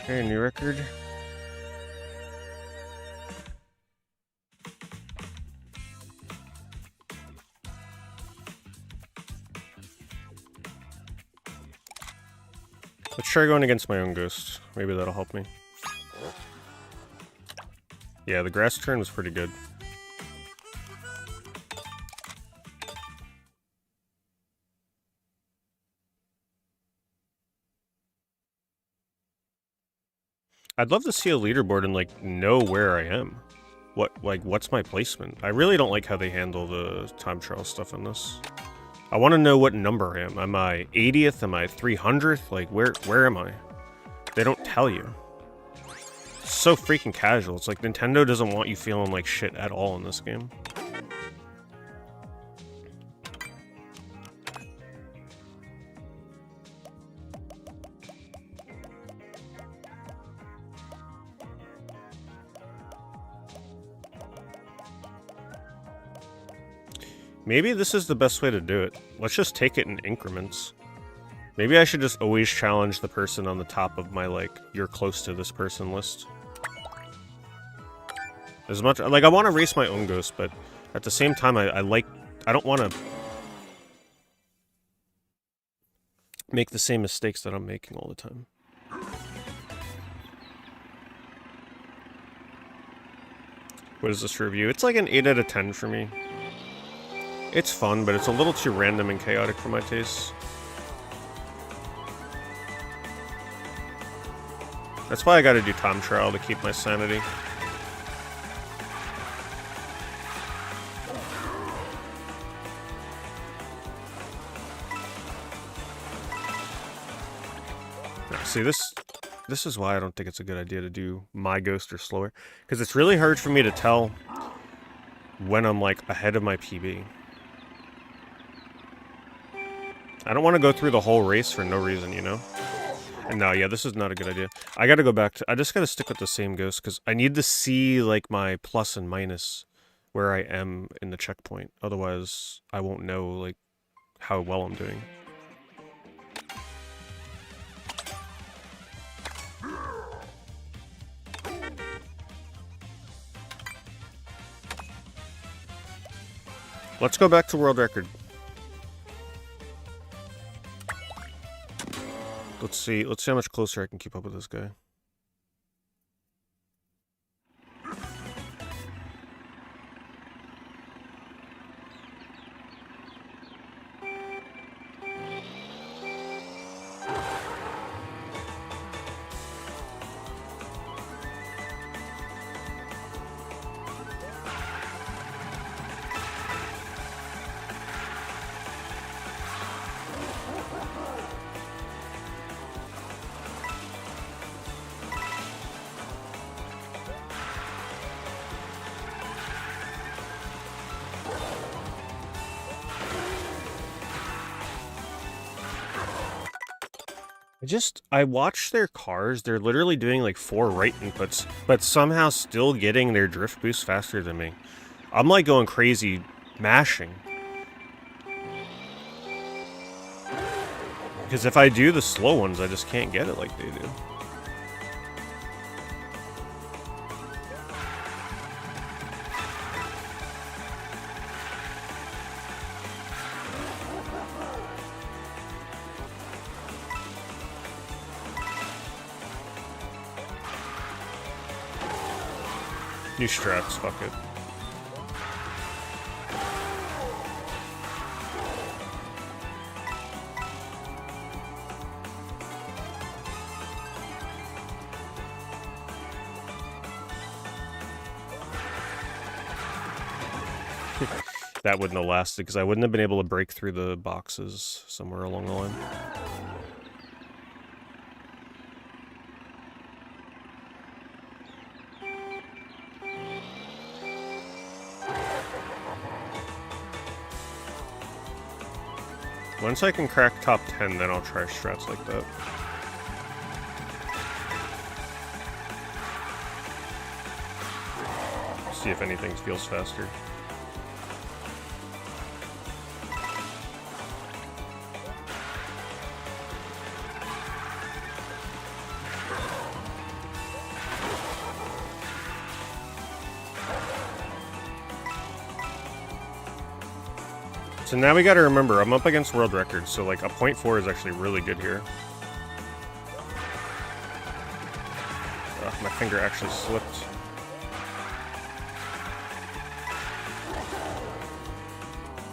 Okay, new record. Let's try going against my own ghost. Maybe that'll help me. Yeah, the grass turn was pretty good. I'd love to see a leaderboard and, like, know where I am. What's my placement? I really don't like how they handle the time trial stuff in this. I want to know what number I am. Am I 80th? Am I 300th? Like, where am I? They don't tell you. It's so freaking casual. It's like Nintendo doesn't want you feeling like shit at all in this game. Maybe this is the best way to do it. Let's just take it in increments. Maybe I should just always challenge the person on the top of my, like, you're close to this person list. As much, like, I want to race my own ghost, but at the same time, I don't want to make the same mistakes that I'm making all the time. What is this review? It's like an 8 out of 10 for me. It's fun, but it's a little too random and chaotic for my tastes. That's why I gotta do time trial to keep my sanity. See, this is why I don't think it's a good idea to do my ghost or slower, because it's really hard for me to tell when I'm, like, ahead of my PB. I don't want to go through the whole race for no reason, you know? And no, yeah, this is not a good idea. I gotta go back to... I just gotta stick with the same ghost, because I need to see, like, my plus and minus where I am in the checkpoint. Otherwise, I won't know, like, how well I'm doing. Let's go back to world record. Let's see how much closer I can keep up with this guy. I watch their cars, they're literally doing like 4 right inputs, but somehow still getting their drift boost faster than me. I'm like going crazy mashing. Because if I do the slow ones, I just can't get it like they do. New strats, fuck it. That wouldn't have lasted because I wouldn't have been able to break through the boxes somewhere along the line. Once I can crack top 10, then I'll try strats like that. See if anything feels faster. So now we gotta remember, I'm up against world records, so like a 0.4 is actually really good here. Ugh, my finger actually slipped.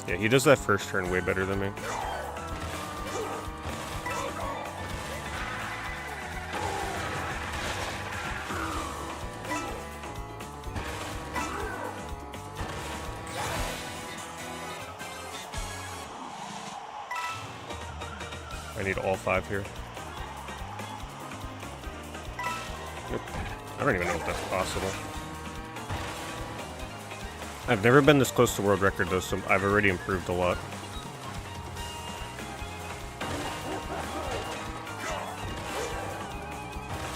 Yeah, he does that first turn way better than me. I need all 5 here. Yep. I don't even know if that's possible. I've never been this close to world record though, so I've already improved a lot.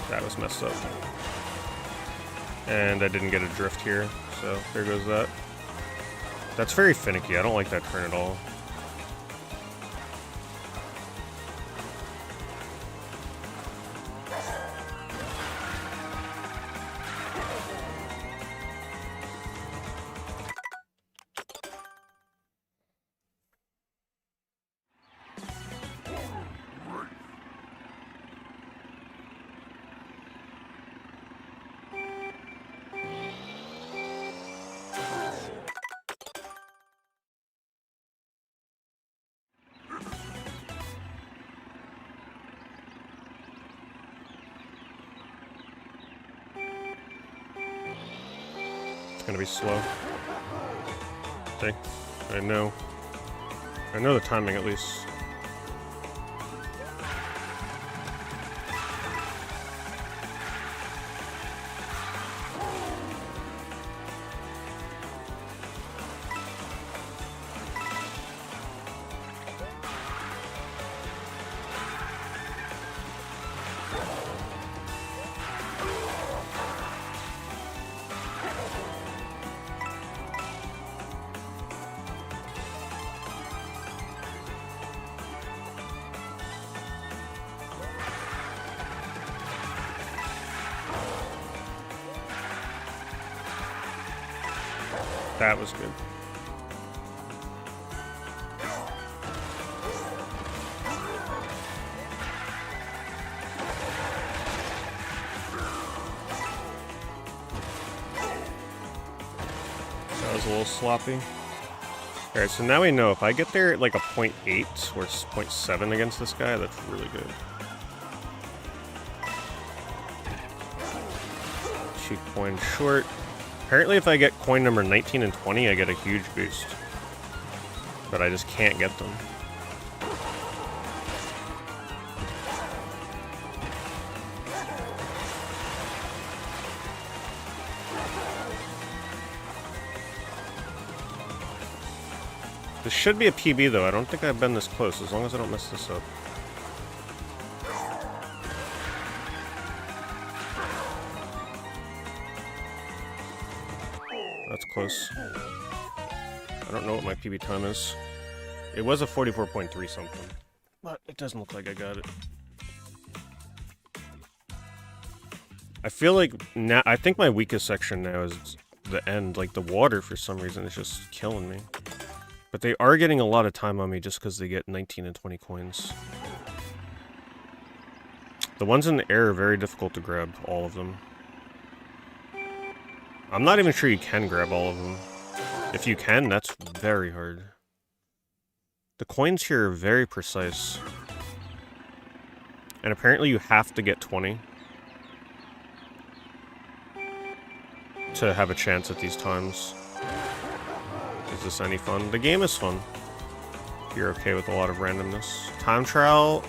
That was messed up. And I didn't get a drift here, so there goes that. That's very finicky, I don't like that turn at all. Gonna be slow. See? I know the timing at least. That was good. That was a little sloppy. Alright, so now we know if I get there at like a 0.8 or 0.7 against this guy, that's really good. Cheek coin short. Apparently if I get coin number 19 and 20, I get a huge boost. But I just can't get them. This should be a PB though, I don't think I've been this close, as long as I don't mess this up. That's close. I don't know what my PB time is. It was a 44.3 something. But it doesn't look like I got it. I feel like now, I think my weakest section now is the end. Like the water for some reason is just killing me. But they are getting a lot of time on me just because they get 19 and 20 coins. The ones in the air are very difficult to grab, all of them. I'm not even sure you can grab all of them. If you can, that's very hard. The coins here are very precise. And apparently you have to get 20 to have a chance at these times. Is this any fun? The game is fun. If you're okay with a lot of randomness. Time trial,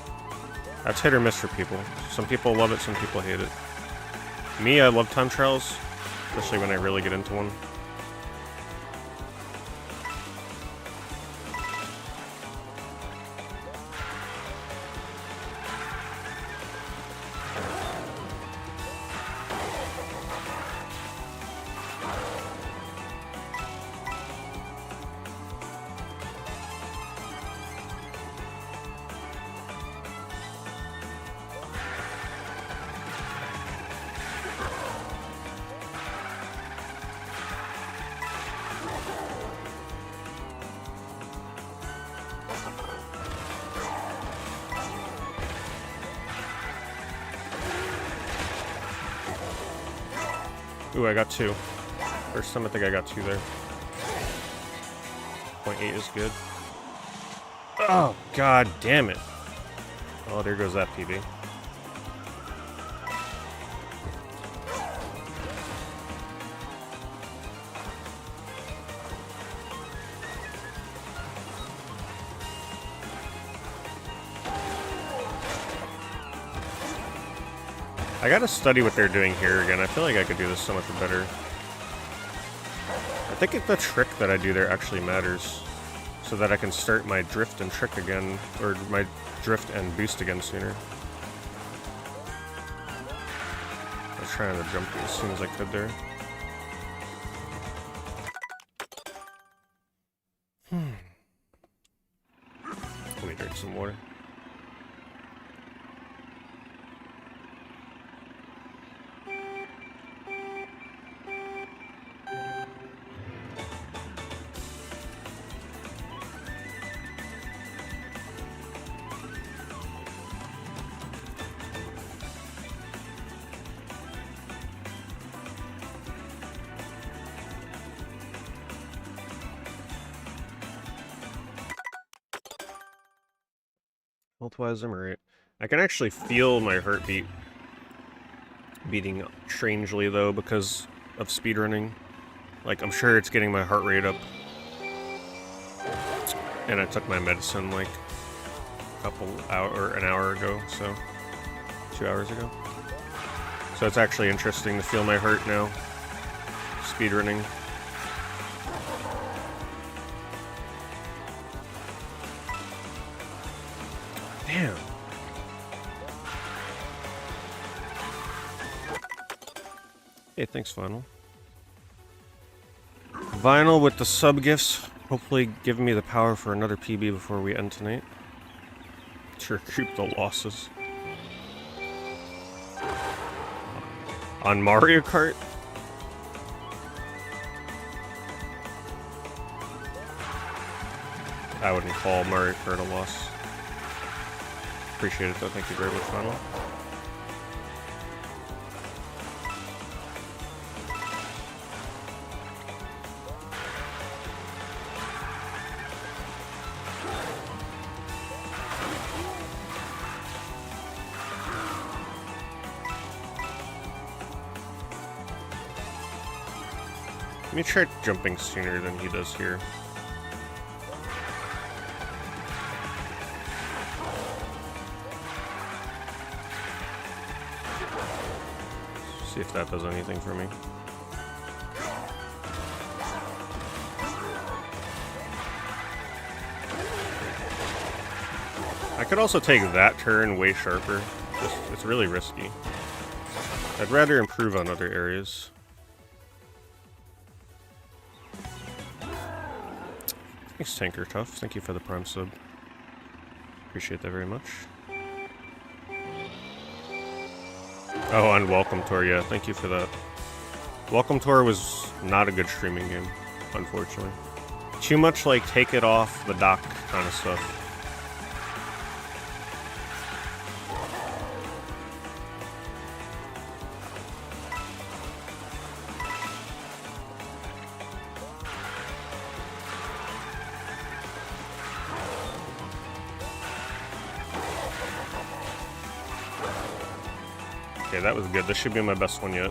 that's hit or miss for people. Some people love it, some people hate it. Me, I love time trials, especially when I really get into one. Ooh, I got 2. First time I think I got 2 there. 0.8 is good. Oh, god damn it. Oh, there goes that PB. I gotta study what they're doing here again. I feel like I could do this so much better. I think the trick that I do there actually matters. So that I can start my drift and trick again, or my drift and boost again sooner. I was trying to jump as soon as I could there. Let me drink some water. Health-wise, I'm alright. I can actually feel my heartbeat beating strangely, though, because of speedrunning. Like, I'm sure it's getting my heart rate up. And I took my medicine, like, an hour ago, so 2 hours ago. So it's actually interesting to feel my heart now. Speedrunning. Damn. Hey, thanks, Vinyl. Vinyl with the sub gifts, hopefully giving me the power for another PB before we end tonight. To recoup the losses. On Mario Kart? I wouldn't call Mario Kart a loss. Appreciate it though, thank you very much, Vinyl. Let me try jumping sooner than he does here. See if that does anything for me. I could also take that turn way sharper. It's really risky. I'd rather improve on other areas. Thanks, Tanker Tough. Thank you for the Prime sub. Appreciate that very much. Oh, and Welcome Tour, yeah, thank you for that. Welcome Tour was not a good streaming game, unfortunately. Too much, like, take it off the dock kind of stuff. Okay, that was good. This should be my best one yet.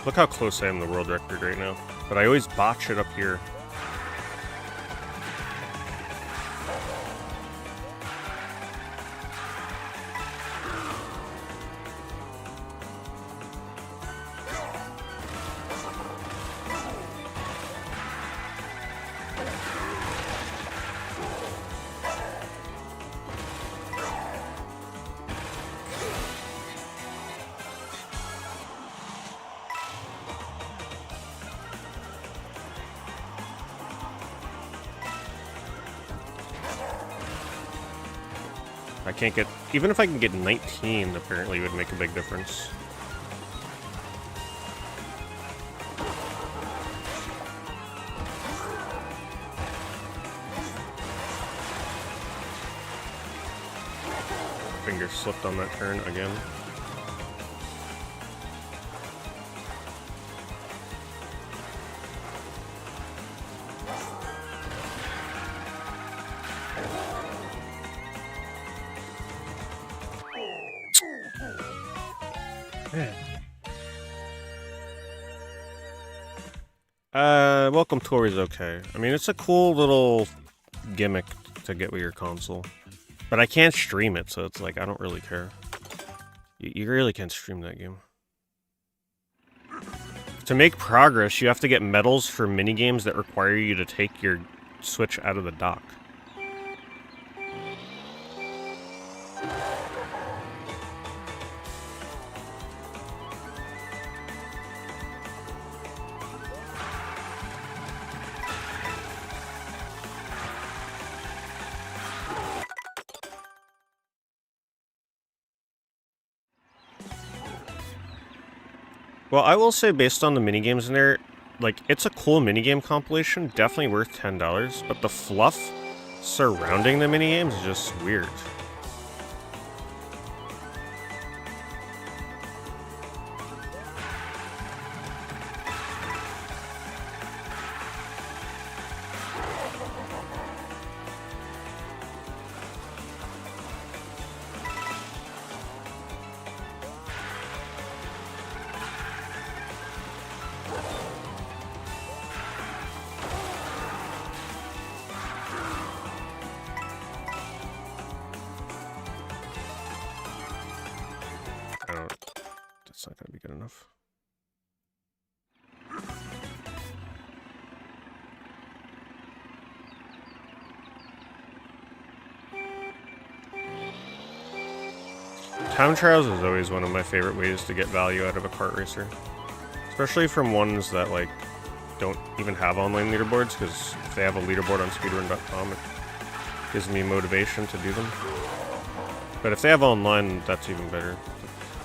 Look how close I am to the world record right now. But I always botch it up here. I can't get... Even if I can get 19, apparently, it would make a big difference. Finger slipped on that turn again. Welcome Tour is okay. I mean, it's a cool little gimmick to get with your console. But I can't stream it, so it's like, I don't really care. You really can't stream that game. To make progress, you have to get medals for minigames that require you to take your Switch out of the dock. Well, I will say, based on the minigames in there, like, it's a cool minigame compilation, definitely worth $10, but the fluff surrounding the minigames is just weird. That's not going to be good enough. Time trials is always one of my favorite ways to get value out of a kart racer. Especially from ones that, like, don't even have online leaderboards, because if they have a leaderboard on speedrun.com, it gives me motivation to do them. But if they have online, that's even better.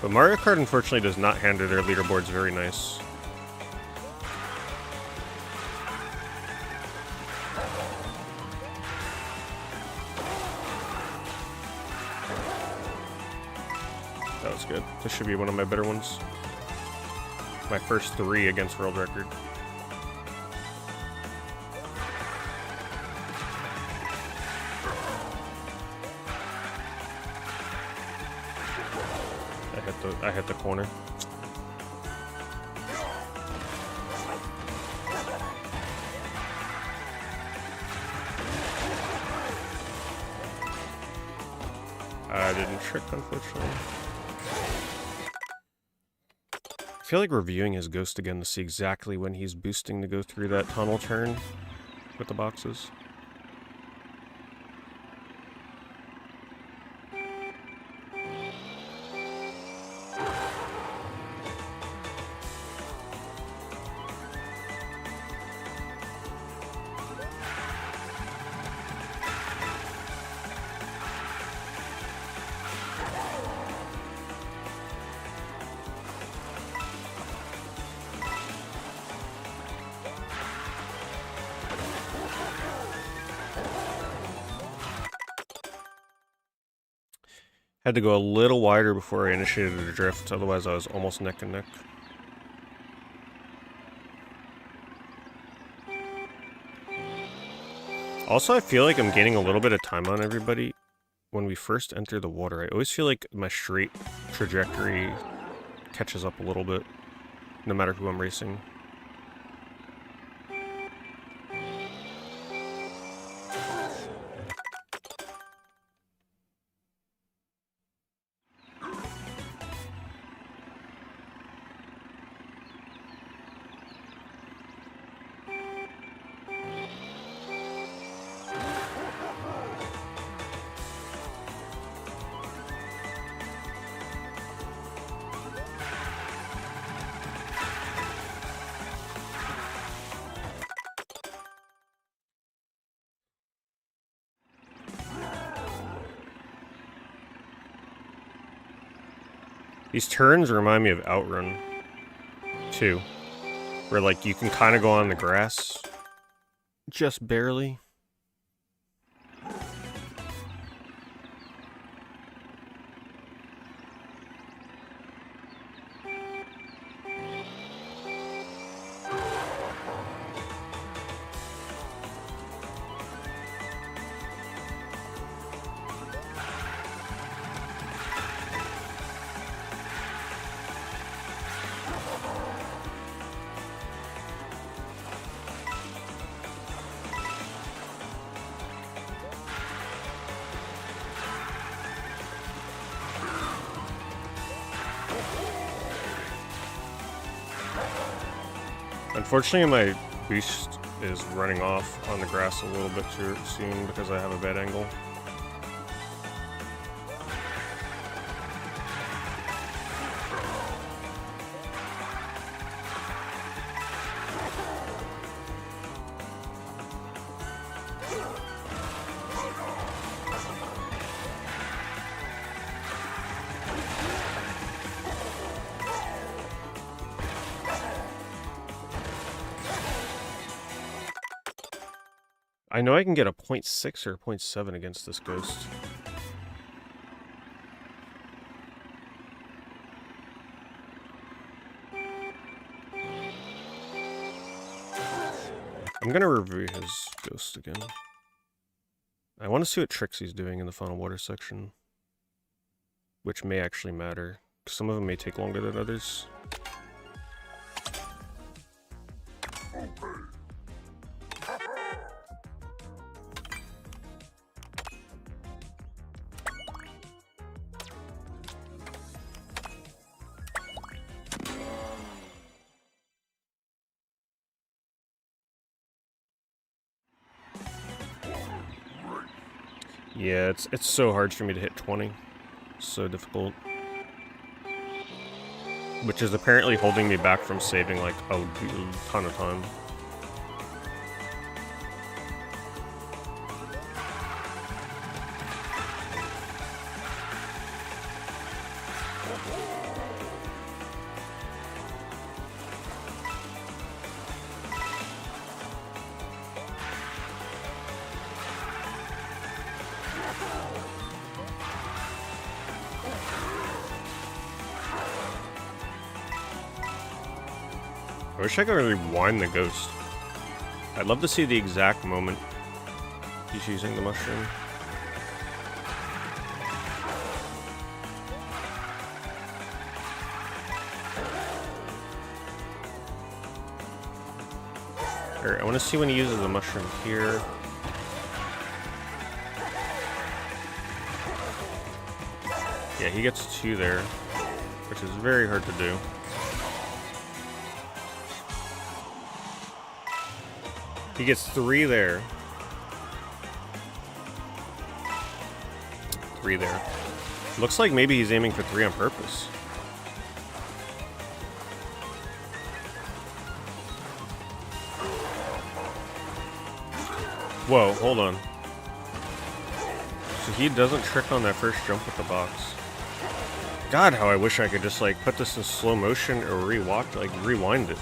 But Mario Kart, unfortunately, does not handle their leaderboards very nice. That was good. This should be one of my better ones. My first 3 against world record. I hit the corner. I didn't trick, unfortunately. I feel like reviewing his Ghost again to see exactly when he's boosting to go through that tunnel turn with the boxes. Had to go a little wider before I initiated a drift, otherwise I was almost neck and neck. Also, I feel like I'm gaining a little bit of time on everybody when we first enter the water. I always feel like my straight trajectory catches up a little bit, no matter who I'm racing. These turns remind me of Outrun, too. Where, like, you can kind of go on the grass. Just barely. Unfortunately, my boost is running off on the grass a little bit too soon because I have a bad angle. I know I can get a 0.6 or a 0.7 against this ghost. I'm gonna review his ghost again. I want to see what tricks he's doing in the final water section, which may actually matter. Some of them may take longer than others. Yeah, it's so hard for me to hit 20. So difficult. Which is apparently holding me back from saving like a ton of time. I wish I could rewind the ghost. I'd love to see the exact moment he's using the mushroom. Alright, I want to see when he uses the mushroom here. Yeah, he gets 2 there, which is very hard to do. He gets 3 there. 3 there. Looks like maybe he's aiming for 3 on purpose. Whoa, hold on. So he doesn't trick on that first jump with the box. God, how I wish I could just like put this in slow motion or rewind it.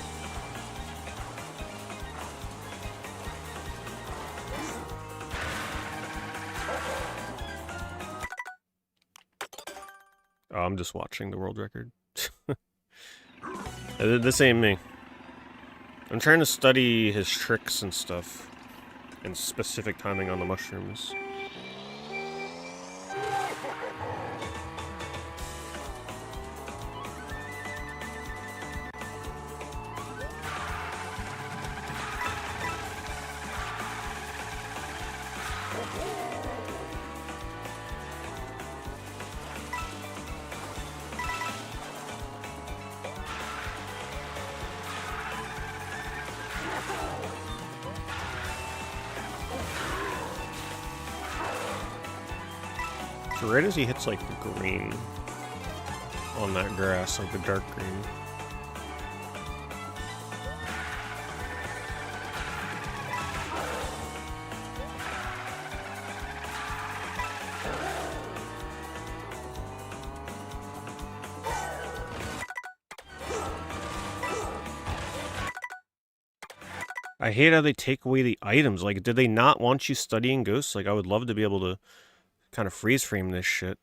Oh, I'm just watching the world record. This ain't me. I'm trying to study his tricks and stuff. And specific timing on the mushrooms. So right as he hits like the green on that grass, like the dark green. I hate how they take away the items. Like, did they not want you studying ghosts? Like, I would love to be able to kind of freeze frame this shit.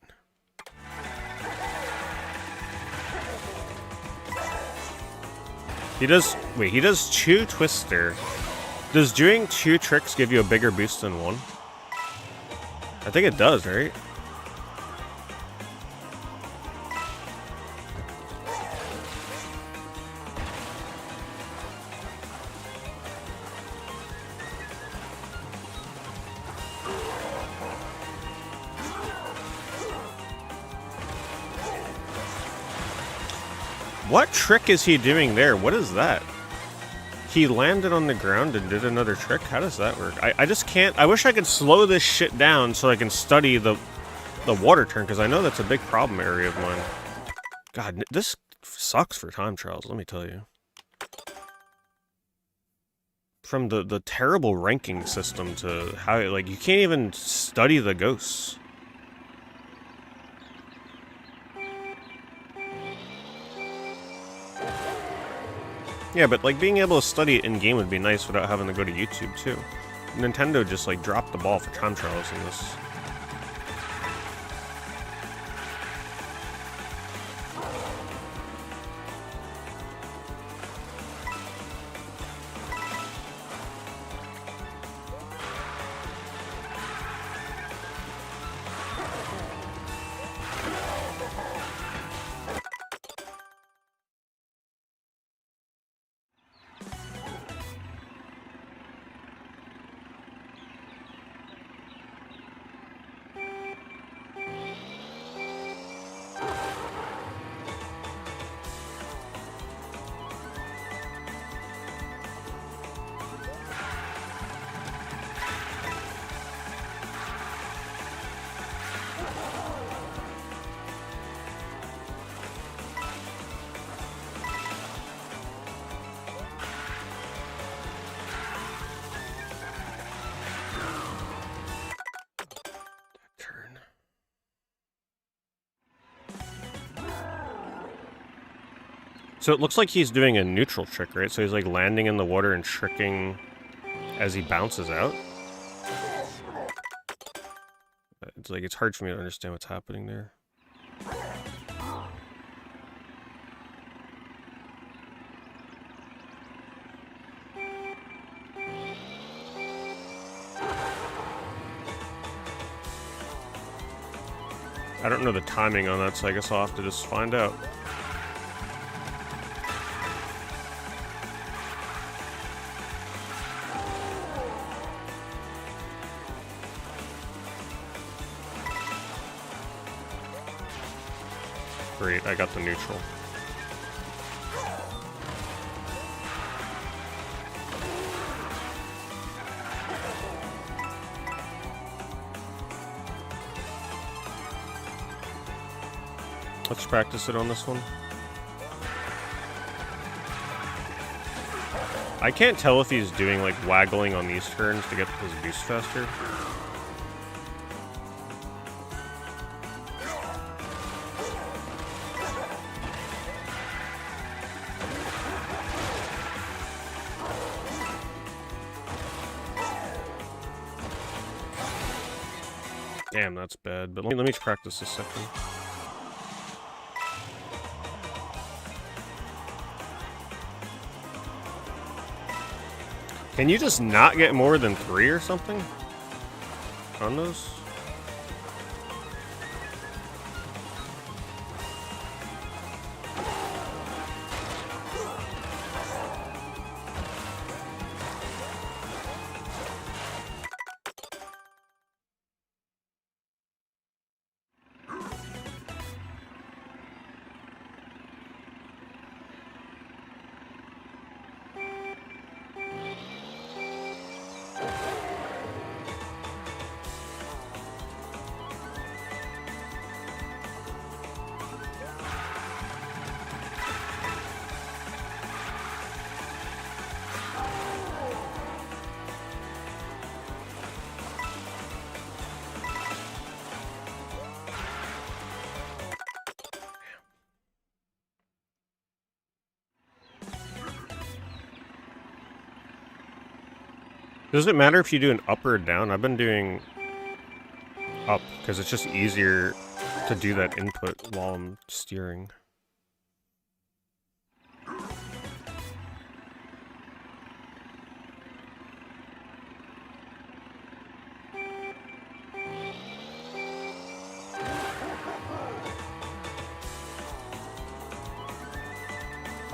He does... Wait, he does 2 twists there. Does doing 2 tricks give you a bigger boost than 1? I think it does, right? What trick is he doing there? What is that? He landed on the ground and did another trick? How does that work? I just can't... I wish I could slow this shit down so I can study the water turn, because I know that's a big problem area of mine. God, this sucks for time trials, let me tell you. From the terrible ranking system to how, like, you can't even study the ghosts. Yeah, but like being able to study it in-game would be nice without having to go to YouTube too. Nintendo just like dropped the ball for time trials in this. So it looks like he's doing a neutral trick, right? So he's like landing in the water and tricking as he bounces out. It's like, it's hard for me to understand what's happening there. I don't know the timing on that, so I guess I'll have to just find out. Great, I got the neutral. Let's practice it on this one. I can't tell if he's doing like waggling on these turns to get his boost faster. Damn, that's bad, but let me practice a second. Can you just not get more than 3 or something on those? Does it matter if you do an up or down? I've been doing up because it's just easier to do that input while I'm steering.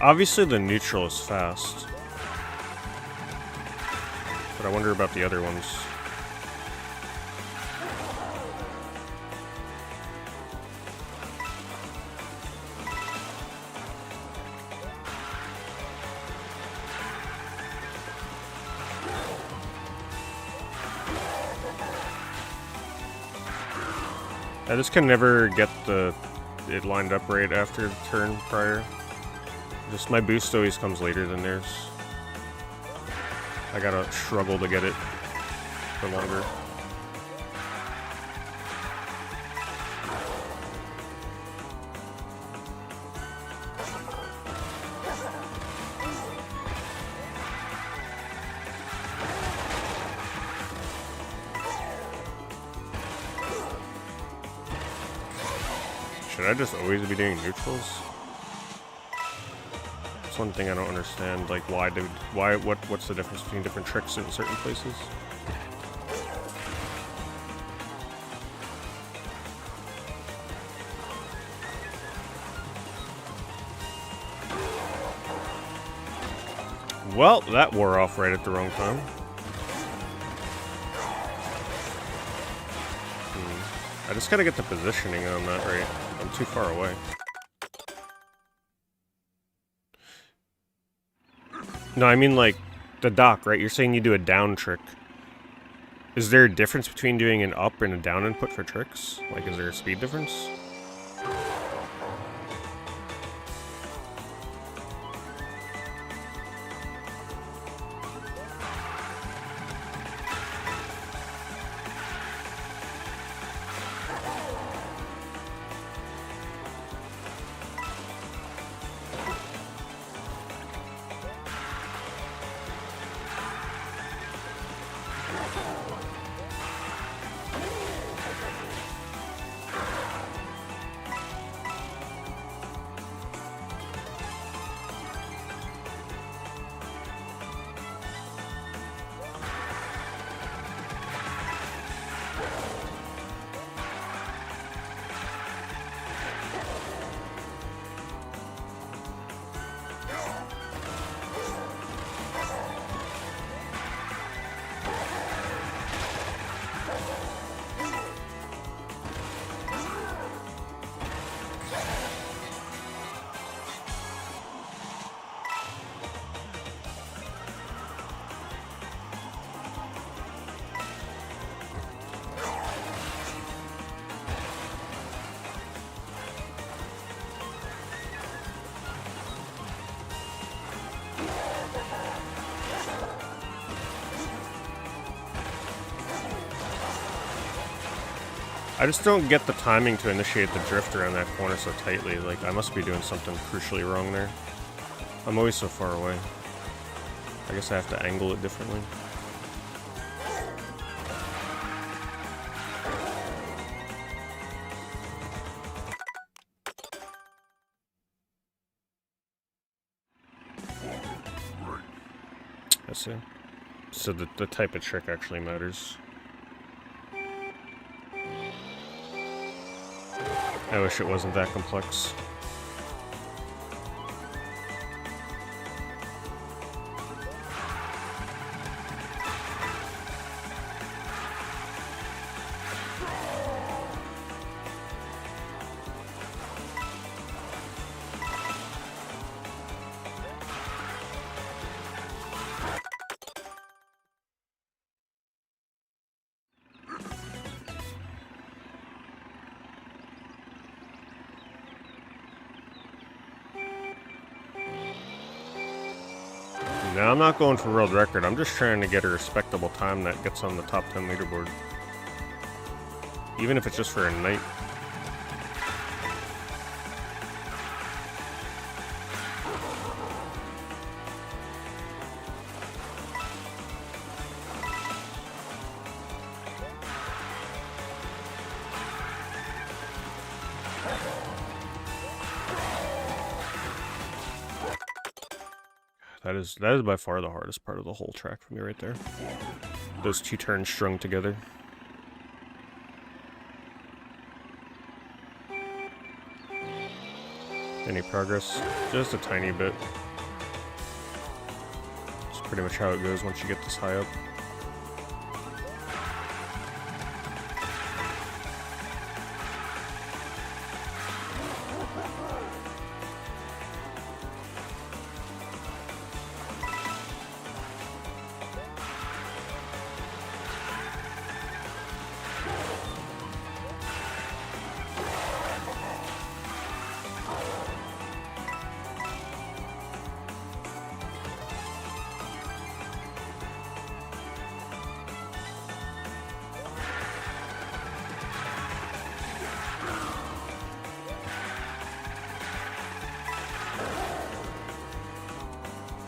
Obviously the neutral is fast. But I wonder about the other ones. I just can never get it lined up right after the turn prior. Just my boost always comes later than theirs. I gotta struggle to get it for longer. Should I just always be doing neutrals? That's one thing I don't understand. Like, what's the difference between different tricks in certain places? Well, that wore off right at the wrong time. I just gotta get the positioning on that right. I'm too far away. No, I mean like the dock, right? You're saying you do a down trick. Is there a difference between doing an up and a down input for tricks? Like, is there a speed difference? I just don't get the timing to initiate the drift around that corner so tightly. Like, I must be doing something crucially wrong there. I'm always so far away. I guess I have to angle it differently. I see. So the type of trick actually matters. I wish it wasn't that complex. Now, I'm not going for world record. I'm just trying to get a respectable time that gets on the top 10 leaderboard. Even if it's just for a night. That is by far the hardest part of the whole track for me right there. Those two turns strung together. Any progress? Just a tiny bit. It's pretty much how it goes once you get this high up.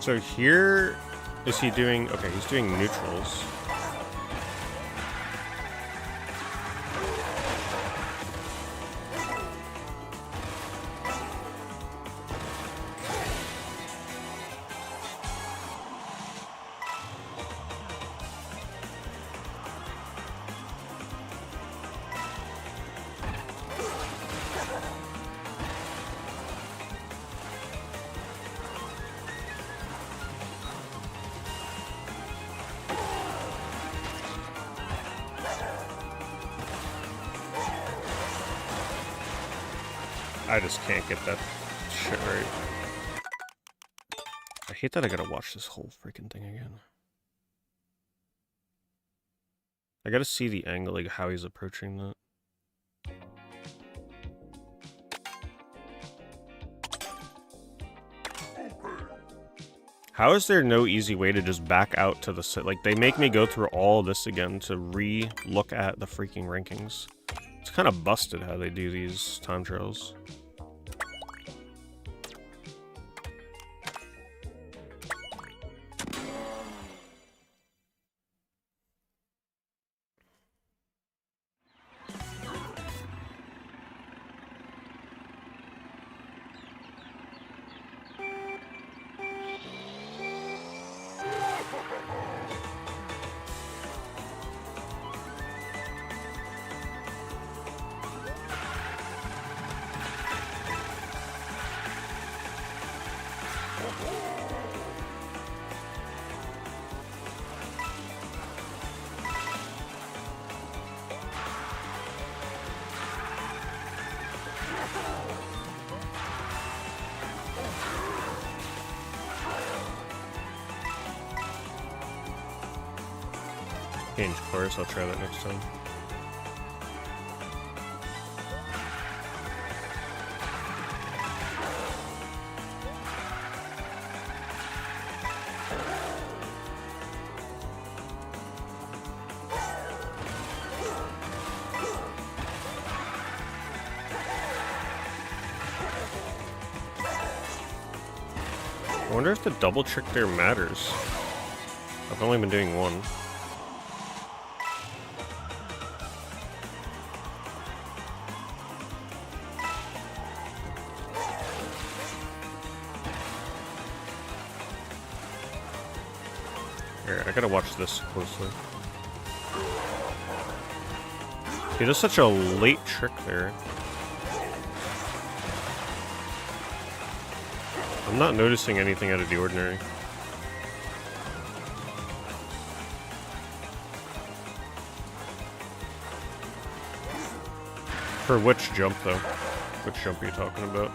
So here, is he doing, okay, he's doing neutrals. I just can't get that shit right. I hate that I gotta watch this whole freaking thing again. I gotta see the angle, like how he's approaching that. How is there no easy way to just back out to the sit? Like, they make me go through all this again to re-look at the freaking rankings. It's kind of busted how they do these time trials. Change course, I'll try that next time. I wonder if the double trick there matters. I've only been doing one. Here, I gotta watch this closely. He does such a late trick there. I'm not noticing anything out of the ordinary. For which jump, though? Which jump are you talking about?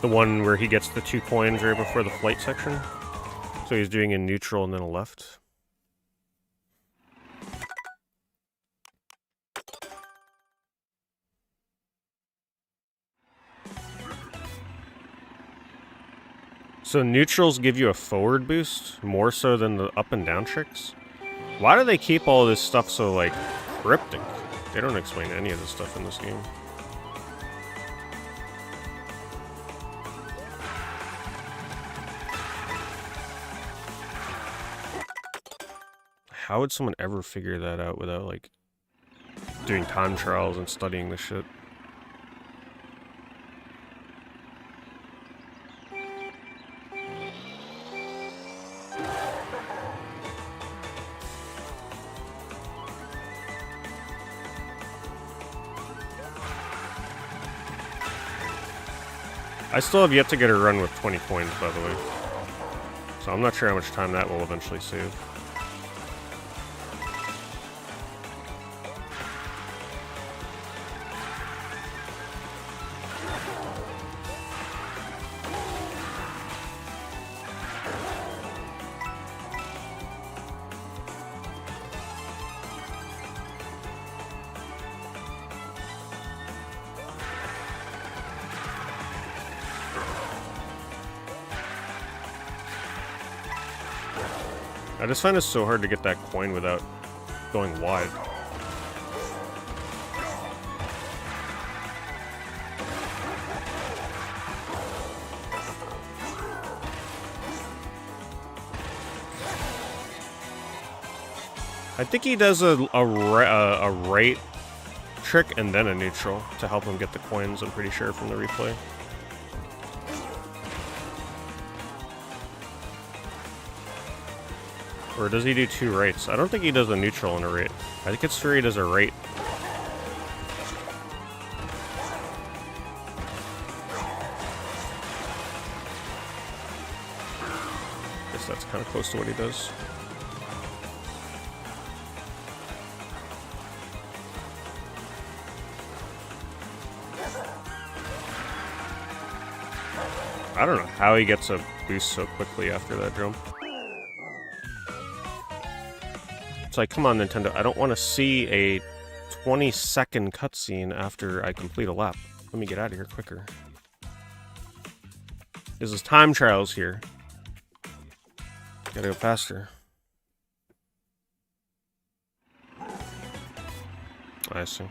The one where he gets the 2 coins right before the flight section? So he's doing a neutral and then a left? So neutrals give you a forward boost, more so than the up and down tricks? Why do they keep all this stuff so, like, cryptic? They don't explain any of this stuff in this game. How would someone ever figure that out without, like, doing time trials and studying this shit? I still have yet to get a run with 20 coins, by the way. So I'm not sure how much time that will eventually save. I just find it so hard to get that coin without going wide. I think he does a right trick and then a neutral to help him get the coins, I'm pretty sure, from the replay. Or does he do 2 rights? I don't think he does a neutral and a right. I think it's 3 he does a right. Guess that's kind of close to what he does. I don't know how he gets a boost so quickly after that jump. It's like, come on, Nintendo, I don't want to see a 20-second cutscene after I complete a lap. Let me get out of here quicker. This is time trials here. Gotta go faster. I see.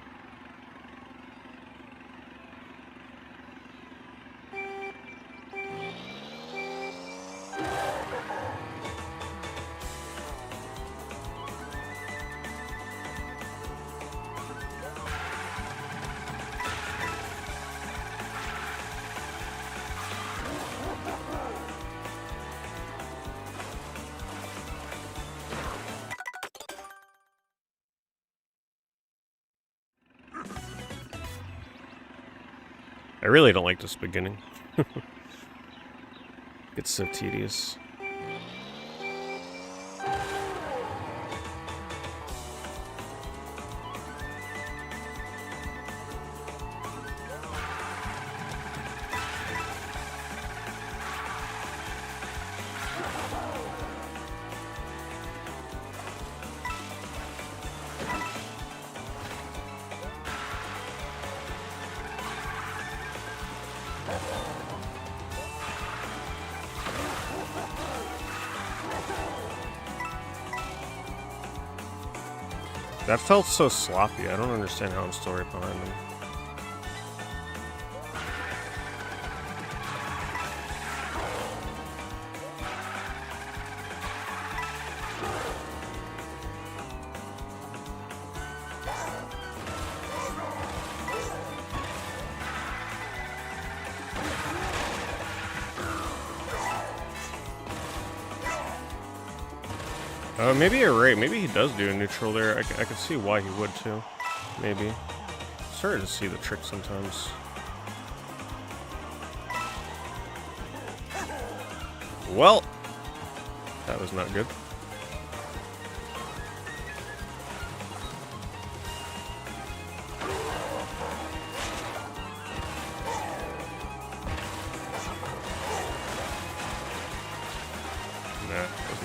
I really don't like this beginning. It's so tedious. That felt so sloppy. I don't understand how I'm still right behind him. Maybe you're right. Maybe he does do a neutral there. I could see why he would too. Maybe. It's hard to see the trick sometimes. Well, that was not good.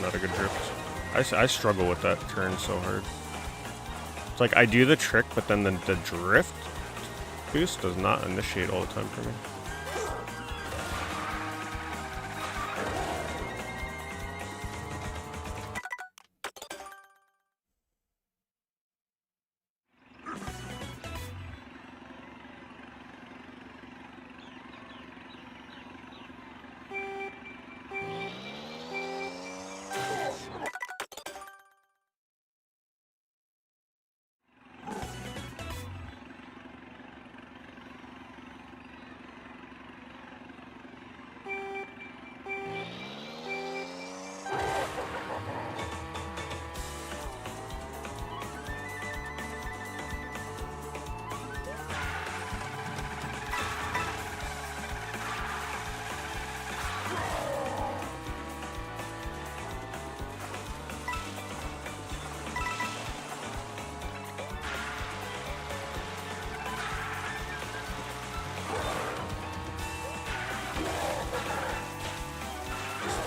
Not a good drift. I struggle with that turn so hard. It's like I do the trick, but then the drift boost does not initiate all the time for me.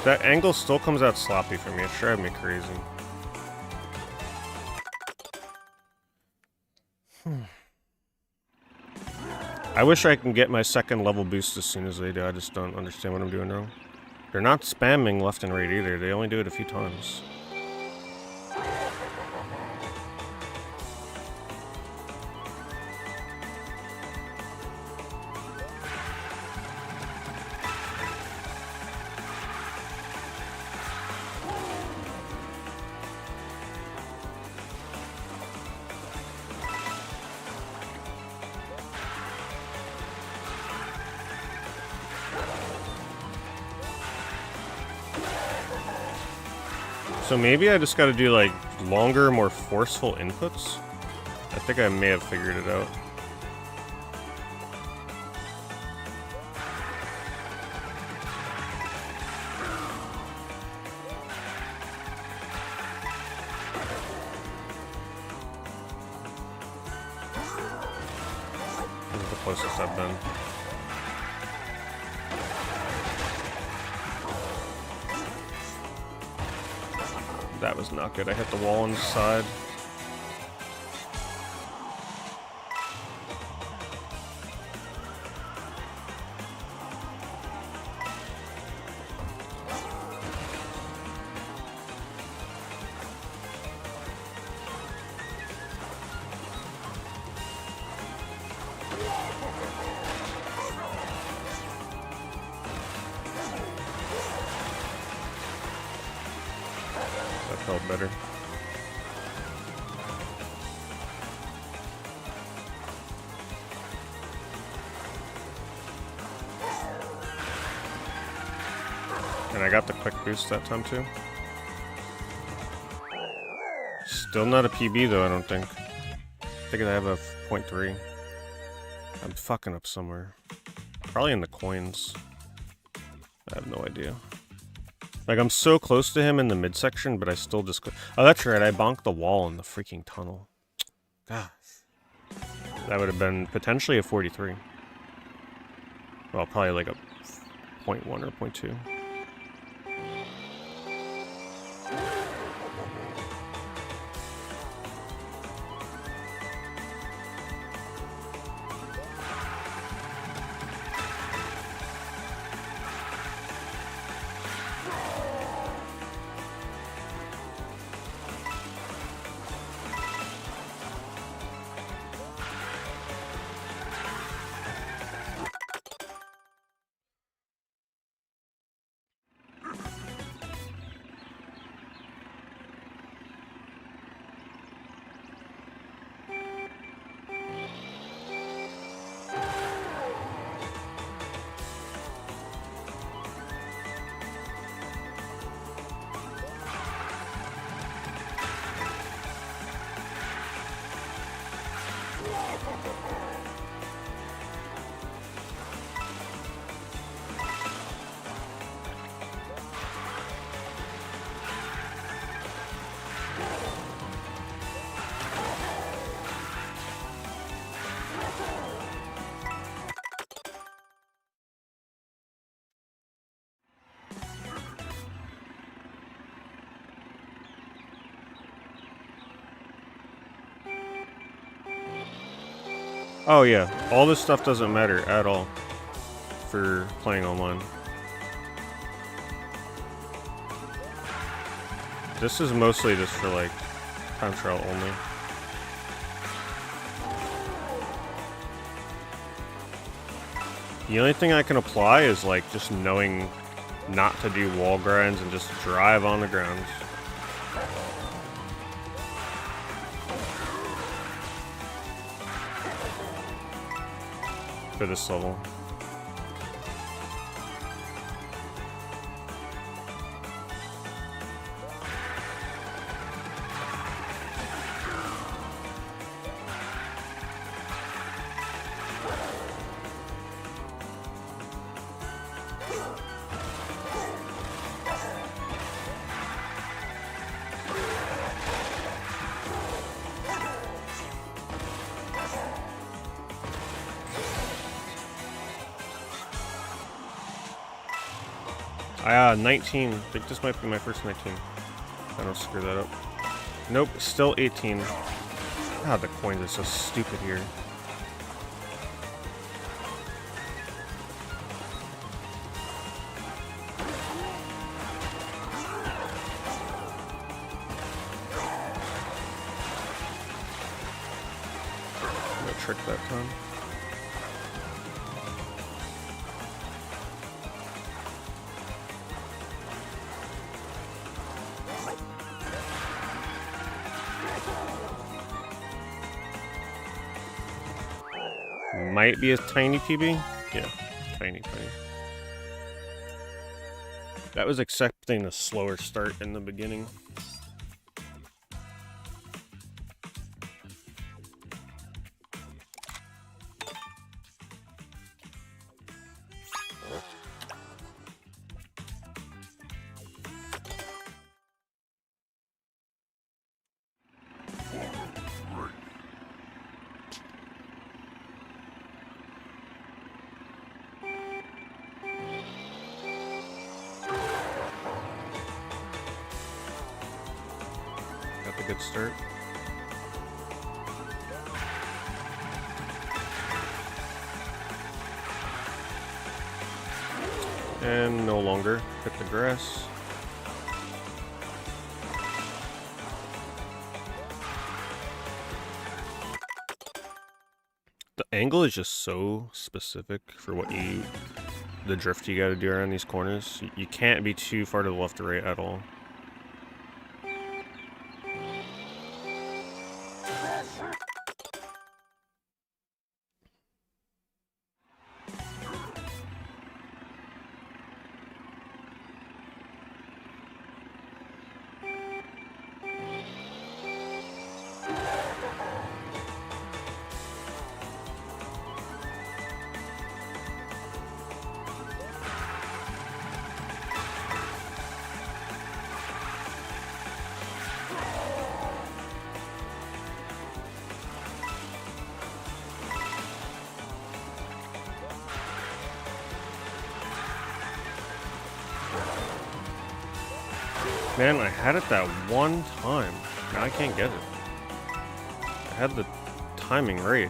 That angle still comes out sloppy for me. It's driving me crazy. I wish I can get my second level boost as soon as they do. I just don't understand what I'm doing wrong. They're not spamming left and right either. They only do it a few times. So maybe I just gotta do like longer, more forceful inputs? I think I may have figured it out. This is the closest I've been. That was not good. I hit the wall on the side. That felt better. And I got the quick boost that time too. Still not a PB though, I don't think. I think I have a 0.3. I'm fucking up somewhere. Probably in the coins. I have no idea. Like, I'm so close to him in the midsection, but I still just... Oh, that's right, I bonked the wall in the freaking tunnel. Gosh. That would have been potentially a 43. Well, probably like a 0.1 or 0.2. Oh yeah, all this stuff doesn't matter at all for playing online. This is mostly just for like time trial only. The only thing I can apply is like just knowing not to do wall grinds and just drive on the ground. For this level. Ah, 19. I think this might be my first 19. I don't screw that up. Nope, still 18. God, the coins are so stupid here. No trick that time. Might be a tiny PB? Yeah, tiny. That was accepting a slower start in the beginning. A good start. And no longer hit the grass. The angle is just so specific for what the drift you gotta do around these corners. You can't be too far to the left or right at all. Man, I had it that one time. Now I can't get it. I had the timing right.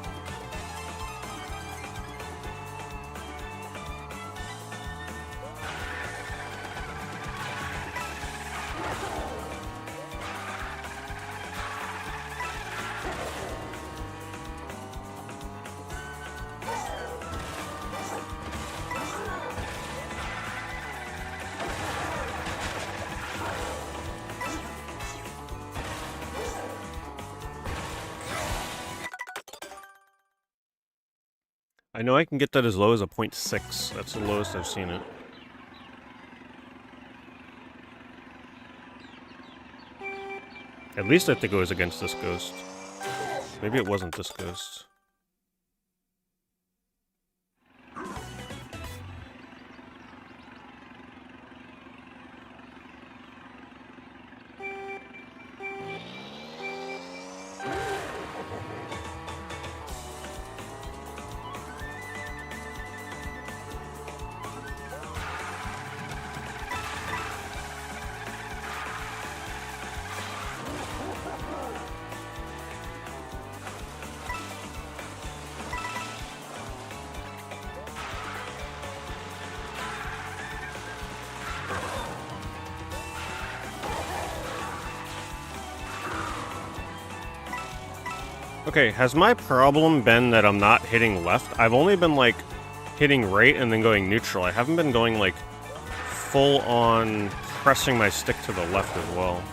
I know I can get that as low as a 0.6. That's the lowest I've seen it. At least I think it was against this ghost. Maybe it wasn't this ghost. Okay, has my problem been that I'm not hitting left? I've only been, like, hitting right and then going neutral. I haven't been going, like, full on pressing my stick to the left as well.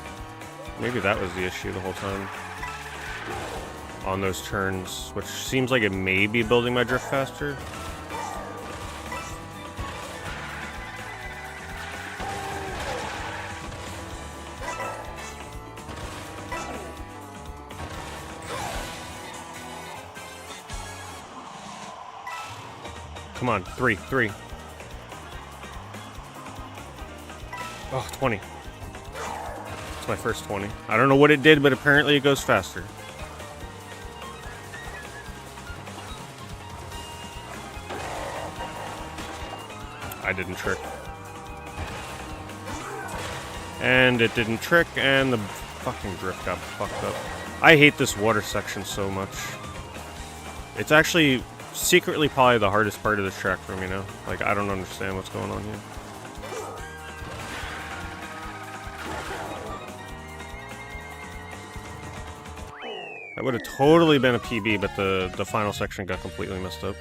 Maybe that was the issue the whole time. On those turns, which seems like it may be building my drift faster. Come on, 3. Oh, 20. It's my first 20. I don't know what it did, but apparently it goes faster. I didn't trick. And it didn't trick, and the fucking drift got fucked up. I hate this water section so much. It's actually secretly probably the hardest part of this track for me now. Like, I don't understand what's going on here. That would have totally been a PB, but the final section got completely messed up.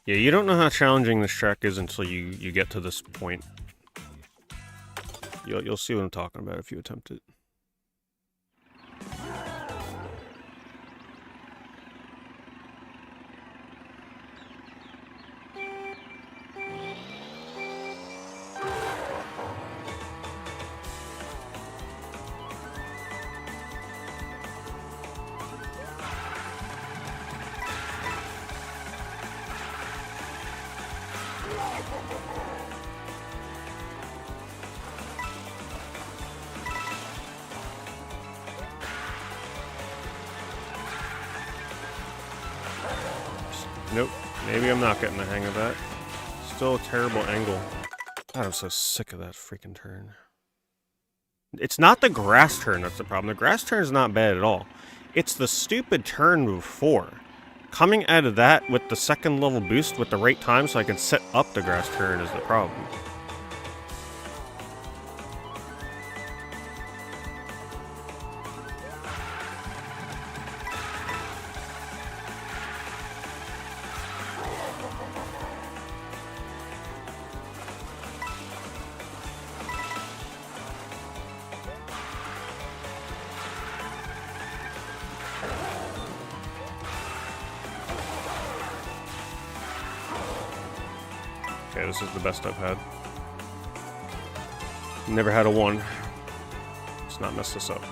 Yeah, you don't know how challenging this track is until you get to this point. You'll see what I'm talking about if you attempt it. Nope, maybe I'm not getting the hang of that. Still a terrible angle. God, I'm so sick of that freaking turn. It's not the grass turn that's the problem. The grass turn is not bad at all. It's the stupid turn before. Coming out of that with the second level boost with the right time so I can set up the grass turn is the problem. Okay, this is the best I've had. Never had a 1. Let's not mess this up.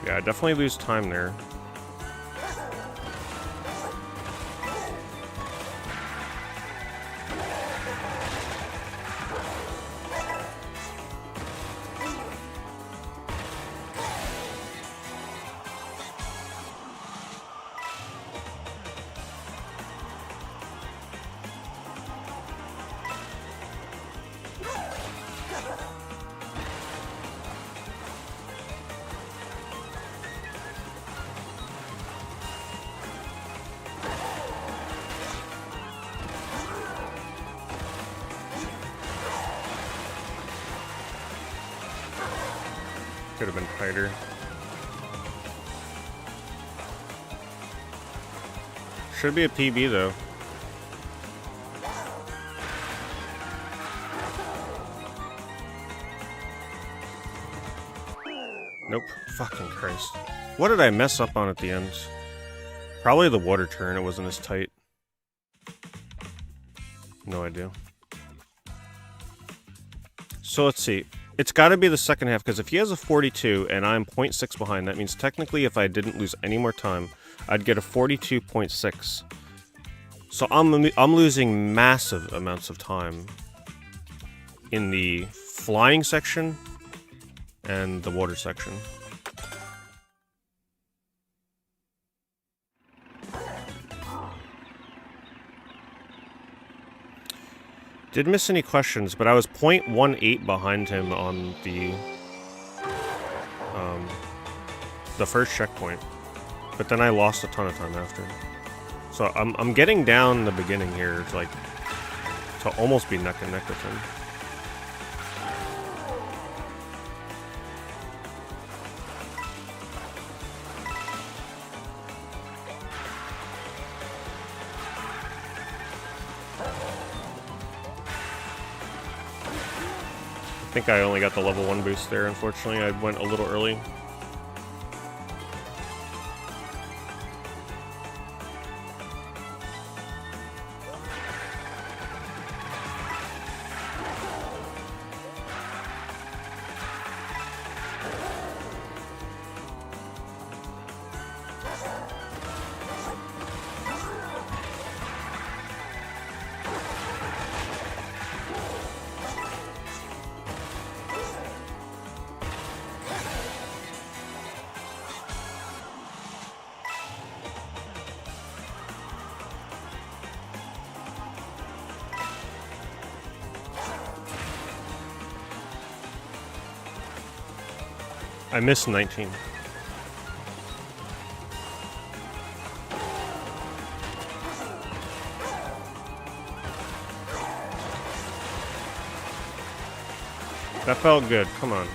Yeah, I definitely lose time there. Could have been tighter. Should be a PB though. Nope. Fucking Christ. What did I mess up on at the end? Probably the water turn. It wasn't as tight. No idea. So let's see. It's got to be the second half, because if he has a 42 and I'm 0.6 behind, that means technically if I didn't lose any more time, I'd get a 42.6. So I'm losing massive amounts of time in the flying section and the water section. Didn't miss any questions, but I was 0.18 behind him on the first checkpoint. but then I lost a ton of time after. So I'm getting down the beginning here to like to almost be neck and neck with him. I think I only got the level 1 boost there, unfortunately. I went a little early. I missed 19. That felt good. Come on.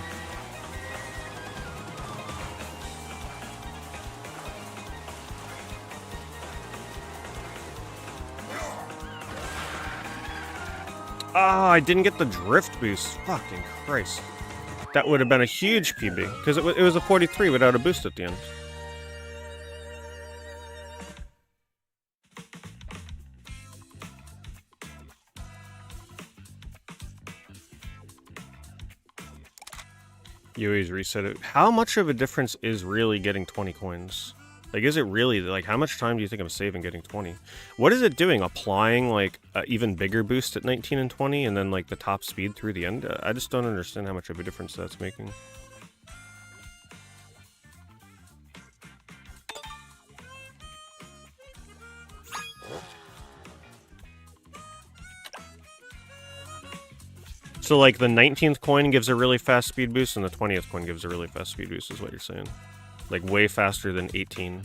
Ah, I didn't get the drift boost. Fucking Christ. That would have been a huge PB, because it was a 43 without a boost at the end. You always reset it. How much of a difference is really getting 20 coins? Like, is it really, like, how much time do you think I'm saving getting 20? What is it doing? Applying, like, an even bigger boost at 19 and 20, and then, like, the top speed through the end? I just don't understand how much of a difference that's making. So, like, the 19th coin gives a really fast speed boost, and the 20th coin gives a really fast speed boost, is what you're saying. Like, way faster than 18.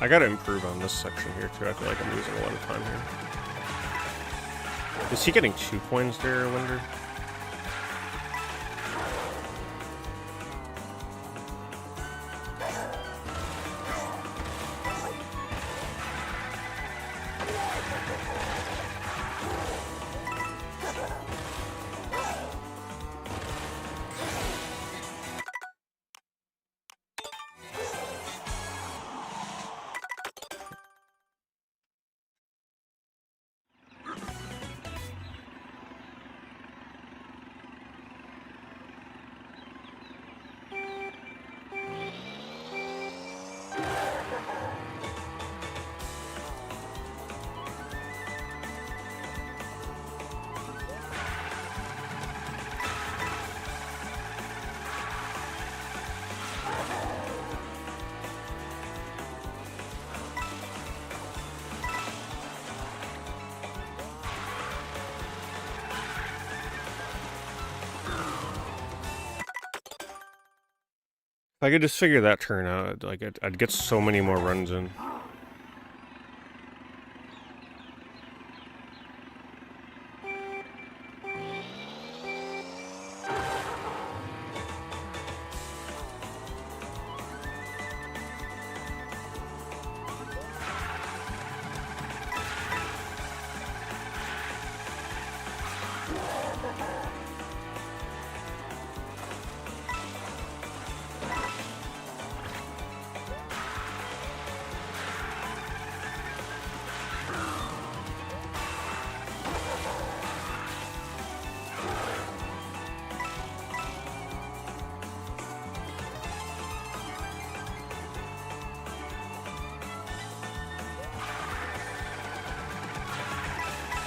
I gotta improve on this section here, too. I feel like I'm losing a lot of time here. Is he getting 2 coins there, I wonder? If I could just figure that turn out, like, I'd get so many more runs in.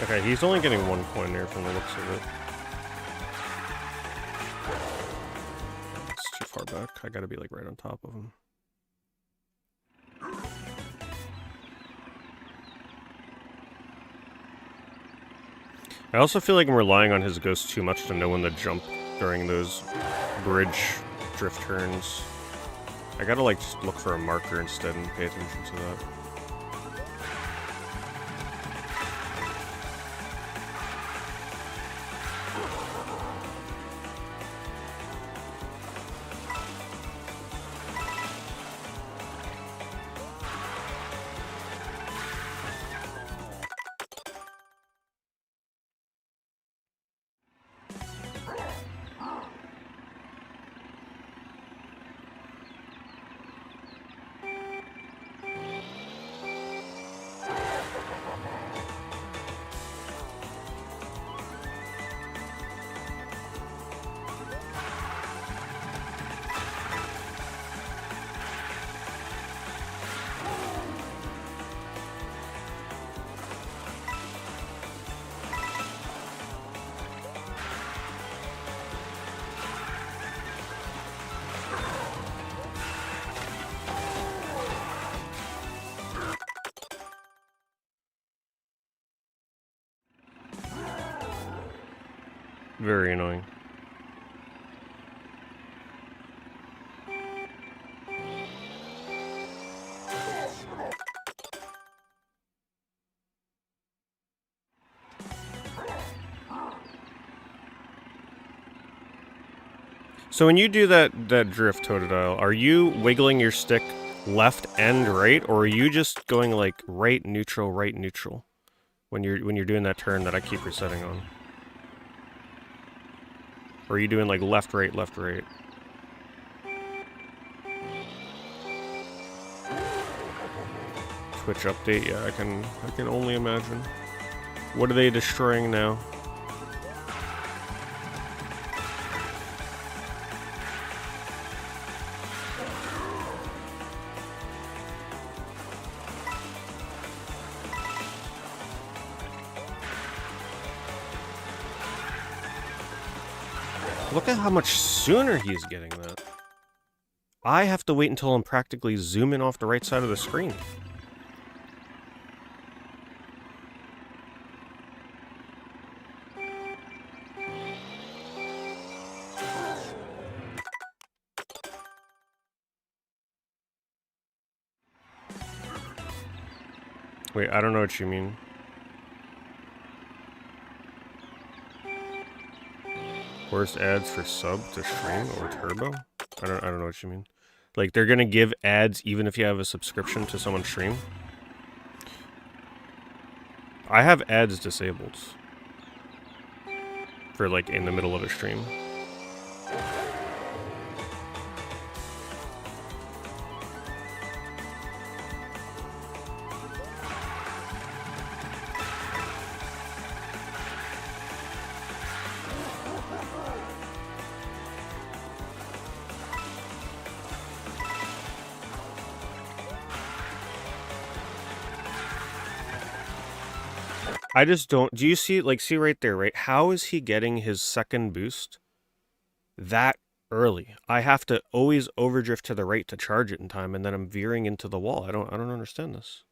Okay, he's only getting 1 coin there from the looks of it. It's too far back. I gotta be like right on top of him. I also feel like I'm relying on his ghost too much to know when to jump during those bridge drift turns. I gotta like just look for a marker instead and pay attention to that. Very annoying. So when you do that drift, Totodile, are you wiggling your stick left and right, or are you just going like right neutral when you're doing that turn that I keep resetting on? Or are you doing like left right? Twitch update, yeah, I can only imagine. What are they destroying now? Look at how much sooner he's getting that. I have to wait until I'm practically zooming off the right side of the screen. Wait, I don't know what you mean. Worst ads for sub to stream or turbo? I don't know what you mean. Like they're gonna give ads even if you have a subscription to someone's stream? I have ads disabled for like in the middle of a stream. I just don't... Do you see, like, see right there, right? How is he getting his second boost that early? I have to always overdrift to the right to charge it in time, and then I'm veering into the wall. I don't understand this.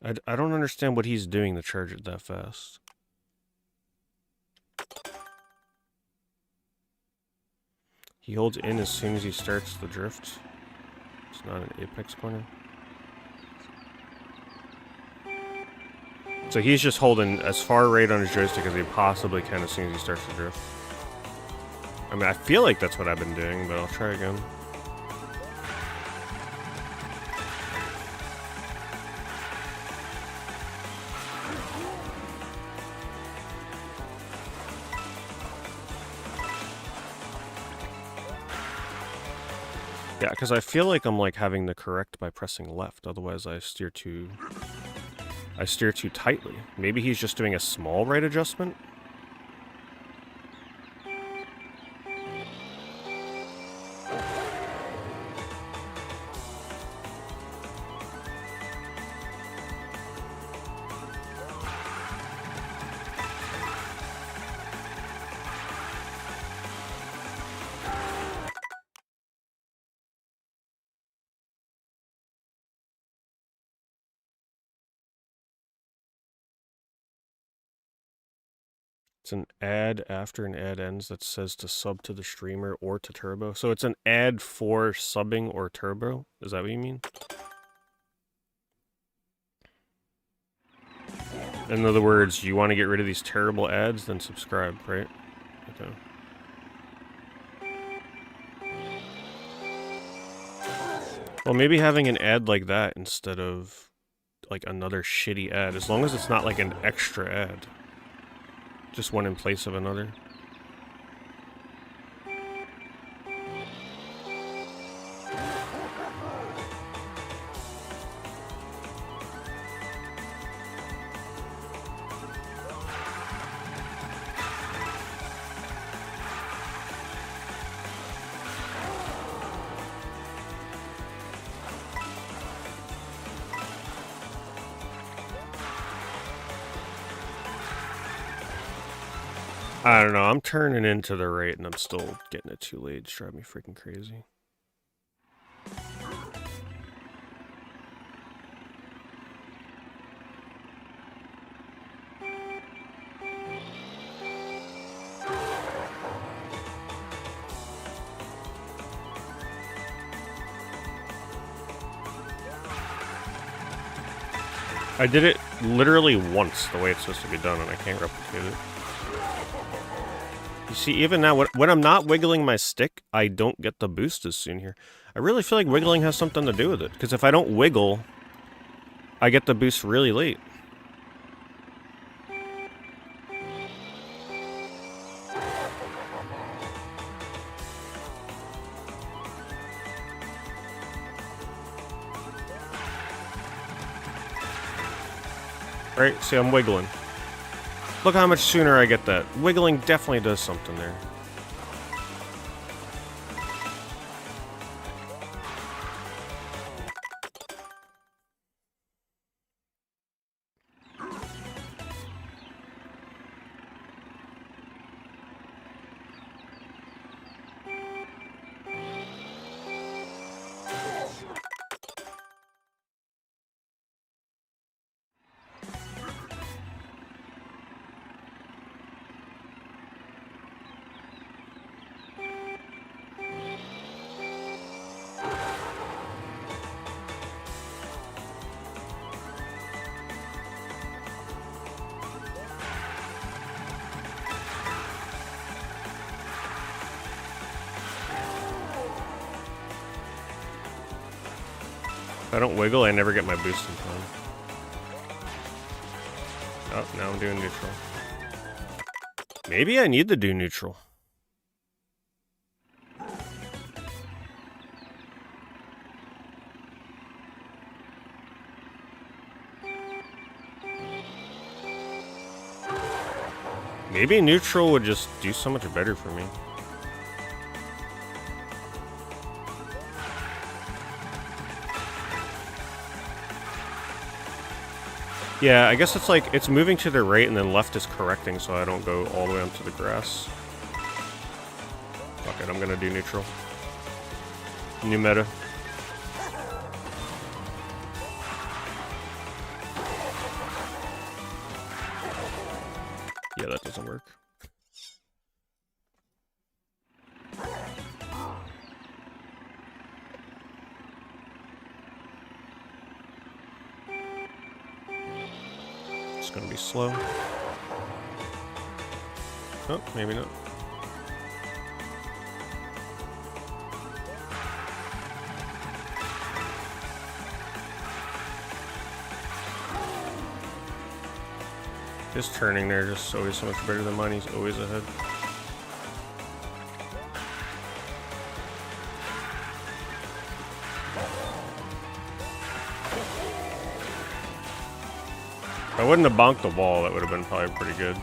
I don't understand what he's doing to charge it that fast. He holds in as soon as he starts the drift. It's not an apex corner. So he's just holding as far right on his joystick as he possibly can as soon as he starts the drift. I mean, I feel like that's what I've been doing, but I'll try again. Yeah, because I feel like I'm like having to correct by pressing left, otherwise I steer too tightly. Maybe he's just doing a small right adjustment? It's an ad after an ad ends that says to sub to the streamer or to turbo. So it's an ad for subbing or turbo? Is that what you mean? In other words, you want to get rid of these terrible ads, then subscribe, right? Okay. Well, maybe having an ad like that instead of like another shitty ad, as long as it's not like an extra ad. Just one in place of another. I don't know, I'm turning into the right and I'm still getting it too late. It's driving me freaking crazy. I did it literally once the way it's supposed to be done and I can't replicate it. You see, even now, when I'm not wiggling my stick, I don't get the boost as soon here. I really feel like wiggling has something to do with it, because if I don't wiggle, I get the boost really late. Right? See, I'm wiggling. Look how much sooner I get that. Wiggling definitely does something there. If I don't wiggle, I never get my boost in time. Oh, now I'm doing neutral. Maybe I need to do neutral. Maybe neutral would just do so much better for me. Yeah, I guess it's like, it's moving to the right and then left is correcting so I don't go all the way onto the grass. Fuck it, I'm gonna do neutral. New meta. Yeah, that doesn't work. It's gonna be slow. Oh, maybe not. His turning there just always so much better than mine. He's always ahead. If I wouldn't have bonked the wall, that would have been probably pretty good.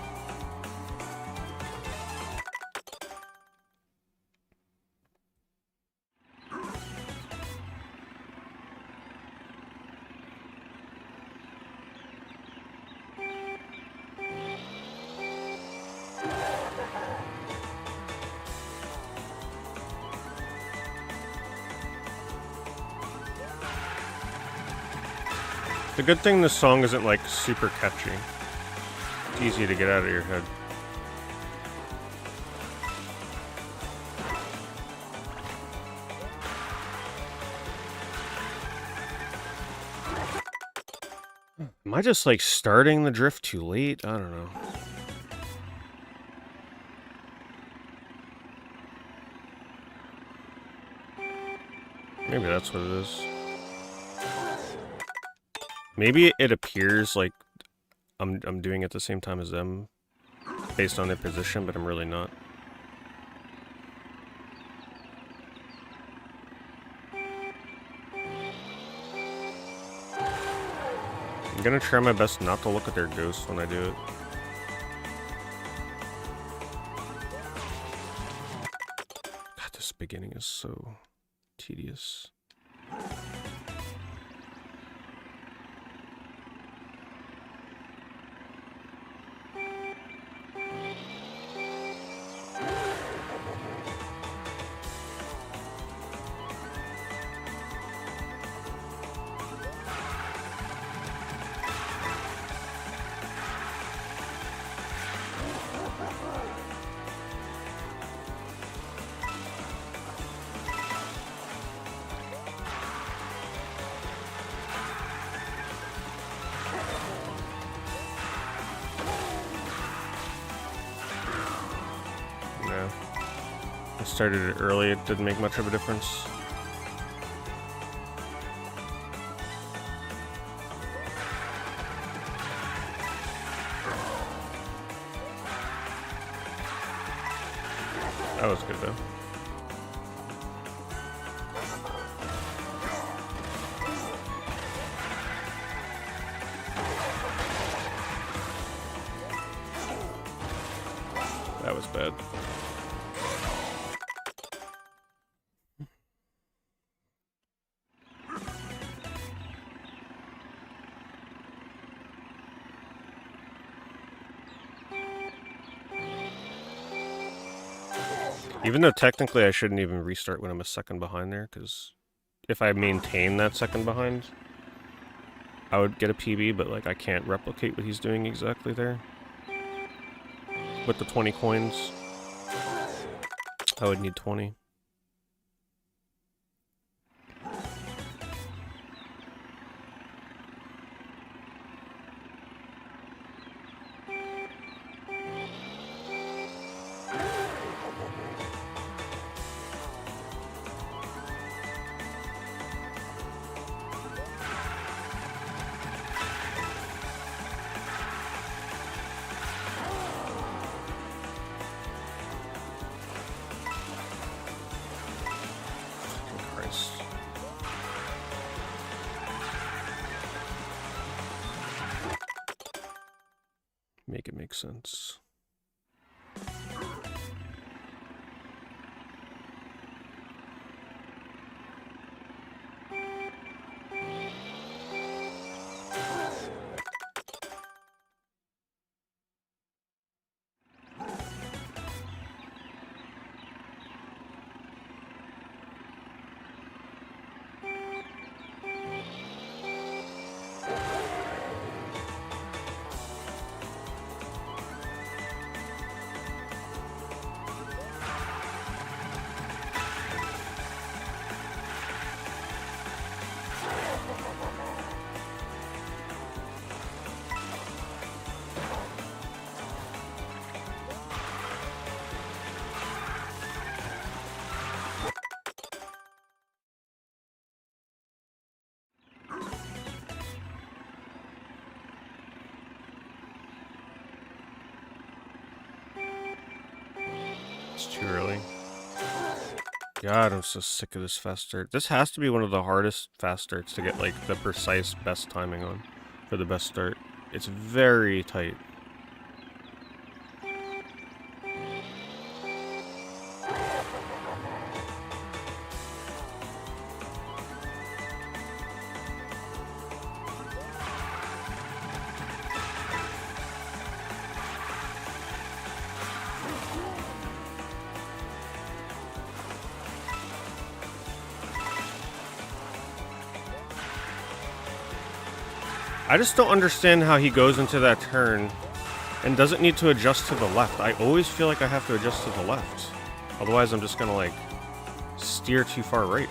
The good thing this song isn't like super catchy. It's easy to get out of your head. Am I just like starting the drift too late? I don't know. Maybe that's what it is. Maybe it appears like I'm doing it at the same time as them based on their position, but I'm really not. I'm gonna try my best not to look at their ghosts when I do it. God, this beginning is so tedious. I started it early, it didn't make much of a difference. That was good though. That was bad. Even though technically I shouldn't even restart when I'm a second behind there, because if I maintain that second behind, I would get a PB, but like I can't replicate what he's doing exactly there. With the 20 coins, I would need 20. Make it make sense. It's too early. God, I'm so sick of this fast start. This has to be one of the hardest fast starts to get like the precise best timing on for the best start. It's very tight. I just don't understand how he goes into that turn and doesn't need to adjust to the left. I always feel like I have to adjust to the left. Otherwise, I'm just gonna like steer too far right.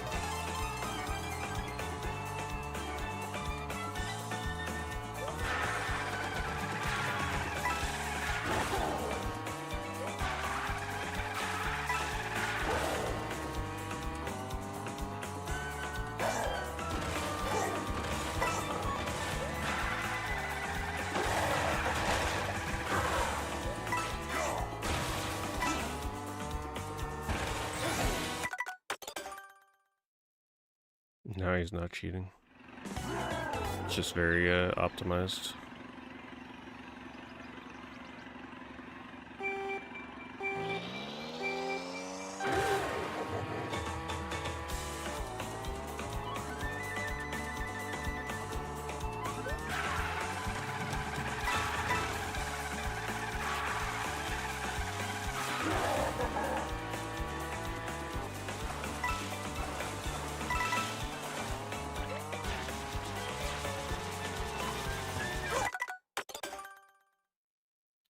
No, he's not cheating. It's just very optimized.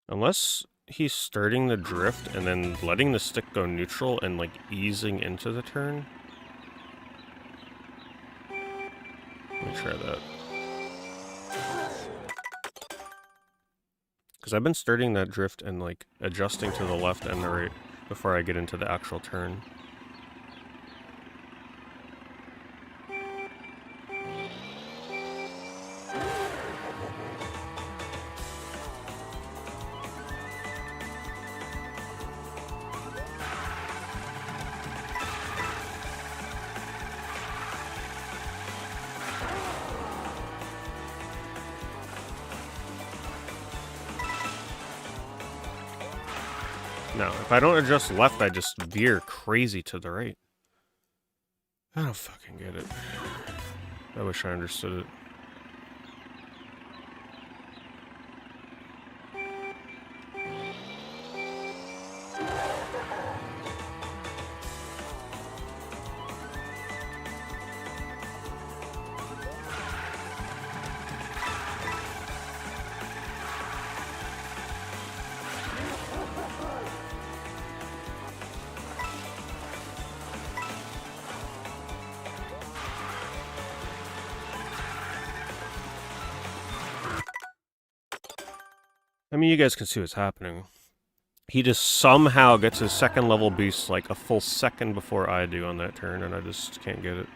Unless he's starting the drift and then letting the stick go neutral and like easing into the turn. Let me try that. Because I've been starting that drift and like adjusting to the left and the right before I get into the actual turn. No, if I don't adjust left, I just veer crazy to the right. I don't fucking get it. I wish I understood it. I mean, you guys can see what's happening. He just somehow gets his second level boost like a full second before I do on that turn, and I just can't get it.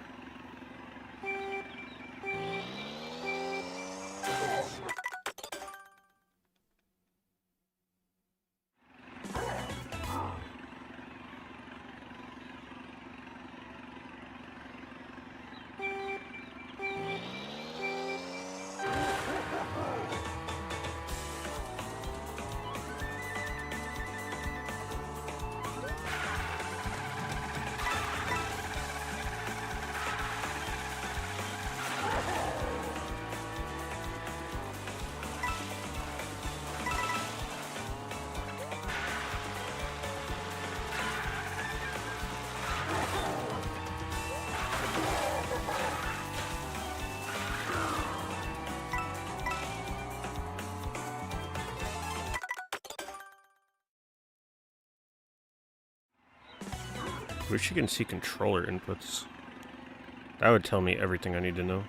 Wish you can see controller inputs. That would tell me everything I need to know.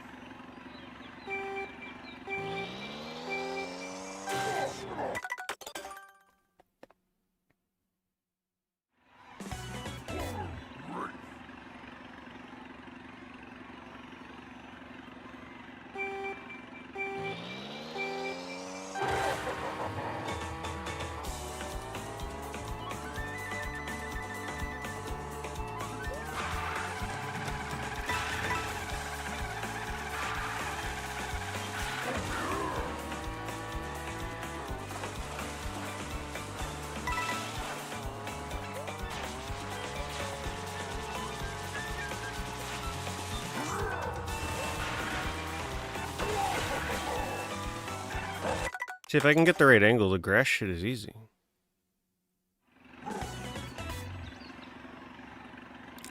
See, if I can get the right angle, the grass shit is easy.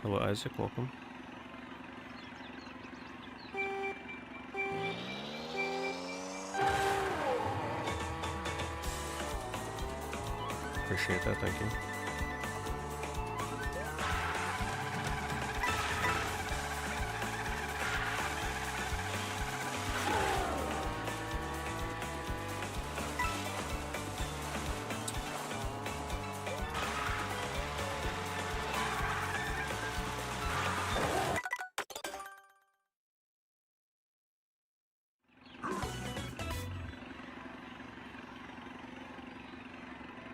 Hello, Isaac. Welcome. Appreciate that. Thank you.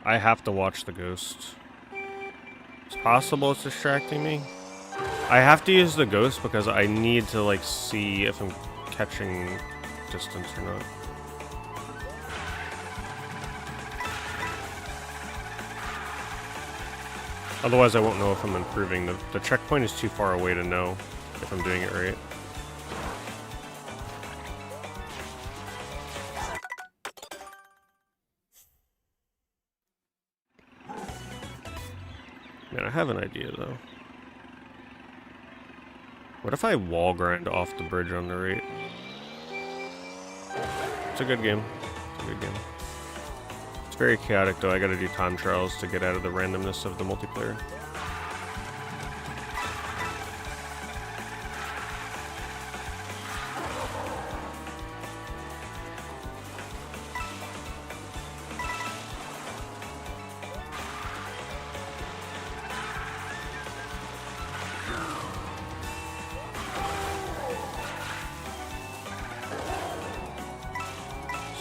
I have to watch the ghost. It's possible it's distracting me. I have to use the ghost because I need to, like, see if I'm catching distance or not. Otherwise, I won't know if I'm improving. The checkpoint is too far away to know if I'm doing it right. Man, I have an idea, though. What if I wall grind off the bridge on the right? It's a good game. It's a good game. It's very chaotic, though. I gotta do time trials to get out of the randomness of the multiplayer.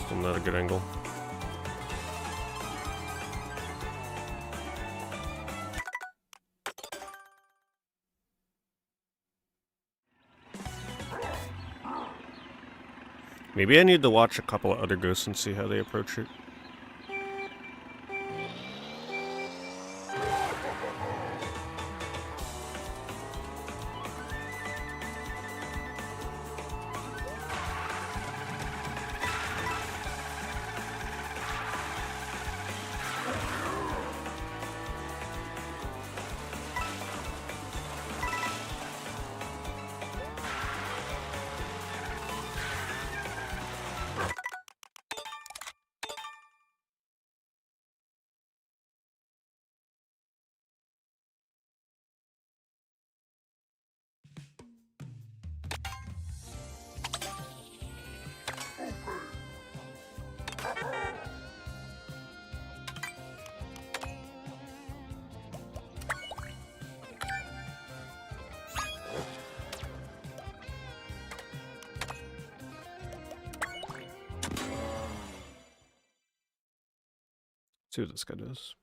Still not a good angle. Maybe I need to watch a couple of other ghosts and see how they approach it. See what this guy does.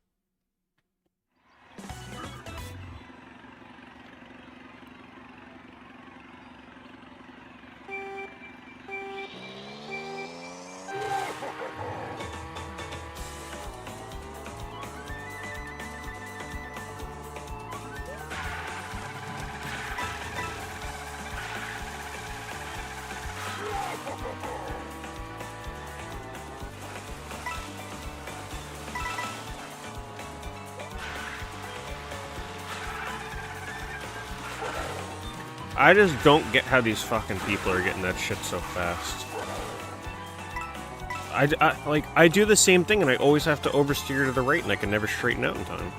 I just don't get how these fucking people are getting that shit so fast. I do the same thing and I always have to oversteer to the right and I can never straighten out in time.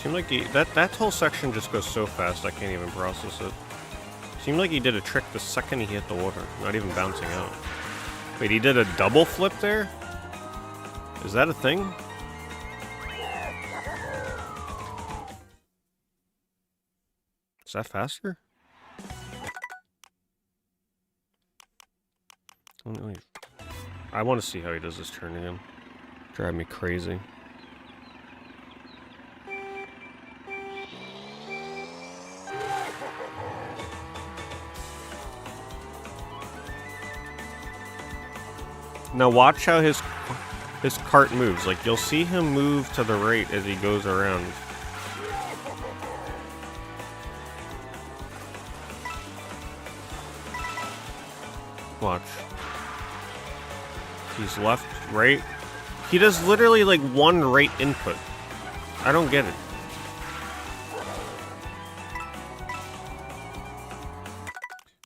Seemed like that whole section just goes so fast I can't even process it. Seemed like he did a trick the second he hit the water, not even bouncing out. Wait, he did a double flip there? Is that a thing? Is that faster? I want to see how he does this turn again. Drive me crazy. Now watch how his cart moves. Like, you'll see him move to the right as he goes around. Watch. He's left, right. He does literally like one right input. I don't get it.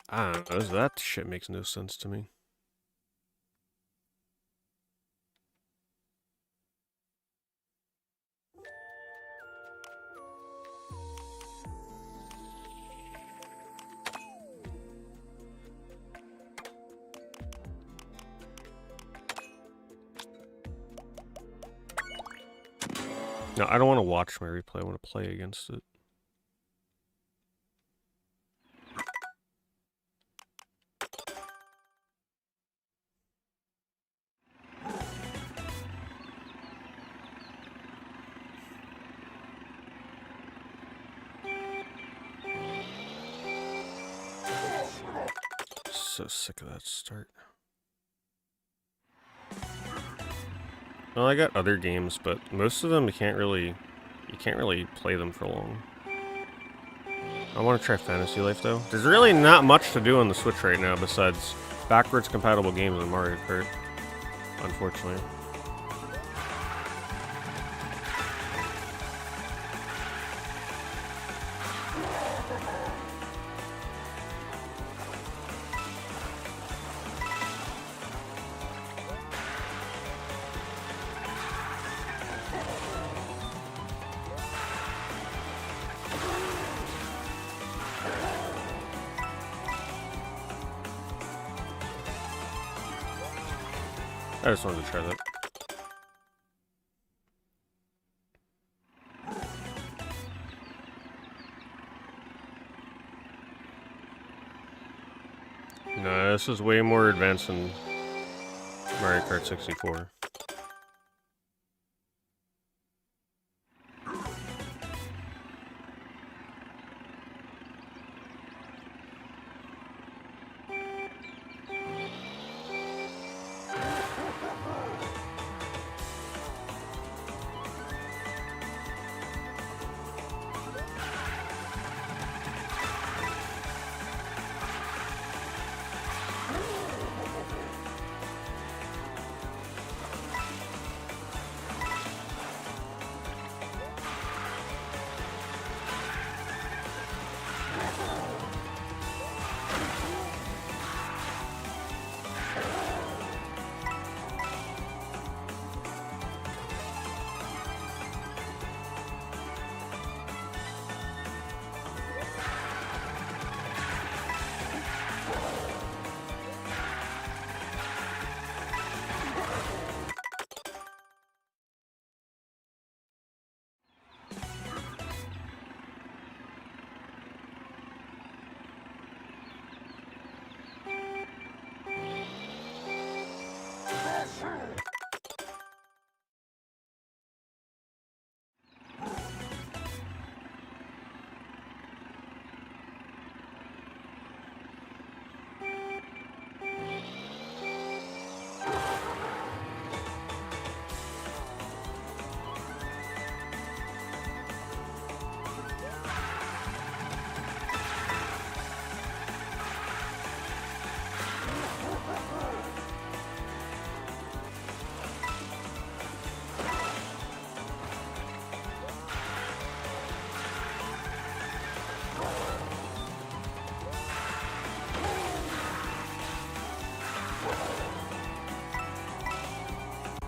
I don't know, that shit makes no sense to me. No, I don't want to watch my replay. I want to play against it. So sick of that start. Well, I got other games, but most of them you can't really play them for long. I want to try Fantasy Life though. There's really not much to do on the Switch right now besides backwards compatible games in Mario Kart, unfortunately. I just wanted to try that. No, this is way more advanced than Mario Kart 64.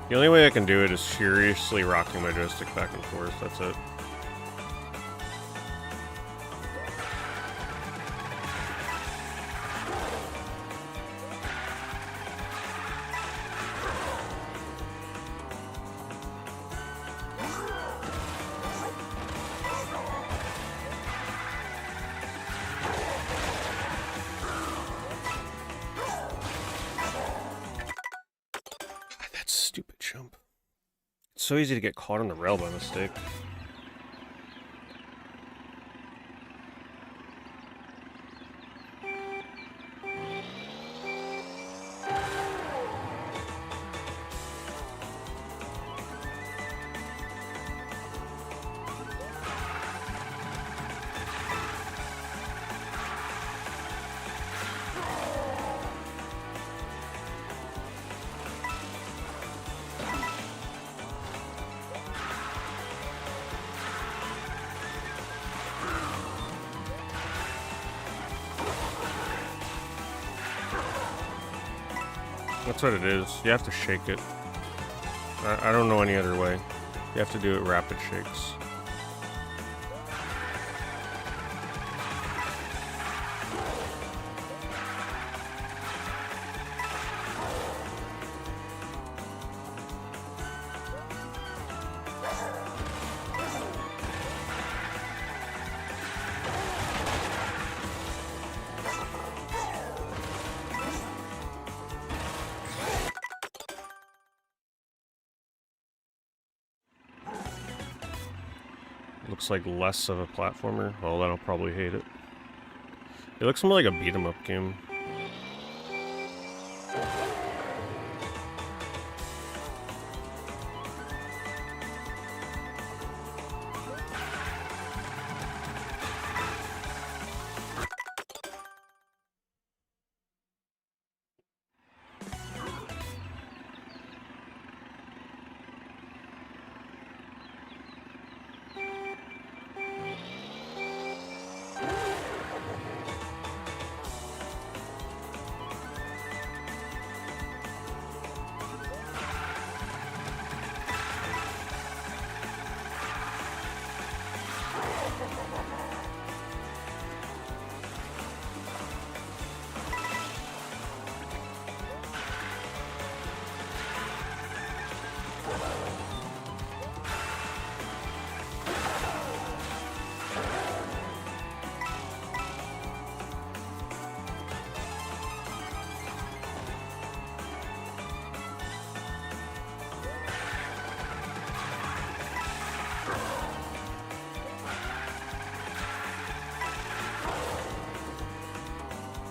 The only way I can do it is seriously rocking my joystick back and forth, that's it. Stupid jump. It's so easy to get caught on the rail by mistake. That's what it is. You have to shake it. I don't know any other way. You have to do it rapid shakes. Looks like less of a platformer. Well, then I'll probably hate it. It looks more like a beat-em-up game.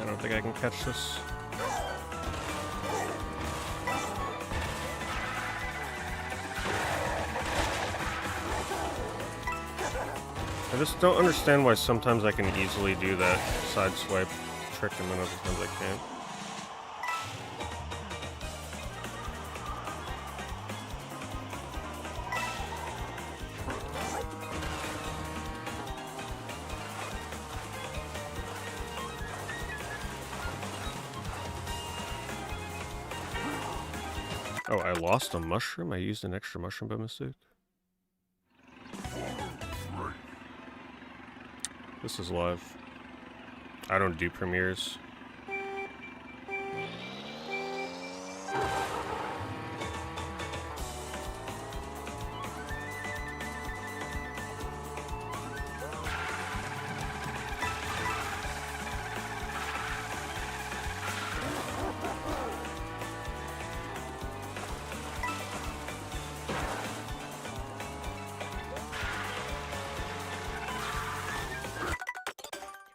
I don't think I can catch this. I just don't understand why sometimes I can easily do that side swipe trick and then other times I can't. Oh, I lost a mushroom? I used an extra mushroom by mistake? This is live. I don't do premieres.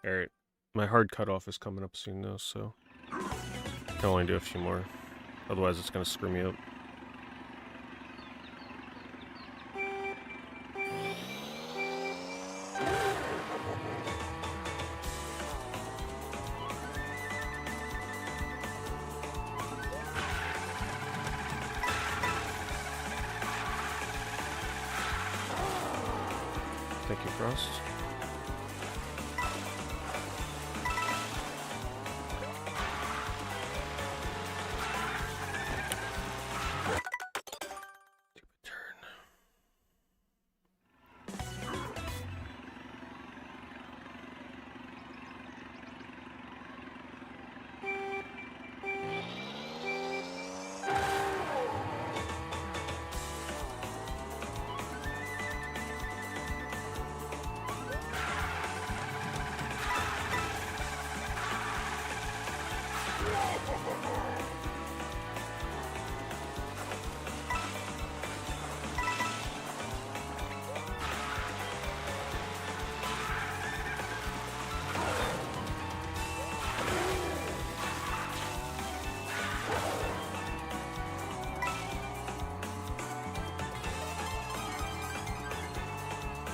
Alright, my hard cutoff is coming up soon though, so I can only do a few more. Otherwise it's gonna screw me up. Thank you, Frost.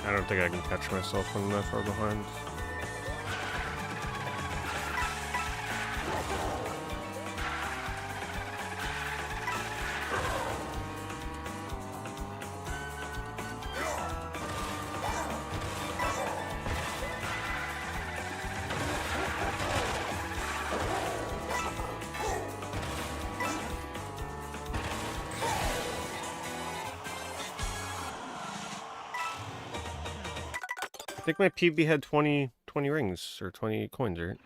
I don't think I can catch myself when I'm that far behind. think my PB had 20 rings, or 20 coins, right?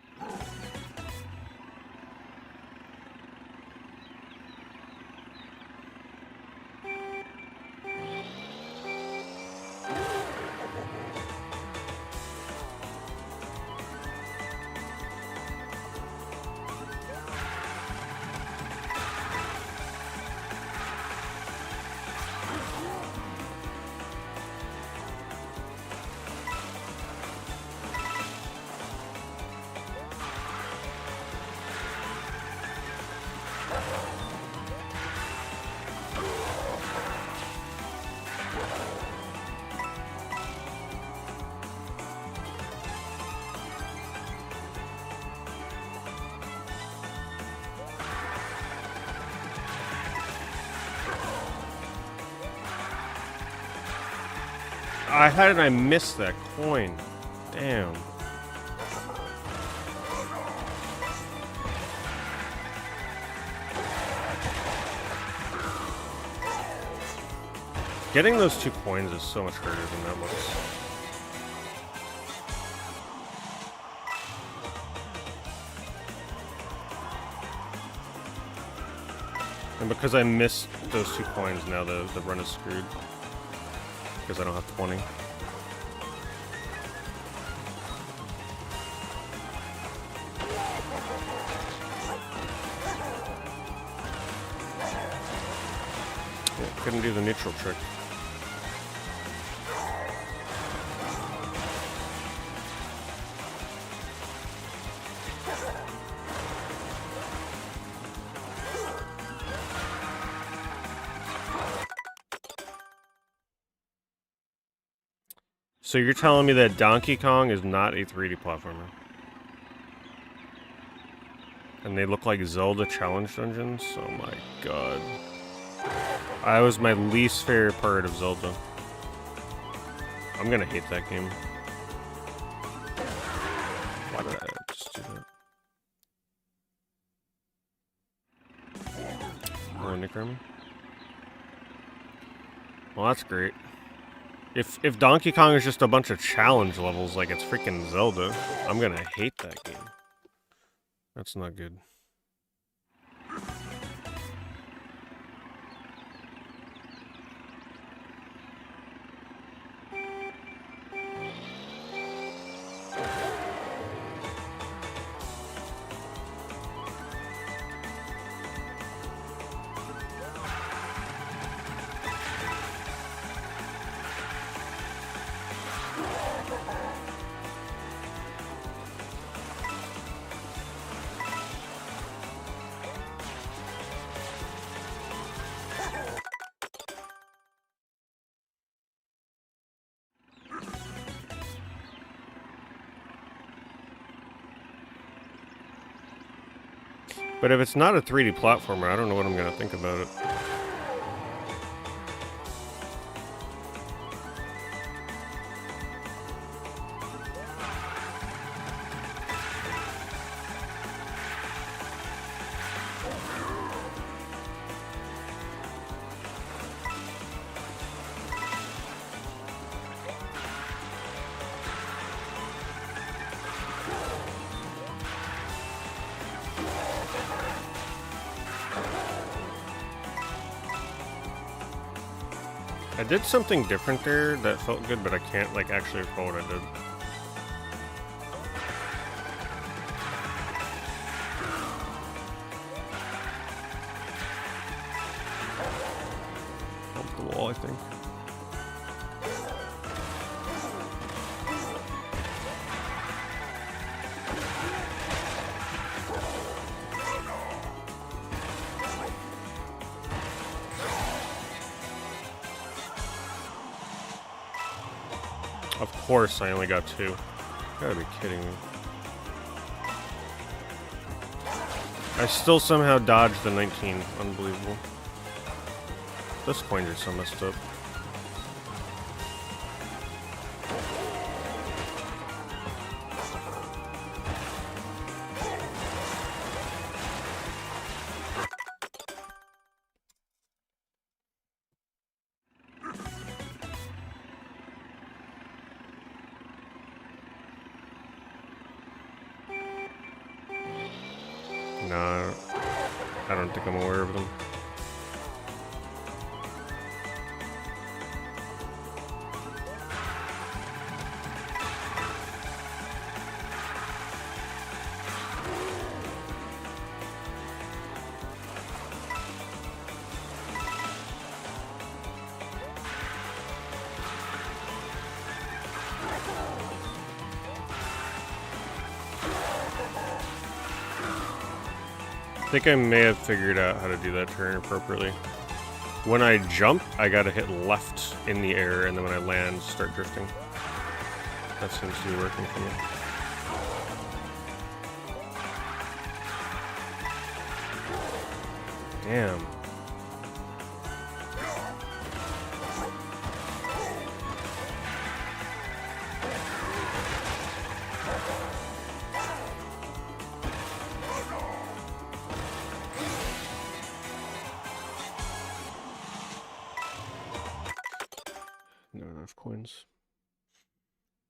How did I miss that coin? Damn. Getting those 2 coins is so much harder than that looks. And because I missed those 2 coins, now the run is screwed. Because I don't have 20. Yeah, couldn't do the neutral trick. So you're telling me that Donkey Kong is not a 3D platformer? And they look like Zelda challenge dungeons? Oh my god. That was my least favorite part of Zelda. I'm gonna hate that game. Why did I just do that? Oh, Nick Remy? Well, that's great. If Donkey Kong is just a bunch of challenge levels like it's freaking Zelda, I'm gonna hate that game. That's not good. But if it's not a 3D platformer, I don't know what I'm gonna think about it. I did something different there that felt good, but I can't, like, actually recall what I did. Bump the wall, I think. Of course, I only got 2. You gotta be kidding me. I still somehow dodged the 19. Unbelievable. Those coins are so messed up. Nah, I don't think I'm aware of them. I think I may have figured out how to do that turn appropriately. When I jump, I gotta hit left in the air, and then when I land, start drifting. That seems to be working for me. Damn. Not enough coins.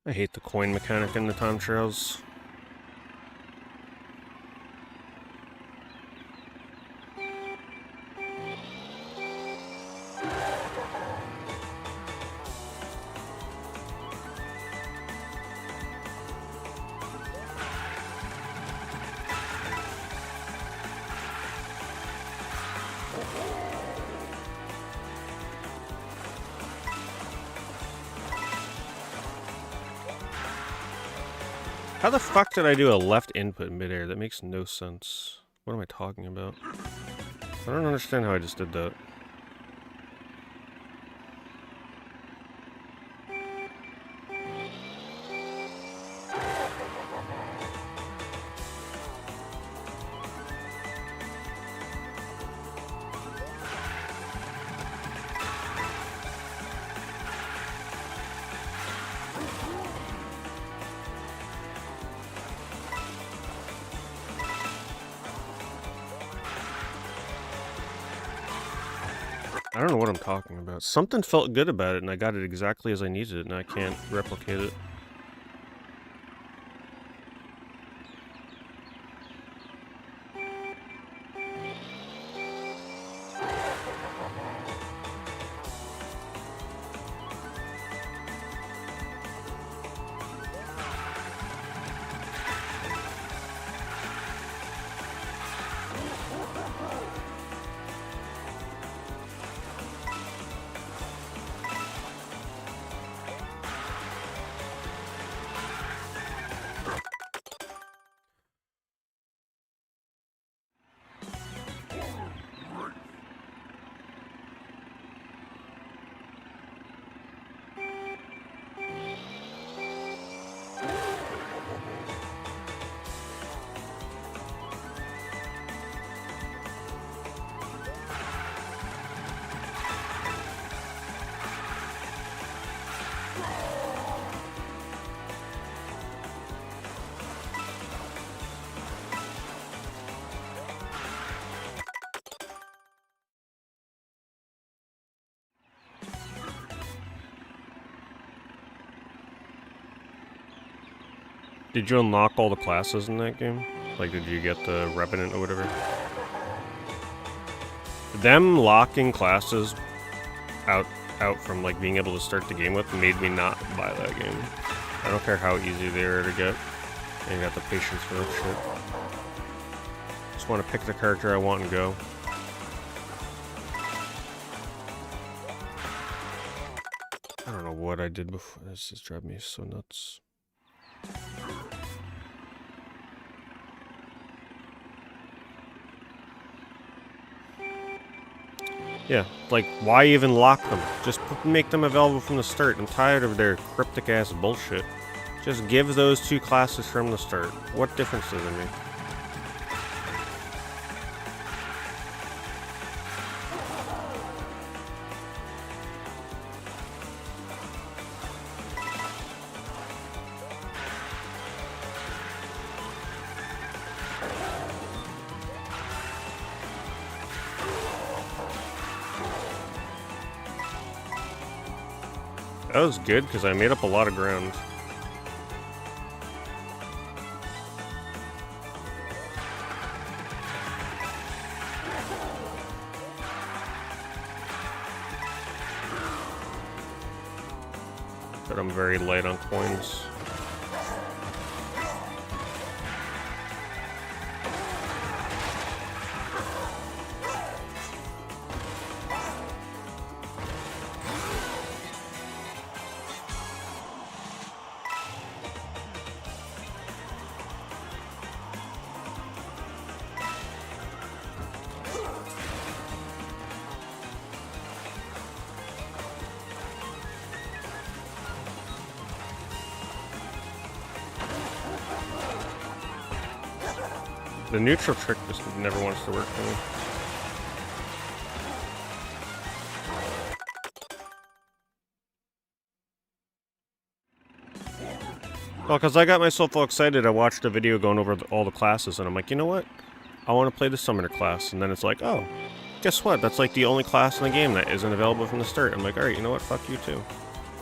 I hate the coin mechanic in the time trials. How the fuck did I do a left input midair? That makes no sense. What am I talking about? I don't understand how I just did that. I don't know what I'm talking about. Something felt good about it, and I got it exactly as I needed it, and I can't replicate it. Did you unlock all the classes in that game? Like, did you get the Revenant or whatever? Them locking classes out from, like, being able to start the game with made me not buy that game. I don't care how easy they are to get. I ain't got the patience for that shit. Just want to pick the character I want and go. I don't know what I did before. This is driving me so nuts. Yeah, like, why even lock them? Just make them available from the start. I'm tired of their cryptic-ass bullshit. Just give those two classes from the start. What difference does it make? That was good, because I made up a lot of ground. I'm very light on coins. The neutral trick just never wants to work for me. Well, because I got myself all excited, I watched a video going over all the classes, and I'm like, you know what? I want to play the Summoner class, and then it's like, oh, guess what? That's like the only class in the game that isn't available from the start. I'm like, alright, you know what? Fuck you too.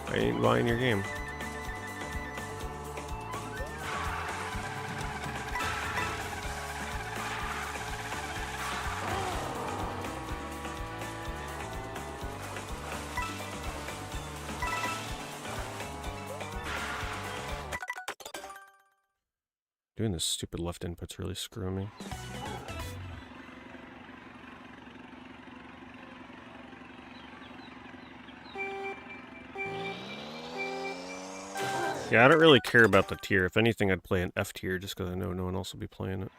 I ain't buying your game. Doing this stupid left input's really screwing me. Yeah, I don't really care about the tier. If anything, I'd play an F tier just because I know no one else will be playing it.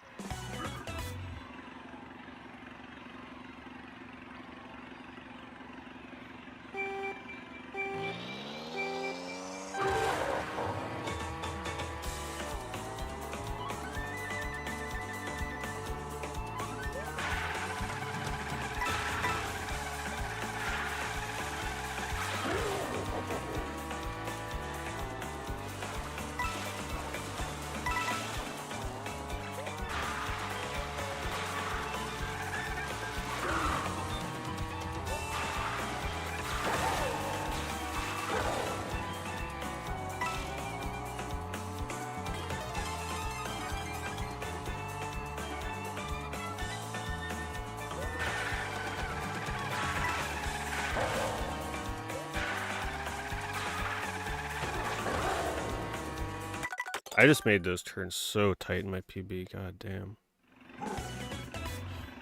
I just made those turns so tight in my PB, god damn.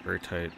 Very tight.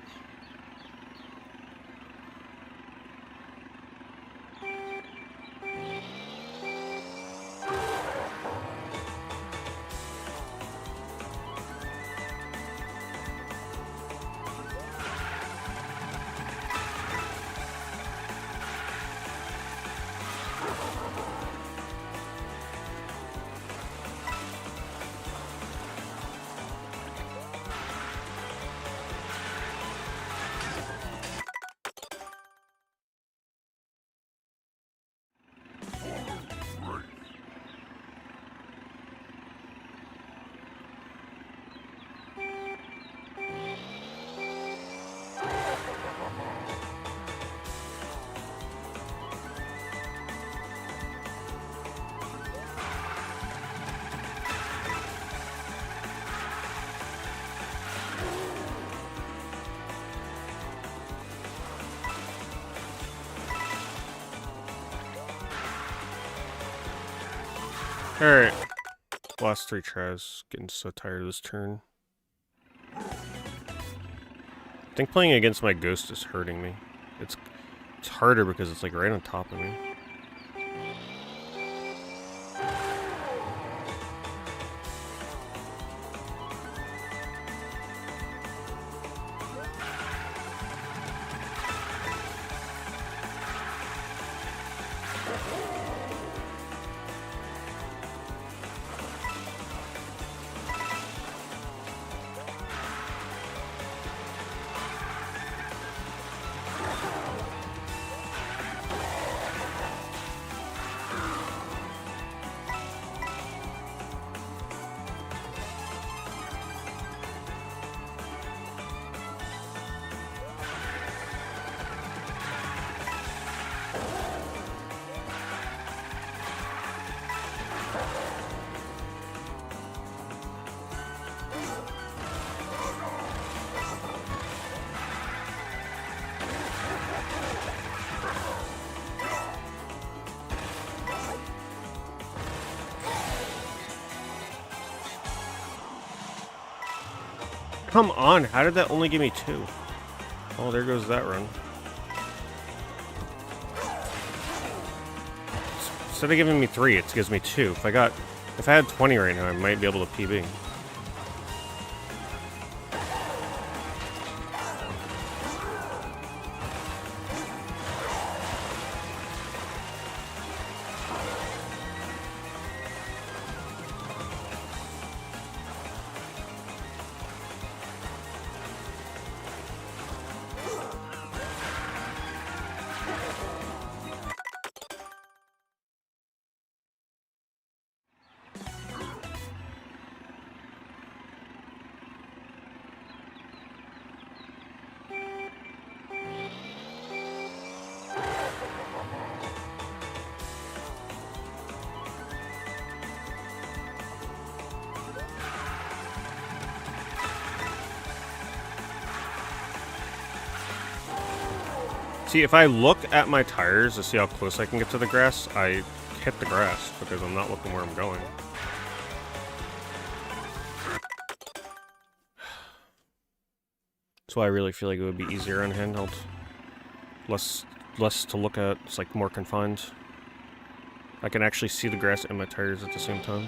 Alright. Last 3 tries. Getting so tired of this turn. I think playing against my ghost is hurting me. It's harder because it's like right on top of me. Come on, how did that only give me 2? Oh, there goes that run. Instead of giving me 3, it gives me 2. If I had 20 right now, I might be able to PB. See, if I look at my tires to see how close I can get to the grass, I hit the grass because I'm not looking where I'm going. That's why I really feel like it would be easier on handheld. Less to look at, it's like more confined. I can actually see the grass and my tires at the same time.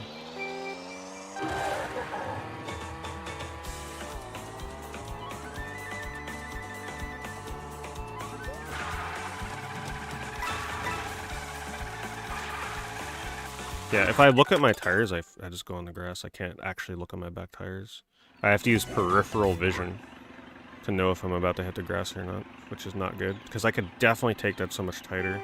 Yeah, if I look at my tires, I just go on the grass. I can't actually look at my back tires. I have to use peripheral vision to know if I'm about to hit the grass or not, which is not good, because I could definitely take that so much tighter.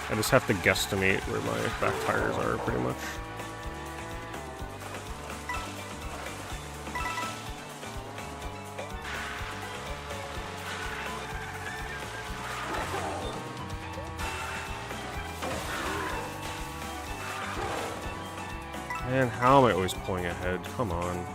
I just have to guesstimate where my back tires are, pretty much. Man, how am I always pulling ahead? Come on.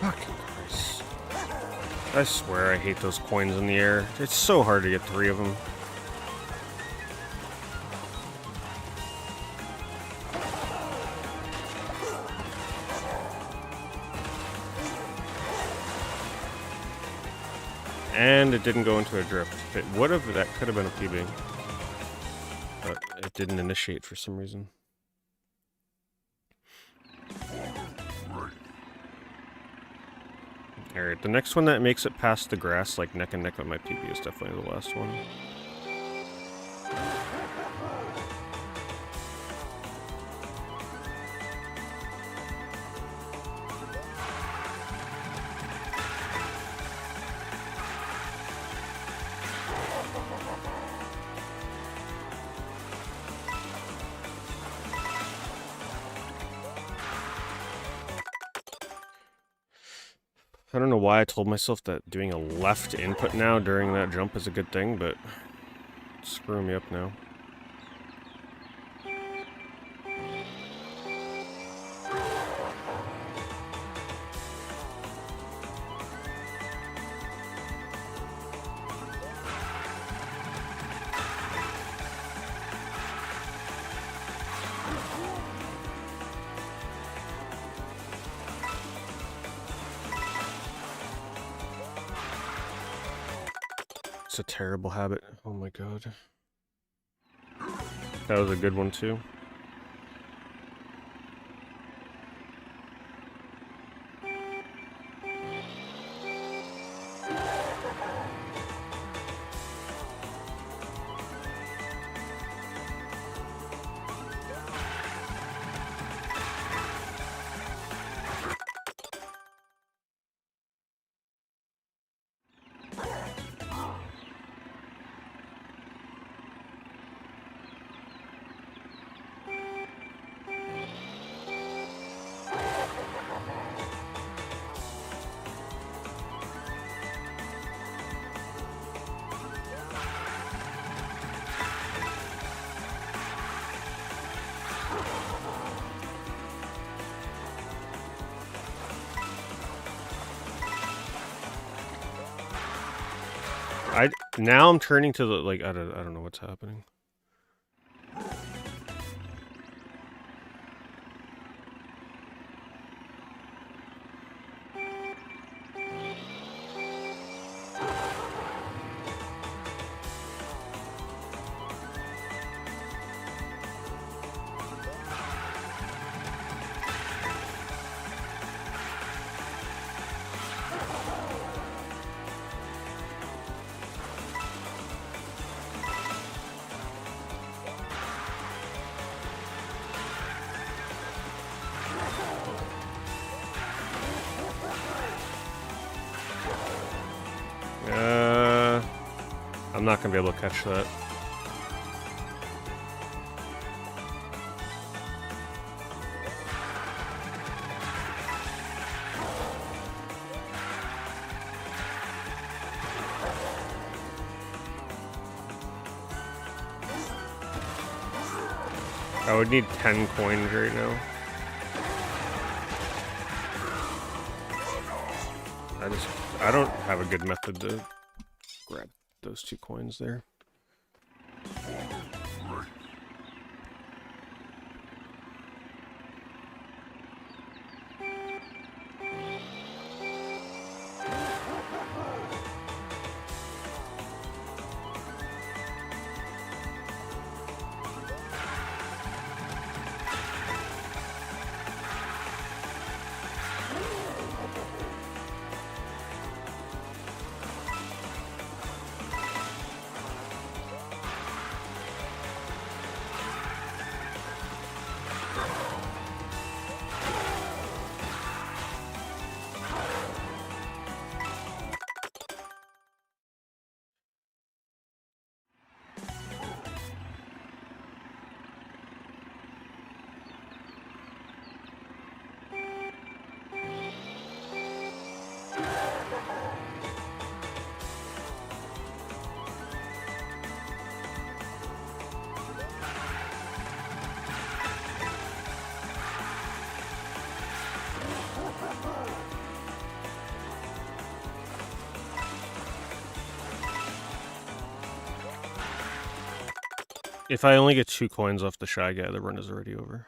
Fucking Christ. I swear I hate those coins in the air. It's so hard to get 3 of them. And it didn't go into a drift. If it would have, that could have been a PB. But it didn't initiate for some reason. Alright, the next one that makes it past the grass, like neck and neck with my PB, is definitely the last one. I don't know why I told myself that doing a left input now during that jump is a good thing, but it's screwing me up now. It's a terrible habit. Oh my god. That was a good one too. Now I'm turning to the, like, I don't know what's happening. I'm not gonna be able to catch that. I would need 10 coins right now. I don't have a good method to grab those 2 coins there. If I only get 2 coins off the Shy Guy, the run is already over.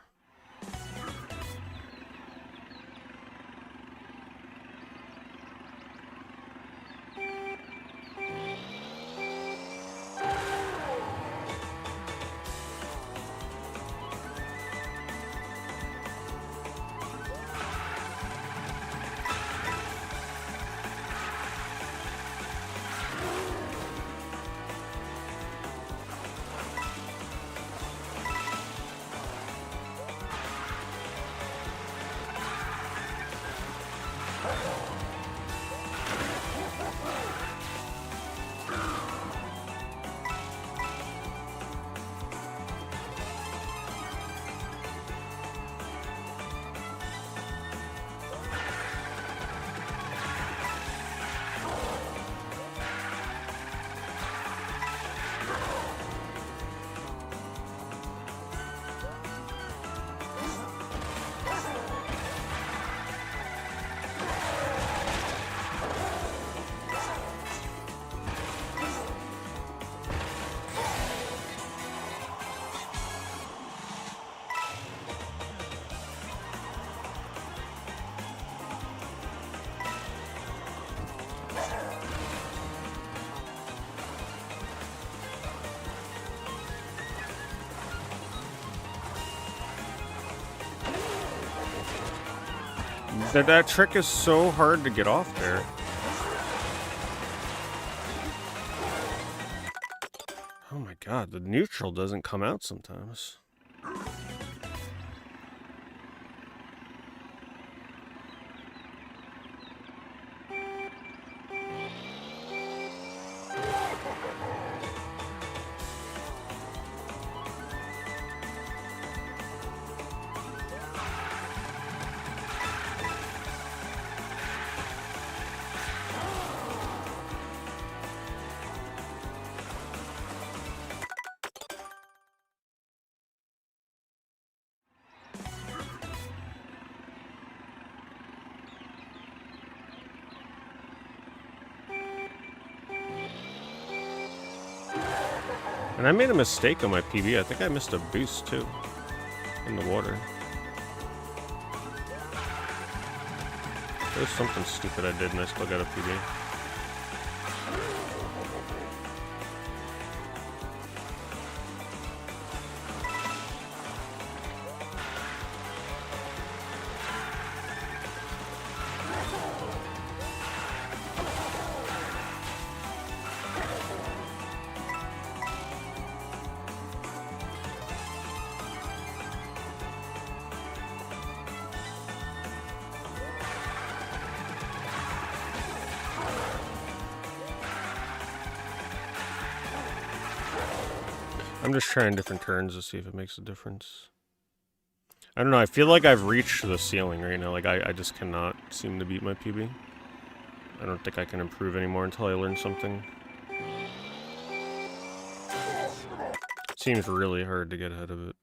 That trick is so hard to get off there. Oh my god, the neutral doesn't come out sometimes. And I made a mistake on my PB. I think I missed a boost, too. In the water. There's something stupid I did and I still got a PB. I'm just trying different turns to see if it makes a difference. I don't know, I feel like I've reached the ceiling right now. Like, I just cannot seem to beat my PB. I don't think I can improve anymore until I learn something. It seems really hard to get ahead of it.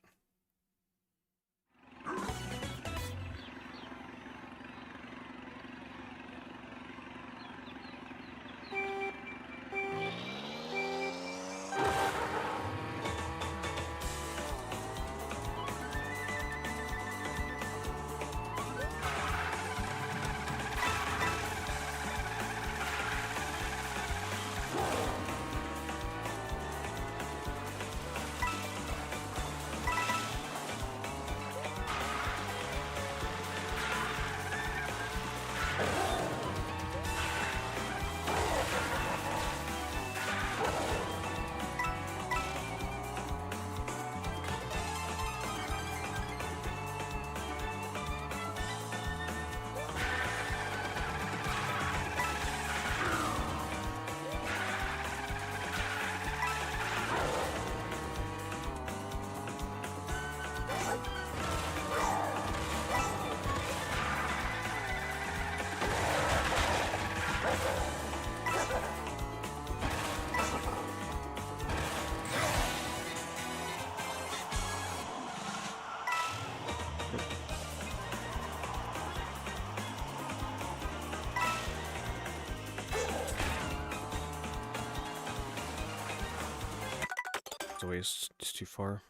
It's a waste. It's too far.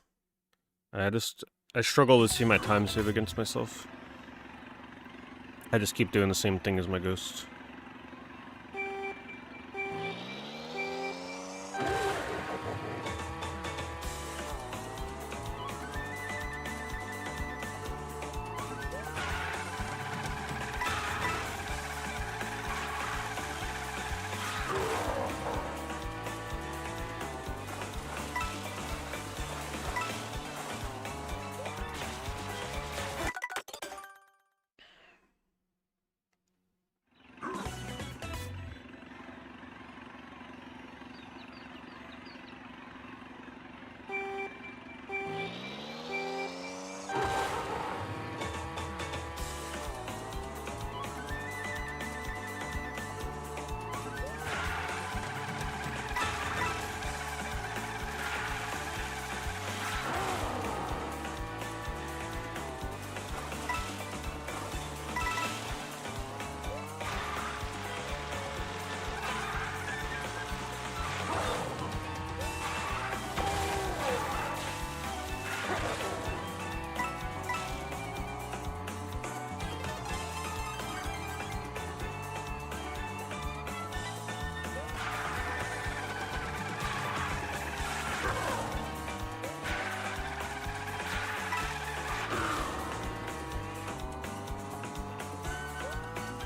I struggle to see my time save against myself. I just keep doing the same thing as my ghost.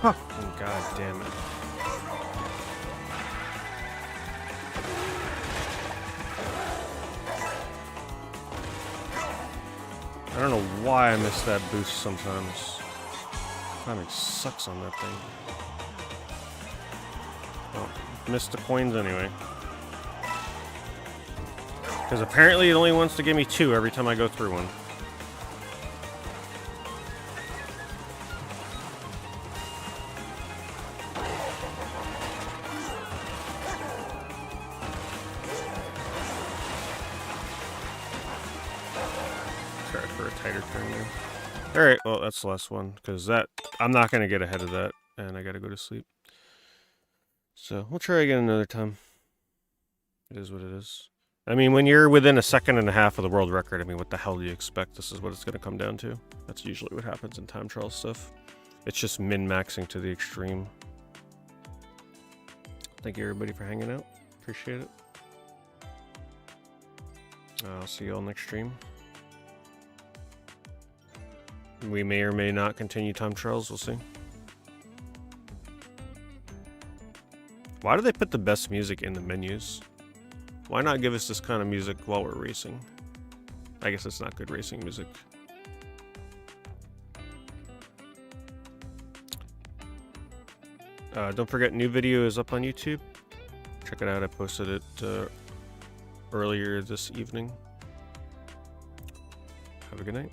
Huh. Oh, God damn it. I don't know why I miss that boost sometimes. Kamek sucks on that thing. Oh, missed the coins anyway. Because apparently it only wants to give me 2 every time I go through one. For a tighter turn there. Alright, well, that's the last one, because I'm not going to get ahead of that, and I got to go to sleep. So, we'll try again another time. It is what it is. I mean, when you're within a second and a half of the world record, I mean, what the hell do you expect? This is what it's going to come down to. That's usually what happens in time trial stuff. It's just min-maxing to the extreme. Thank you, everybody, for hanging out. Appreciate it. I'll see you all next stream. We may or may not continue time trials. We'll see. Why do they put the best music in the menus? Why not give us this kind of music while we're racing? I guess it's not good racing music. Don't forget, new video is up on YouTube. Check it out. I posted it earlier this evening. Have a good night.